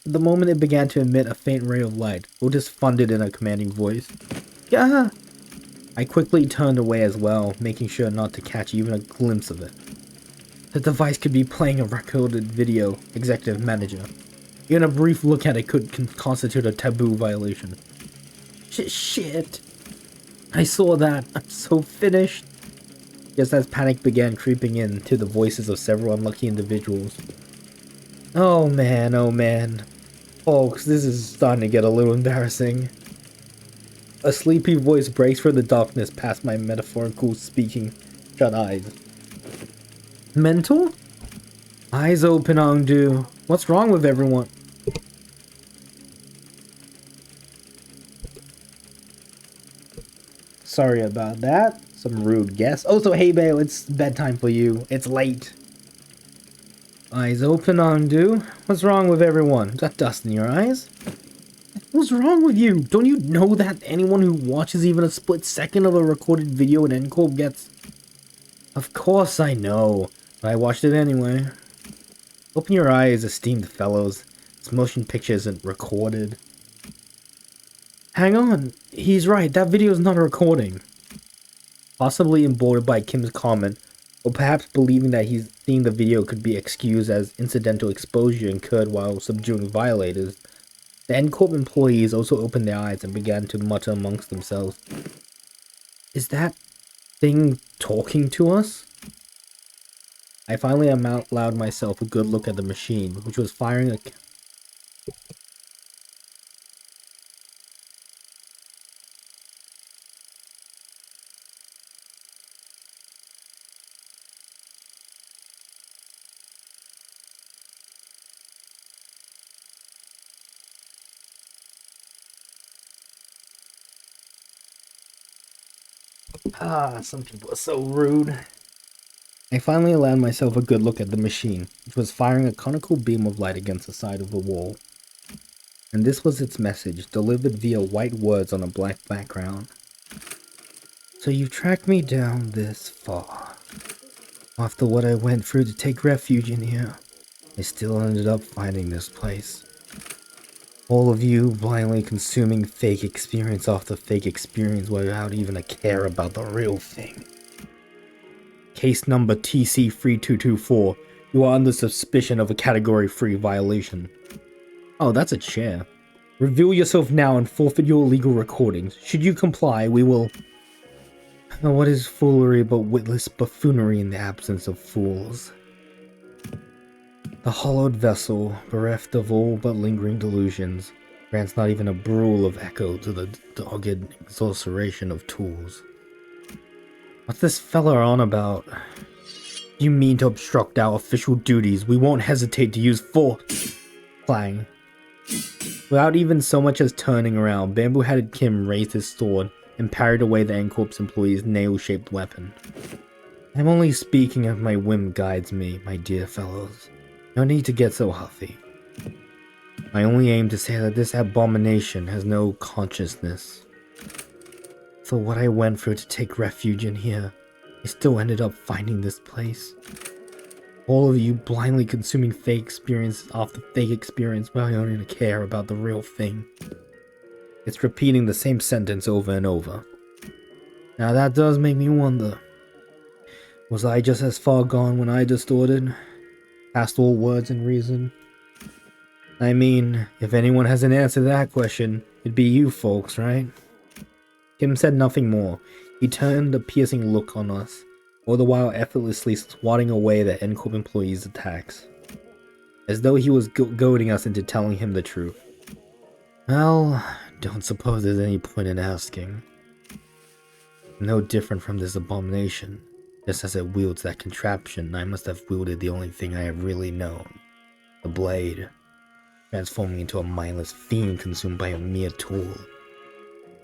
The moment it began to emit a faint ray of light, Otis thundered in a commanding voice. Gah! I quickly turned away as well, making sure not to catch even a glimpse of it. The device could be playing a recorded video, Executive Manager. Even a brief look at it could constitute a taboo violation. Shit! I saw that. I'm so finished. Just as panic began creeping in to the voices of several unlucky individuals. Oh man. Folks, this is starting to get a little embarrassing. A sleepy voice breaks through the darkness past my metaphorical speaking shut eyes. Mental? Eyes open, Ongdu. What's wrong with everyone? Sorry about that. Some rude guess. Oh, so hey Bale, it's bedtime for you. It's late. Eyes open, Ongdu. What's wrong with everyone? Is that dust in your eyes? What's wrong with you? Don't you know that anyone who watches even a split second of a recorded video in Ncorp gets... Of course I know, but I watched it anyway. Open your eyes, esteemed fellows. This motion picture isn't recorded. Hang on, he's right, that video is not a recording. Possibly emboldened by Kim's comment, or perhaps believing that he's seeing the video could be excused as incidental exposure incurred while subduing violators, the Ncorp employees also opened their eyes and began to mutter amongst themselves. Is that thing talking to us? I finally allowed myself a good look at the machine, which was firing a... some people are so rude. I finally allowed myself a good look at the machine, which was firing a conical beam of light against the side of the wall. And this was its message, delivered via white words on a black background. So you've tracked me down this far. After what I went through to take refuge in here, I still ended up finding this place. All of you blindly consuming fake experience after fake experience without even a care about the real thing. Case number TC3224. You are under suspicion of a Category 3 violation. Oh, that's a chair. Reveal yourself now and forfeit your illegal recordings. Should you comply, we will... Now, what is foolery but witless buffoonery in the absence of fools? The hollowed vessel, bereft of all but lingering delusions, grants not even a bruit of echo to the dogged exasperation of tools. What's this fella on about? You mean to obstruct our official duties? We won't hesitate to use force. Clang. Without even so much as turning around, Bamboo-Headed Kim raised his sword and parried away the Ncorp's employee's nail-shaped weapon. I'm only speaking as my whim guides me, my dear fellows. No need to get so huffy. I only aim to say that this abomination has no consciousness. For what I went through to take refuge in here, I still ended up finding this place. All of you blindly consuming fake experience after fake experience without even care about the real thing. It's repeating the same sentence over and over. Now that does make me wonder. Was I just as far gone when I distorted? Past all words and reason? I mean, if anyone has an answer to that question, it'd be you folks, right? Kim said nothing more. He turned a piercing look on us, all the while effortlessly swatting away the Ncorp employees' attacks, as though he was goading us into telling him the truth. Well, don't suppose there's any point in asking. No different from this abomination. Just as it wields that contraption, I must have wielded the only thing I have really known. The blade. Transforming into a mindless fiend consumed by a mere tool.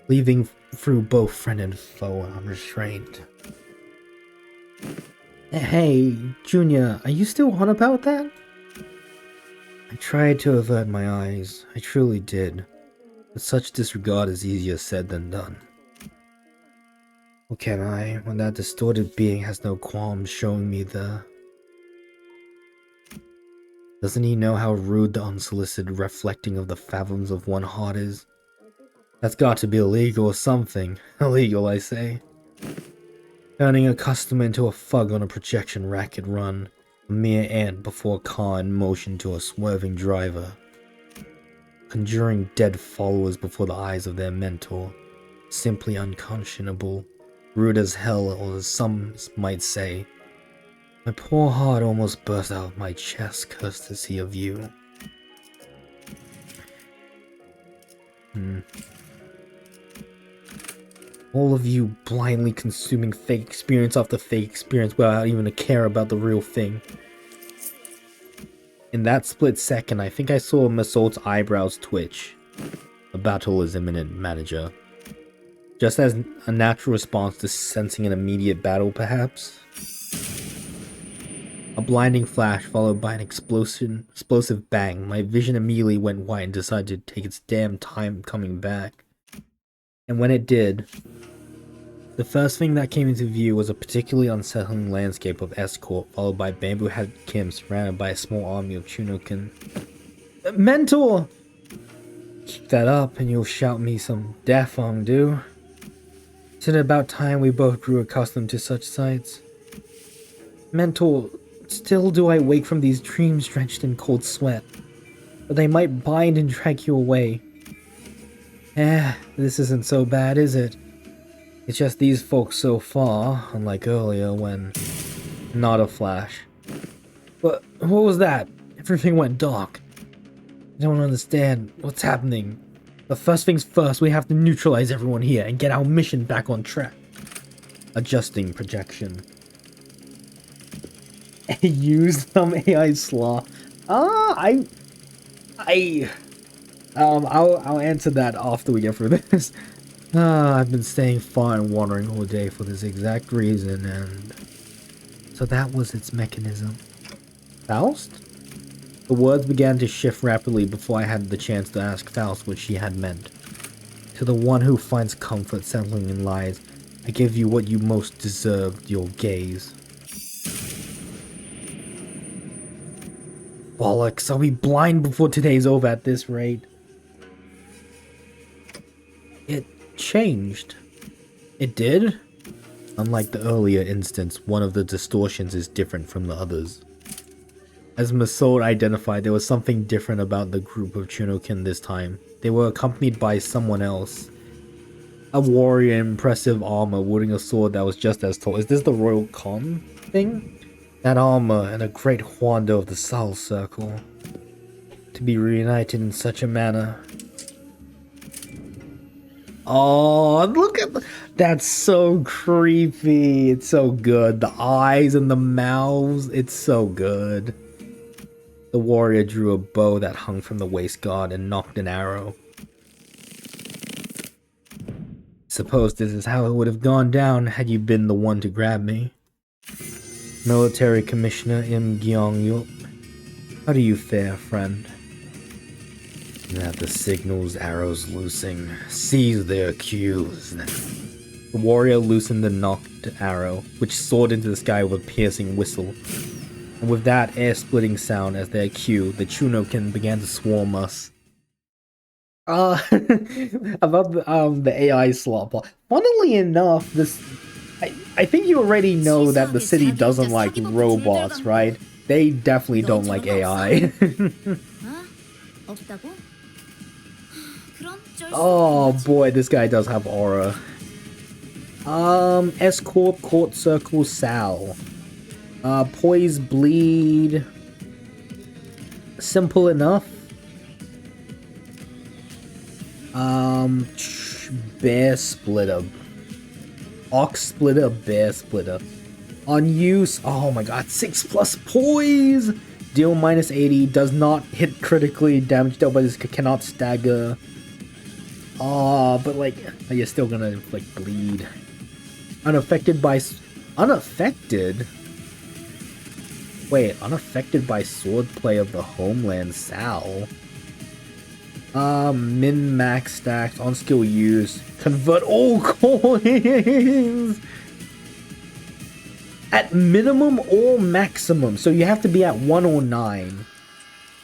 Leaving through both friend and foe unrestrained. Hey, Junior, are you still on about that? I tried to avert my eyes, I truly did. But such disregard is easier said than done. What can I, when that distorted being has no qualms showing me the... Doesn't he know how rude the unsolicited reflecting of the fathoms of one heart is? That's got to be illegal or something. Illegal, I say. Turning a customer into a thug on a projection racket run. A mere ant before a car in motion to a swerving driver. Conjuring dead followers before the eyes of their mentor. Simply unconscionable. Rude as hell, or as some might say. My poor heart almost burst out of my chest, courtesy of you. All of you blindly consuming fake experience after fake experience without even a care about the real thing. In that split second, I think I saw Masoud's eyebrows twitch. A battle is imminent, manager. Just as a natural response to sensing an immediate battle, perhaps? A blinding flash followed by an explosive bang. My vision immediately went white and decided to take its damn time coming back. And when it did, the first thing that came into view was a particularly unsettling landscape of escort, followed by bamboo-hatted Kim surrounded by a small army of Chunokin. Mentor! Keep that up and you'll shout me some death undue. Isn't it about time we both grew accustomed to such sights? Mentor, still do I wake from these dreams drenched in cold sweat, but they might bind and drag you away. This isn't so bad, is it? It's just these folks so far, unlike earlier when... Not a flash. But what was that? Everything went dark. I don't understand what's happening. But first things first, we have to neutralize everyone here and get our mission back on track. Adjusting projection. Use some AI slaw. I'll answer that after we get through this. I've been staying far and wandering all day for this exact reason, and so that was its mechanism. Faust? The words began to shift rapidly before I had the chance to ask Faust what she had meant. To the one who finds comfort settling in lies, I give you what you most deserved, your gaze. Bollocks, I'll be blind before today's over at this rate. It changed. It did? Unlike the earlier instance, one of the distortions is different from the others. As Masoud identified, there was something different about the group of Chunokin this time. They were accompanied by someone else. A warrior in impressive armor wielding a sword that was just as tall. Is this the Royal Khan thing? That armor and a great Huando of the Soul Circle. To be reunited in such a manner. Oh, look at that's so creepy. It's so good. The eyes and the mouths. It's so good. The warrior drew a bow that hung from the waist guard and knocked an arrow. Suppose this is how it would have gone down had you been the one to grab me. Military Commissioner Im Gyeong-yup. How do you fare, friend? At the signals, arrows loosing. Seize their accused. The warrior loosened the knocked arrow, which soared into the sky with a piercing whistle. And with that air-splitting sound as their cue, the Chunokin began to swarm us. About the AI slop. Funnily enough, this... I think you already know that the city doesn't like robots, right? They definitely don't like AI. Oh boy, this guy does have aura. Escort, Court Circle, Sal. Poise, Bleed. Simple enough. Bear Splitter. Ox Splitter, Bear Splitter. On use, oh my god, 6+ poise! Deal -80, does not hit critically, damage dealt by this cannot stagger. Oh, but like, you're still gonna inflict bleed. Unaffected by... Unaffected? Wait, unaffected by swordplay of the homeland, Sal. Min-max stacks, on skill use, convert all coins! At minimum or maximum, so you have to be at 1 or 9.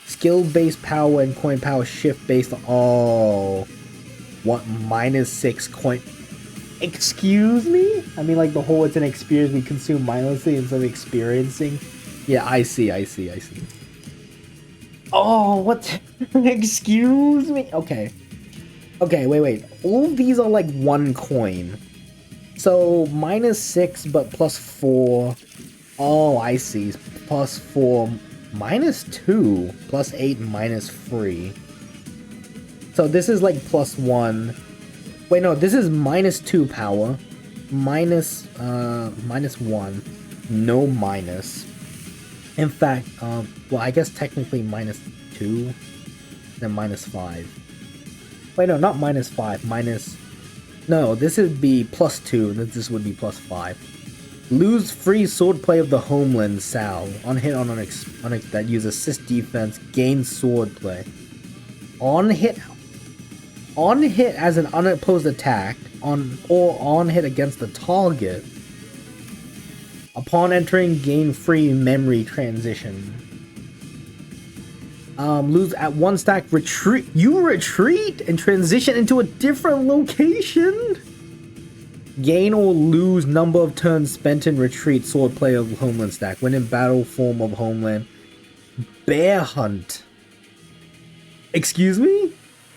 Skill-based power and coin power shift based on... Oh... What, -6 coin... Excuse me? I mean, like, the whole it's an experience we consume mindlessly instead of experiencing. Yeah, I see. Oh, what? Excuse me? Okay. Okay, wait. All of these are like 1 coin. So, -6, but +4. Oh, I see. +4. -2. +8, -3. So this is like +1. Wait, no, this is -2 power. -1. No minus. In fact, well, I guess technically -2, then -5. Wait, no, not -5, No, this would be +2, and this would be +5. Lose free swordplay of the homeland Sal. On hit on that use assist defense, gain swordplay. On hit as an unopposed attack, on hit against the target. Upon entering, gain free memory transition. Lose at 1 stack, retreat. You retreat and transition into a different location. Gain or lose number of turns spent in retreat, swordplay of homeland stack. When in battle, form of homeland. Bear hunt. Excuse me?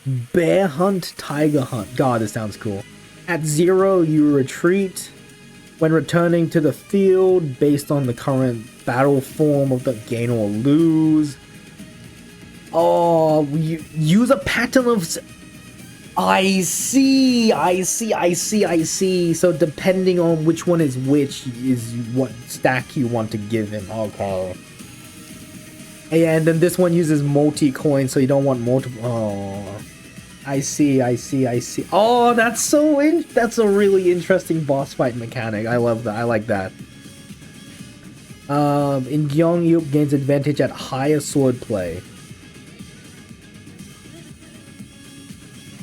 Bear hunt, tiger hunt. God, this sounds cool. At 0, you retreat. When returning to the field, based on the current battle form of the gain or lose. Oh, you use a pattern of... I see. So depending on which one is which is what stack you want to give him. Okay. And then this one uses multi-coin, so you don't want multiple... Oh, I see. Oh, that's that's a really interesting boss fight mechanic. I love that. I like that. In Gyeongyup gains advantage at higher swordplay.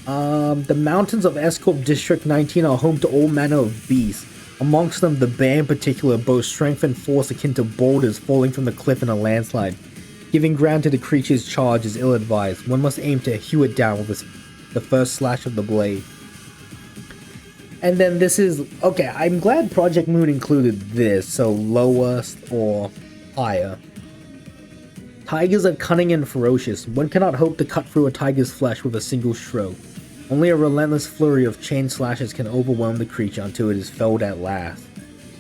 The mountains of S-Corp District 19 are home to all manner of beasts. Amongst them, the bear in particular boasts strength and force akin to boulders falling from the cliff in a landslide. Giving ground to the creature's charge is ill-advised. One must aim to hew it down with the first slash of the blade. And then this is... Okay, I'm glad Project Moon included this, so lowest or higher. Tigers are cunning and ferocious. One cannot hope to cut through a tiger's flesh with a single stroke. Only a relentless flurry of chain slashes can overwhelm the creature until it is felled at last.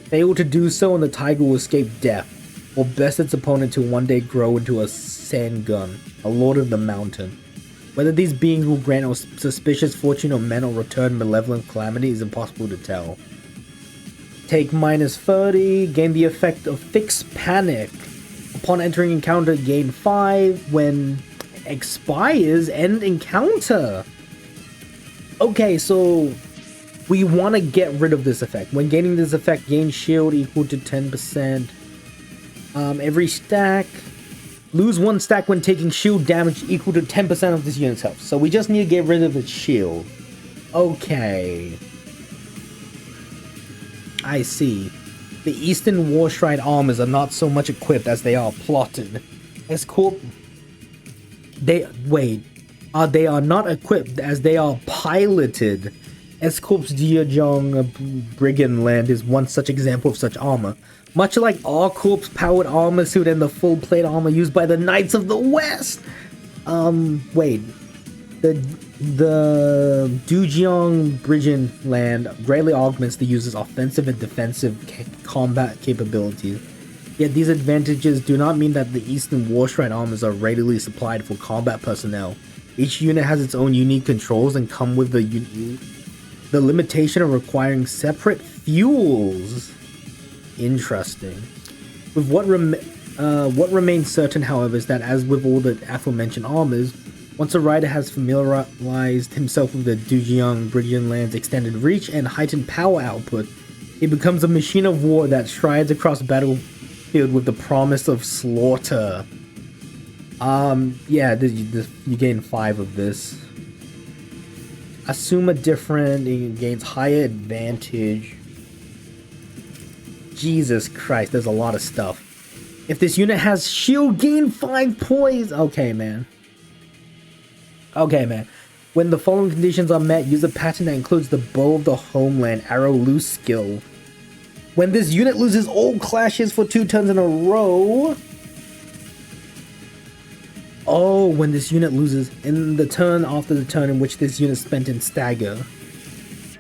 Fail to do so and the tiger will escape death, or best its opponent to one day grow into a Sangun, a lord of the mountain. Whether these beings will grant auspicious fortune or men or return malevolent calamity is impossible to tell. Take minus 30, gain the effect of Fixed Panic. Upon entering encounter, gain 5. When expires, end encounter. Okay, so we want to get rid of this effect. When gaining this effect, gain shield equal to 10%. Every stack. Lose 1 stack when taking shield damage equal to 10% of this unit's health. So we just need to get rid of its shield. Okay. I see. The Eastern Warstride armors are not so much equipped as they are plotted. S-Corp... They are not equipped as they are piloted. S-Corp's Jeojong Brigand Land is one such example of such armor. Much like R-Corp's powered armor suit and the full plate armor used by the Knights of the West. The Jeojong Brigand Land greatly augments the user's offensive and defensive combat capabilities. Yet these advantages do not mean that the Eastern Warstride armors are readily supplied for combat personnel. Each unit has its own unique controls and come with the limitation of requiring separate fuels. Interesting. With what remains certain, however, is that as with all the aforementioned armors, once a rider has familiarized himself with the Jeojong Brigand Land's extended reach and heightened power output, he becomes a machine of war that strides across the battlefield with the promise of slaughter. Yeah, you gain 5 of this. Assume a different, it gains higher advantage. Jesus Christ, there's a lot of stuff. If this unit has shield, gain 5 points. Okay, man. When the following conditions are met, use a pattern that includes the Bow of the Homeland Arrow Loose skill. When this unit loses all clashes for 2 turns in a row... Oh, when this unit loses in the turn after the turn in which this unit spent in stagger.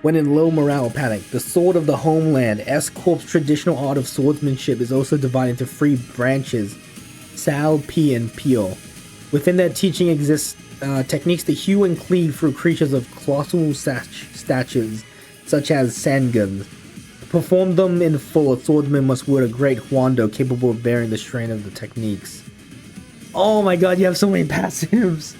When in low morale or panic, the Sword of the Homeland, S-Corp's traditional art of swordsmanship, is also divided into 3 branches, Sal, P, and Pio. Within their teaching exists techniques to hew and cleave through creatures of colossal statures, such as Sanguns. To perform them in full, a swordsman must wield a great huando capable of bearing the strain of the techniques. Oh my god, you have so many passives!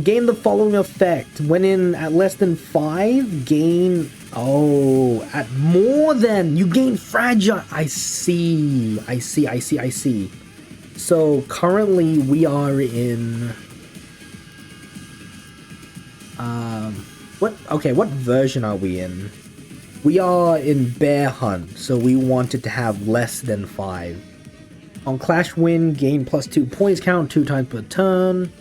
Gain the following effect. When in at less than 5, gain Oh, at more than you gain fragile. I see. I see. I see. I see. So currently we are in. What? Okay, what version are we in? We are in Bear Hunt, so we wanted to have less than 5. On Clash Win, gain +2 points count 2 times per turn.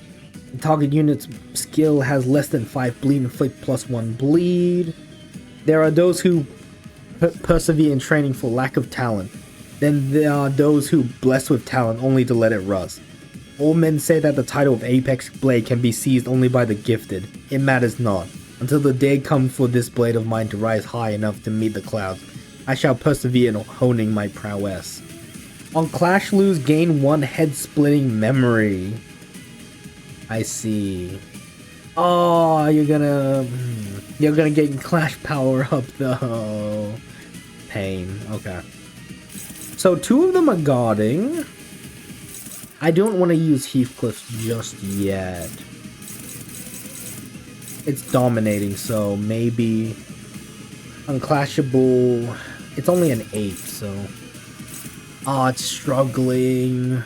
The target unit's skill has less than 5 bleed, inflict +1 bleed. There are those who persevere in training for lack of talent. Then there are those who bless with talent only to let it rust. All men say that the title of Apex Blade can be seized only by the gifted. It matters not. Until the day comes for this blade of mine to rise high enough to meet the clouds, I shall persevere in honing my prowess. On Clash Lose, gain 1 head-splitting memory. I see. Oh, you're gonna get Clash power up though. Pain. Okay. So 2 of them are guarding. I don't want to use Heathcliff just yet. It's dominating, so maybe unclashable. It's only an 8, so. Oh, it's struggling.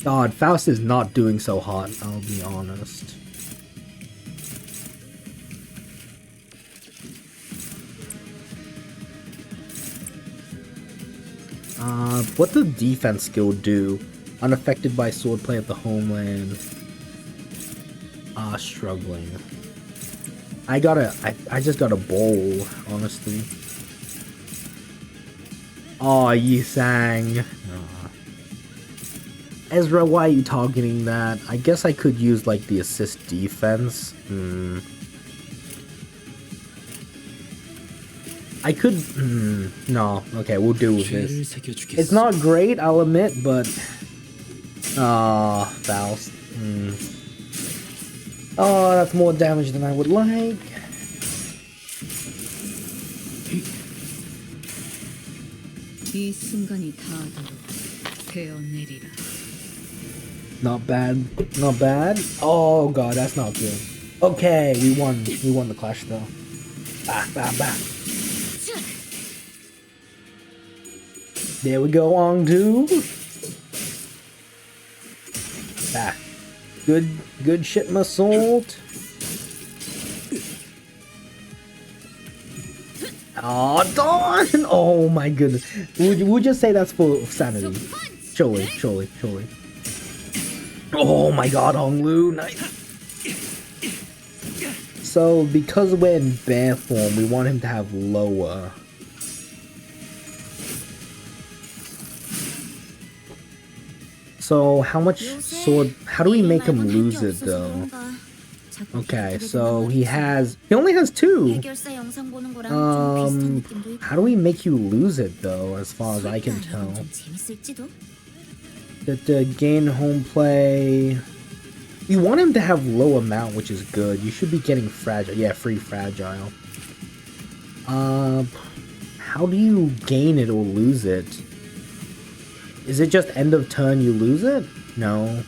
God, Faust is not doing so hot, I'll be honest. What does defense skill do? Unaffected by swordplay of the homeland. Struggling. I just got a bowl, honestly. Oh, Yi Sang. Ezra, why are you targeting that? I guess I could use like the assist defense. I could. No. Okay, we'll do with this. It's not great, I'll admit, but. Faust. Oh, that's more damage than I would like. 이 순간이 닿아도록 되어내리라. Not bad. Not bad. Oh god, that's not good. Okay, we won. We won the clash though. Bah, bah, bah. There we go, on to. Ah. Good shit, my salt. Oh, darn! Oh my goodness. We'll just say that's for sanity. Surely. Oh my god, Honglu, nice. So, because we're in bear form, we want him to have lower. So, how much sword... How do we make him lose it, though? Okay, so he only has 2. How do we make you lose it, though, as far as I can tell? That gain home play... You want him to have low amount, which is good. You should be getting fragile. Yeah, free fragile. How do you gain it or lose it? Is it just end of turn you lose it? No.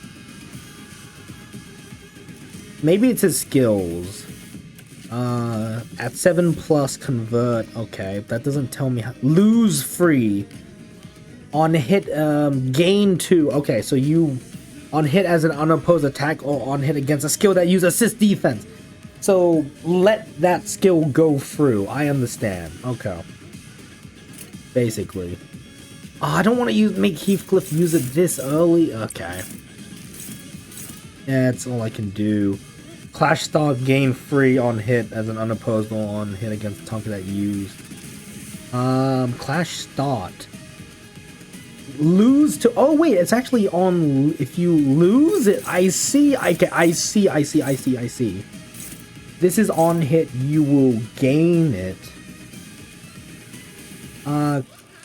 Maybe it's his skills. At 7+ convert. Okay, that doesn't tell me how. Lose free. On hit, gain 2. Okay, so you on hit as an unopposed attack or on hit against a skill that uses assist defense. So let that skill go through. I understand. Okay. Basically. Oh, I don't want to make Heathcliff use it this early. Okay. Yeah, that's all I can do. Clash start gain free on hit as an unopposed or on hit against the target that used. Clash start. Lose to... Oh, wait, it's actually on... If you lose it... I see. I see. This is on hit. You will gain it.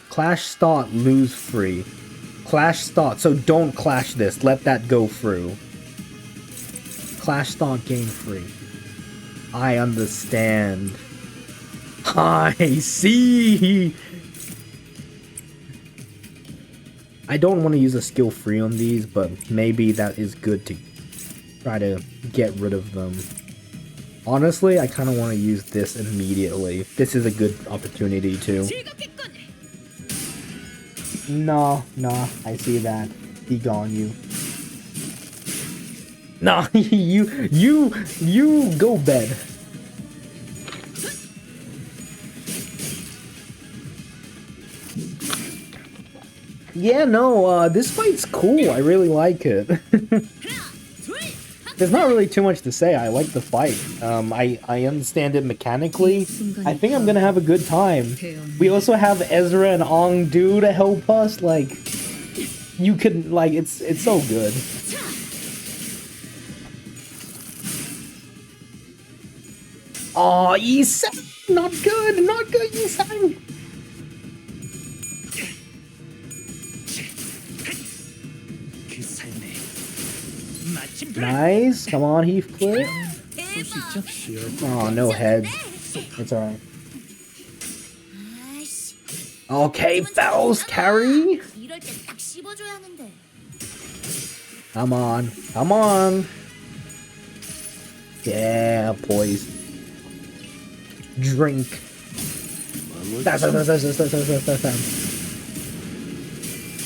Clash start, lose free. Clash start. So don't clash this. Let that go through. Clash start, gain free. I understand. I see. I don't want to use a skill free on these, but maybe that is good to try to get rid of them. Honestly, I kind of want to use this immediately. This is a good opportunity too. No, I see that. He gone you. Nah, you go bed. Yeah, no, this fight's cool. I really like it. There's not really too much to say. I like the fight. I understand it mechanically. I think I'm gonna have a good time. We also have Ezra and Ong Do to help us. Like, you could, like, it's so good. Aw, Yisang! Not good! Not good, Yisang! Nice! Come on, Heathcliff. Oh, no heads. It's alright. Okay, Fouls carry! 이럴 때 딱 씹어줘야 하는데. Come on. Come on! Yeah, boys. Drink.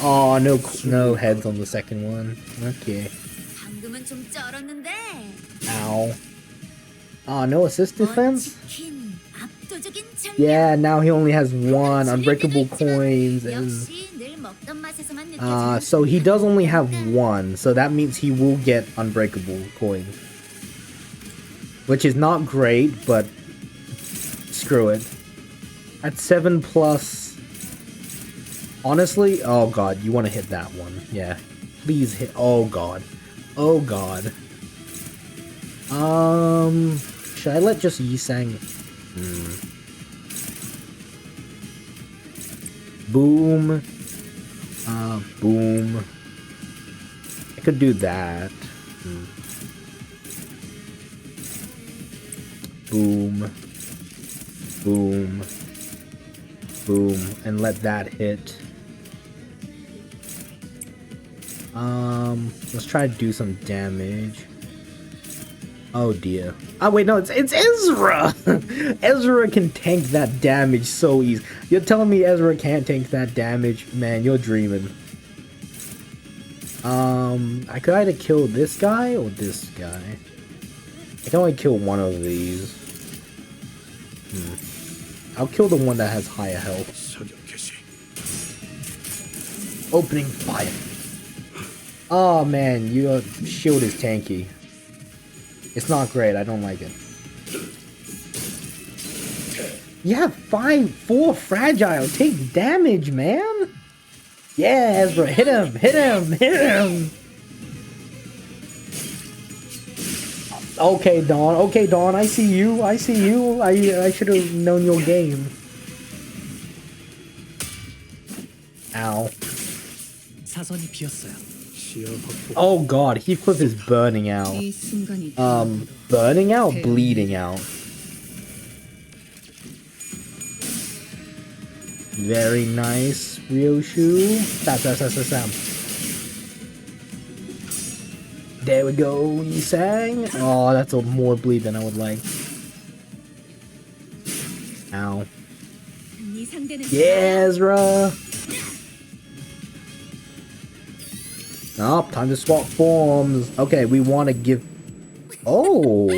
Oh, no heads on the second one. Okay. 방금은 좀 쩔었는데. Ow. Oh, no assist defense? 멋지킨 압도적인 전략. Yeah, now he only has one unbreakable coins and 역시 늘 먹던 맛에서만 느껴지는 so he does only have one, so that means he will get unbreakable coins. Which is not great, but screw it. At 7 plus, honestly, oh god, you want to hit that one. Yeah. Please hit, oh god. Oh god. Should I let just Yisang? Boom. Boom. I could do that. Boom. Boom. Boom. And let that hit. Let's try to do some damage. Oh dear. Oh wait, no, it's Ezra! Ezra can tank that damage so easy. You're telling me Ezra can't tank that damage? Man, you're dreaming. I could either kill this guy or this guy. I can only kill one of these. I'll kill the one that has higher health. Opening fire. Oh man, your shield is tanky. It's not great, I don't like it. Yeah, 4 fragile. Take damage, man. Yeah, Ezra, hit him, hit him, hit him. Okay, Dawn. Okay, Dawn. I see you. I see you. I should have known your game. Ow. 사선이 비었어요. Oh god, Heathcliff is burning out. 이 순간이 다가오도록 Burning out? Bleeding out. Very nice, Ryoshu. Sam. There we go, Yisang. Oh, that's a more bleed than I would like. Ow. 네 상대는 Yeah, Ezra. Oh, time to swap forms. Okay, we want to give... Oh.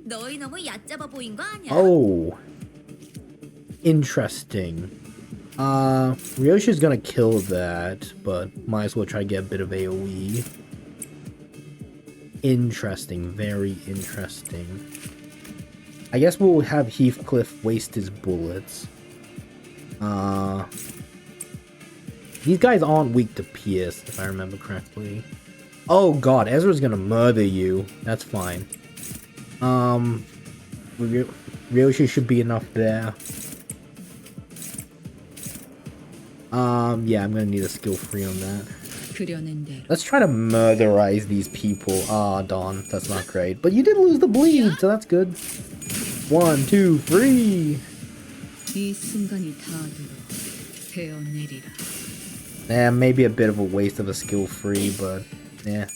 너희 너무 얕잡아 보인 거 아니야? Oh. Interesting. Ryoshi's gonna kill that, but might as well try to get a bit of AoE. Interesting, very interesting. I guess we'll have Heathcliff waste his bullets. These guys aren't weak to pierce, if I remember correctly. Oh god, Ezra's gonna murder you. That's fine. Ryoshi should be enough there. Yeah, I'm gonna need a skill free on that. 그려낸 대로 Let's try to murderize these people. Ah, Dawn, that's not great. But you did lose the bleed, so that's good. 1, 2, 3. 이 순간이 닿도록 베어내리라. Maybe a bit of a waste of a skill free, but yeah.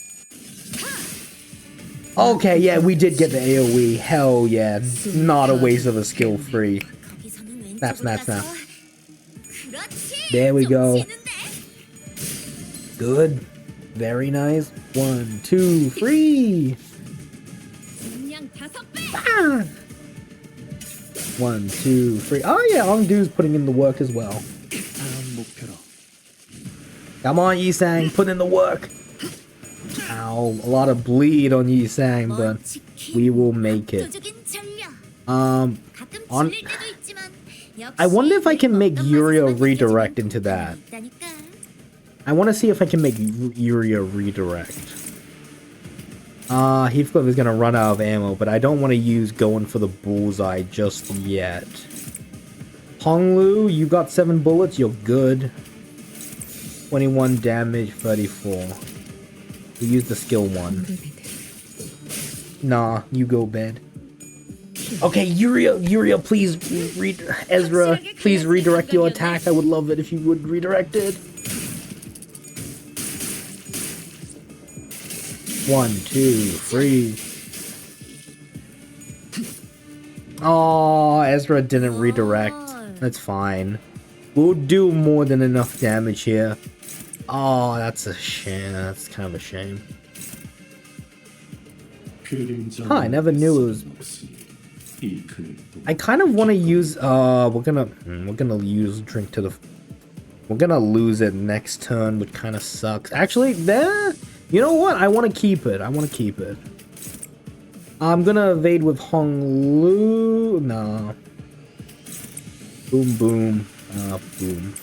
Okay, yeah, we did get the AoE. Hell yeah. Not a waste of a skill free. 거기서는 Snap, snap, 왼쪽으로 snap. 가서. 그렇지. There we 좀 go. 치는데? Good. Very nice. 1, 2, 3. 분량 5배. Ah. 1, 2, 3. Oh yeah, Ongdu's putting in the work as well. 다음 목표로. Come on, Yisang, put in the work. Ow, a lot of bleed on Yisang, but we will make it. 압도적인 전력. 가끔 on. 질릴 때도 있지만 I wonder if I can make 어떤 Yuria 맛에서만 redirect 느껴지는 into that. 독특함이 있다니까. I want to see if I can make Yuria redirect. Heathcliff is gonna run out of ammo, but I don't want to use going for the bullseye just yet. Honglu, you got 7 bullets, you're good. 21 damage, 34. We use the skill one. Nah, you go bed. Okay, Yuria, please Ezra, please redirect your attack. I would love it if you would redirect it. 1, 2, 3. Oh, Ezra didn't redirect. That's fine. We'll do more than enough damage here. Oh, that's a shame. That's kind of a shame. Huh, I never knew it was. I kind of want to use. We're gonna use drink to the. We're gonna lose it next turn, which kind of sucks. Actually, there. You know what? I want to keep it. I'm gonna evade with Honglu. No. Boom, boom. Boom.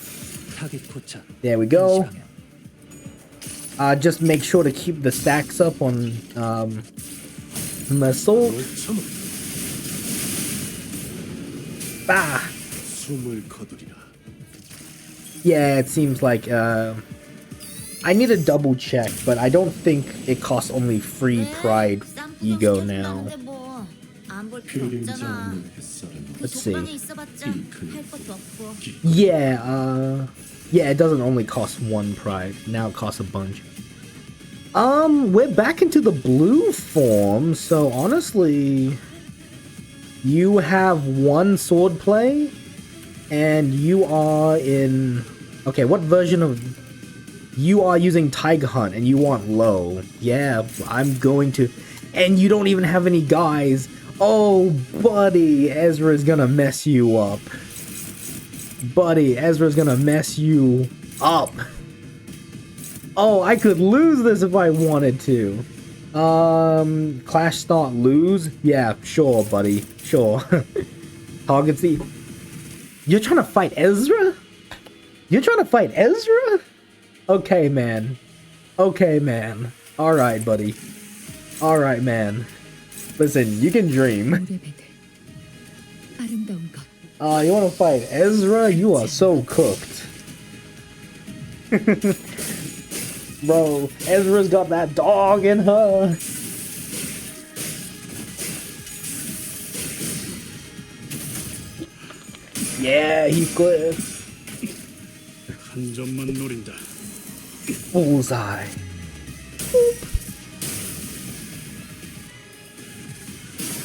타깃 포착. There we go. 방향. Just make sure to keep the stacks up on missile. Bah. 숨을 거두리라. Yeah, it seems like I need a double check, but I don't think it costs only free pride ego now. 그림자 없는 햇살은 Let's see. 잉크를 Yeah, yeah, it doesn't only cost 1 pride. Now it costs a bunch. We're back into the blue form, so honestly, you have 1 sword play, and you are in. Okay, what version of. You are using Tiger Hunt, and you want low. Yeah, I'm going to. And you don't even have any guys. Oh, buddy, Ezra's gonna mess you up. Buddy, Ezra's gonna mess you up. Oh, I could lose this if I wanted to. Clash start lose? Yeah, sure, buddy. Sure. Targets the... You're trying to fight Ezra? You're trying to fight Ezra? Okay, man. Okay, man. Alright, buddy. Alright, man. Listen, you can dream. You wanna fight Ezra? You are so cooked. Bro, Ezra's got that dog in her. Yeah, Heathcliff. 한 점만 노린다. Bullseye.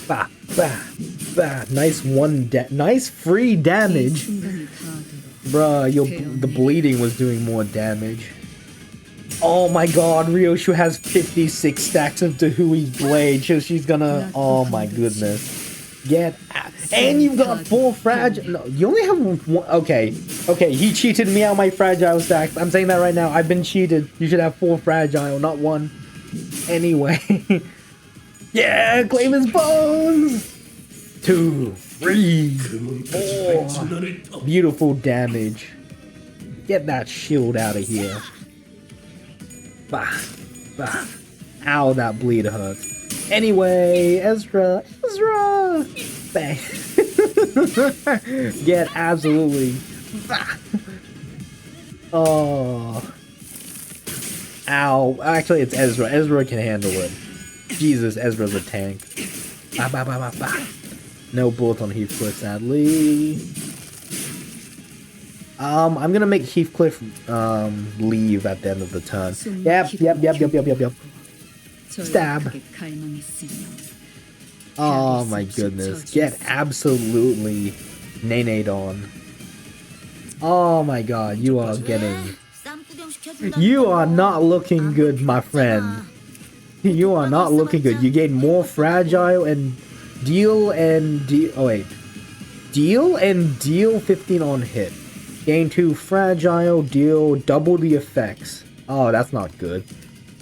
Bah, bah, bah. Nice nice free damage. Bruh, the bleeding was doing more damage. Oh my god, Ryoshu has 56 stacks of Dahui's blade, so she's gonna... Oh my goodness. Get out. And you've got 4 fragile... No, you only have 1... Okay. Okay, he cheated me out my fragile stacks. I'm saying that right now. I've been cheated. You should have 4 fragile, not 1. Anyway. Yeah, claim his bones! 2, 3, 4. Beautiful damage. Get that shield out of here. Bah, bah. Ow, that bleed hurts. Anyway, Ezra. Bang. Get absolutely. Bah. Oh. Ow. Actually, it's Ezra. Ezra can handle it. Jesus, Ezra's a tank. Bah, bah, bah, bah, bah. No bullet on Heathcliff, sadly. I'm gonna make Heathcliff leave at the end of the turn. Yep. Stab. 절박하게 갈망했으며 Oh my goodness. Get absolutely nay-nayed on. Oh my god, you are getting... 쌈구경 시켜준다는 You 거. are not looking good, my friend. You are not looking good. You gain more fragile and deal and deal... Oh wait. Deal and deal 15 on hit. Gain 2 fragile, deal double the effects. Oh, that's not good.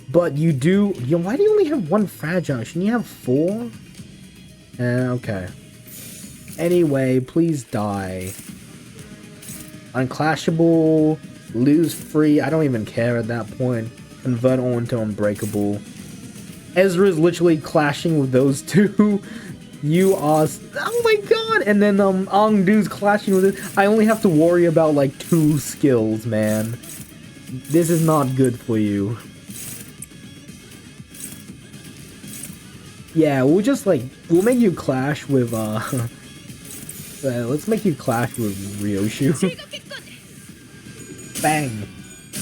But you do... why do you only have 1 fragile? Shouldn't you have 4? Okay. Anyway, please die. Unclashable, lose free, I don't even care at that point. Convert on to unbreakable. Ezra's literally clashing with those two. You are... Oh my god! And then Ongdu's clashing with it. I only have to worry about like 2 skills, man. This is not good for you. Yeah, we'll make you clash with, let's make you clash with Ryoshu. Bang!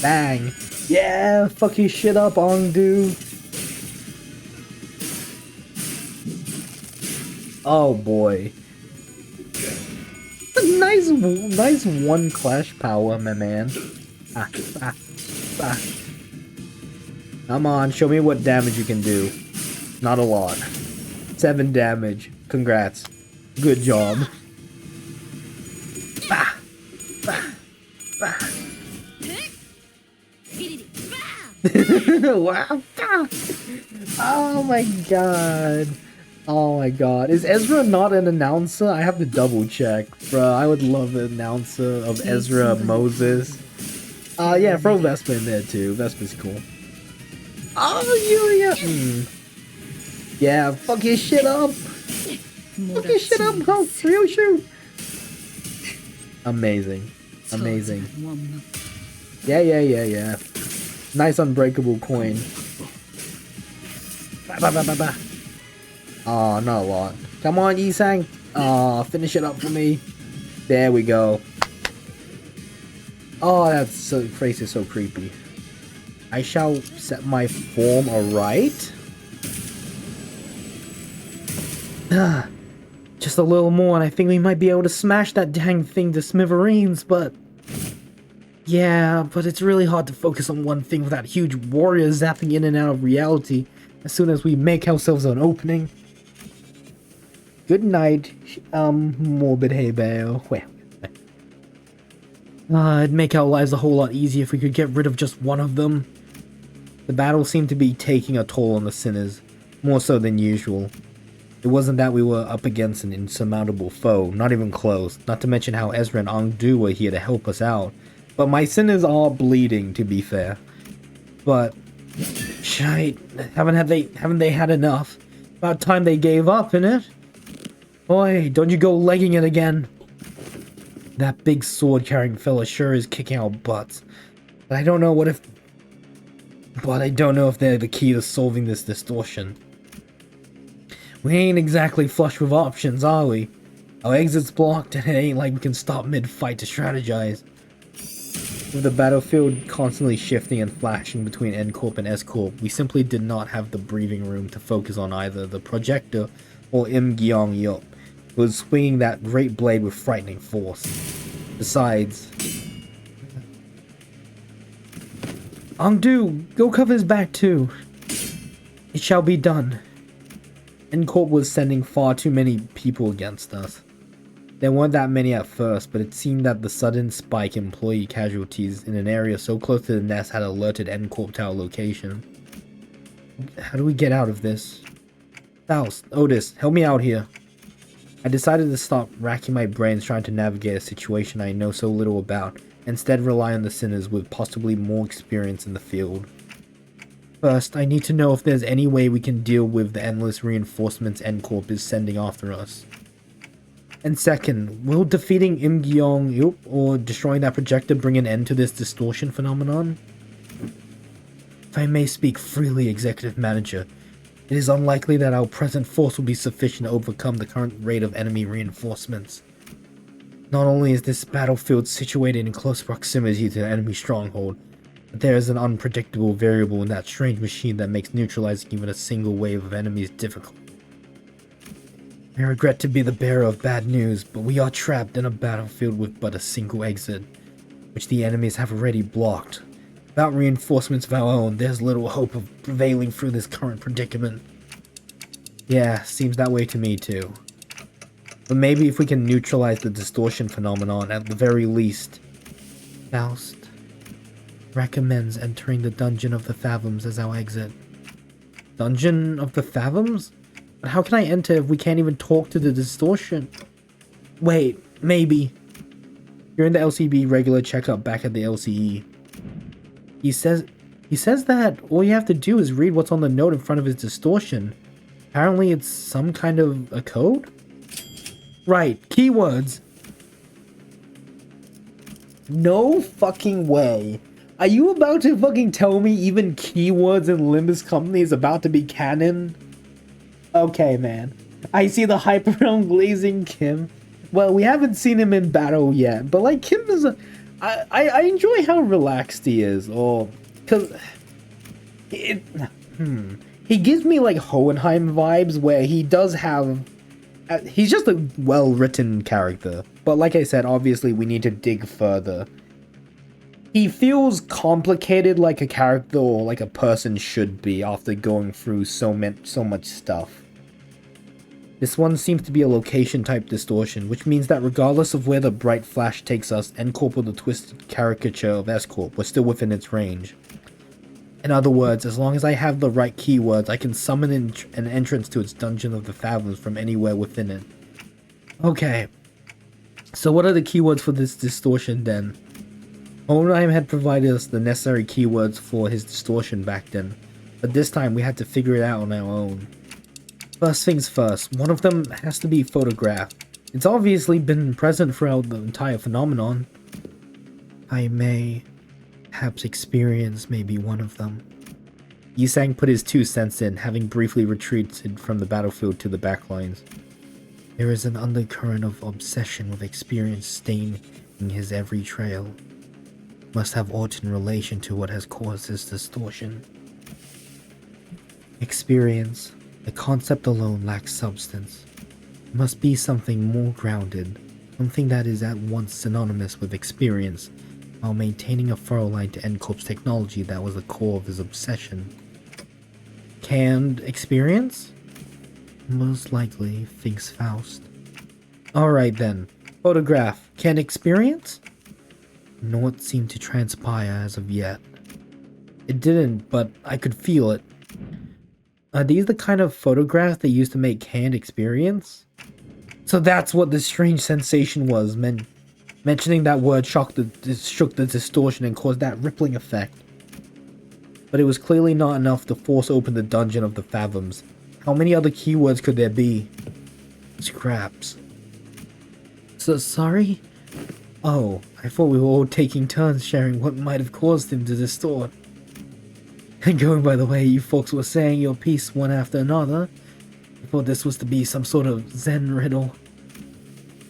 Bang! Yeah! Fuck your shit up, Ongdu! Oh boy. Nice 1 clash power, my man. Come on, show me what damage you can do. Not a lot. 7 damage. Congrats. Good job. Bah! Bah! Bah! Wow! Oh my god. Oh my god. Is Ezra not an announcer? I have to double check. Bruh, I would love an announcer of Ezra Moses. Yeah, throw Vespa in there too. Vespa's cool. Oh, Yulia! Yeah, fuck your shit up! Fuck your shit up, bro! Ryoshu! Amazing. Amazing. Yeah. Nice unbreakable coin. Bah. Oh, not a lot. Come on, Isang! Oh, finish it up for me. There we go. Oh, that's so crazy, so creepy. I shall set my form aright. Just a little more and I think we might be able to smash that dang thing to smithereens, but... Yeah, but it's really hard to focus on one thing without huge warriors zapping in and out of reality as soon as we make ourselves an opening. Good night, Morbid Hebeo. Well, it'd make our lives a whole lot easier if we could get rid of just one of them. The battle seemed to be taking a toll on the sinners, more so than usual. It wasn't that we were up against an insurmountable foe, not even close, not to mention how Ezra and Ongdu were here to help us out. But my sinners are bleeding, to be fair. But, shite, haven't they had enough? About time they gave up, innit? Oi, don't you go legging it again. That big sword-carrying fella sure is kicking our butts. But I don't know if they're the key to solving this distortion. We ain't exactly flush with options, are we? Our exit's blocked and it ain't like we can stop mid-fight to strategize. With the battlefield constantly shifting and flashing between N Corp and S Corp, we simply did not have the breathing room to focus on either the projector or Im Gyeong Yup, who was swinging that great blade with frightening force. Besides... Ongdu, go cover his back too. It shall be done. N Corp was sending far too many people against us. There weren't that many at first, but it seemed that the sudden spike in employee casualties in an area so close to the nest had alerted N Corp to our location. How do we get out of this? Faust, Otis, help me out here. I decided to stop racking my brains trying to navigate a situation I know so little about, instead rely on the sinners with possibly more experience in the field. First, I need to know if there's any way we can deal with the endless reinforcements N Corp is sending after us. And second, will defeating Im Gyeong Yup or destroying that projector bring an end to this distortion phenomenon? If I may speak freely, Executive Manager, it is unlikely that our present force will be sufficient to overcome the current rate of enemy reinforcements. Not only is this battlefield situated in close proximity to the enemy stronghold, But there is an unpredictable variable in that strange machine that makes neutralizing even a single wave of enemies difficult. I regret to be the bearer of bad news, but we are trapped in a battlefield with but a single exit, which the enemies have already blocked. Without reinforcements of our own, there's little hope of prevailing through this current predicament. Yeah, seems that way to me too. But maybe if we can neutralize the distortion phenomenon at the very least. Faust recommends entering the Dungeon of the Fathoms as our exit. Dungeon of the Fathoms? But how can I enter if we can't even talk to the distortion? Wait, maybe. During the LCB regular checkup back at the LCE, he says that all you have to do is read what's on the note in front of his distortion. Apparently it's some kind of a code? Right, keywords. No fucking way. Are you about to fucking tell me even keywords in Limbus Company is about to be canon? Okay, man. I see the hype around glazing Kim. Well, we haven't seen him in battle yet, but like Kim is I enjoy how relaxed he is. Cause he gives me like Hohenheim vibes where he does have he's just a well-written character. But like I said, obviously we need to dig further. He feels complicated like a character or like a person should be after going through so much stuff. This one seems to be a location type distortion, which means that regardless of where the bright flash takes us and Corporal the twisted caricature of S-Corp, we're still within its range. In other words, as long as I have the right keywords, I can summon an entrance to its Dungeon of the Fathoms from anywhere within it. Okay, so what are the keywords for this distortion then? Hohenheim had provided us the necessary keywords for his distortion back then, but this time we had to figure it out on our own. First things first, one of them has to be photographed. It's obviously been present throughout the entire phenomenon. I may perhaps experience maybe one of them. Yisang put his 2 cents in, having briefly retreated from the battlefield to the backlines. There is an undercurrent of obsession with experience staining his every trail. Must have aught in relation to what has caused this distortion. Experience. The concept alone lacks substance. It must be something more grounded, something that is at once synonymous with experience, while maintaining a thorough line to N-Corp's technology that was the core of his obsession. Canned experience? Most likely, thinks Faust. Alright then. Photograph. Canned experience? Naught seemed to transpire as of yet. It didn't, but I could feel it. Are these the kind of photographs they used to make canned experience? So that's what this strange sensation was, mentioning that word shook the distortion and caused that rippling effect. But it was clearly not enough to force open the Dungeon of the Fathoms. How many other keywords could there be? Scraps. So sorry? Oh, I thought we were all taking turns sharing what might have caused him to distort. And going by the way you folks were saying your piece one after another, I thought this was to be some sort of Zen riddle.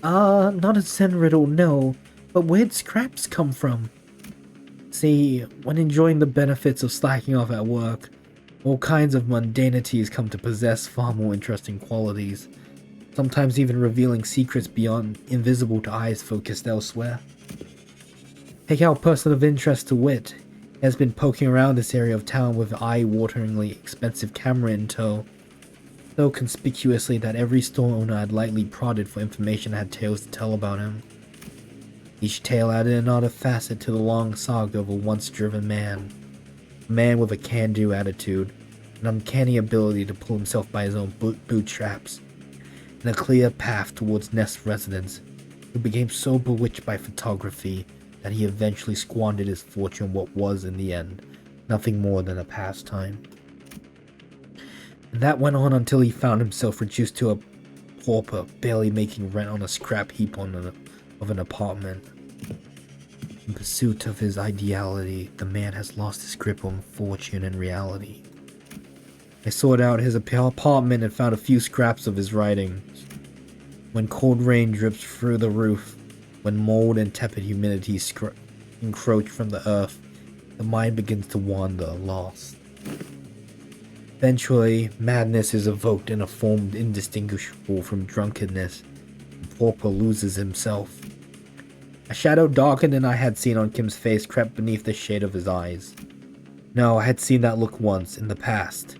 Not a Zen riddle, no, but where'd scraps come from? See, when enjoying the benefits of slacking off at work, all kinds of mundanities come to possess far more interesting qualities, sometimes even revealing secrets beyond invisible to eyes focused elsewhere. Take our person of interest to wit. He has been poking around this area of town with an eye-wateringly expensive camera in tow, so conspicuously that every store owner had lightly prodded for information had tales to tell about him. Each tale added another facet to the long saga of a once-driven man. A man with a can-do attitude, an uncanny ability to pull himself by his own bootstraps, and a clear path towards Nest's residence, who became so bewitched by photography that he eventually squandered his fortune on what was, in the end, nothing more than a pastime. And that went on until he found himself reduced to a pauper, barely making rent on a scrap heap of an apartment. In pursuit of his ideality, the man has lost his grip on fortune and reality. I sorted out his apartment and found a few scraps of his writing. When cold rain drips through the roof, when mold and tepid humidity encroach from the earth, the mind begins to wander, lost. Eventually, madness is evoked in a form indistinguishable from drunkenness, and Pauper loses himself. A shadow darker than I had seen on Kim's face crept beneath the shade of his eyes. No, I had seen that look once, in the past.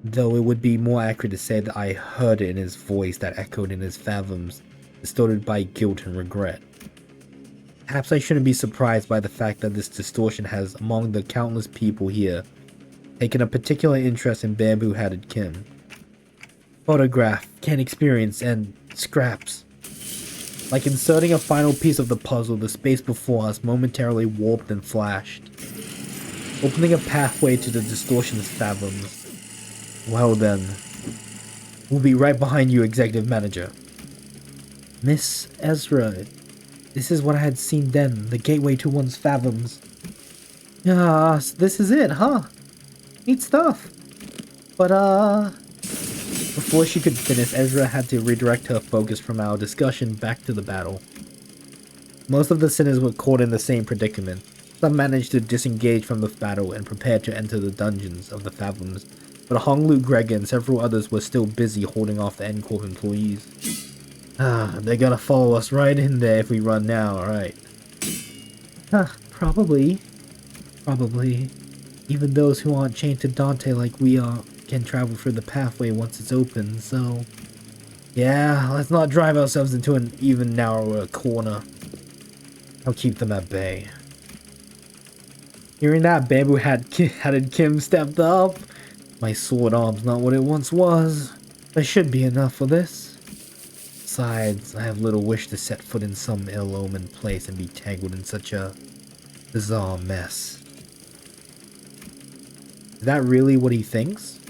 Though it would be more accurate to say that I heard it in his voice that echoed in his fathoms, distorted by guilt and regret. Perhaps I shouldn't be surprised by the fact that this distortion has, among the countless people here, taken a particular interest in bamboo-hatted Kim. Photograph, can experience, and scraps. Like inserting a final piece of the puzzle, the space before us momentarily warped and flashed, opening a pathway to the distortion's fathoms. Well then, we'll be right behind you, Executive Manager. Miss Ezra, this is what I had seen then, the gateway to one's fathoms. Ah, this is it, huh? Neat stuff. But, before she could finish, Ezra had to redirect her focus from our discussion back to the battle. Most of the sinners were caught in the same predicament. Some managed to disengage from the battle and prepared to enter the dungeons of the fathoms, but Honglu, Greg, and several others were still busy holding off the N-Corp employees. They're gonna follow us right in there if we run now, right? Probably. Probably. Even those who aren't chained to Dante like we are can travel through the pathway once it's open, so... Yeah, let's not drive ourselves into an even narrower corner. I'll keep them at bay. Hearing that, bamboo-hatted Kim stepped up. My sword arm's not what it once was. There should be enough for this. Besides, I have little wish to set foot in some ill-omened place and be tangled in such a bizarre mess. Is that really what he thinks?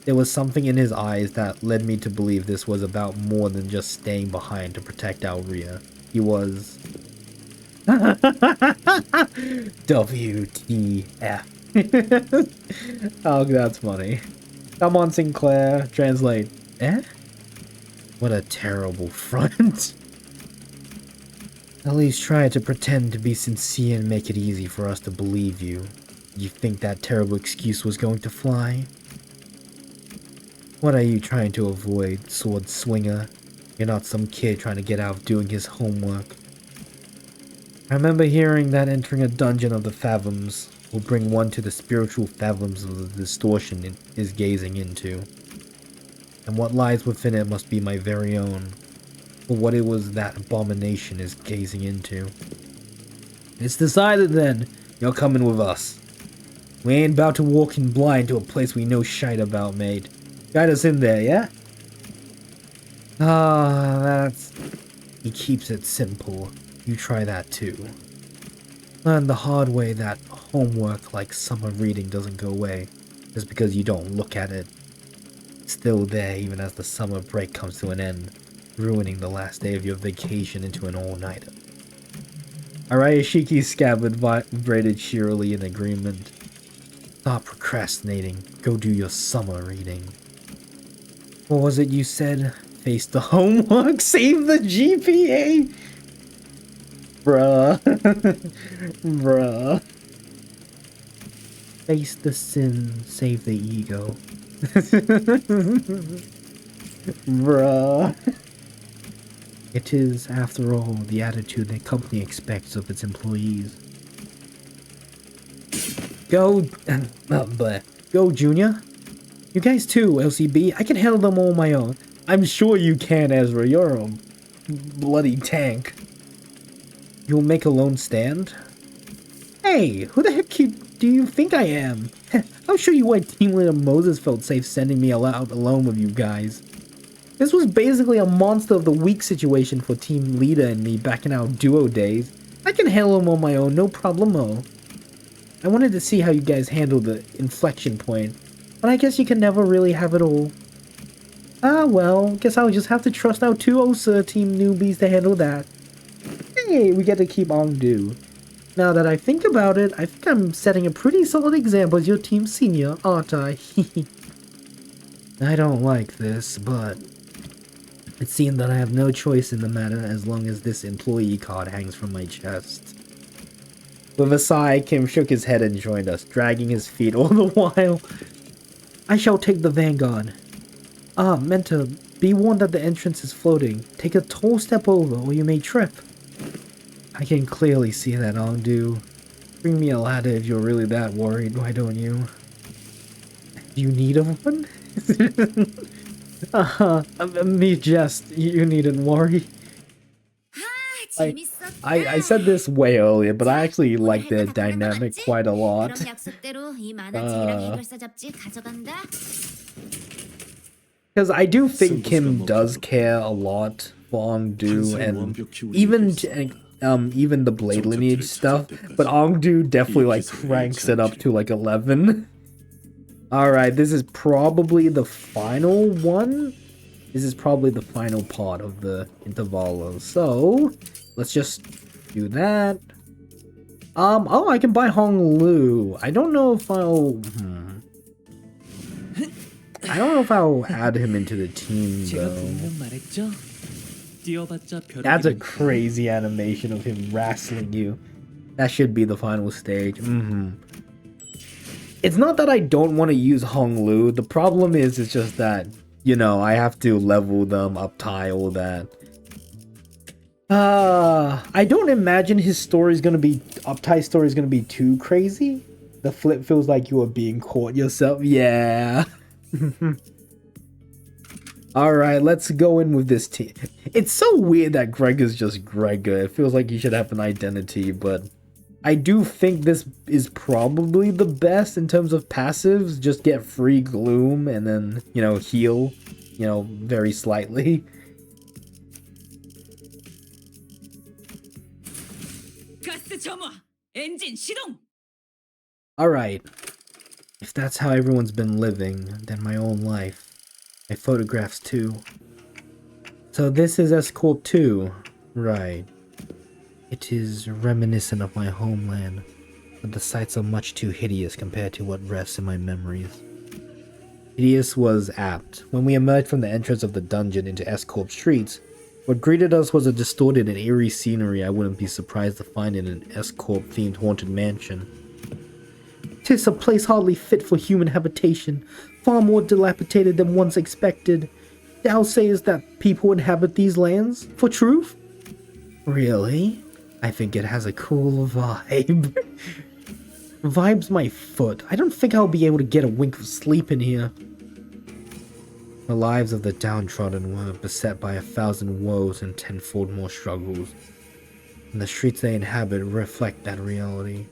There was something in his eyes that led me to believe this was about more than just staying behind to protect our rear. He was... WTF. Oh, that's funny. Come on, Sinclair. Translate. Eh? What a terrible front. At least try to pretend to be sincere and make it easy for us to believe you. You think that terrible excuse was going to fly? What are you trying to avoid, sword swinger? You're not some kid trying to get out of doing his homework. I remember hearing that entering a dungeon of the fathoms will bring one to the spiritual fathoms of the distortion it is gazing into. And what lies within it must be my very own, or what it was that abomination is gazing into. It's decided then, you're coming with us. We ain't about to walk in blind to a place we know shite about, mate. Guide us in there, yeah? That's... He keeps it simple. You try that too. Learn the hard way that homework like summer reading doesn't go away just because you don't look at it. It's still there even as the summer break comes to an end, ruining the last day of your vacation into an all-nighter. Arayashiki's scabbard vibrated cheerily in agreement. Stop procrastinating. Go do your summer reading. What was it you said? Face the homework, save the GPA? Bruh. Bruh. Face the sin, save the ego. Bruh. It is, after all, the attitude the company expects of its employees. Go, go, Junior. You guys too, LCB. I can handle them all on my own. I'm sure you can, Ezra. You're a bloody tank. You'll make a lone stand? Hey, who the heck do you think I am? I'll show you why Team Leader Moses felt safe sending me out alone with you guys. This was basically a monster of the week situation for Team Leader and me back in our duo days. I can handle them on my own, no problemo. I wanted to see how you guys handled the inflection point, but I guess you can never really have it all. Ah well, guess I'll just have to trust our two OSA team newbies to handle that. Hey, we get to keep on do. Now that I think about it, I think I'm setting a pretty solid example as your team senior, aren't I? I don't like this, but it seems that I have no choice in the matter as long as this employee card hangs from my chest. With a sigh, Kim shook his head and joined us, dragging his feet all the while. I shall take the vanguard. Ah, Mentor, be warned that the entrance is floating. Take a tall step over or you may trip. I can clearly see that, Ongdu. Bring me a ladder if you're really that worried, why don't you? Do you need a one? Me jest, you needn't worry. 아, I said this way earlier, but I actually like their dynamic quite a lot. 그럼 약속대로 이 만화책이랑 해결사 잡지 가져간다. Because I do think Kim does care a lot for Ongdu and even the Blade lineage stuff, but Ongdu definitely like cranks it up to like 11. Alright, this is probably the final one. This is probably the final part of the Intervallo. So, let's just do that. Oh, I can buy Honglu. I don't know if I'll add him into the team 제가 though. 분명 말했죠. 뛰어봤자 벼락이 That's a 됩니다. crazy animation of him wrestling you. That should be the final stage. It's not that I don't want to use Honglu. The problem is, it's just that, you know, I have to level them, uptie, all that. I don't imagine his story is gonna be, uptie story is gonna be too crazy. The flip feels like you are being caught yourself. Yeah. Alright, let's go in with this team. It's so weird that Greg is just Gregor. It feels like he should have an identity, but I do think this is probably the best in terms of passives. Just get free gloom and then, you know, heal, you know, very slightly. 가스 점화. 엔진 시동. Alright. If that's how everyone's been living, then my own life. My photographs too. So this is S-Corp 2. Right. It is reminiscent of my homeland, but the sights are much too hideous compared to what rests in my memories. Hideous was apt. When we emerged from the entrance of the dungeon into S-Corp streets, what greeted us was a distorted and eerie scenery I wouldn't be surprised to find in an S-Corp themed haunted mansion. 'Tis a place hardly fit for human habitation, far more dilapidated than once expected. Thou sayest that people inhabit these lands, for truth? Really? I think it has a cool vibe. Vibe's my foot. I don't think I'll be able to get a wink of sleep in here. The lives of the downtrodden were beset by 1,000 woes and tenfold more struggles, and the streets they inhabit reflect that reality.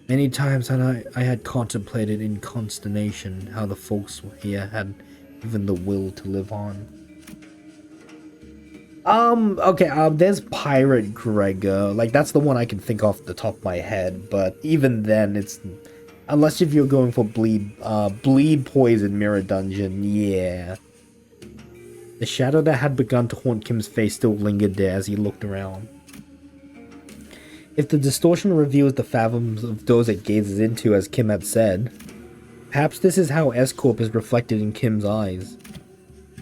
Many times I had contemplated in consternation how the folks here had even the will to live on. Okay, there's Pirate Gregor. Like, that's the one I can think off the top of my head, but even then, it's... Unless if you're going for Bleed Poison Mirror Dungeon, yeah. The shadow that had begun to haunt Kim's face still lingered there as he looked around. If the distortion reveals the fathoms of those it gazes into, as Kim had said, perhaps this is how S-Corp is reflected in Kim's eyes.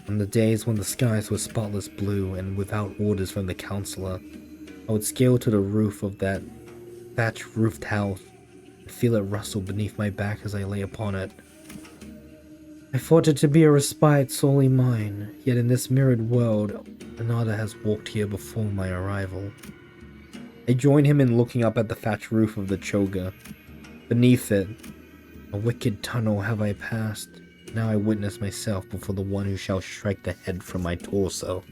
On the days when the skies were spotless blue and without orders from the counselor, I would scale to the roof of that thatch-roofed house and feel it rustle beneath my back as I lay upon it. I thought it to be a respite solely mine, yet in this mirrored world, another has walked here before my arrival. I join him in looking up at the thatched roof of the Choga. Beneath it, a wicked tunnel have I passed. Now I witness myself before the one who shall strike the head from my torso.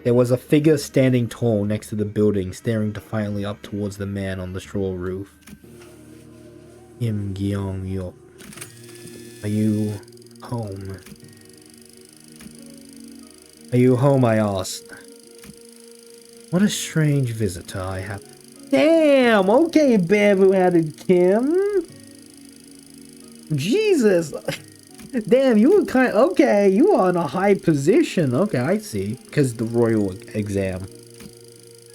There was a figure standing tall next to the building, staring defiantly up towards the man on the straw roof. Im Gyeong Yok. Are you home? Are you home, I asked. What a strange visitor I have. Damn, okay, Babu-headed Kim. Jesus. Damn, you were okay, you are in a high position. Okay, I see. Because the royal exam.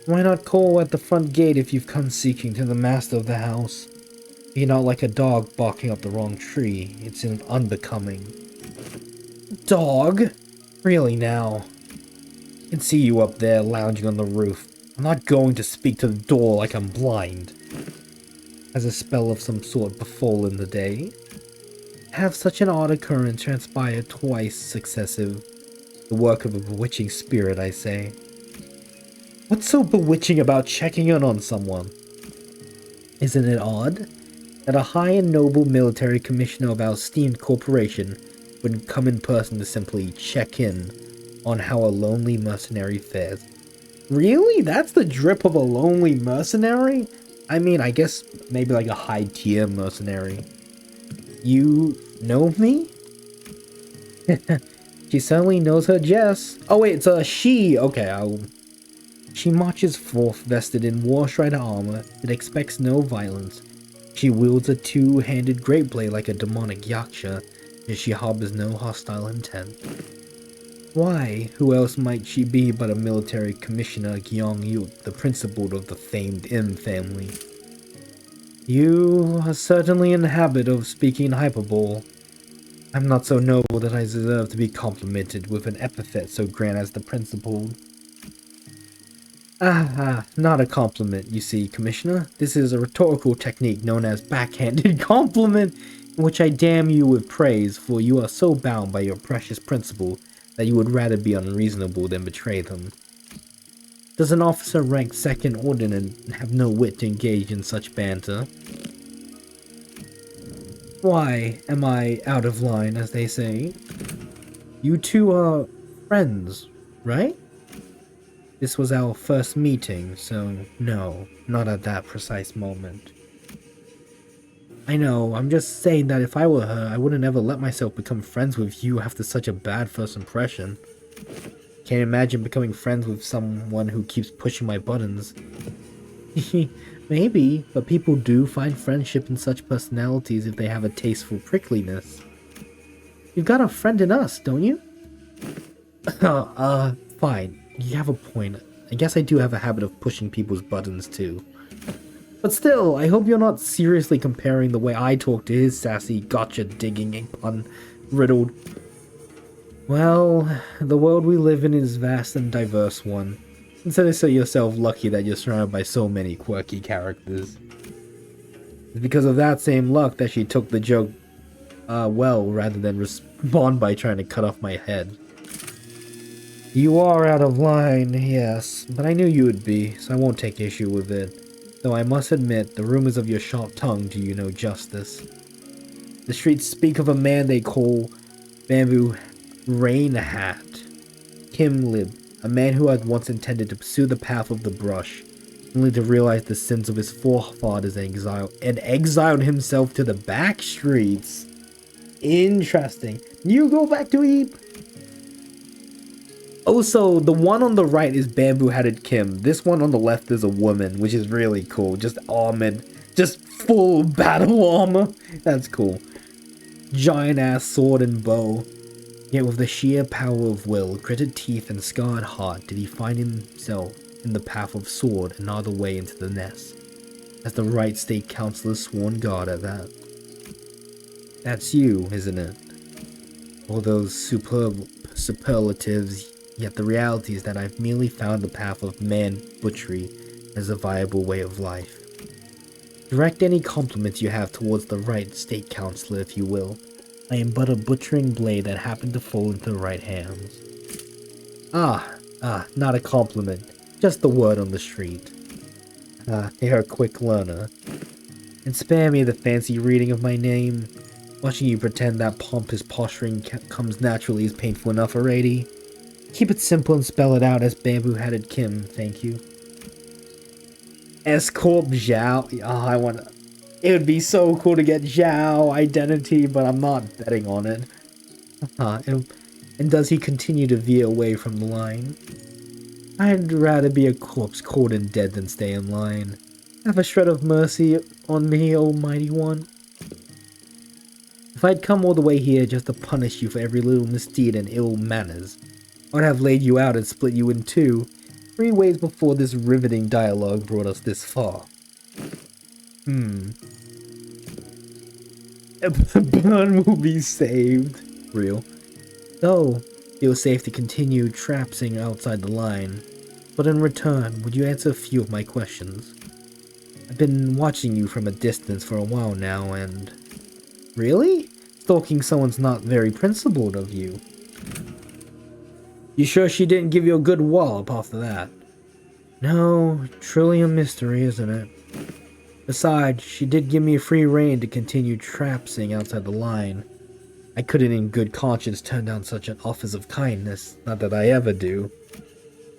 Why not call at the front gate if you've come seeking to the master of the house? Be not like a dog barking up the wrong tree. It's an unbecoming. Dog? Really now? I can see you up there lounging on the roof. I'm not going to speak to the door like I'm blind. Has a spell of some sort befallen the day? Have such an odd occurrence transpire twice successive? The work of a bewitching spirit, I say. What's so bewitching about checking in on someone? Isn't it odd that a high and noble military commissioner of our esteemed corporation would come in person to simply check in on how a lonely mercenary fares? Really? That's the drip of a lonely mercenary? I mean, I guess maybe like a high tier mercenary. You know me? She certainly knows her Jess. Oh wait, it's a she. Okay, She marches forth vested in war strider armor that expects no violence. She wields a two-handed great blade like a demonic yaksha, and she harbors no hostile intent. Why? Who else might she be but a military commissioner Gyeong Yuk, the principal of the famed M family? You are certainly in the habit of speaking hyperbole. I'm not so noble that I deserve to be complimented with an epithet so grand as the principal. Not a compliment, you see, Commissioner. This is a rhetorical technique known as backhanded compliment, in which I damn you with praise, for you are so bound by your precious principle that you would rather be unreasonable than betray them. Does an officer ranked second ordinance have no wit to engage in such banter? Why am I out of line, as they say? You two are friends, right? This was our first meeting, so no, not at that precise moment. I know, I'm just saying that if I were her, I wouldn't ever let myself become friends with you after such a bad first impression. Can't imagine becoming friends with someone who keeps pushing my buttons. Maybe, but people do find friendship in such personalities if they have a taste for prickliness. You've got a friend in us, don't you? Fine. You have a point. I guess I do have a habit of pushing people's buttons too. But still, I hope you're not seriously comparing the way I talk to his sassy, gotcha-digging and pun-riddled. Well, the world we live in is a vast and diverse one. Consider yourself lucky that you're surrounded by so many quirky characters. It's because of that same luck that she took the joke well, rather than respond by trying to cut off my head. You are out of line, yes, but I knew you would be, so I won't take issue with it. Though I must admit, the rumors of your sharp tongue do you no justice. The streets speak of a man they call Bamboo Rain Hat, Kim Lib, a man who had once intended to pursue the path of the brush, only to realize the sins of his forefathers and exiled himself to the back streets. Interesting. You go back to Eep. Also, the one on the right is Bamboo-Hatted Kim. This one on the left is a woman, which is really cool. Just armored. Just full battle armor. That's cool. Giant-ass sword and bow. Yet with the sheer power of will, gritted teeth, and scarred heart did he find himself in the path of sword and not the way into the nest. As the right state councilor's sworn guard at that. That's you, isn't it? All those superlatives. Yet the reality is that I've merely found the path of man butchery as a viable way of life. Direct any compliments you have towards the right state councilor, if you will. I am but a butchering blade that happened to fall into the right hands. Not a compliment. Just the word on the street. You're a quick learner. And spare me the fancy reading of my name. Watching you pretend that pompous posturing comes naturally is painful enough already. Keep it simple and spell it out as Bamboo-Hatted Kim, thank you. S-Corp Zhao. It would be so cool to get Zhao identity, but I'm not betting on it. And does he continue to veer away from the line? I'd rather be a corpse cold and dead than stay in line. Have a shred of mercy on me, almighty one. If I'd come all the way here just to punish you for every little misdeed and ill manners, I'd have laid you out and split you in two, 3 ways before this riveting dialogue brought us this far. Burn will be saved. Real. So, feel safe to continue trapsing outside the line, but in return, would you answer a few of my questions? I've been watching you from a distance for a while now, and... Really? Stalking someone's not very principled of you. You sure she didn't give you a good wallop after that? No, truly a mystery, isn't it? Besides, she did give me free rein to continue trapsing outside the line. I couldn't in good conscience turn down such an office of kindness, not that I ever do.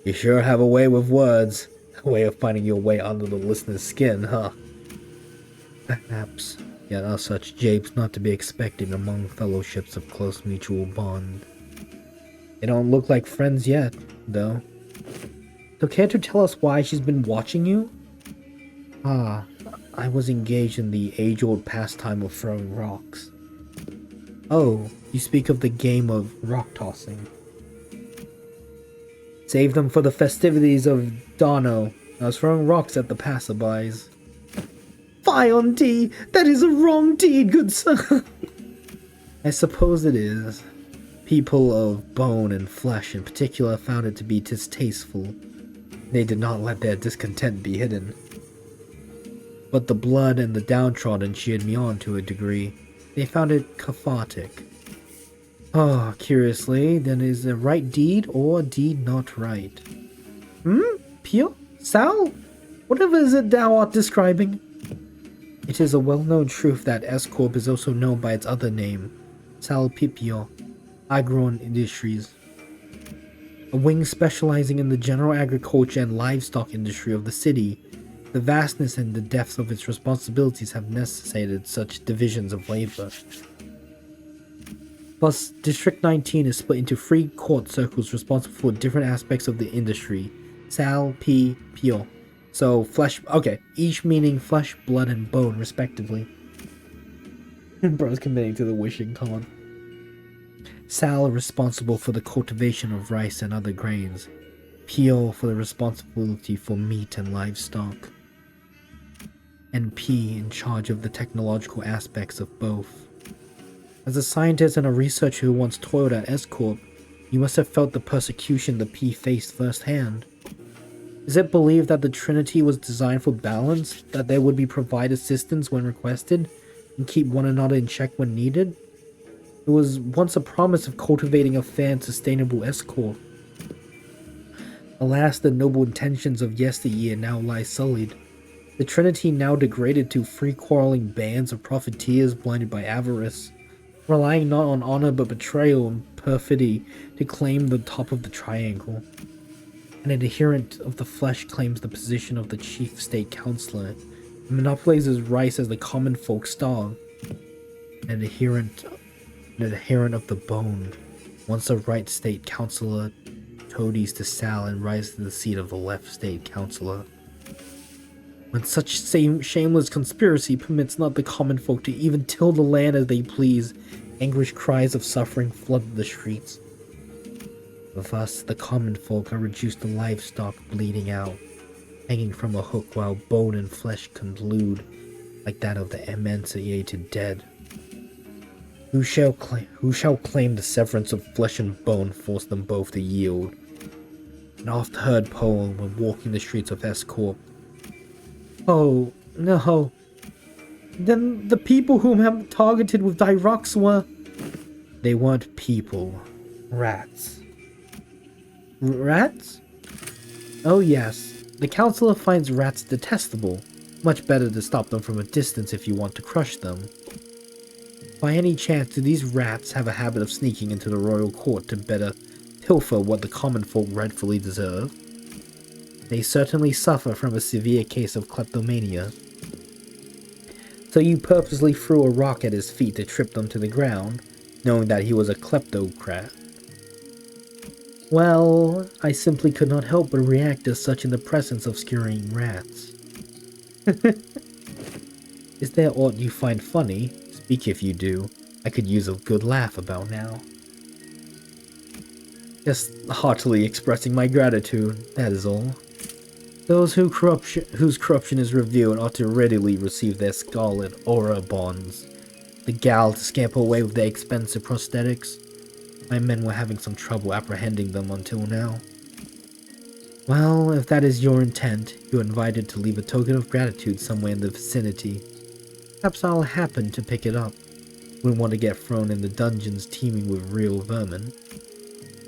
You sure have a way with words. A way of finding your way under the listener's skin, huh? Perhaps, yet are such japes not to be expected among fellowships of close mutual bond. They don't look like friends yet, though. So care to tell us why she's been watching you? Ah, I was engaged in the age-old pastime of throwing rocks. Oh, you speak of the game of rock tossing. Save them for the festivities of Dano. I was throwing rocks at the passerbys. Fie on thee! That is a wrong deed, good sir! I suppose it is. People of bone and flesh in particular found it to be distasteful. They did not let their discontent be hidden. But the blood and the downtrodden cheered me on to a degree. They found it cathartic. Oh, curiously, then is a right deed or a deed not right? Pio? Sal? Whatever is it thou art describing? It is a well-known truth that S-Corp is also known by its other name, Sal Pipio, Agron Industries. A wing specializing in the general agriculture and livestock industry of the city. The vastness and the depths of its responsibilities have necessitated such divisions of labor. Plus, District 19 is split into 3 court circles responsible for different aspects of the industry. Sal, P, Pio. So, flesh, okay, each meaning flesh, blood, and bone, respectively. Bro's committing to the wishing con. Sal responsible for the cultivation of rice and other grains. Pio for the responsibility for meat and livestock. And P in charge of the technological aspects of both. As a scientist and a researcher who once toiled at S-Corp, you must have felt the persecution the P faced firsthand. Is it believed that the Trinity was designed for balance, that they would be provide assistance when requested, and keep one another in check when needed? It was once a promise of cultivating a fair and sustainable S-Corp. Alas, the noble intentions of yesteryear now lie sullied. The Trinity now degraded to free quarreling bands of profiteers blinded by avarice, relying not on honor but betrayal and perfidy to claim the top of the triangle. An adherent of the flesh claims the position of the chief state counselor and monopolizes rice as the common folk starve. An adherent of the bone, once a right state counselor, toadies to Sal and rises to the seat of the left state counselor. When such shameless conspiracy permits not the common folk to even till the land as they please, anguished cries of suffering flood the streets. Thus, the common folk are reduced to livestock bleeding out, hanging from a hook while bone and flesh conclude, like that of the emaciated dead. Who shall claim the severance of flesh and bone forced them both to yield? An oft-heard poem when walking the streets of S-Corp. Oh, no. Then the people whom I targeted with thy rocks were... They weren't people. Rats. Rats? Oh yes. The counselor finds rats detestable. Much better to stop them from a distance if you want to crush them. By any chance do these rats have a habit of sneaking into the royal court to better pilfer what the common folk rightfully deserve? They certainly suffer from a severe case of kleptomania. So you purposely threw a rock at his feet to trip them to the ground, knowing that he was a kleptocrat. Well, I simply could not help but react as such in the presence of scurrying rats. Is there aught you find funny? Speak if you do. I could use a good laugh about now. Just heartily expressing my gratitude, that is all. Those whose corruption is revealed ought to readily receive their scarlet aura bonds. The gal to scamper away with their expensive prosthetics. My men were having some trouble apprehending them until now. Well, if that is your intent, you're invited to leave a token of gratitude somewhere in the vicinity. Perhaps I'll happen to pick it up. Wouldn't want to get thrown in the dungeons teeming with real vermin.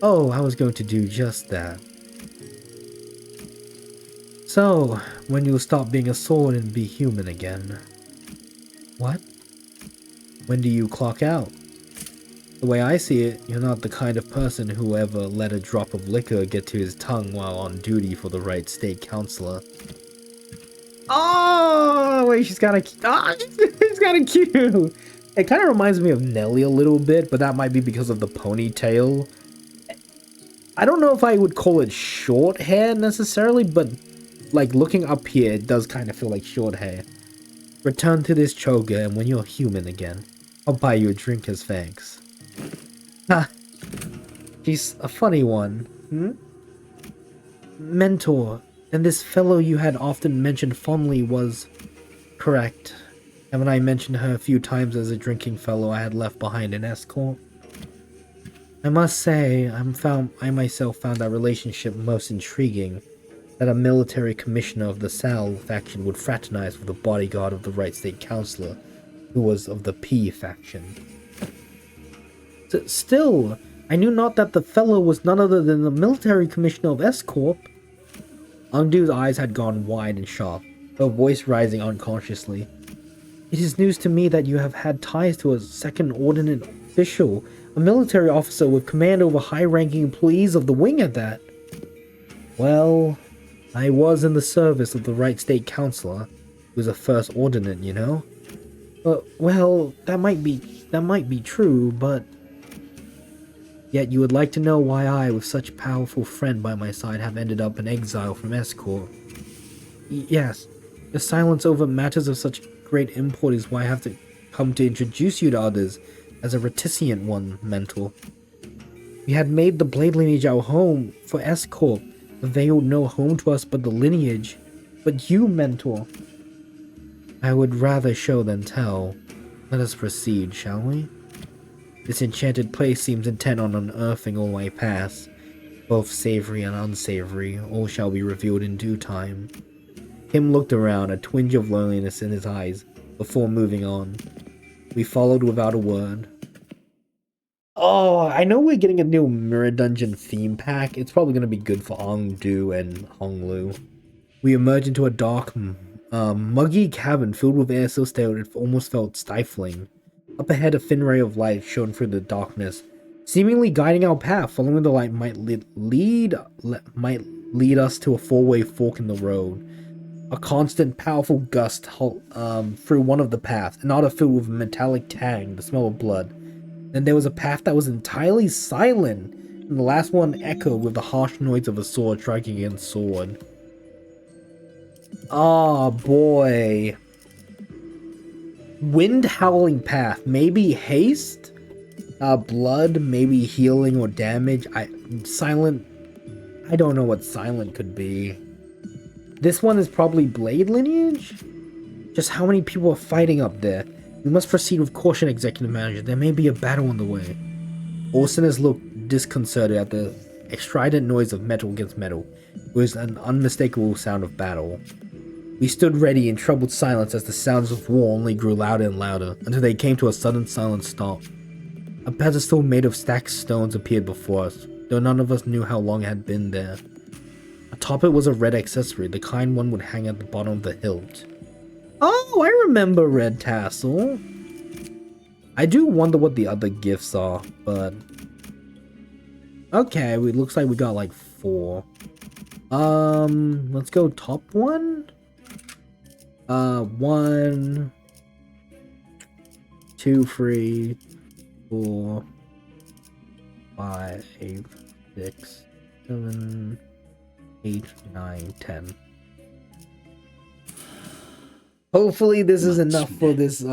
Oh, I was going to do just that. So, when you'll stop being a sword and be human again? What? When do you clock out? The way I see it, you're not the kind of person who ever let a drop of liquor get to his tongue while on duty for the right state counselor. Oh, wait, she's got a cute. It kind of reminds me of Nelly a little bit, but that might be because of the ponytail. I don't know if I would call it short hair necessarily, but like looking up here, it does kind of feel like short hair. Return to this choga, and when you're human again, I'll buy you a drink as thanks. Ha! She's a funny one, Mentor, and this fellow you had often mentioned fondly was correct. Haven't I mentioned her a few times as a drinking fellow I had left behind in escort? I must say, I myself found that relationship most intriguing. That a military commissioner of the Sal faction would fraternize with a bodyguard of the right state counselor, who was of the P faction. Still, I knew not that the fellow was none other than the military commissioner of S-Corp. Ungdu's eyes had gone wide and sharp, her voice rising unconsciously. It is news to me that you have had ties to a second ordinate official, a military officer with command over high-ranking employees of the wing at that. Well, I was in the service of the right state counselor, who was a first ordinate, you know? Well, that might be true, but... Yet you would like to know why I, with such a powerful friend by my side, have ended up in exile from Escort. Yes, your silence over matters of such great import is why I have to come to introduce you to others, as a reticent one, Mentor. We had made the Blade lineage our home for Escort, but they owed no home to us but the lineage. But you, Mentor. I would rather show than tell. Let us proceed, shall we? This enchanted place seems intent on unearthing all my past. Both savory and unsavory, all shall be revealed in due time. Kim looked around, a twinge of loneliness in his eyes, before moving on. We followed without a word. Oh, I know we're getting a new Mirror Dungeon theme pack. It's probably going to be good for Ongdu and Honglu. We emerged into a dark, muggy cavern filled with air so stale it almost felt stifling. Up ahead, a thin ray of light shone through the darkness, seemingly guiding our path. Following the light might lead us to a four-way fork in the road. A constant, powerful gust through one of the paths, an otter filled with a metallic tang, the smell of blood. Then there was a path that was entirely silent, and the last one echoed with the harsh noise of a sword striking against sword. Oh boy. Wind howling path, maybe haste? Blood, maybe healing or damage. Silent, I don't know what silent could be. This one is probably Blade lineage? Just how many people are fighting up there? We must proceed with caution, Executive Manager. There may be a battle on the way. Orson looked disconcerted at the strident noise of metal against metal. It was an unmistakable sound of battle. We stood ready in troubled silence as the sounds of war only grew louder and louder, until they came to a sudden silent stop. A pedestal made of stacked stones appeared before us, though none of us knew how long it had been there. Atop it was a red accessory, the kind one would hang at the bottom of the hilt. Oh, I remember Red Tassel. I do wonder what the other gifts are, but... Okay, it looks like we got like 4. Let's go top one. 1, 2, 3, 4, 5, 6, 7, 8, 9, 10. Hopefully this is enough for this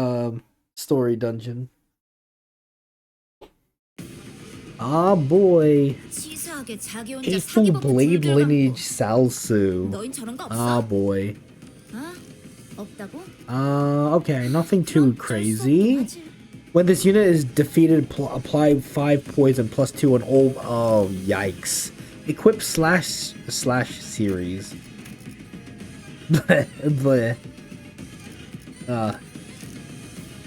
story dungeon. Ah boy. Hateful Blade lineage Salsu. Ah boy. Okay, nothing too crazy. When this unit is defeated, apply 5 poison plus 2 on all. Oh, yikes. Equip slash series. Bleh.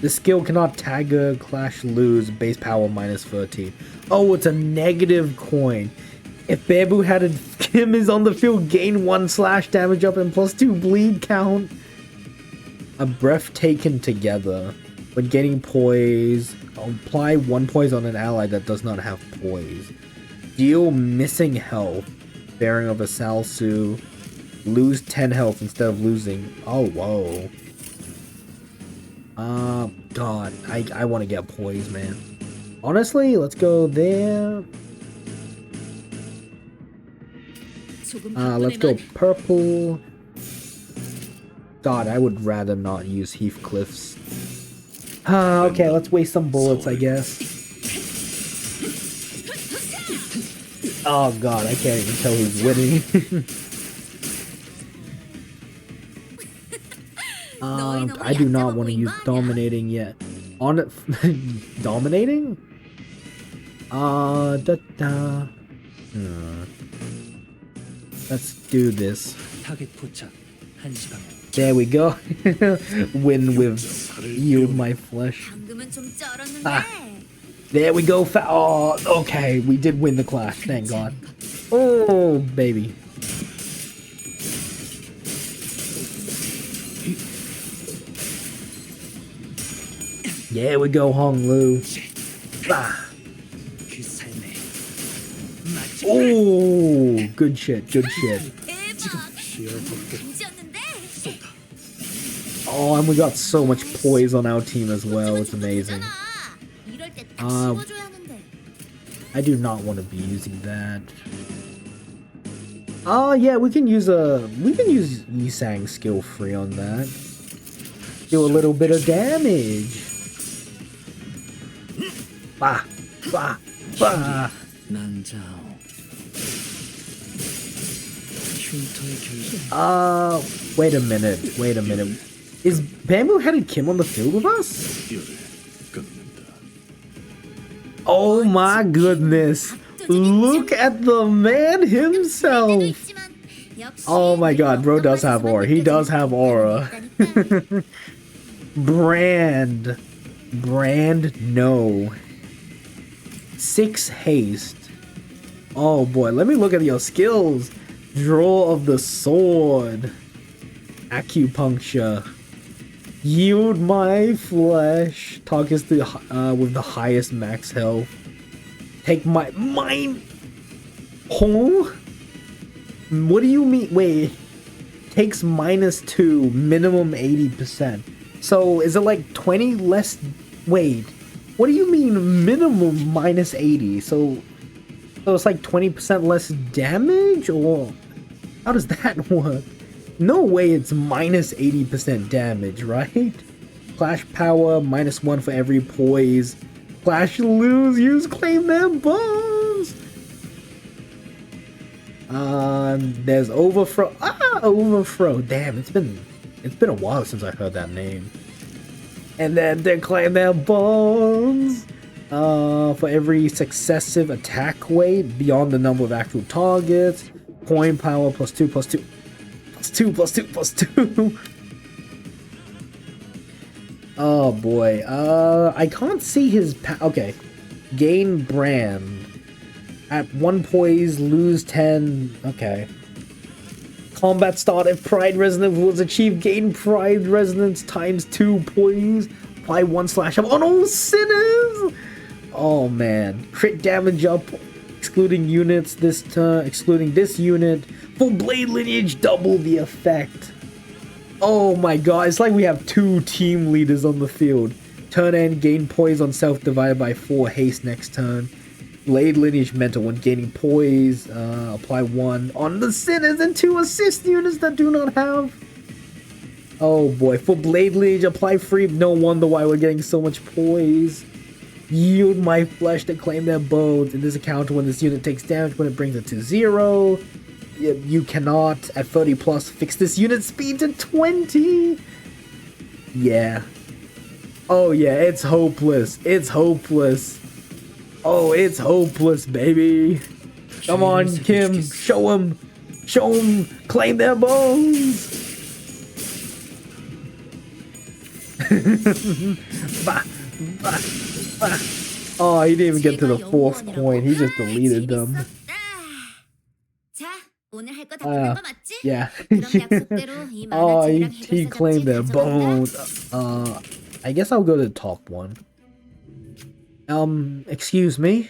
The skill cannot tagger, clash, lose, base power minus 13. Oh, it's a negative coin. If Bamboo had a Kim is on the field, gain 1 slash damage up and +2 bleed count. A breath taken together. When gaining poise, apply 1 poise on an ally that does not have poise. Deal missing health. Bearing of a Salsu. Lose 10 health instead of losing. Oh, whoa. God, I want to get poise, man. Honestly, let's go there. Let's go purple. God, I would rather not use Heathcliff's. Okay, let's waste some bullets, I guess. Oh God, I can't even tell who's winning. I do not want to use dominating yet. On it, dominating? Let's do this. 타겟 포착 1시 방향. There we go. Win with yield my flesh. 방금은 좀 쩔었는데. There we go. Oh, okay. We did win the clash. Thank God. Oh, baby. There we go, Hong Lu. Ah. 그 삶에 Oh, good shit. Good shit. 대박. 감지였는데. Oh, and we got so much poise on our team as well. It's amazing. 이럴 때 딱 씹어줘야 하는데. I do not want to be using that. Oh yeah, we can use Yisang skill free on that. Do a little bit of damage. Bah, bah, bah. 난자오. 흉터의 결정. Wait a minute. Is Bamboo-Headed Kim on the field with us? Oh my goodness. Look at the man himself. Oh my God, bro does have aura. He does have aura. Brand, no. 6 haste. Oh boy, let me look at your skills. Draw of the sword. Acupuncture. Yield my flesh. Targets with the highest max health. Take mine. Oh? What do you mean? Wait. Takes -2, minimum 80%. So is it like 20 less? Wait. What do you mean minimum -80? So it's like 20% less damage, or how does that work? No way it's -80% damage, right? Clash power, -1 for every poise. Clash lose, use claim their bones. There's overthrow. Overthrow. Damn, it's been a while since I heard that name. And then they claim their bones. For every successive attack weight beyond the number of actual targets. Coin power +2, +2. +2. Oh boy. I can't see his okay. Gain brand. At 1 poise, lose 10. Okay. Combat start if Pride Resonance was achieved. Gain Pride Resonance ×2 poise. Apply 1 slash up on all sinners. Oh man. Crit damage up, excluding units this turn, excluding this unit. For Blade Lineage, double the effect. Oh my god, it's like we have 2 team leaders on the field. Turn end, gain poise on self divided by 4, haste next turn. Blade Lineage mental when gaining poise, apply 1 on the sinners and 2 assist units that do not have. Oh boy, for Blade Lineage, apply free. No wonder why we're getting so much poise. Yield my flesh to claim their bones. In this encounter, when this unit takes damage, when it brings it to 0. You cannot, at 30+, fix this unit's speed to 20. Yeah. Oh yeah, it's hopeless. It's hopeless. Oh, it's hopeless, baby. Come on, Kim, show him, claim their bones. Bah, bah, bah. Oh, he didn't even get to the fourth point. He just deleted them. 자, 오늘 할 거 다 끝난 거 맞지? Yeah. 그럼 약속대로 이 Oh, he 만화책이랑 해결사 claimed their 잡지 가져간다. bones. I guess I'll go to the top one. Excuse me.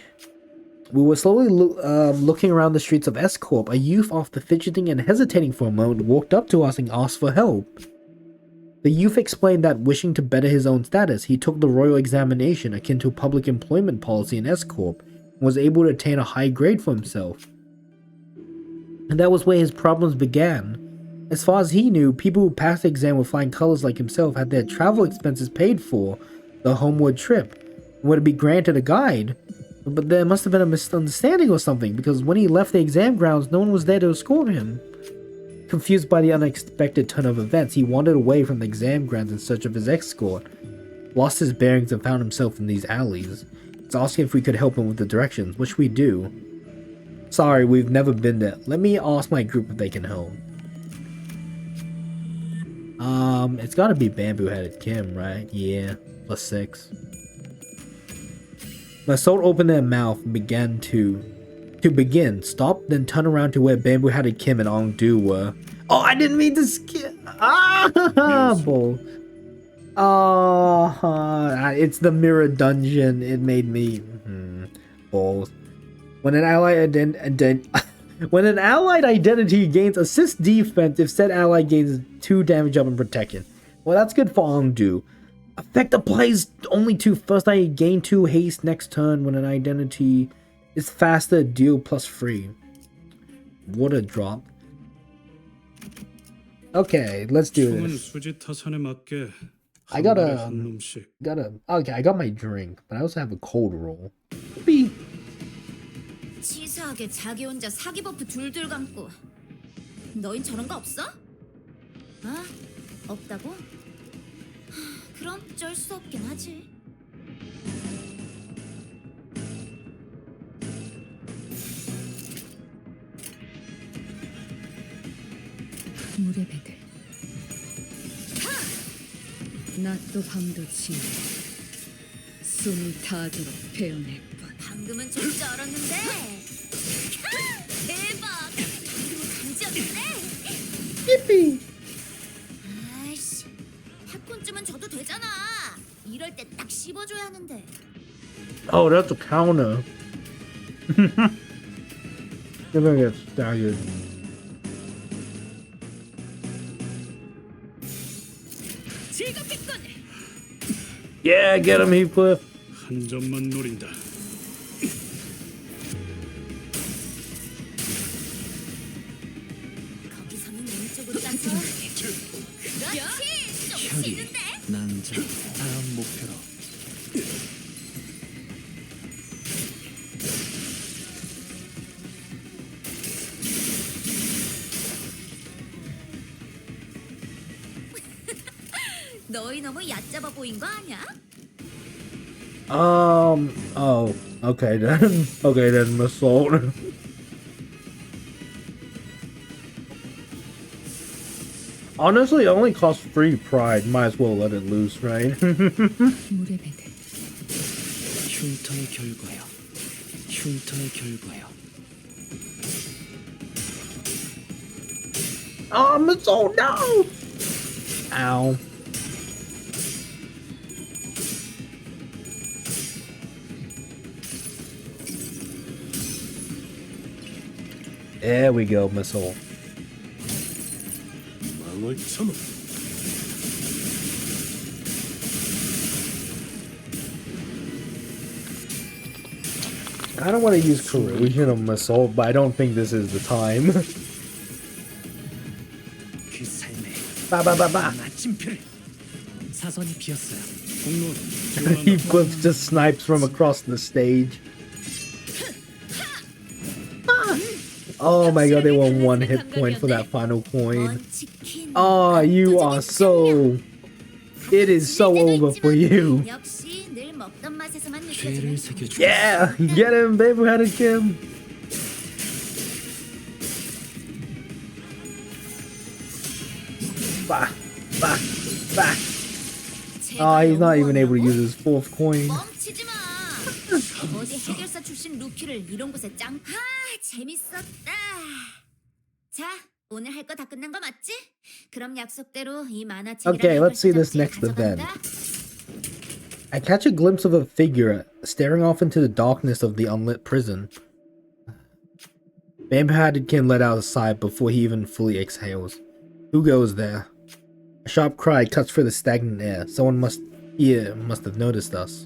We were slowly looking around the streets of S-Corp. A youth, after fidgeting and hesitating for a moment, walked up to us and asked for help. The youth explained that, wishing to better his own status, he took the royal examination akin to public employment policy in S-Corp and was able to attain a high grade for himself. And that was where his problems began. As far as he knew, people who passed the exam with flying colors like himself had their travel expenses paid for the homeward trip and would be granted a guide. But there must have been a misunderstanding or something, because when he left the exam grounds, no one was there to escort him. Confused by the unexpected turn of events, he wandered away from the exam grounds in search of his escort, lost his bearings and found himself in these alleys. He's asking if we could help him with the directions, which we do. Sorry, we've never been there. Let me ask my group if they can help. It's gotta be Bamboo-Headed Kim, right? Yeah, +6. My soul opened their mouth and began to stop, then turn around to where Bamboo-Headed Kim and Ong-Do were. Oh, I didn't mean to skip. Bull. It's the mirror dungeon. It made me balls. When an allied identity gains assist defense, if said ally gains 2 damage up and protection. Well, that's good for Ong-Do. Effect applies only to first I gain 2 haste next turn when an identity is faster, deal +3. Water drop. Okay, let's do this. I got my drink, but I also have a cold roll. Beep. 치사하게 자기 혼자 사기 버프 둘둘 감고. 너흰 저런 거 없어? 아? 없다고? 그럼 쩔 수 없긴 하지. 물의 배들 낮도 밤도 지나 숨이 닿도록 베어낼 뿐. 방금은 좀 쩔었는데. 대박. 방금은 감지였는데. Yippee. 아이씨, 팝콘쯤은 줘도 되잖아. 이럴 때 딱 씹어줘야 하는데. Oh, that's a counter. You're gonna get staggered. 즐겁겠군. Yeah, get him, Heathcliff. 한 점만 노린다. 거기서는 왼쪽으로 가서. 그렇지. 좀 치는데. 남자 다음 목표로. 너희 너무 얕잡아 보인 거 아니야? Oh, okay then. Okay then, Miss Salt. Honestly, it only costs 3 pride. Might as well let it loose, right? 물의 배들 흉터의 결과요. 흉터의 결과요. Oh, Miss Salt, no! Ow. There we go, missile. 망월 참음. I don't want to use corrosion on missile, but I don't think this is the time. 그 삶의 Ba. 마침표를 사선이 비었어요. He flips just snipes from across the stage. Oh my god, they won 1 hit point for that final coin. Oh, you are so... It is so over for you. 역시 늘 먹던 맛에서만 죄를 느껴지는 새겨주고 Yeah! Get him, Bamboo-Headed Kim! Bah, bah, bah. Ah, he's not even able to use his fourth coin. 멈추지 마. 어디 해결사 출신 루키를 이런 곳에 짱. 재밌었다. 자, 오늘 할 거 다 끝난 거 맞지? 그럼 약속대로 이 만화책이랑 Okay, let's see this 해결사 next 잡지 event. 가져간다. I catch a glimpse of a figure staring off into the darkness of the unlit prison. Vampire-headed Kim let out a sigh before he even fully exhales. Who goes there? A sharp cry cuts through the stagnant air. Someone must have noticed us.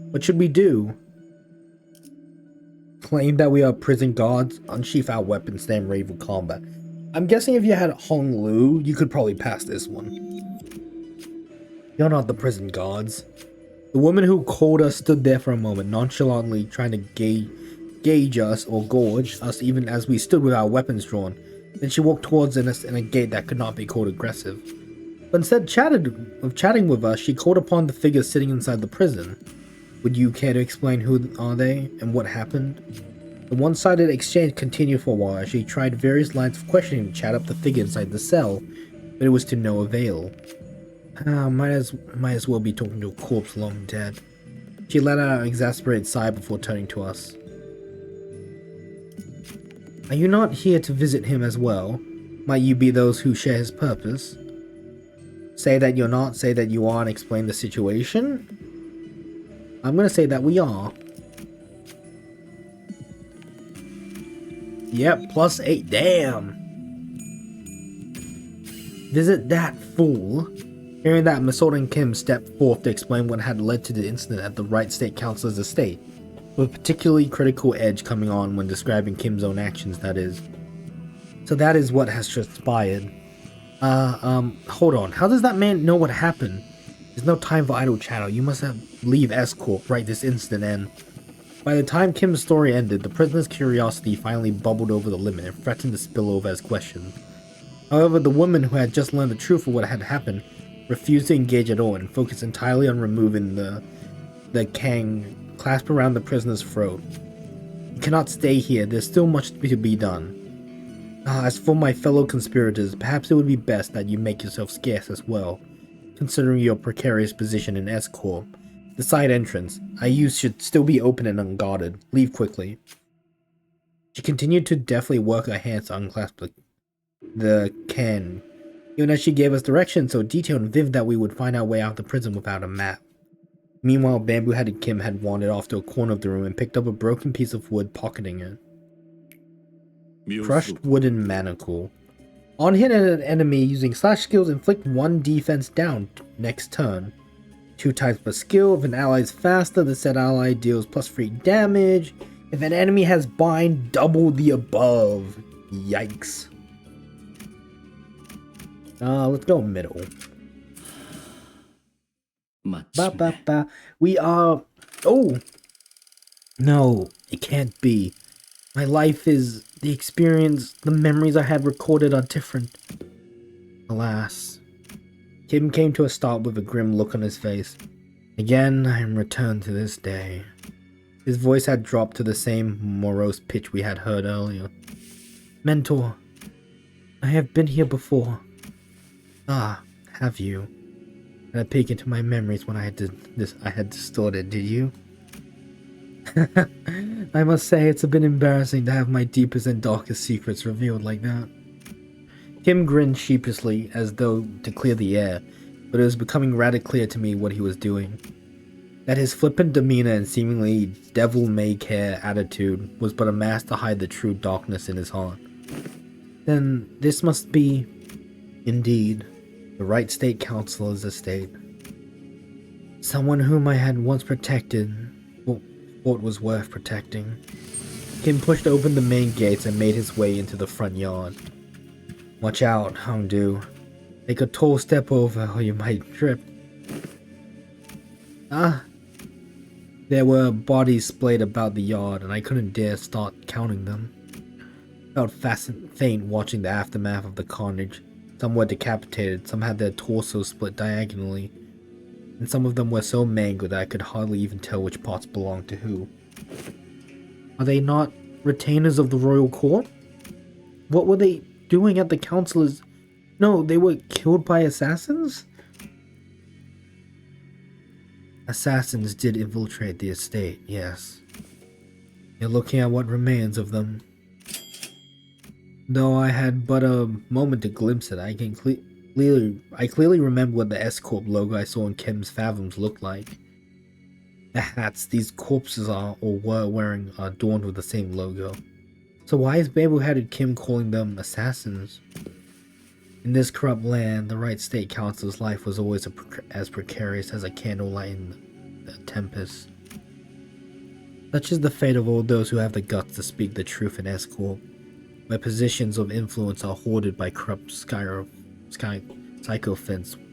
What should we do? Claim that we are prison guards, unsheath our weapons, stand ready for combat. I'm guessing if you had Hong Lu, you could probably pass this one. You're not the prison guards. The woman who called us stood there for a moment, nonchalantly trying to gauge us or gorge us even as we stood with our weapons drawn. Then she walked towards us in a gait that could not be called aggressive. But instead of chatting with us, she called upon the figure sitting inside the prison. Would you care to explain who are they and what happened? The one-sided exchange continued for a while as she tried various lines of questioning to chat up the figure inside the cell, but it was to no avail. Might as well be talking to a corpse long dead. She let out an exasperated sigh before turning to us. Are you not here to visit him as well? Might you be those who share his purpose? Say that you're not, say that you are, and explain the situation? I'm gonna say that we are. Yep, +8, damn! Visit that fool. Hearing that, Masood and Kim stepped forth to explain what had led to the incident at the Wright State Council's estate, with a particularly critical edge coming on when describing Kim's own actions, that is. So that is what has transpired. Hold on, how does that man know what happened? There's no time for idle chatter, you must leave S-Corp right this instant, and... By the time Kim's story ended, the prisoner's curiosity finally bubbled over the limit and threatened to spill over as questions. However, the woman who had just learned the truth of what had happened refused to engage at all and focused entirely on removing the Kang clasped around the prisoner's throat. You cannot stay here, there's still much to be done. As for my fellow conspirators, perhaps it would be best that you make yourself scarce as well, considering your precarious position in S-Corp. The side entrance, I use, should still be open and unguarded. Leave quickly. She continued to deftly work her hands to unclasp the can, even as she gave us directions so detailed and vivid that we would find our way out of the prison without a map. Meanwhile, Bamboo-Headed Kim had wandered off to a corner of the room and picked up a broken piece of wood, pocketing it. Crushed wooden manacle. On hit an enemy using slash skills, inflict 1 defense down next turn. 2 types per skill. If an ally is faster, the said ally deals +3 damage. If an enemy has bind, double the above. Yikes. Let's go middle. We are... Oh! No, it can't be. My life is... The experience, the memories I had recorded are different. Alas. Kim came to a stop with a grim look on his face. Again, I am returned to this day. His voice had dropped to the same morose pitch we had heard earlier. Mentor, I have been here before. Ah, have you? Had a peek into my memories when I had distorted, did you? I must say it's a bit embarrassing to have my deepest and darkest secrets revealed like that. Kim grinned sheepishly as though to clear the air, but it was becoming rather clear to me what he was doing. That his flippant demeanor and seemingly devil-may-care attitude was but a mask to hide the true darkness in his heart. Then this must be, indeed, the Wright State Councilor's estate. Someone whom I had once protected, thought was worth protecting. Kim pushed open the main gates and made his way into the front yard. Watch out, Hongdu. Take a tall step over or you might trip. There were bodies splayed about the yard and I couldn't dare start counting them. Felt faint watching the aftermath of the carnage. Some were decapitated, some had their torsos split diagonally, and some of them were so mangled that I could hardly even tell which parts belonged to who. Are they not retainers of the royal court? What were they doing at the councilor's No, they were killed by assassins? Assassins did infiltrate the estate, yes. You're looking at what remains of them. Though I had but a moment to glimpse it, I clearly remember what the S-Corp logo I saw in Kim's Fathoms looked like. The hats these corpses are or were wearing are adorned with the same logo. So why is Babel-headed Kim calling them assassins? In this corrupt land, the Right State Council's life was always as precarious as a candlelight in the tempest. Such is the fate of all those who have the guts to speak the truth in S-Corp, where positions of influence are hoarded by corrupt sycophants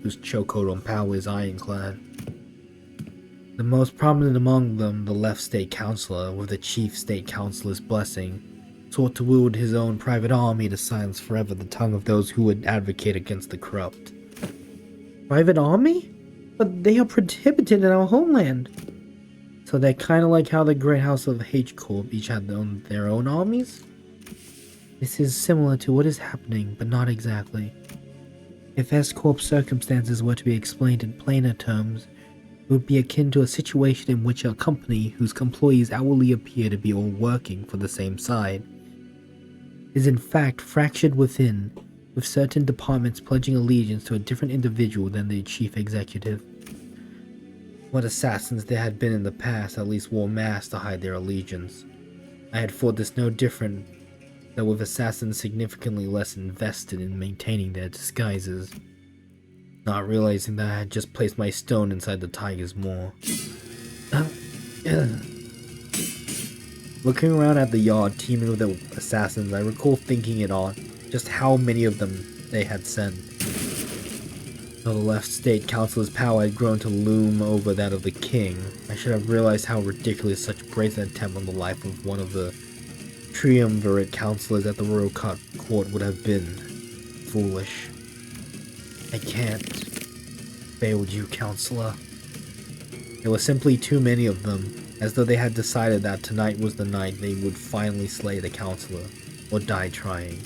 whose chokehold on power is ironclad. The most prominent among them, the left state councilor, with the chief state councilor's blessing, sought to wield his own private army to silence forever the tongue of those who would advocate against the corrupt. Private army? But they are prohibited in our homeland. So they're kind of like how the Great House of H-Corp each had their own armies? This is similar to what is happening, but not exactly. If S-Corp's circumstances were to be explained in plainer terms, it would be akin to a situation in which a company whose employees outwardly appear to be all working for the same side is in fact fractured within, with certain departments pledging allegiance to a different individual than the chief executive. What assassins there had been in the past at least wore masks to hide their allegiance. I had thought this no different, though with assassins significantly less invested in maintaining their disguises, not realizing that I had just placed my stone inside the tiger's maw. Looking around at the yard teeming with the assassins, I recall thinking it odd just how many of them they had sent. Though the left state councilor's power had grown to loom over that of the king, I should have realized how ridiculous such a brazen attempt on the life of one of the triumvirate councilors at the royal court would have been. Foolish. I can't. Failed you, counselor. There were simply too many of them, as though they had decided that tonight was the night they would finally slay the counselor, or die trying.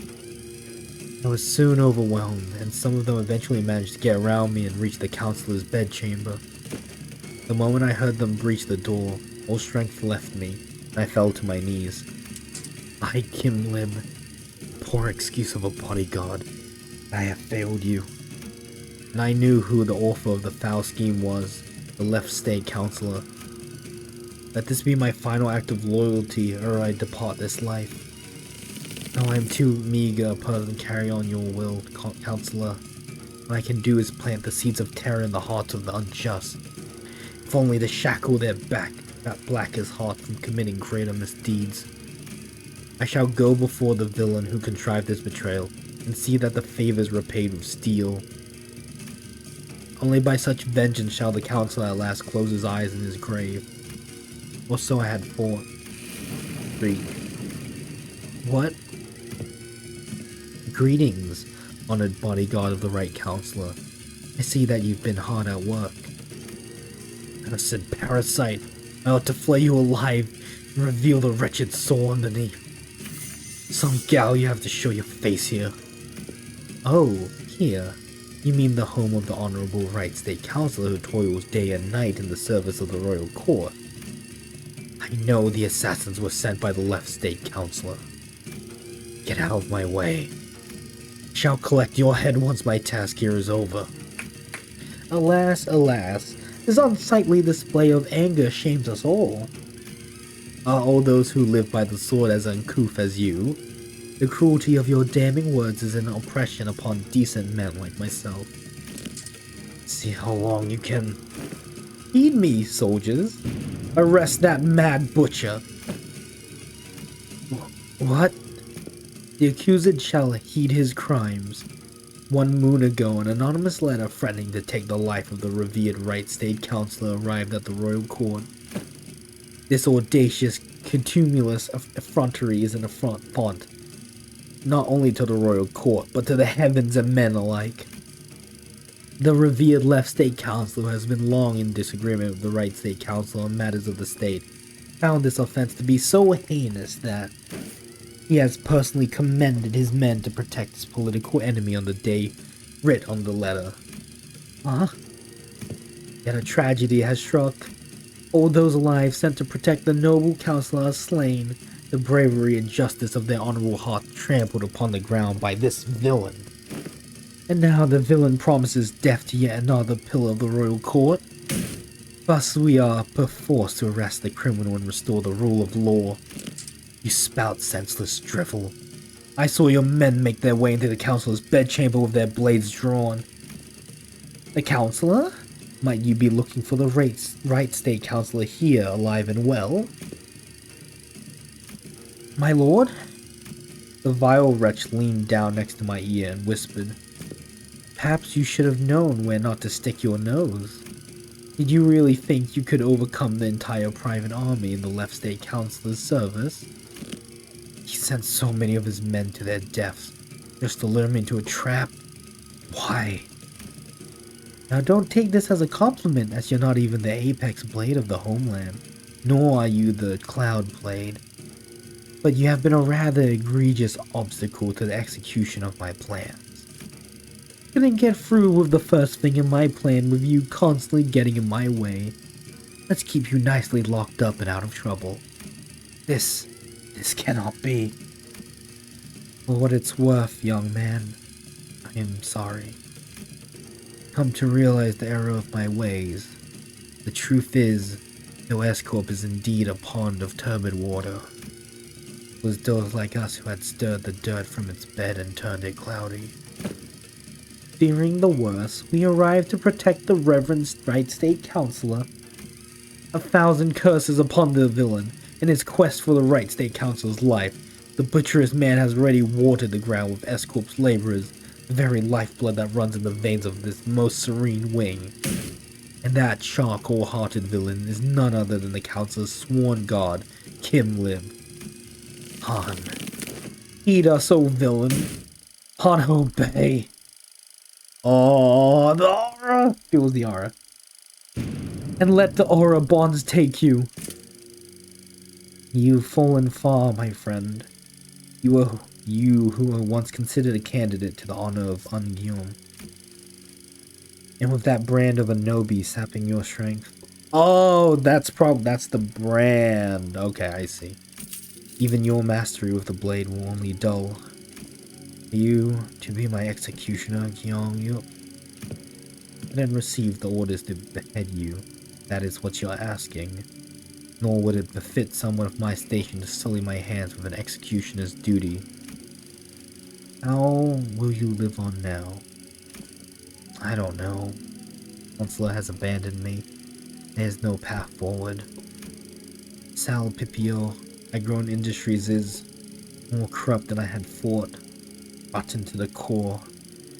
I was soon overwhelmed, and some of them eventually managed to get around me and reach the counselor's bedchamber. The moment I heard them breach the door, all strength left me, and I fell to my knees. I, Kim Lib, poor excuse of a bodyguard, I have failed you. And I knew who the author of the foul scheme was, the left state councilor. Let this be my final act of loyalty ere I depart this life. Though I am too meager a person to carry on your will, counselor, what I can do is plant the seeds of terror in the hearts of the unjust, if only to shackle their blackest heart from committing greater misdeeds. I shall go before the villain who contrived this betrayal, and see that the favor is repaid with steel. Only by such vengeance shall the counselor at last close his eyes in his grave. Or so I had thought. What? Greetings, honored bodyguard of the right counselor. I see that you've been hard at work. Cursed parasite, I ought to flay you alive and reveal the wretched soul underneath. Some gal, you have to show your face here. Oh, here. You mean the home of the Honorable Right State Councilor who toils day and night in the service of the royal court. I know the assassins were sent by the left state councilor. Get out of my way. I shall collect your head once my task here is over. Alas, alas, this unsightly display of anger shames us all. Are all those who live by the sword as uncouth as you? The cruelty of your damning words is an oppression upon decent men like myself. See how long you can... Heed me, soldiers. Arrest that mad butcher. What? The accused shall heed his crimes. 1 moon ago, an anonymous letter threatening to take the life of the revered Right State Councilor arrived at the royal court. This audacious, contumelious effrontery is an affront, not only to the royal court, but to the heavens and men alike. The revered left state councilor has been long in disagreement with the right state council on matters of the state, found this offense to be so heinous that he has personally commended his men to protect his political enemy on the day writ on the letter. Huh? Yet a tragedy has struck. All those alive sent to protect the noble counselor are slain, the bravery and justice of their honorable heart trampled upon the ground by this villain. And now the villain promises death to yet another pillar of the royal court. Thus we are perforce to arrest the criminal and restore the rule of law. You spout senseless drivel. I saw your men make their way into the councilor's bedchamber with their blades drawn. The councilor? Might you be looking for the right state councilor here, alive and well? My lord? The vile wretch leaned down next to my ear and whispered, perhaps you should have known where not to stick your nose. Did you really think you could overcome the entire private army in the left state councilor's service? He sent so many of his men to their deaths, just to lure me into a trap. Why? Now don't take this as a compliment, as you're not even the apex blade of the homeland, nor are you the cloud blade. But you have been a rather egregious obstacle to the execution of my plans. Couldn't get through with the first thing in my plan with you constantly getting in my way. Let's keep you nicely locked up and out of trouble. This cannot be. For what it's worth, young man, I am sorry. Come to realize the error of my ways. The truth is, though S-Corp is indeed a pond of turbid water, it was those like us who had stirred the dirt from its bed and turned it cloudy. Fearing the worst, we arrived to protect the Reverend Right State Counselor. 1,000 curses upon the villain. In his quest for the Right State Counselor's life, the butcherous man has already watered the ground with S-Corp's laborers, the very lifeblood that runs in the veins of this most serene wing. And that charcoal-hearted villain is none other than the Counselor's sworn god, Kim Lib. Han. Heed us, O villain. Han, obey. Oh, the aura! Feels the aura. And let the aura bonds take you. You've fallen far, my friend. You who were once considered a candidate to the honor of Ungyum. And with that brand of Anobi sapping your strength. Oh, that's the brand. Okay, I see. Even your mastery with the blade will only dull. You to be my executioner, Gyeongyup. And then receive the orders to behead you. That is what you're asking. Nor would it befit someone of my station to sully my hands with an executioner's duty. How will you live on now? I don't know. Counselor has abandoned me. There's no path forward. Sal Pipio, Agron Industries is more corrupt than I had thought. Rotten to the core.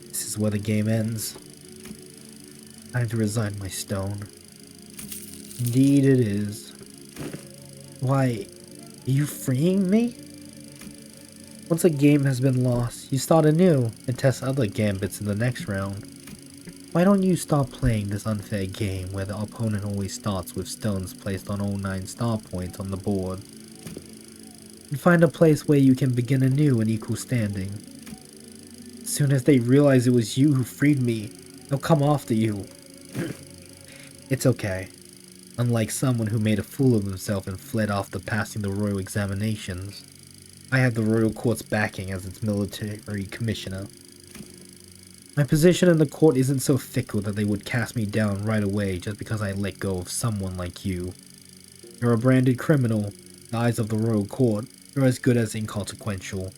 This is where the game ends. Time to resign my stone. Indeed it is. Why, are you freeing me? Once a game has been lost, you start anew and test other gambits in the next round. Why don't you stop playing this unfair game where the opponent always starts with stones placed on all 9 star points on the board? And find a place where you can begin anew in equal standing. As soon as they realize it was you who freed me, they'll come after you. It's okay. Unlike someone who made a fool of himself and fled after passing the royal examinations, I have the royal court's backing as its military commissioner. My position in the court isn't so fickle that they would cast me down right away just because I let go of someone like you. You're a branded criminal. In the eyes of the royal court, you're as good as inconsequential.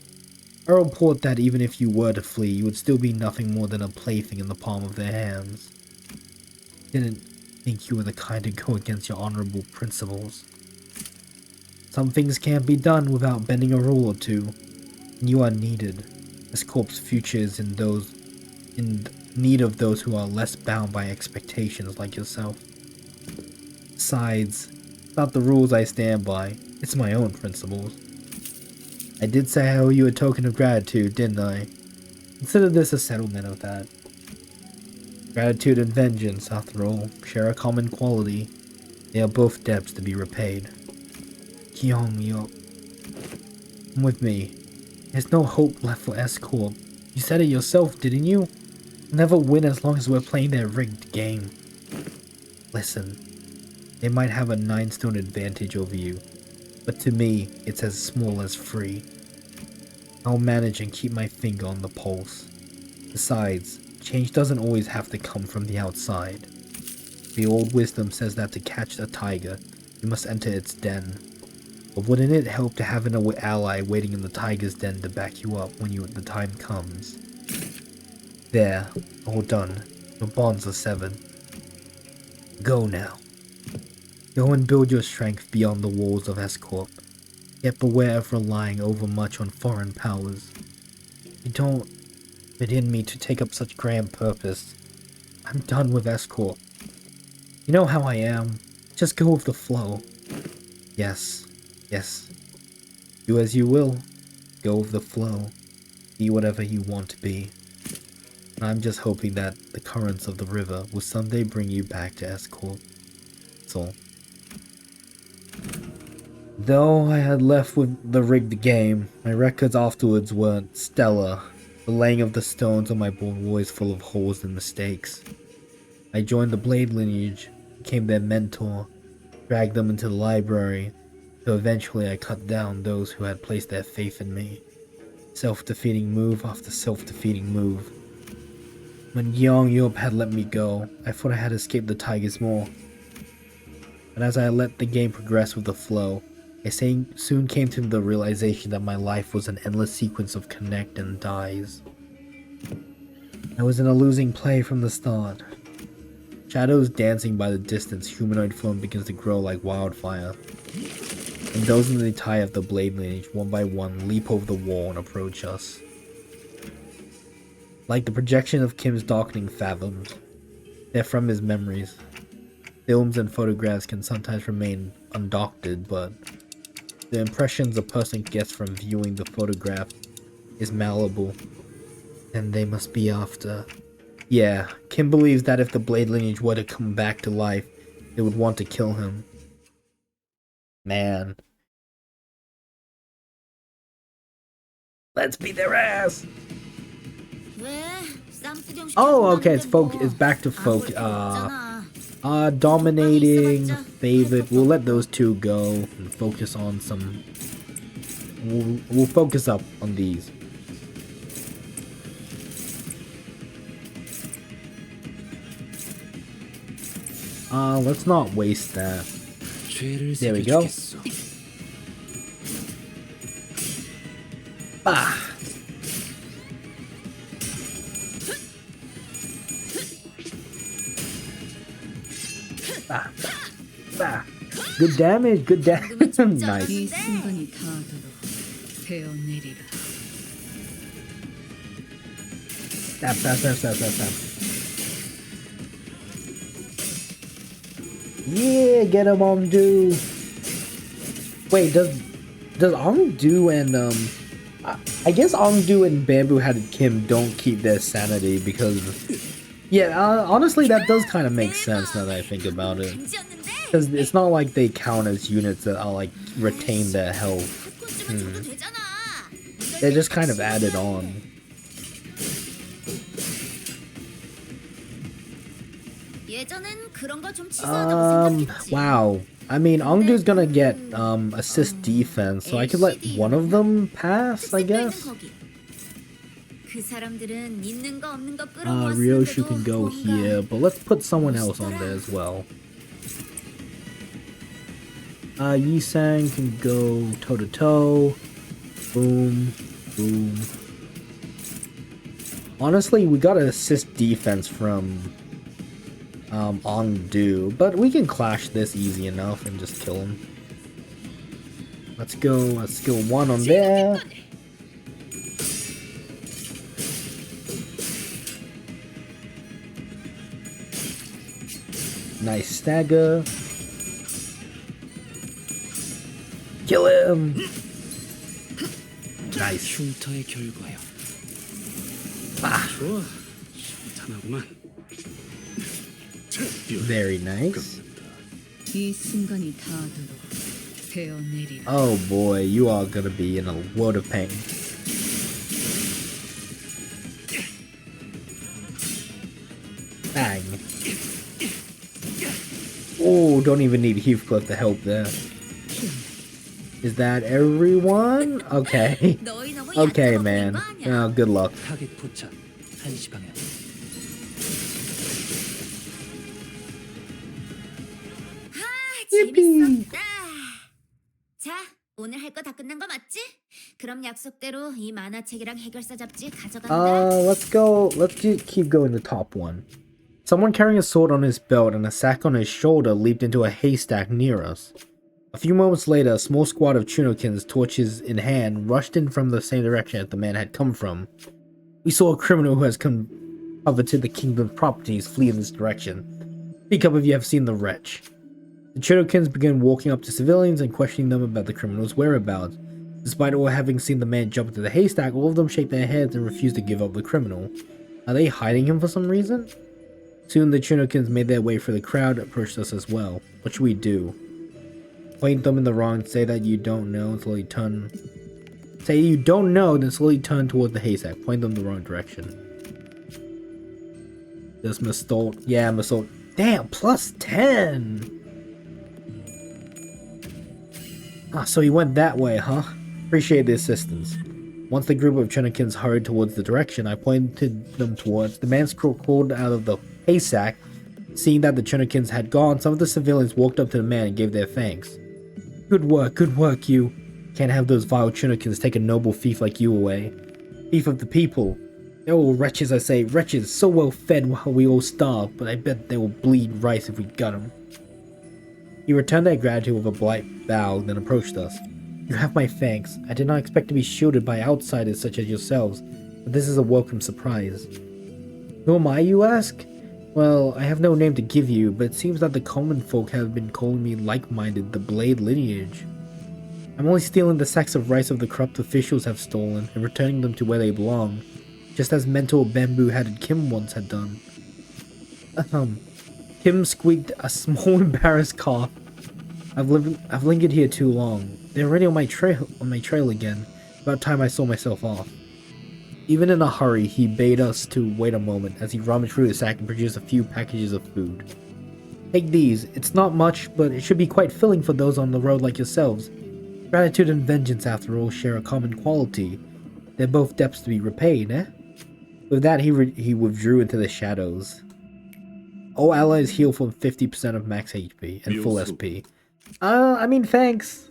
I report that even if you were to flee, you would still be nothing more than a plaything in the palm of their hands. Didn't think you were the kind to go against your honorable principles. Some things can't be done without bending a rule or two, and you are needed. This corp's future is in need of those who are less bound by expectations like yourself. Besides, it's not the rules I stand by, it's my own principles. I did say I owe you a token of gratitude, didn't I? Consider this a settlement of that. Gratitude and vengeance, after all, share a common quality. They are both debts to be repaid. Kyung-Yup. Come with me. There's no hope left for S-Corp. You said it yourself, didn't you? never win as long as we're playing their rigged game. Listen, they might have a 9-stone advantage over you, but to me, it's as small as 3. I'll manage and keep my finger on the pulse. Besides, change doesn't always have to come from the outside. The old wisdom says that to catch a tiger, you must enter its den. But wouldn't it help to have an ally waiting in the tiger's den to back you up when the time comes? There, all done. Your bonds are severed. Go now. Go and build your strength beyond the walls of S-Corp. Yet beware of relying overmuch on foreign powers. You don't fit in me to take up such grand purpose. I'm done with S-Corp. You know how I am. Just go with the flow. Yes. Do as you will. Go with the flow. Be whatever you want to be. And I'm just hoping that the currents of the river will someday bring you back to S-Corp. That's all. Though I had left with the rigged game, my records afterwards weren't stellar. The laying of the stones on my board were always full of holes and mistakes. I joined the Blade lineage, became their mentor, dragged them into the library, so eventually I cut down those who had placed their faith in me. Self-defeating move after self-defeating move. When Young Yup had let me go, I thought I had escaped the Tiger's Maw. But as I let the game progress with the flow, I soon came to the realization that my life was an endless sequence of connect and dies. I was in a losing play from the start. Shadows dancing by the distance, humanoid form begins to grow like wildfire. And those in the tie of the Blade lineage, one by one, leap over the wall and approach us. Like the projection of Kim's darkening fathoms, they're from his memories. Films and photographs can sometimes remain undoctored, but the impressions a person gets from viewing the photograph is malleable, and they must be after. Yeah, Kim believes that if the Blade lineage were to come back to life, they would want to kill him. Man. Let's beat their ass! Oh, okay, it's back to folk. Dominating, favorite. We'll let those two go and focus on some. We'll focus up on these. Let's not waste that. There we go. Ah. Good damage, good damage. Nice. 이 순간이 닿도록 베어내리라. Stab. Yeah, get him, Ongdu. Wait, does Ongdu and I guess Ongdu and Bamboo Headed Kim don't keep their sanity because yeah, honestly that does kind of make sense now that I think about it. Because it's not like they count as units that are like retain their health. They're just kind of added on. Wow. I mean, Ongdu's gonna get assist defense, so I could let one of them pass, I guess. Ryoshu can go here, but let's put someone else on there as well. Yi-Sang can go toe-to-toe. Boom. Boom. Honestly, we got an assist defense from Ongdu, but we can clash this easy enough and just kill him. Let's go, skill 1 on there. Nice stagger. Kill him! Nice. 흉터의 결과요. 좋아, 시원하구만. Very nice. 이 순간이 닿도록 베어내리라. Oh boy, you are gonna be in a world of pain. don't even need Heathcliff to help there. Is that everyone? Okay. 너희 너무 Okay, 얕잡아 보인 man. 거 아니야? Oh, good luck. 타겟 포착 1시 방향. 재밌었다. 자, 오늘 할 거 다 끝난 거 맞지? 그럼 약속대로 이 만화책이랑 해결사 잡지 가져간다. Let's go. Let's keep going to top one. Someone carrying a sword on his belt and a sack on his shoulder leaped into a haystack near us. A few moments later, a small squad of Chunokins, torches in hand, rushed in from the same direction that the man had come from. We saw a criminal who has coveted the kingdom's properties flee in this direction. Speak up if you have seen the wretch. The Chunokins began walking up to civilians and questioning them about the criminal's whereabouts. Despite all having seen the man jump into the haystack, all of them shake their heads and refuse to give up the criminal. Are they hiding him for some reason? Soon the Chunokins made their way through the crowd and approached us as well. What should we do? Point them in the wrong, say that you don't know, and slowly turn... Say you don't know, then slowly turn towards the haystack. Point them in the wrong direction. This Mistol... Yeah, Mistol... Damn, plus 10! Ah, so he went that way, huh? Appreciate the assistance. Once the group of Chunokins hurried towards the direction I pointed them towards, the man crawled out of the haystack. Seeing that the Chunokins had gone, some of the civilians walked up to the man and gave their thanks. Good work, you. Can't have those vile Chunokins take a noble thief like you away. Thief of the people. They're all wretches, I say, wretches, so well fed while we all starve, but I bet they will bleed rice if we got them. He returned their gratitude with a polite bow, then approached us. You have my thanks. I did not expect to be shielded by outsiders such as yourselves, but this is a welcome surprise. Who am I, you ask? Well, I have no name to give you, but it seems that the common folk have been calling me like-minded, the Blade lineage. I'm only stealing the sacks of rice of the corrupt officials have stolen, and returning them to where they belong, just as mental bamboo-headed Kim once had done. Kim squeaked a small embarrassed cough. I've lingered here too long. They're already on my trail again. About time I saw myself off. Even in a hurry, he bade us to wait a moment as he rummaged through the sack and produced a few packages of food. Take these. It's not much, but it should be quite filling for those on the road like yourselves. Gratitude and vengeance, after all, share a common quality. They're both debts to be repaid, eh? With that, he withdrew into the shadows. All allies heal for 50% of max HP and full SP. I mean, thanks.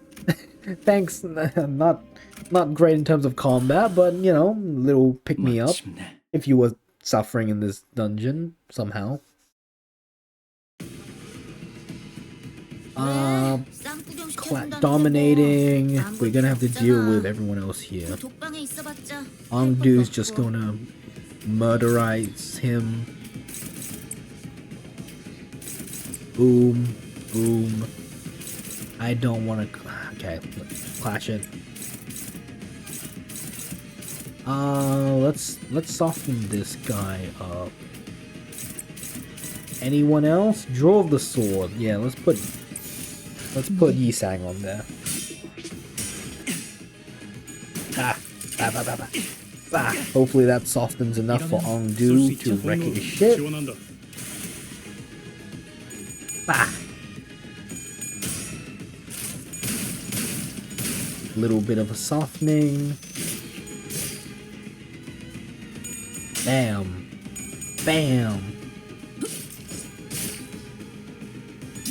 Thanks. Not great in terms of combat, but, you know, little pick-me-up if you were suffering in this dungeon somehow. Dominating. We're gonna have to deal with everyone else here. Ongdu's just gonna murderize him. Boom, boom. I don't want to. Okay, clash it. Let's soften this guy up. Anyone else? Draw of the sword. Yeah, let's put Yisang on there. Hopefully that softens enough for Ongdu to wreck his shit. Little bit of a softening. Bam. Bam.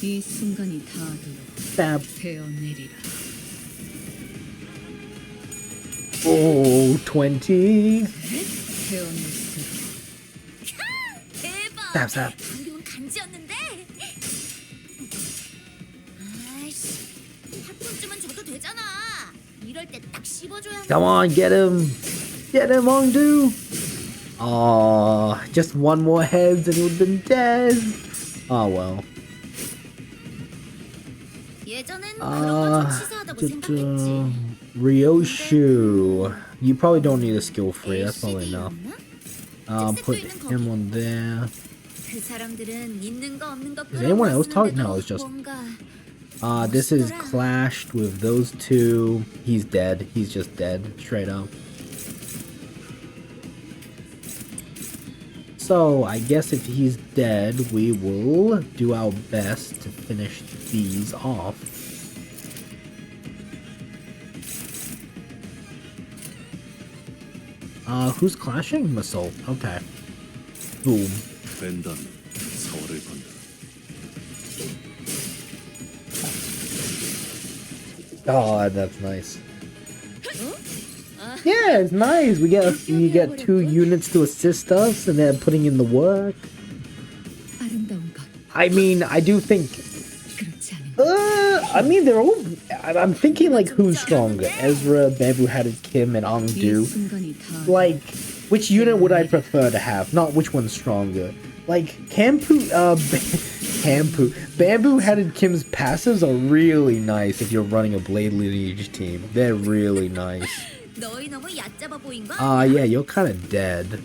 이 순간이 닿아도록 Bam. 베어내리라. Oh, 20. 베어냈으리. 대박. Stab. 방금은 간지였는데. 아이씨, 한 푼쯤은 줘도 되잖아. 이럴 때 딱 씹어줘야. Come on, get him. Get him, Ongdu. Oh, just one more head and he would have been dead. Oh well. 예전엔 그런 건좀 치사하다고 생각했지. Ryoshu. You probably don't need a skill free, that's probably enough. Put him on there. 그 사람들은 있는 거 없는 거 Is anyone else talking? No, it's just. This is clashed with those two. He's dead. He's just dead, straight up. So, I guess if he's dead, we will do our best to finish these off. Who's clashing? Missile. Okay. Boom. 벤단 사활을 건다. Oh, that's nice. Yeah, it's nice. We get 2 units to assist us, and then putting in the work. 아름다운 것 I mean, I do think. 그렇지 않은 I mean, they're all. I'm thinking like who's stronger, Ezra, Bamboo Headed Kim, and 이 Ongdu. 순간이 다 Like, which unit would I prefer to have? Not which one's stronger. Like, Bamboo Headed Kim's passives are really nice if you're running a Blade Lineage team. They're really nice. 너희 너무 얕잡아 보인 거? Yeah, you're kind of dead.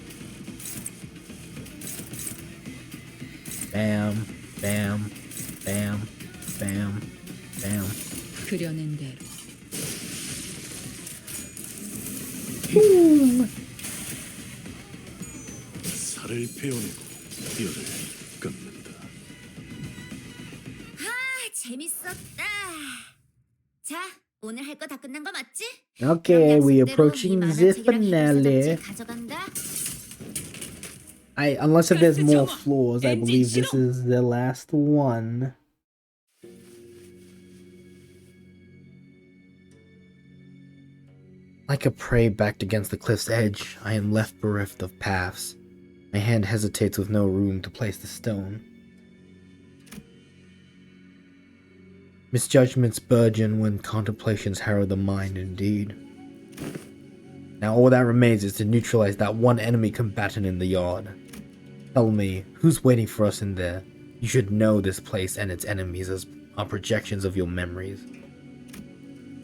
Bam, bam, bam, bam, bam. 그려낸 대로 살을 베어내고 뼈를 끊는다. 아, 재밌었다. 자, 오늘 할 거 다 끝난 거 맞지? Okay, 그럼 we 약속대로 approaching 이 the 만화책이랑 finale. 해결사 잡지 가져간다. Unless if there's more floors, I believe this is the last one. Like a prey backed against the cliff's edge, I am left bereft of paths. My hand hesitates with no room to place the stone. Misjudgments burgeon when contemplations harrow the mind indeed. Now all that remains is to neutralize that one enemy combatant in the yard. Tell me, who's waiting for us in there? You should know this place and its enemies as are projections of your memories.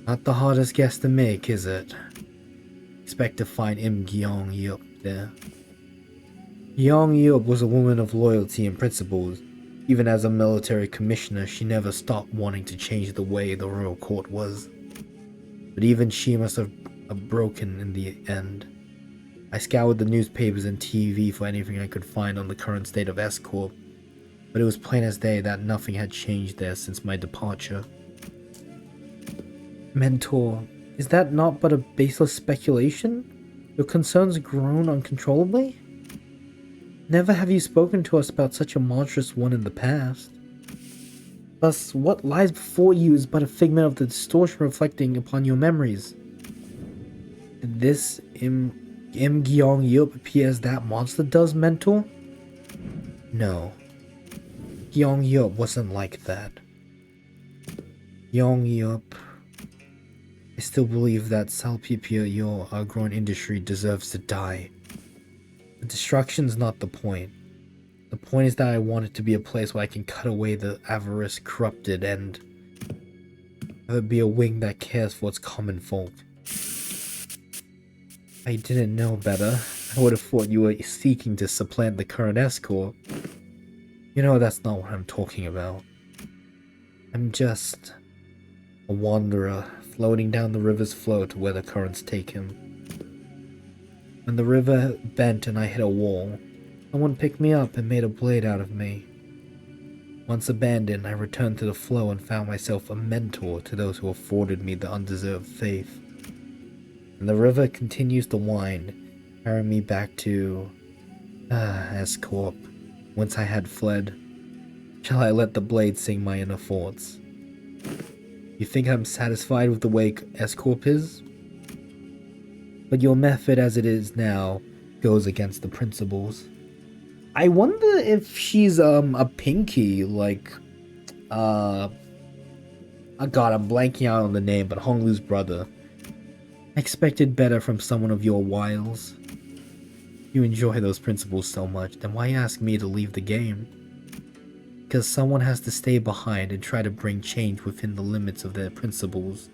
Not the hardest guess to make, is it? Expect to find Im Gyeong Yup there. Gyeong Yup was a woman of loyalty and principles. Even as a military commissioner, she never stopped wanting to change the way the royal court was. But even she must have broken in the end. I scoured the newspapers and TV for anything I could find on the current state of S-Corp, but it was plain as day that nothing had changed there since my departure. Mentor, is that not but a baseless speculation? Your concerns grown uncontrollably? Never have you spoken to us about such a monstrous one in the past. Thus, what lies before you is but a figment of the distortion reflecting upon your memories. Did this Im Gyeong Yup appear as that monster does, Mentor? No. Gyeong Yup wasn't like that. Gyeong Yup... I still believe that Salpipia Yor, our growing industry, deserves to die. The destruction's not the point. The point is that I want it to be a place where I can cut away the avarice corrupted and have it be a wing that cares for its common folk. I didn't know better. I would have thought you were seeking to supplant the current S-Corp. You know that's not what I'm talking about. I'm just a wanderer floating down the river's flow to where the currents take him. When the river bent and I hit a wall, someone picked me up and made a blade out of me. Once abandoned, I returned to the flow and found myself a mentor to those who afforded me the undeserved faith. And the river continues to wind, carrying me back to S-Corp, whence I had fled. Shall I let the blade sing my inner thoughts? You think I'm satisfied with the way S-Corp is? But your method as it is now goes against the principles. I wonder if she's a pinky, like oh god, I'm blanking out on the name, but Honglu's brother. I expected better from someone of your wiles. You enjoy those principles so much, then why ask me to leave the game? Because someone has to stay behind and try to bring change within the limits of their principles.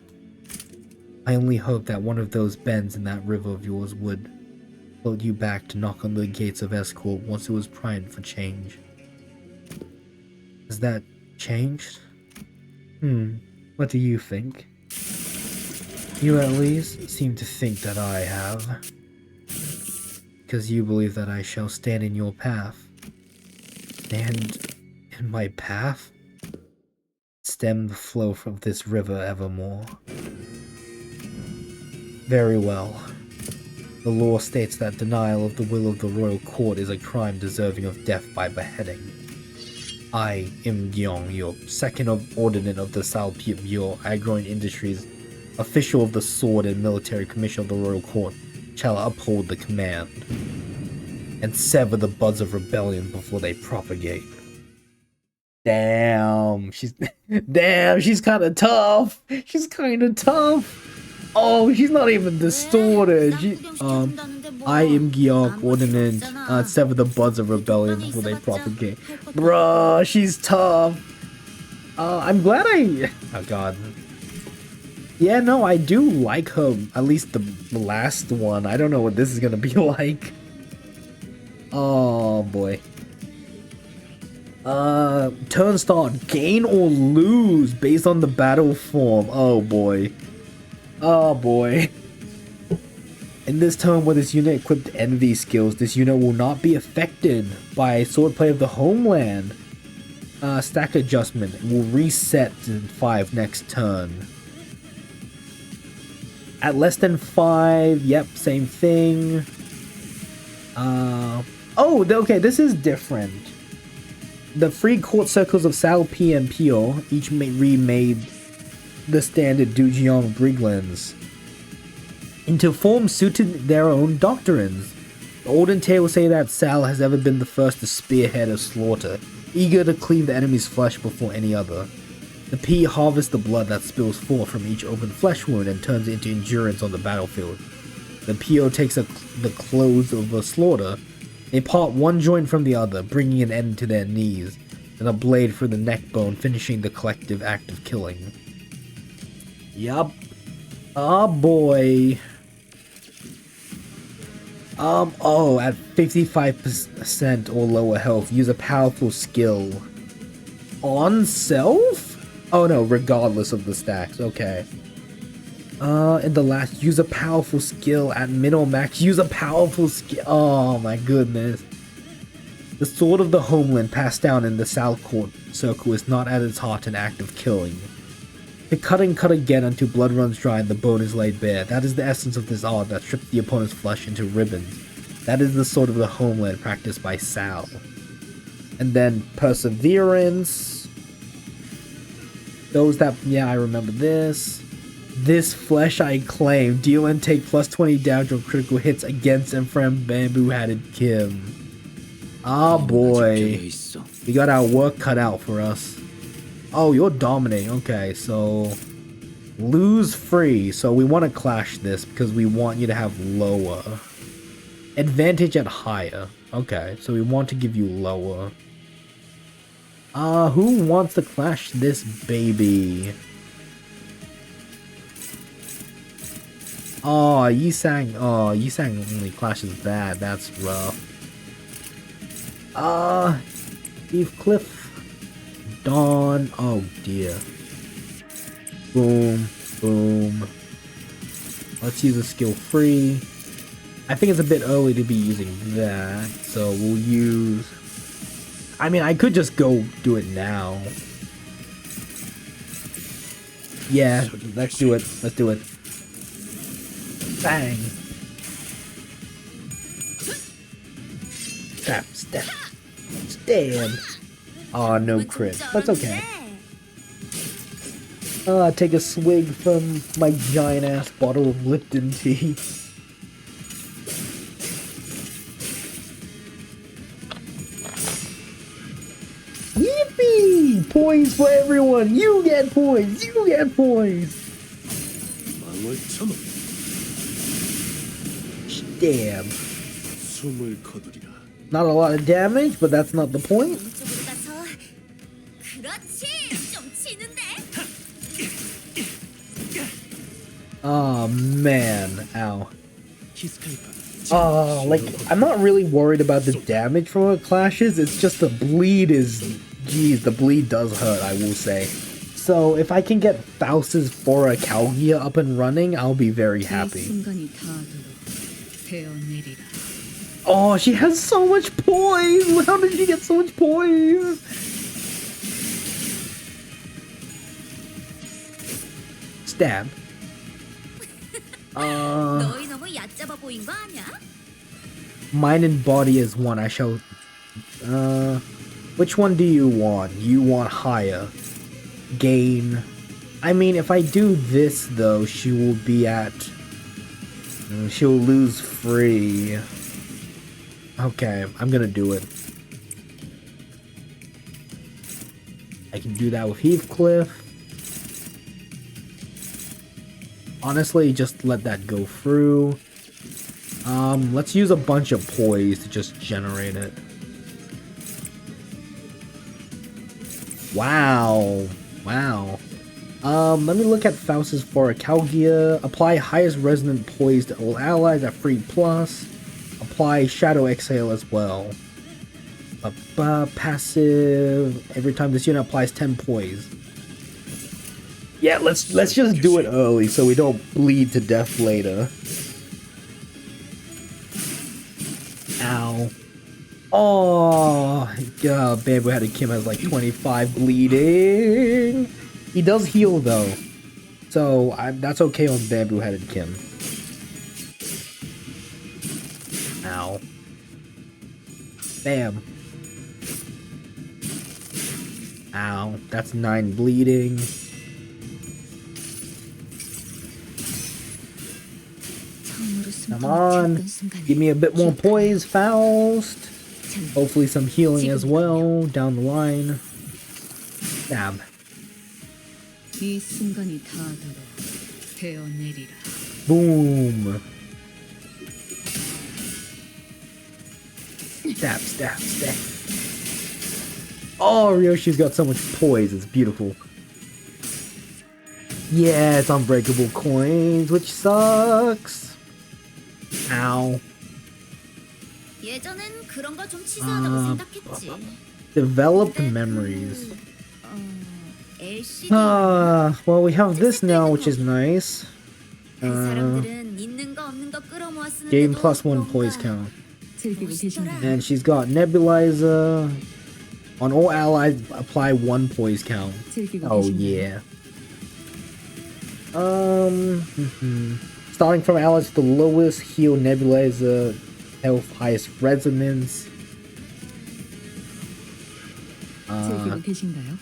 I only hope that one of those bends in that river of yours would float you back to knock on the gates of S-Corp once it was primed for change. Has that changed? What do you think? You at least seem to think that I have. because you believe that I shall stand in your path. Stand in my path? Stem the flow from this river evermore. Very well. The law states that denial of the will of the royal court is a crime deserving of death by beheading. I, Im Gyeong, your second ordinate of the Salpia Bureau, Agroin Industries, official of the Sword and Military Commission of the Royal Court, shall uphold the command and sever the buds of rebellion before they propagate. Damn, she's kind of tough. She's kind of tough. Oh, she's not even distorted. I am Gyeok, ordinance, sever the buds of rebellion before they propagate. Bruh, she's tough. I'm glad oh god. Yeah, no, I do like her, at least the last one. I don't know what this is gonna be like. Oh boy. Turn start, gain or lose based on the battle form. Oh boy. Oh boy. In this turn where this unit equipped envy skills, this unit will not be affected by swordplay of the homeland. Stack adjustment will reset to 5 next turn. At less than 5, yep, same thing. Oh, okay, this is different. The free court circles of Sal P and Pio each remade the standard Dujiong Briglins into forms suited their own doctrines. The olden tale will say that Sal has ever been the first to spearhead a slaughter, eager to cleave the enemy's flesh before any other. The P harvests the blood that spills forth from each open flesh wound and turns it into endurance on the battlefield. The Pio takes the clothes of a slaughter. They part one joint from the other, bringing an end to their knees, and a blade through the neck bone, finishing the collective act of killing. Yup. Oh boy. Oh, at 55% or lower health, use a powerful skill. On self? Oh no, regardless of the stacks, okay. In the last, use a powerful skill at min or max, use a powerful skill. Oh my goodness. The sword of the homeland passed down in the Salcourt circle is not at its heart an act of killing. To cut and cut again until blood runs dry and the bone is laid bare. That is the essence of this art that strips the opponent's flesh into ribbons. That is the sword of the homeland practiced by Sal. And then perseverance. Those that, yeah, I remember this. This flesh I claim. Deal and take plus 20 damage on critical hits against and from bamboo-hatted Kim. Ah boy. We got our work cut out for us. Oh, you're dominating. Okay, so lose free. So we want to clash this because we want you to have lower. Advantage at higher. Okay, so we want to give you lower. Who wants to clash this baby? Oh, Yisang only clashes that. That's rough. Steve Cliff. Dawn. Oh dear. Boom. Boom. Let's use a skill free. I think it's a bit early to be using that. So we'll use... I mean, I could just go do it now. Yeah, let's do it. Let's do it. Bang. Trap, step. Stab. Oh, no crit. That's okay. Take a swig from my giant ass bottle of Lipton tea. Yippee! Points for everyone! You get points! You get points! Damn. Not a lot of damage, but that's not the point. Oh man, ow. Like, I'm not really worried about the damage from what clashes, it's just the bleed is... Geez, the bleed does hurt, I will say. So, if I can get Faust's Fora Calgia up and running, I'll be very happy. Oh, she has so much poise! How did she get so much poise? Stab. 너희 너무 얕잡아 보인 거 아니야? Mind and body is one. I shall. Which one do you want? You want higher. Gain. I mean, if I do this though, she will be at. She'll lose free. Okay, I'm gonna do it. I can do that with Heathcliff. Honestly, just let that go through. Let's use a bunch of poise to just generate it. Wow. Wow. Let me look at Faust's for Calgia. Apply highest resonant poise to all allies at free plus. Apply Shadow Exhale as well. Passive. Every time this unit applies 10 poise. Yeah, let's just do it early so we don't bleed to death later. Ow. Oh, God, Bamboo-Headed Kim has like 25 bleeding. He does heal though, so that's okay on Bamboo-Headed Kim. Ow. Bam. Ow, that's 9 bleeding. Come on, give me a bit more poise, Faust. Hopefully some healing as well down the line. Stab. 이 순간이 닿도록 되어내리라. Boom. Stab, stab, stab. Oh, Ryoshi's got so much poise, it's beautiful. Yeah, it's unbreakable coins, which sucks. Ow. 예전엔 그런 거 좀 치사하다고 생각했지. Developed memories. LCD. Well, we have this now, which is nice. 그 사람들은 있는 거 없는 거 끌어모아 쓰는데도 Gain +1 뭔가 poise count. 즐기고 계신가요? And she's got Nebulizer. On all allies, apply 1 poise count. 즐기고 Oh, 계신가요? yeah. Starting from allies, the lowest heal Nebulizer, health highest resonance. 즐기고 계신가요?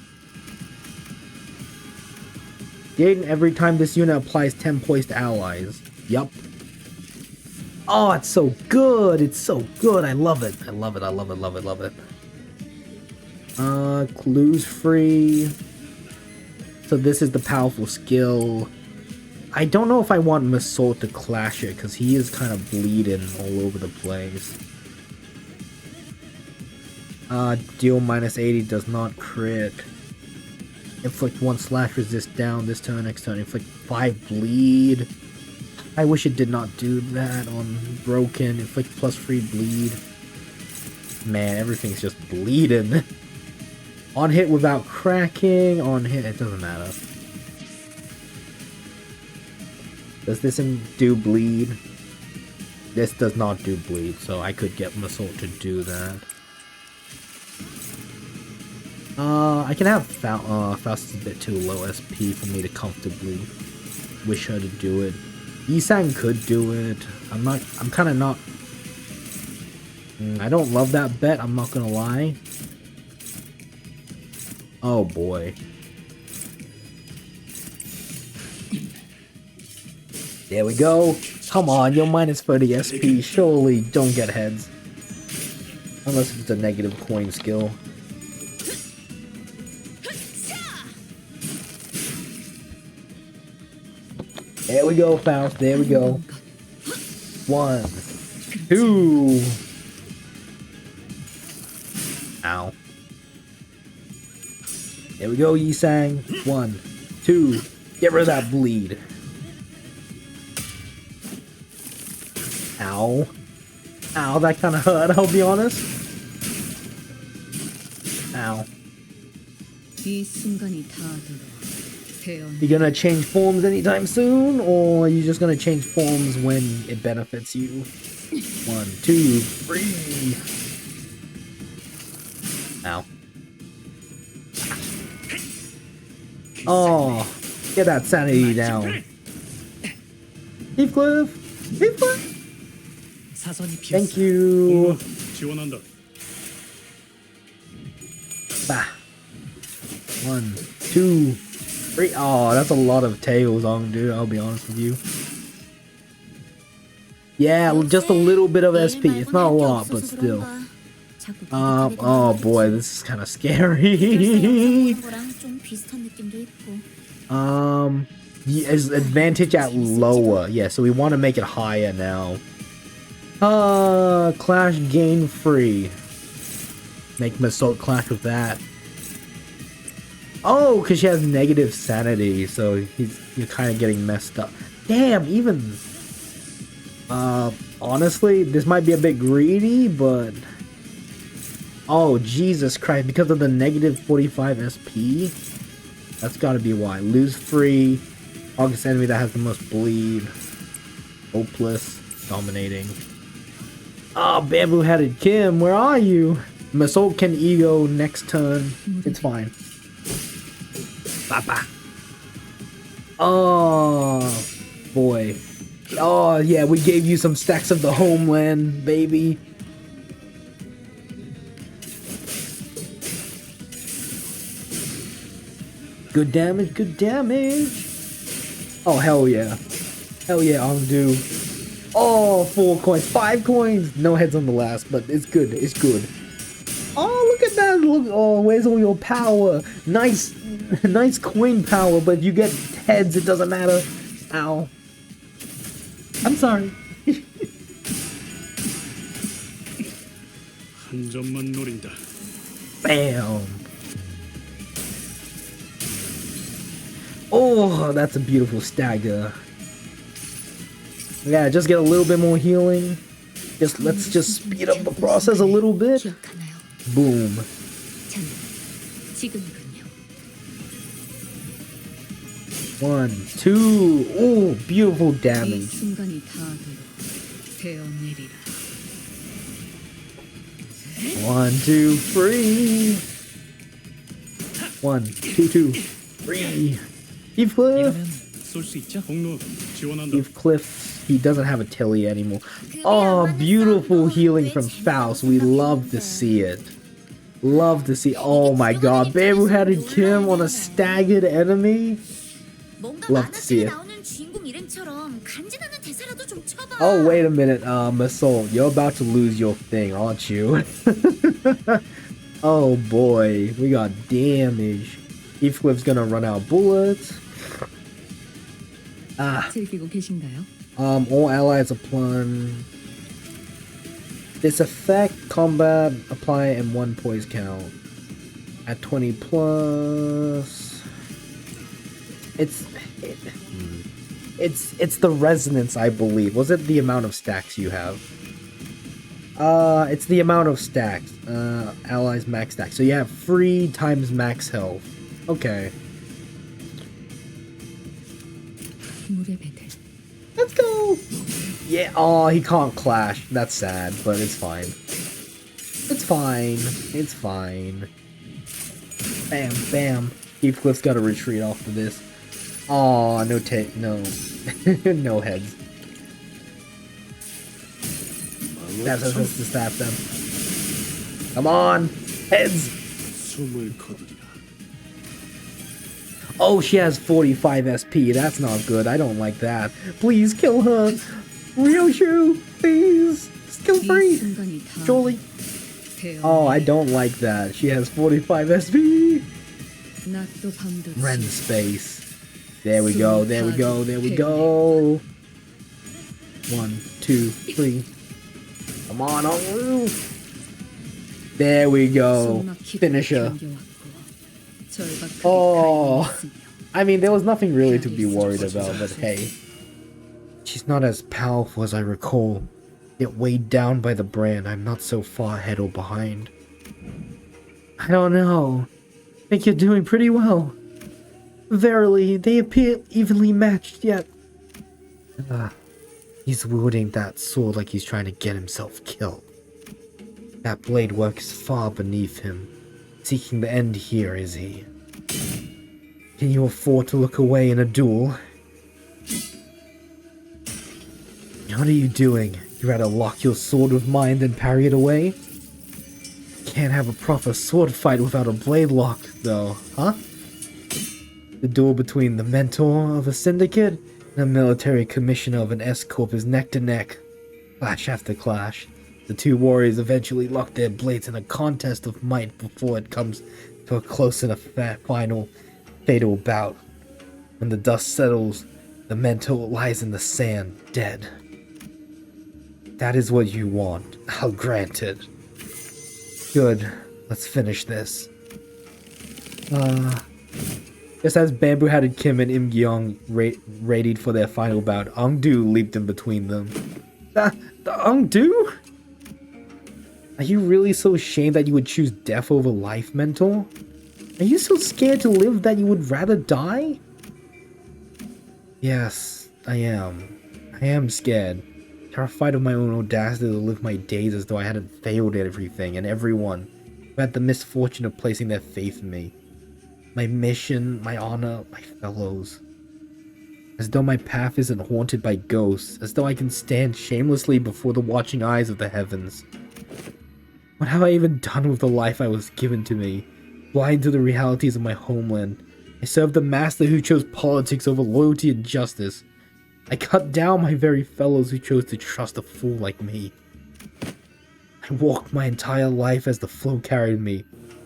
Gain every time this unit applies 10 poise to allies. Yup. Oh, it's so good. It's so good. I love it. I love it. I love it. Love it. Love it. Clues free. So this is the powerful skill. I don't know if I want Masault to clash it because he is kind of bleeding all over the place. Deal -80 does not crit. Inflict 1 slash resist down this turn, next turn. Inflict 5 bleed. I wish it did not do that on Broken. Inflict +3 bleed. Man, everything's just bleeding. On hit without cracking. On hit, it doesn't matter. Does this do bleed? This does not do bleed, so I could get Masault to do that. I can have Faust is a bit too low SP for me to comfortably wish her to do it. Yisang could do it. I'm kind of not. I don't love that bet, I'm not gonna lie. Oh boy. There we go. Come on, you're -30 SP. Surely don't get heads. Unless it's a negative coin skill. There we go, Faust. There we go. 1, 2. Ow. There we go, Yisang. 1, 2. Get rid of that bleed. Ow. Ow, that kind of hurt, I'll be honest. Ow. 이 순간이 닿도록 You gonna change forms anytime soon, or are you just gonna change forms when it benefits you? 1, 2, 3. Ow. Oh, get that sanity down. Heathcliff! Heathcliff! 사선이 Thank 비었어. you. 지원한다. Bah. 1, 2, 3. Oh, that's a lot of tails on, dude. I'll be honest with you. Yeah, just a little bit of SP. It's not a lot, but still. Oh boy, this is kind of scary. Is advantage at lower. Yeah, so we want to make it higher now. Clash gain free. Make Mnestic clash with that. Oh, because she has negative sanity, so you're kind of getting messed up. Damn, even... honestly, this might be a bit greedy, but... Oh, Jesus Christ, because of the negative 45 SP? That's gotta be why. Lose free. August enemy that has the most bleed. Hopeless. Dominating. Oh, bamboo-headed Kim, where are you? Mnestic can ego next turn. It's fine. Papa. Oh, boy. Oh, yeah, we gave you some stacks of the homeland, baby. Good damage, good damage. Oh, hell yeah. Hell yeah, Ongdu. Oh, 4 coins, 5 coins. No heads on the last, but it's good, it's good. Oh, look at that. Look, oh, where's all your power? Nice, nice coin power, but you get heads, it doesn't matter. Ow. I'm sorry. 한 점만 노린다. Bam. Oh, that's a beautiful stagger. Yeah, just get a little bit more healing. Let's just speed up the process a little bit. Boom. 지금이군요. 1, 2. Oh, beautiful 이 damage. 순간이 다하도록 되어내리라. 1, 2, 3. 1, 2, 2, 3. Heathcliff. 이러면 쏠 수 있죠? 공로 지원한다. Heathcliff, he doesn't have a Tilly anymore. Oh, beautiful healing from Faust. We love to see it. Love to see. Oh my god, bamboo-headed Kim on a staggered enemy. Love to see it. Oh, wait a minute, Mnestic, you're about to lose your thing, aren't you? Oh boy, we got damage. Heathcliff's gonna run out of bullets. Ah. 즐기고 계신가요? All allies apply this effect, combat, apply, and 1 poise count. At 20 plus. It's the resonance, I believe. Was it the amount of stacks you have? It's the amount of stacks. Allies max stacks. So you have free times max health. Okay. Let's go! Yeah, oh, he can't clash. That's sad, but it's fine. It's fine. It's fine. Bam, bam. Heathcliff's gotta retreat off of this. Oh, no no. No heads. That's to stab them. Come on! Heads! 숨을 거두리라. Oh, she has 45 SP. That's not good. I don't like that. Please kill her. Ryoshu, please. Skill free. Surely. Oh, I don't like that. She has 45 SP. Ren space. There we go. There we go. There we go. 1, 2, 3. Come on, Ongru. There we go. Finish her. Oh, I mean, there was nothing really to be worried about, but hey. She's not as powerful as I recall. Yet weighed down by the brand, I'm not so far ahead or behind. I don't know. I think you're doing pretty well. Verily, they appear evenly matched, yet... He's wielding that sword like he's trying to get himself killed. That blade works far beneath him. Seeking the end here, is he? Can you afford to look away in a duel? What are you doing? You rather lock your sword with mine than parry it away? Can't have a proper sword fight without a blade lock, though, huh? The duel between the mentor of a syndicate and a military commissioner of an S-Corp is neck to neck. Clash after clash. The two warriors eventually lock their blades in a contest of might before it comes to a close and a final fatal bout. When the dust settles, the mentor lies in the sand, dead. That is what you want. I'll grant it. Good. Let's finish this. Just as Bamboo-Hatted Kim and Im Gyeong readied for their final bout, Ongdu leaped in between them. The Ongdu? Are you really so ashamed that you would choose death over life, Mentor? Are you so scared to live that you would rather die? Yes, I am. I am scared. Terrified of my own audacity to live my days as though I hadn't failed at everything and everyone who had the misfortune of placing their faith in me. My mission, my honor, my fellows. As though my path isn't haunted by ghosts, as though I can stand shamelessly before the watching eyes of the heavens. What have I even done with the life I was given to me? Blind to the realities of my homeland, I served the master who chose politics over loyalty and justice. I cut down my very fellows who chose to trust a fool like me. I walked my entire life as the flow carried me.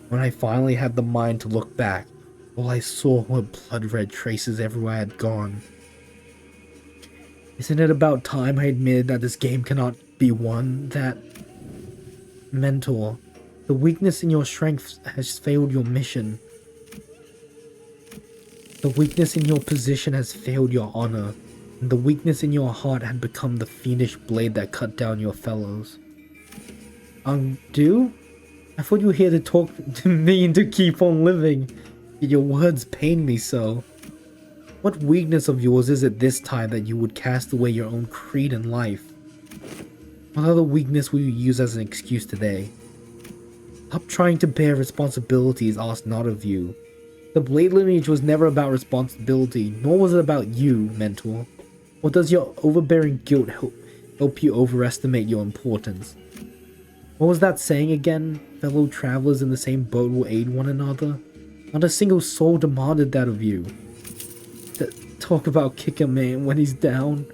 When I finally had the mind to look back, all I saw were blood-red traces everywhere I had gone. Isn't it about time I admitted that this game cannot be won? That... Mentor, the weakness in your strength has failed your mission. The weakness in your position has failed your honor. And the weakness in your heart had become the fiendish blade that cut down your fellows. Ongdu? I thought you were here to talk to me and to keep on living, yet your words pain me so. What weakness of yours is it this time that you would cast away your own creed in life? What other weakness will you use as an excuse today? Stop trying to bear responsibilities asked not of you. The blade lineage was never about responsibility, nor was it about you, Mentor. Or does your overbearing guilt help you overestimate your importance? What was that saying again? Fellow travelers in the same boat will aid one another? Not a single soul demanded that of you. Talk about kick a man when he's down.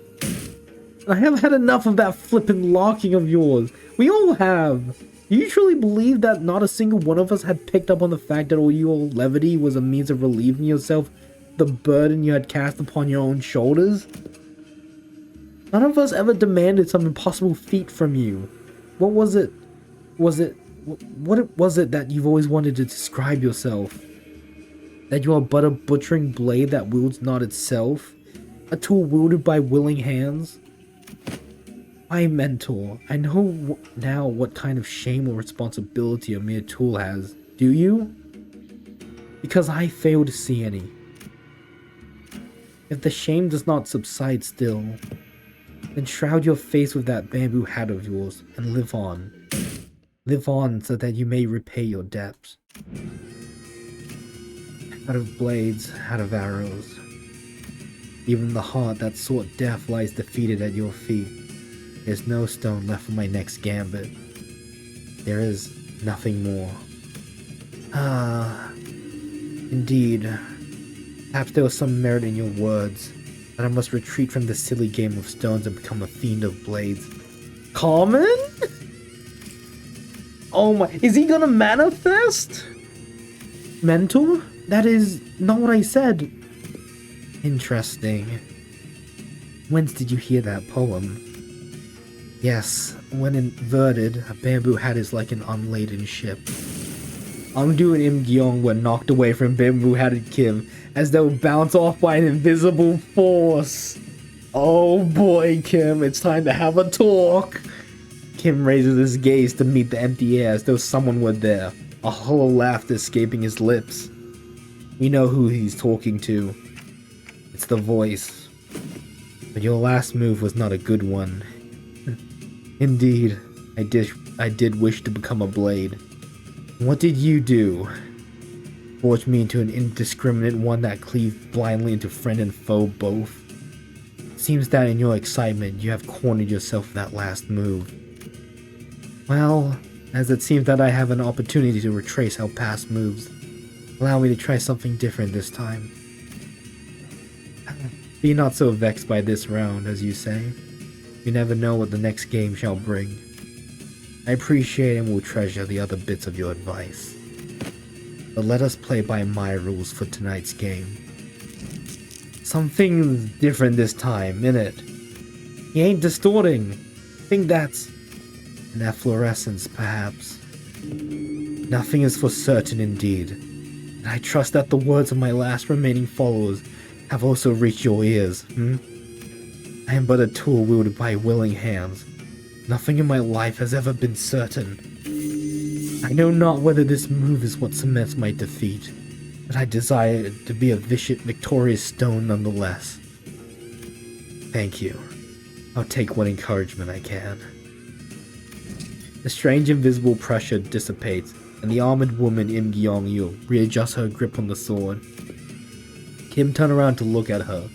I have had enough of that flippant larking of yours. We all have. Do you truly believe that not a single one of us had picked up on the fact that all your levity was a means of relieving yourself the burden you had cast upon your own shoulders? None of us ever demanded some impossible feat from you. What was it? What was it that you've always wanted to describe yourself? That you are but a butchering blade that wields not itself? A tool wielded by willing hands? My mentor, I know now what kind of shame or responsibility a mere tool has. Do you? Because I fail to see any. If the shame does not subside still, then shroud your face with that bamboo hat of yours and live on. Live on so that you may repay your debts. Out of blades, out of arrows. Even the heart that sought death lies defeated at your feet. There's no stone left for my next gambit. There is nothing more. Indeed. Perhaps there was some merit in your words, that I must retreat from this silly game of stones and become a fiend of blades. Common? Oh my, is he gonna manifest? Mentor? That is not what I said. Interesting. Whence did you hear that poem? Yes, when inverted, a bamboo hat is like an unladen ship. Ongdu and Im Gyeong were knocked away from Bamboo-Hatted Kim as though bounced off by an invisible force. Oh boy, Kim, it's time to have a talk. Kim raises his gaze to meet the empty air as though someone were there, a hollow laughter escaping his lips. We know who he's talking to. It's the voice. But your last move was not a good one. Indeed, I did wish to become a blade. What did you do? Forge me into an indiscriminate one that cleaved blindly into friend and foe both. Seems that in your excitement, you have cornered yourself with that last move. Well, as it seems that I have an opportunity to retrace our past moves, allow me to try something different this time. Be not so vexed by this round, as you say. You never know what the next game shall bring. I appreciate and will treasure the other bits of your advice. But let us play by my rules for tonight's game. Something's different this time, innit? He ain't distorting. I think that's an efflorescence, perhaps. Nothing is for certain indeed, and I trust that the words of my last remaining followers have also reached your ears, I am but a tool wielded by willing hands. Nothing in my life has ever been certain. I know not whether this move is what cements my defeat, but I desire it to be a victorious stone nonetheless. Thank you. I'll take what encouragement I can. The strange invisible pressure dissipates, and the armored woman Im Gyong-yu readjusts her grip on the sword. Kim turned around to look at her,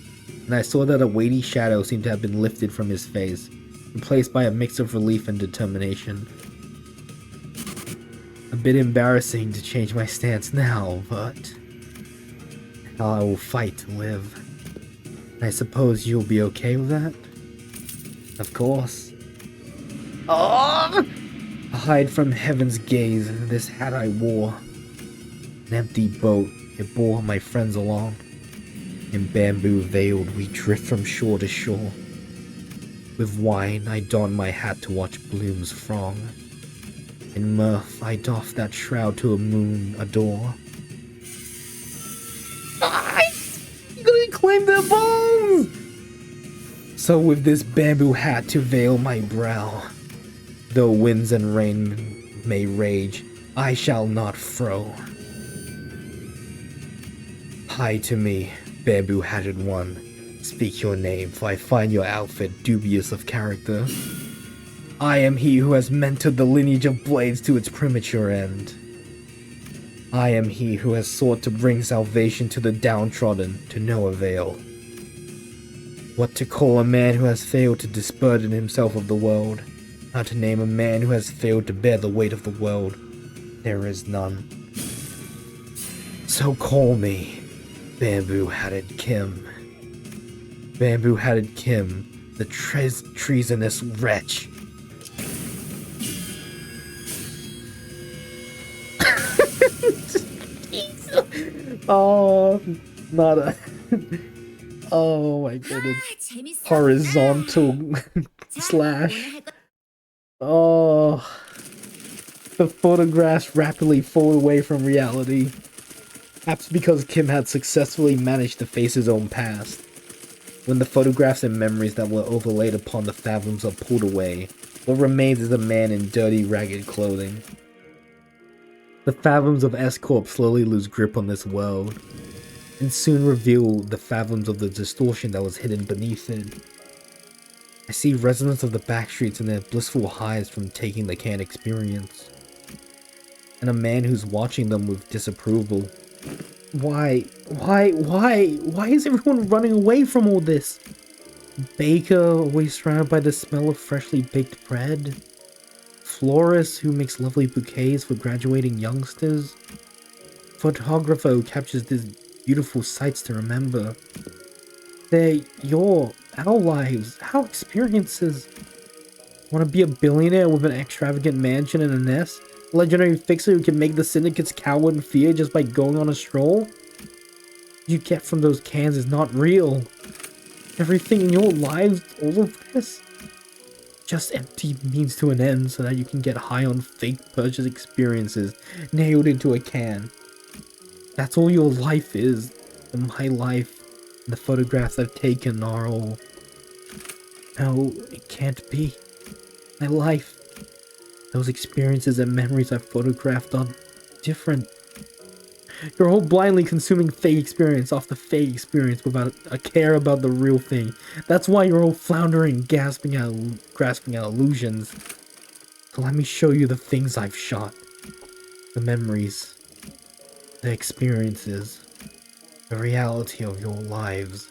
and I saw that a weighty shadow seemed to have been lifted from his face, replaced by a mix of relief and determination. A bit embarrassing to change my stance now, but I will fight to live. And I suppose you'll be okay with that? Of course. Oh! To hide from heaven's gaze, this hat I wore. An empty boat, it bore my friends along. In bamboo veiled, we drift from shore to shore. With wine, I don my hat to watch blooms throng. In mirth, I doff that shroud to a moon adore. You gonna claim their bones! So with this bamboo hat to veil my brow, though winds and rain may rage, I shall not frow. Hi to me, bamboo-hatted one. Speak your name, for I find your outfit dubious of character. I am he who has mentored the lineage of blades to its premature end. I am he who has sought to bring salvation to the downtrodden, to no avail. What to call a man who has failed to disburden himself of the world? How to name a man who has failed to bear the weight of the world? There is none. So call me Bamboo-Hatted Kim. Bamboo-Hatted Kim, the treasonous wretch. Oh, not a... Oh my goodness. 재밌었다. Horizontal 자, slash. 오늘 할 거- Oh. The photographs rapidly fall away from reality. Perhaps because Kim had successfully managed to face his own past. When the photographs and memories that were overlaid upon the fathoms are pulled away, what remains is a man in dirty, ragged clothing. The fathoms of S-Corp slowly lose grip on this world, and soon reveal the fathoms of the distortion that was hidden beneath it. I see residents of the backstreets in their blissful highs from taking the can experience, and a man who's watching them with disapproval. Why is everyone running away from all this? Baker always surrounded by the smell of freshly baked bread? Florist who makes lovely bouquets for graduating youngsters? Photographer who captures these beautiful sights to remember? They're our lives, our experiences. Want to be a billionaire with an extravagant mansion and a nest? A legendary fixer who can make the syndicates cower in fear just by going on a stroll? What you get from those cans is not real. Everything in your lives, all of this, just empty means to an end so that you can get high on fake purchase experiences nailed into a can. That's all your life is. And my life, and the photographs I've taken are all... No, it can't be. My life, those experiences and memories I've photographed are different. Your whole blindly consuming fake experience off the fake experience without a care about the real thing. That's why you're all floundering, grasping at illusions. So let me show you the things I've shot. The memories. The experiences. The reality of your lives.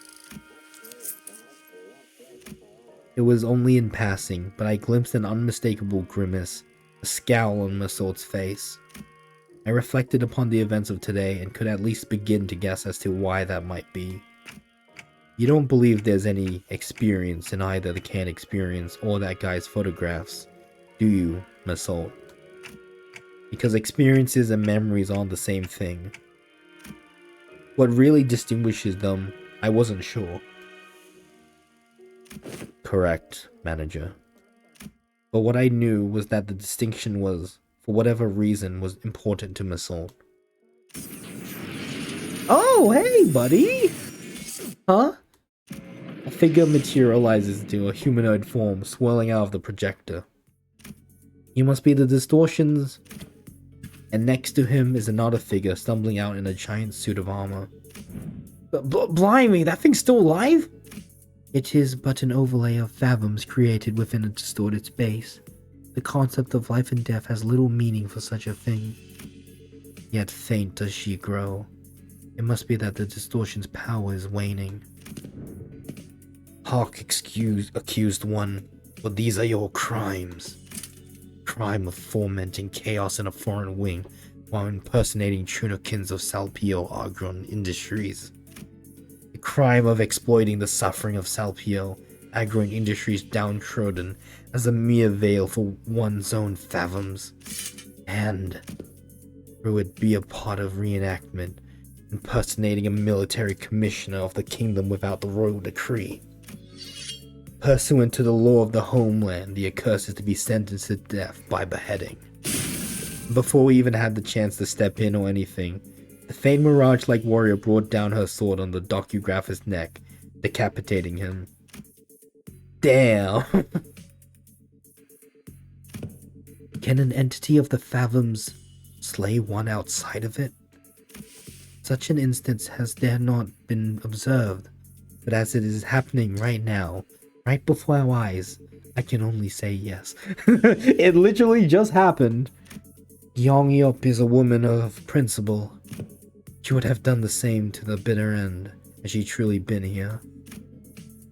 It was only in passing, but I glimpsed an unmistakable grimace, a scowl on Massault's face. I reflected upon the events of today and could at least begin to guess as to why that might be. You don't believe there's any experience in either the canned experience or that guy's photographs, do you, Massault? Because experiences and memories aren't the same thing. What really distinguishes them, I wasn't sure. Correct, manager. But what I knew was that the distinction was, for whatever reason, was important to Massault. Oh, hey, buddy! Huh? A figure materializes into a humanoid form swirling out of the projector. You must be the distortions. And next to him is another figure stumbling out in a giant suit of armor. Blimey, that thing's still alive? It is but an overlay of fathoms created within a distorted space. The concept of life and death has little meaning for such a thing. Yet faint does she grow. It must be that the distortion's power is waning. Hark, accused one, but these are your crimes. Crime of fomenting chaos in a foreign wing while impersonating Trunokins of Salpio Agron Industries. The crime of exploiting the suffering of Salpio Agron Industries downtrodden as a mere veil for one's own fathoms. And through it be a part of reenactment, impersonating a military commissioner of the kingdom without the royal decree. Pursuant to the law of the homeland, the accursed is to be sentenced to death by beheading. Before we even had the chance to step in or anything, the faint mirage-like warrior brought down her sword on the docugrapher's neck, decapitating him. Damn! Can an entity of the fathoms slay one outside of it? Such an instance has dare not been observed, but as it is happening right now, right before our eyes, I can only say yes. It literally just happened. Yongyup is a woman of principle. She would have done the same to the bitter end, had she truly been here.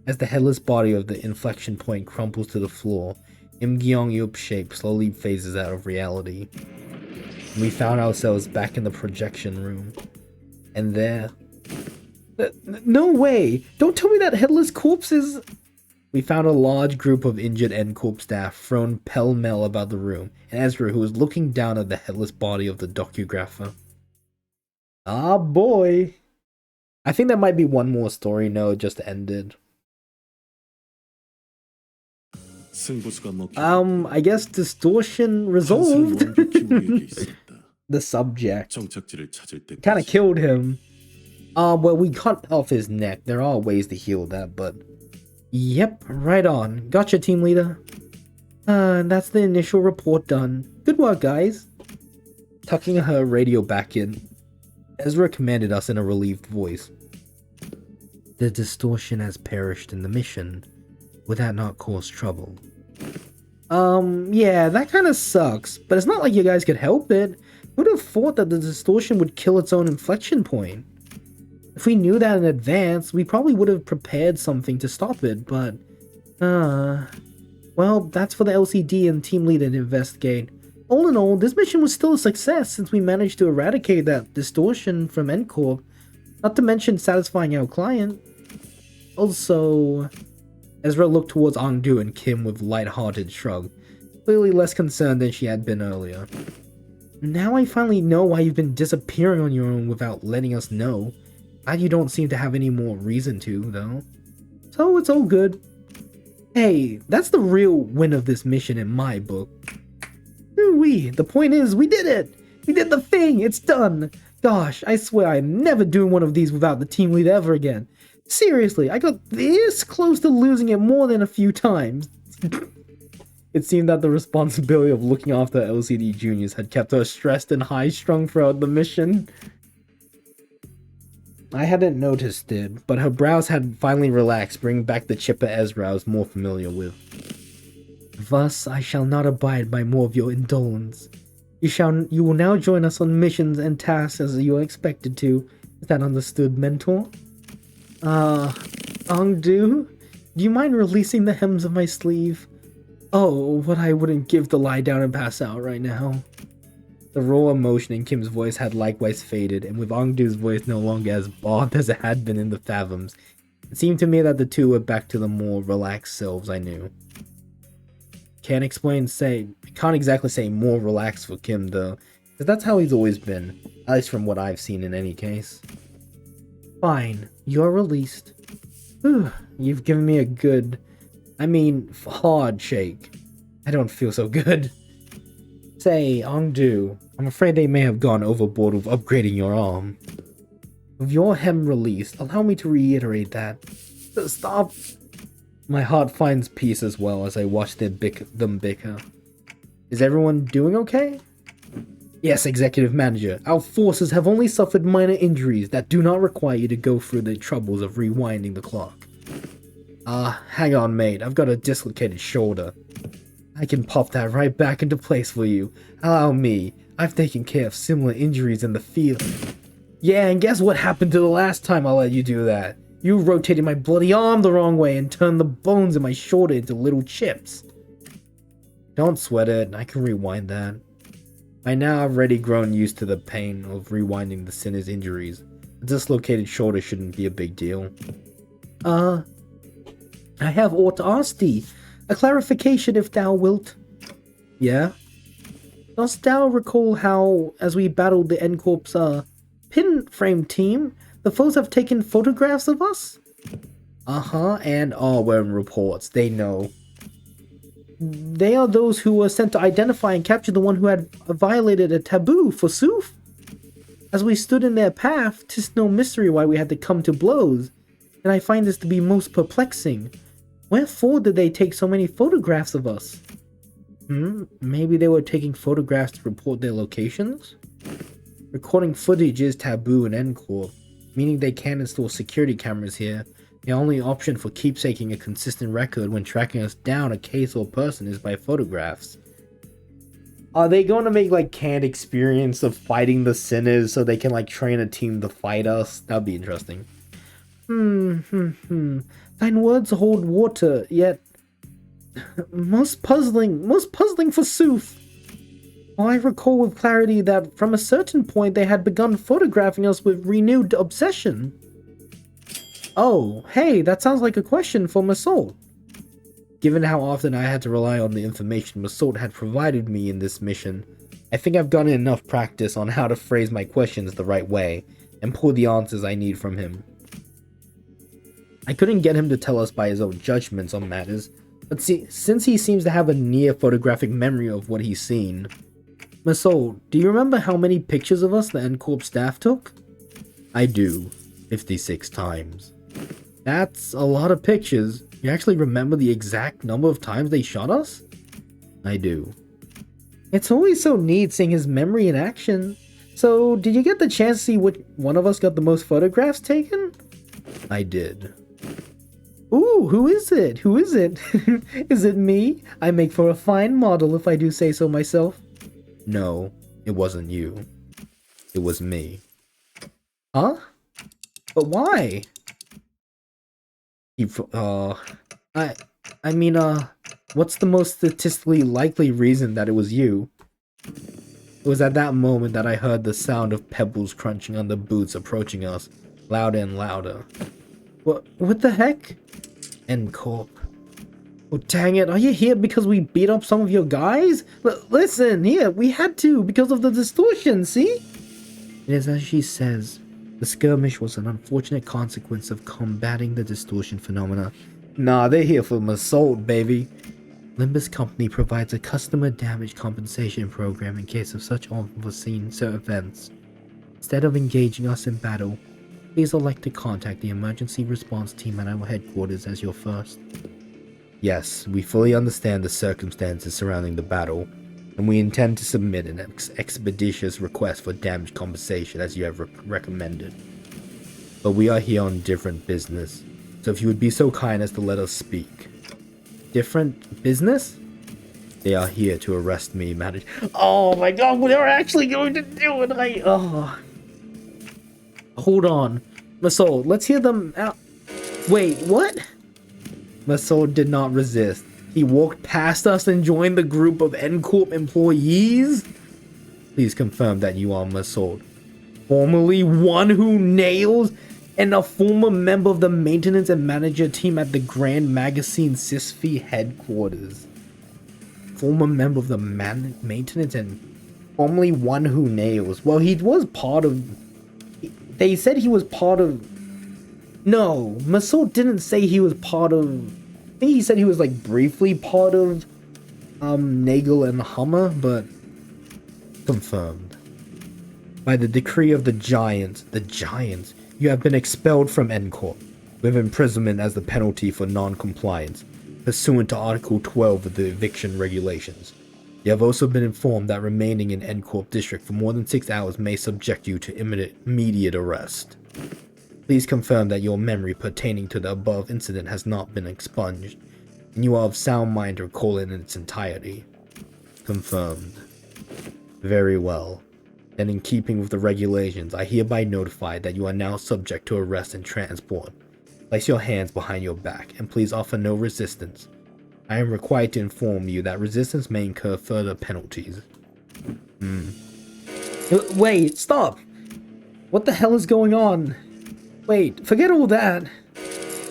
As the headless body of the inflection point crumples to the floor, Im Gyeongyup's shape slowly phases out of reality. And we found ourselves back in the projection room. And there... No way! Don't tell me that headless corpse is... We found a large group of injured N-Corp staff thrown pell-mell about the room, and Ezra, who was looking down at the headless body of the docugrapher. Ah boy! I think there might be one more story node just ended. I guess distortion resolved. The subject. Kinda killed him. Well, we cut off his neck. There are ways to heal that, but... Yep, right on. Gotcha, team leader. That's the initial report done. Good work, guys. Tucking her radio back in, Ezra commanded us in a relieved voice. The distortion has perished in the mission. Would that not cause trouble? Yeah, that kinda sucks, but it's not like you guys could help it. Who'd have thought that the distortion would kill its own inflection point? If we knew that in advance, we probably would have prepared something to stop it, but... Well, that's for the LCD and team leader to investigate. All in all, this mission was still a success since we managed to eradicate that distortion from N-Corp, not to mention satisfying our client. Also... Ezra looked towards Angdu and Kim with light-hearted shrug, clearly less concerned than she had been earlier. Now I finally know why you've been disappearing on your own without letting us know. Glad you don't seem to have any more reason to, though. So it's all good. Hey, that's the real win of this mission in my book. Ooh-wee, the point is, we did it! We did the thing! It's done! Gosh, I swear I'm never doing one of these without the team lead ever again. Seriously, I got this close to losing it more than a few times. It seemed that the responsibility of looking after LCD juniors had kept her stressed and high-strung throughout the mission. I hadn't noticed it, but her brows had finally relaxed, bringing back the chipper Ezra I was more familiar with. Thus, I shall not abide by more of your indolence. You will now join us on missions and tasks as you are expected to. Is that understood, mentor? Ongdu? Do you mind releasing the hems of my sleeve? Oh, what I wouldn't give to lie down and pass out right now. The raw emotion in Kim's voice had likewise faded, and with Ongdu's voice no longer as bald as it had been in the Fathoms, it seemed to me that the two were back to the more relaxed selves I knew. Can't exactly say more relaxed for Kim though, because that's how he's always been, at least from what I've seen in any case. Fine, you're released. Whew, you've given me a good, hard shake. I don't feel so good. Say, Ongdu, I'm afraid they may have gone overboard with upgrading your arm. With your hem released, allow me to reiterate that. Stop! My heart finds peace as well as I watch them bicker. Is everyone doing okay? Yes, Executive Manager. Our forces have only suffered minor injuries that do not require you to go through the troubles of rewinding the clock. Hang on, mate. I've got a dislocated shoulder. I can pop that right back into place for you. Allow me. I've taken care of similar injuries in the field. Yeah, and guess what happened to the last time I let you do that? You rotated my bloody arm the wrong way and turned the bones in my shoulder into little chips. Don't sweat it, I can rewind that. By now I've already grown used to the pain of rewinding the sinner's injuries. A dislocated shoulder shouldn't be a big deal. I have aught to ask thee. A clarification if thou wilt. Yeah? Dost thou recall how, as we battled the N-Corp's pin frame team, the foes have taken photographs of us? And were in reports, they know. They are those who were sent to identify and capture the one who had violated a taboo, forsooth. As we stood in their path, 'tis no mystery why we had to come to blows, and I find this to be most perplexing. Wherefore did they take so many photographs of us? Maybe they were taking photographs to report their locations? Recording footage is taboo in N-Corp, meaning they can't install security cameras here. The only option for keepsaking a consistent record when tracking us down a case or person is by photographs. Are they going to make like canned experience of fighting the sinners so they can like train a team to fight us? That'd be interesting. Thine words hold water, yet most puzzling forsooth. I recall with clarity that from a certain point they had begun photographing us with renewed obsession. Oh, hey, that sounds like a question for Massault. Given how often I had to rely on the information Massault had provided me in this mission, I think I've gotten enough practice on how to phrase my questions the right way and pull the answers I need from him. I couldn't get him to tell us by his own judgments on matters, but since he seems to have a near photographic memory of what he's seen. Massault, do you remember how many pictures of us the N-Corp staff took? I do, 56 times. That's a lot of pictures. You actually remember the exact number of times they shot us? I do. It's always so neat seeing his memory in action. So, did you get the chance to see which one of us got the most photographs taken? I did. Ooh, who is it? Who is it? Is it me? I make for a fine model if I do say so myself. No, it wasn't you. It was me. Huh? But why? What's the most statistically likely reason that it was you? It was at that moment that I heard the sound of pebbles crunching on the boots approaching us, louder and louder. What the heck? N-Corp. Oh, dang it, are you here because we beat up some of your guys? Listen, here, we had to because of the distortion, see? It is as she says. The skirmish was an unfortunate consequence of combating the distortion phenomena. Nah, they're here for Massault, baby. Limbus Company provides a customer damage compensation program in case of such unforeseen events. Instead of engaging us in battle, please elect to contact the emergency response team at our headquarters as your first. Yes, we fully understand the circumstances surrounding the battle, and we intend to submit an expeditious request for damage compensation as you have recommended. but we are here on different business. So if you would be so kind as to let us speak. Different business? They are here to arrest me, manager. Oh my god, they're actually going to do it. Hold on. Masoud, let's hear them out. Wait, what? Masoud did not resist. He walked past us and joined the group of N-Corp employees? Please confirm that you are Masoud, formerly one who nails and a former member of the maintenance and manager team at the Grand Magazine Sisfi headquarters. Former member of the maintenance and formerly one who nails. Well, he was part of... They said he was part of... No, Masoud didn't say he was part of... I think he said he was like briefly part of Nagel and Hummer, but confirmed. By the decree of the Giants, you have been expelled from N-Corp, with imprisonment as the penalty for non-compliance, pursuant to Article 12 of the eviction regulations. You have also been informed that remaining in N-Corp district for more than 6 hours may subject you to immediate arrest. Please confirm that your memory pertaining to the above incident has not been expunged, and you are of sound mind to recall it in its entirety. Confirmed. Very well. Then in keeping with the regulations, I hereby notify that you are now subject to arrest and transport. Place your hands behind your back, and please offer no resistance. I am required to inform you that resistance may incur further penalties. Wait, stop! What the hell is going on? Wait, forget all that.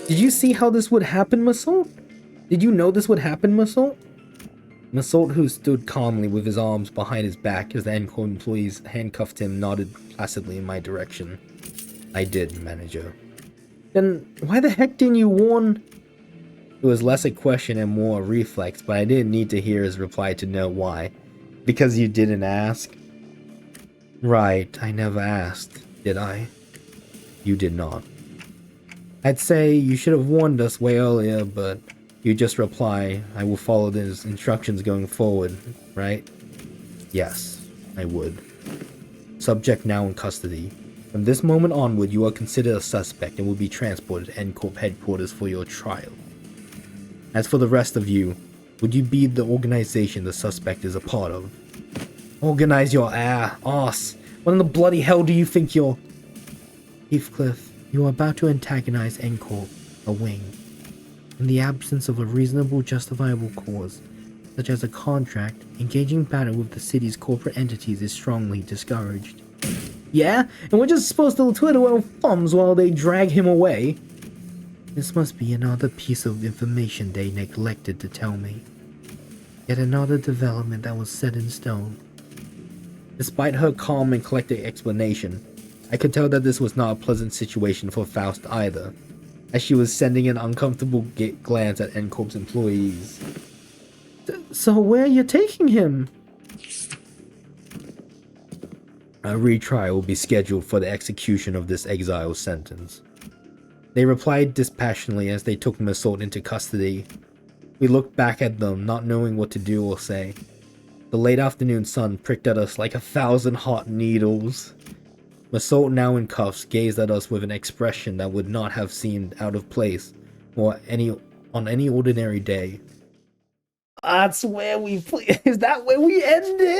Did you see how this would happen, Masoud? Did you know this would happen, Masoud? Masoud, who stood calmly with his arms behind his back as the N-Corp employees handcuffed him, nodded placidly in my direction. I did, manager. Then why the heck didn't you warn? It was less a question and more a reflex, but I didn't need to hear his reply to know why. Because you didn't ask? Right, I never asked, did I? You did not. I'd say you should have warned us way earlier, but you just reply, I will follow these instructions going forward, right? Yes, I would. Subject now in custody. From this moment onward, you are considered a suspect and will be transported to N-Corp headquarters for your trial. As for the rest of you, would you be the organization the suspect is a part of? Organize your ass. What in the bloody hell do you think you're... Heathcliff, you are about to antagonize N-Corp, a wing. In the absence of a reasonable justifiable cause, such as a contract, engaging battle with the city's corporate entities is strongly discouraged. Yeah? And we're just supposed to twiddle our thumbs while they drag him away? This must be another piece of information they neglected to tell me. Yet another development that was set in stone. Despite her calm and collected explanation, I could tell that this was not a pleasant situation for Faust either, as she was sending an uncomfortable glance at N-Corp's employees. So where are you taking him? A retrial will be scheduled for the execution of this exile sentence. They replied dispassionately as they took Masoud into custody. We looked back at them, not knowing what to do or say. The late afternoon sun pricked at us like 1,000 hot needles. Masoud, now in cuffs, gazed at us with an expression that would not have seemed out of place or on any ordinary day. That's where we... Is that where we ended?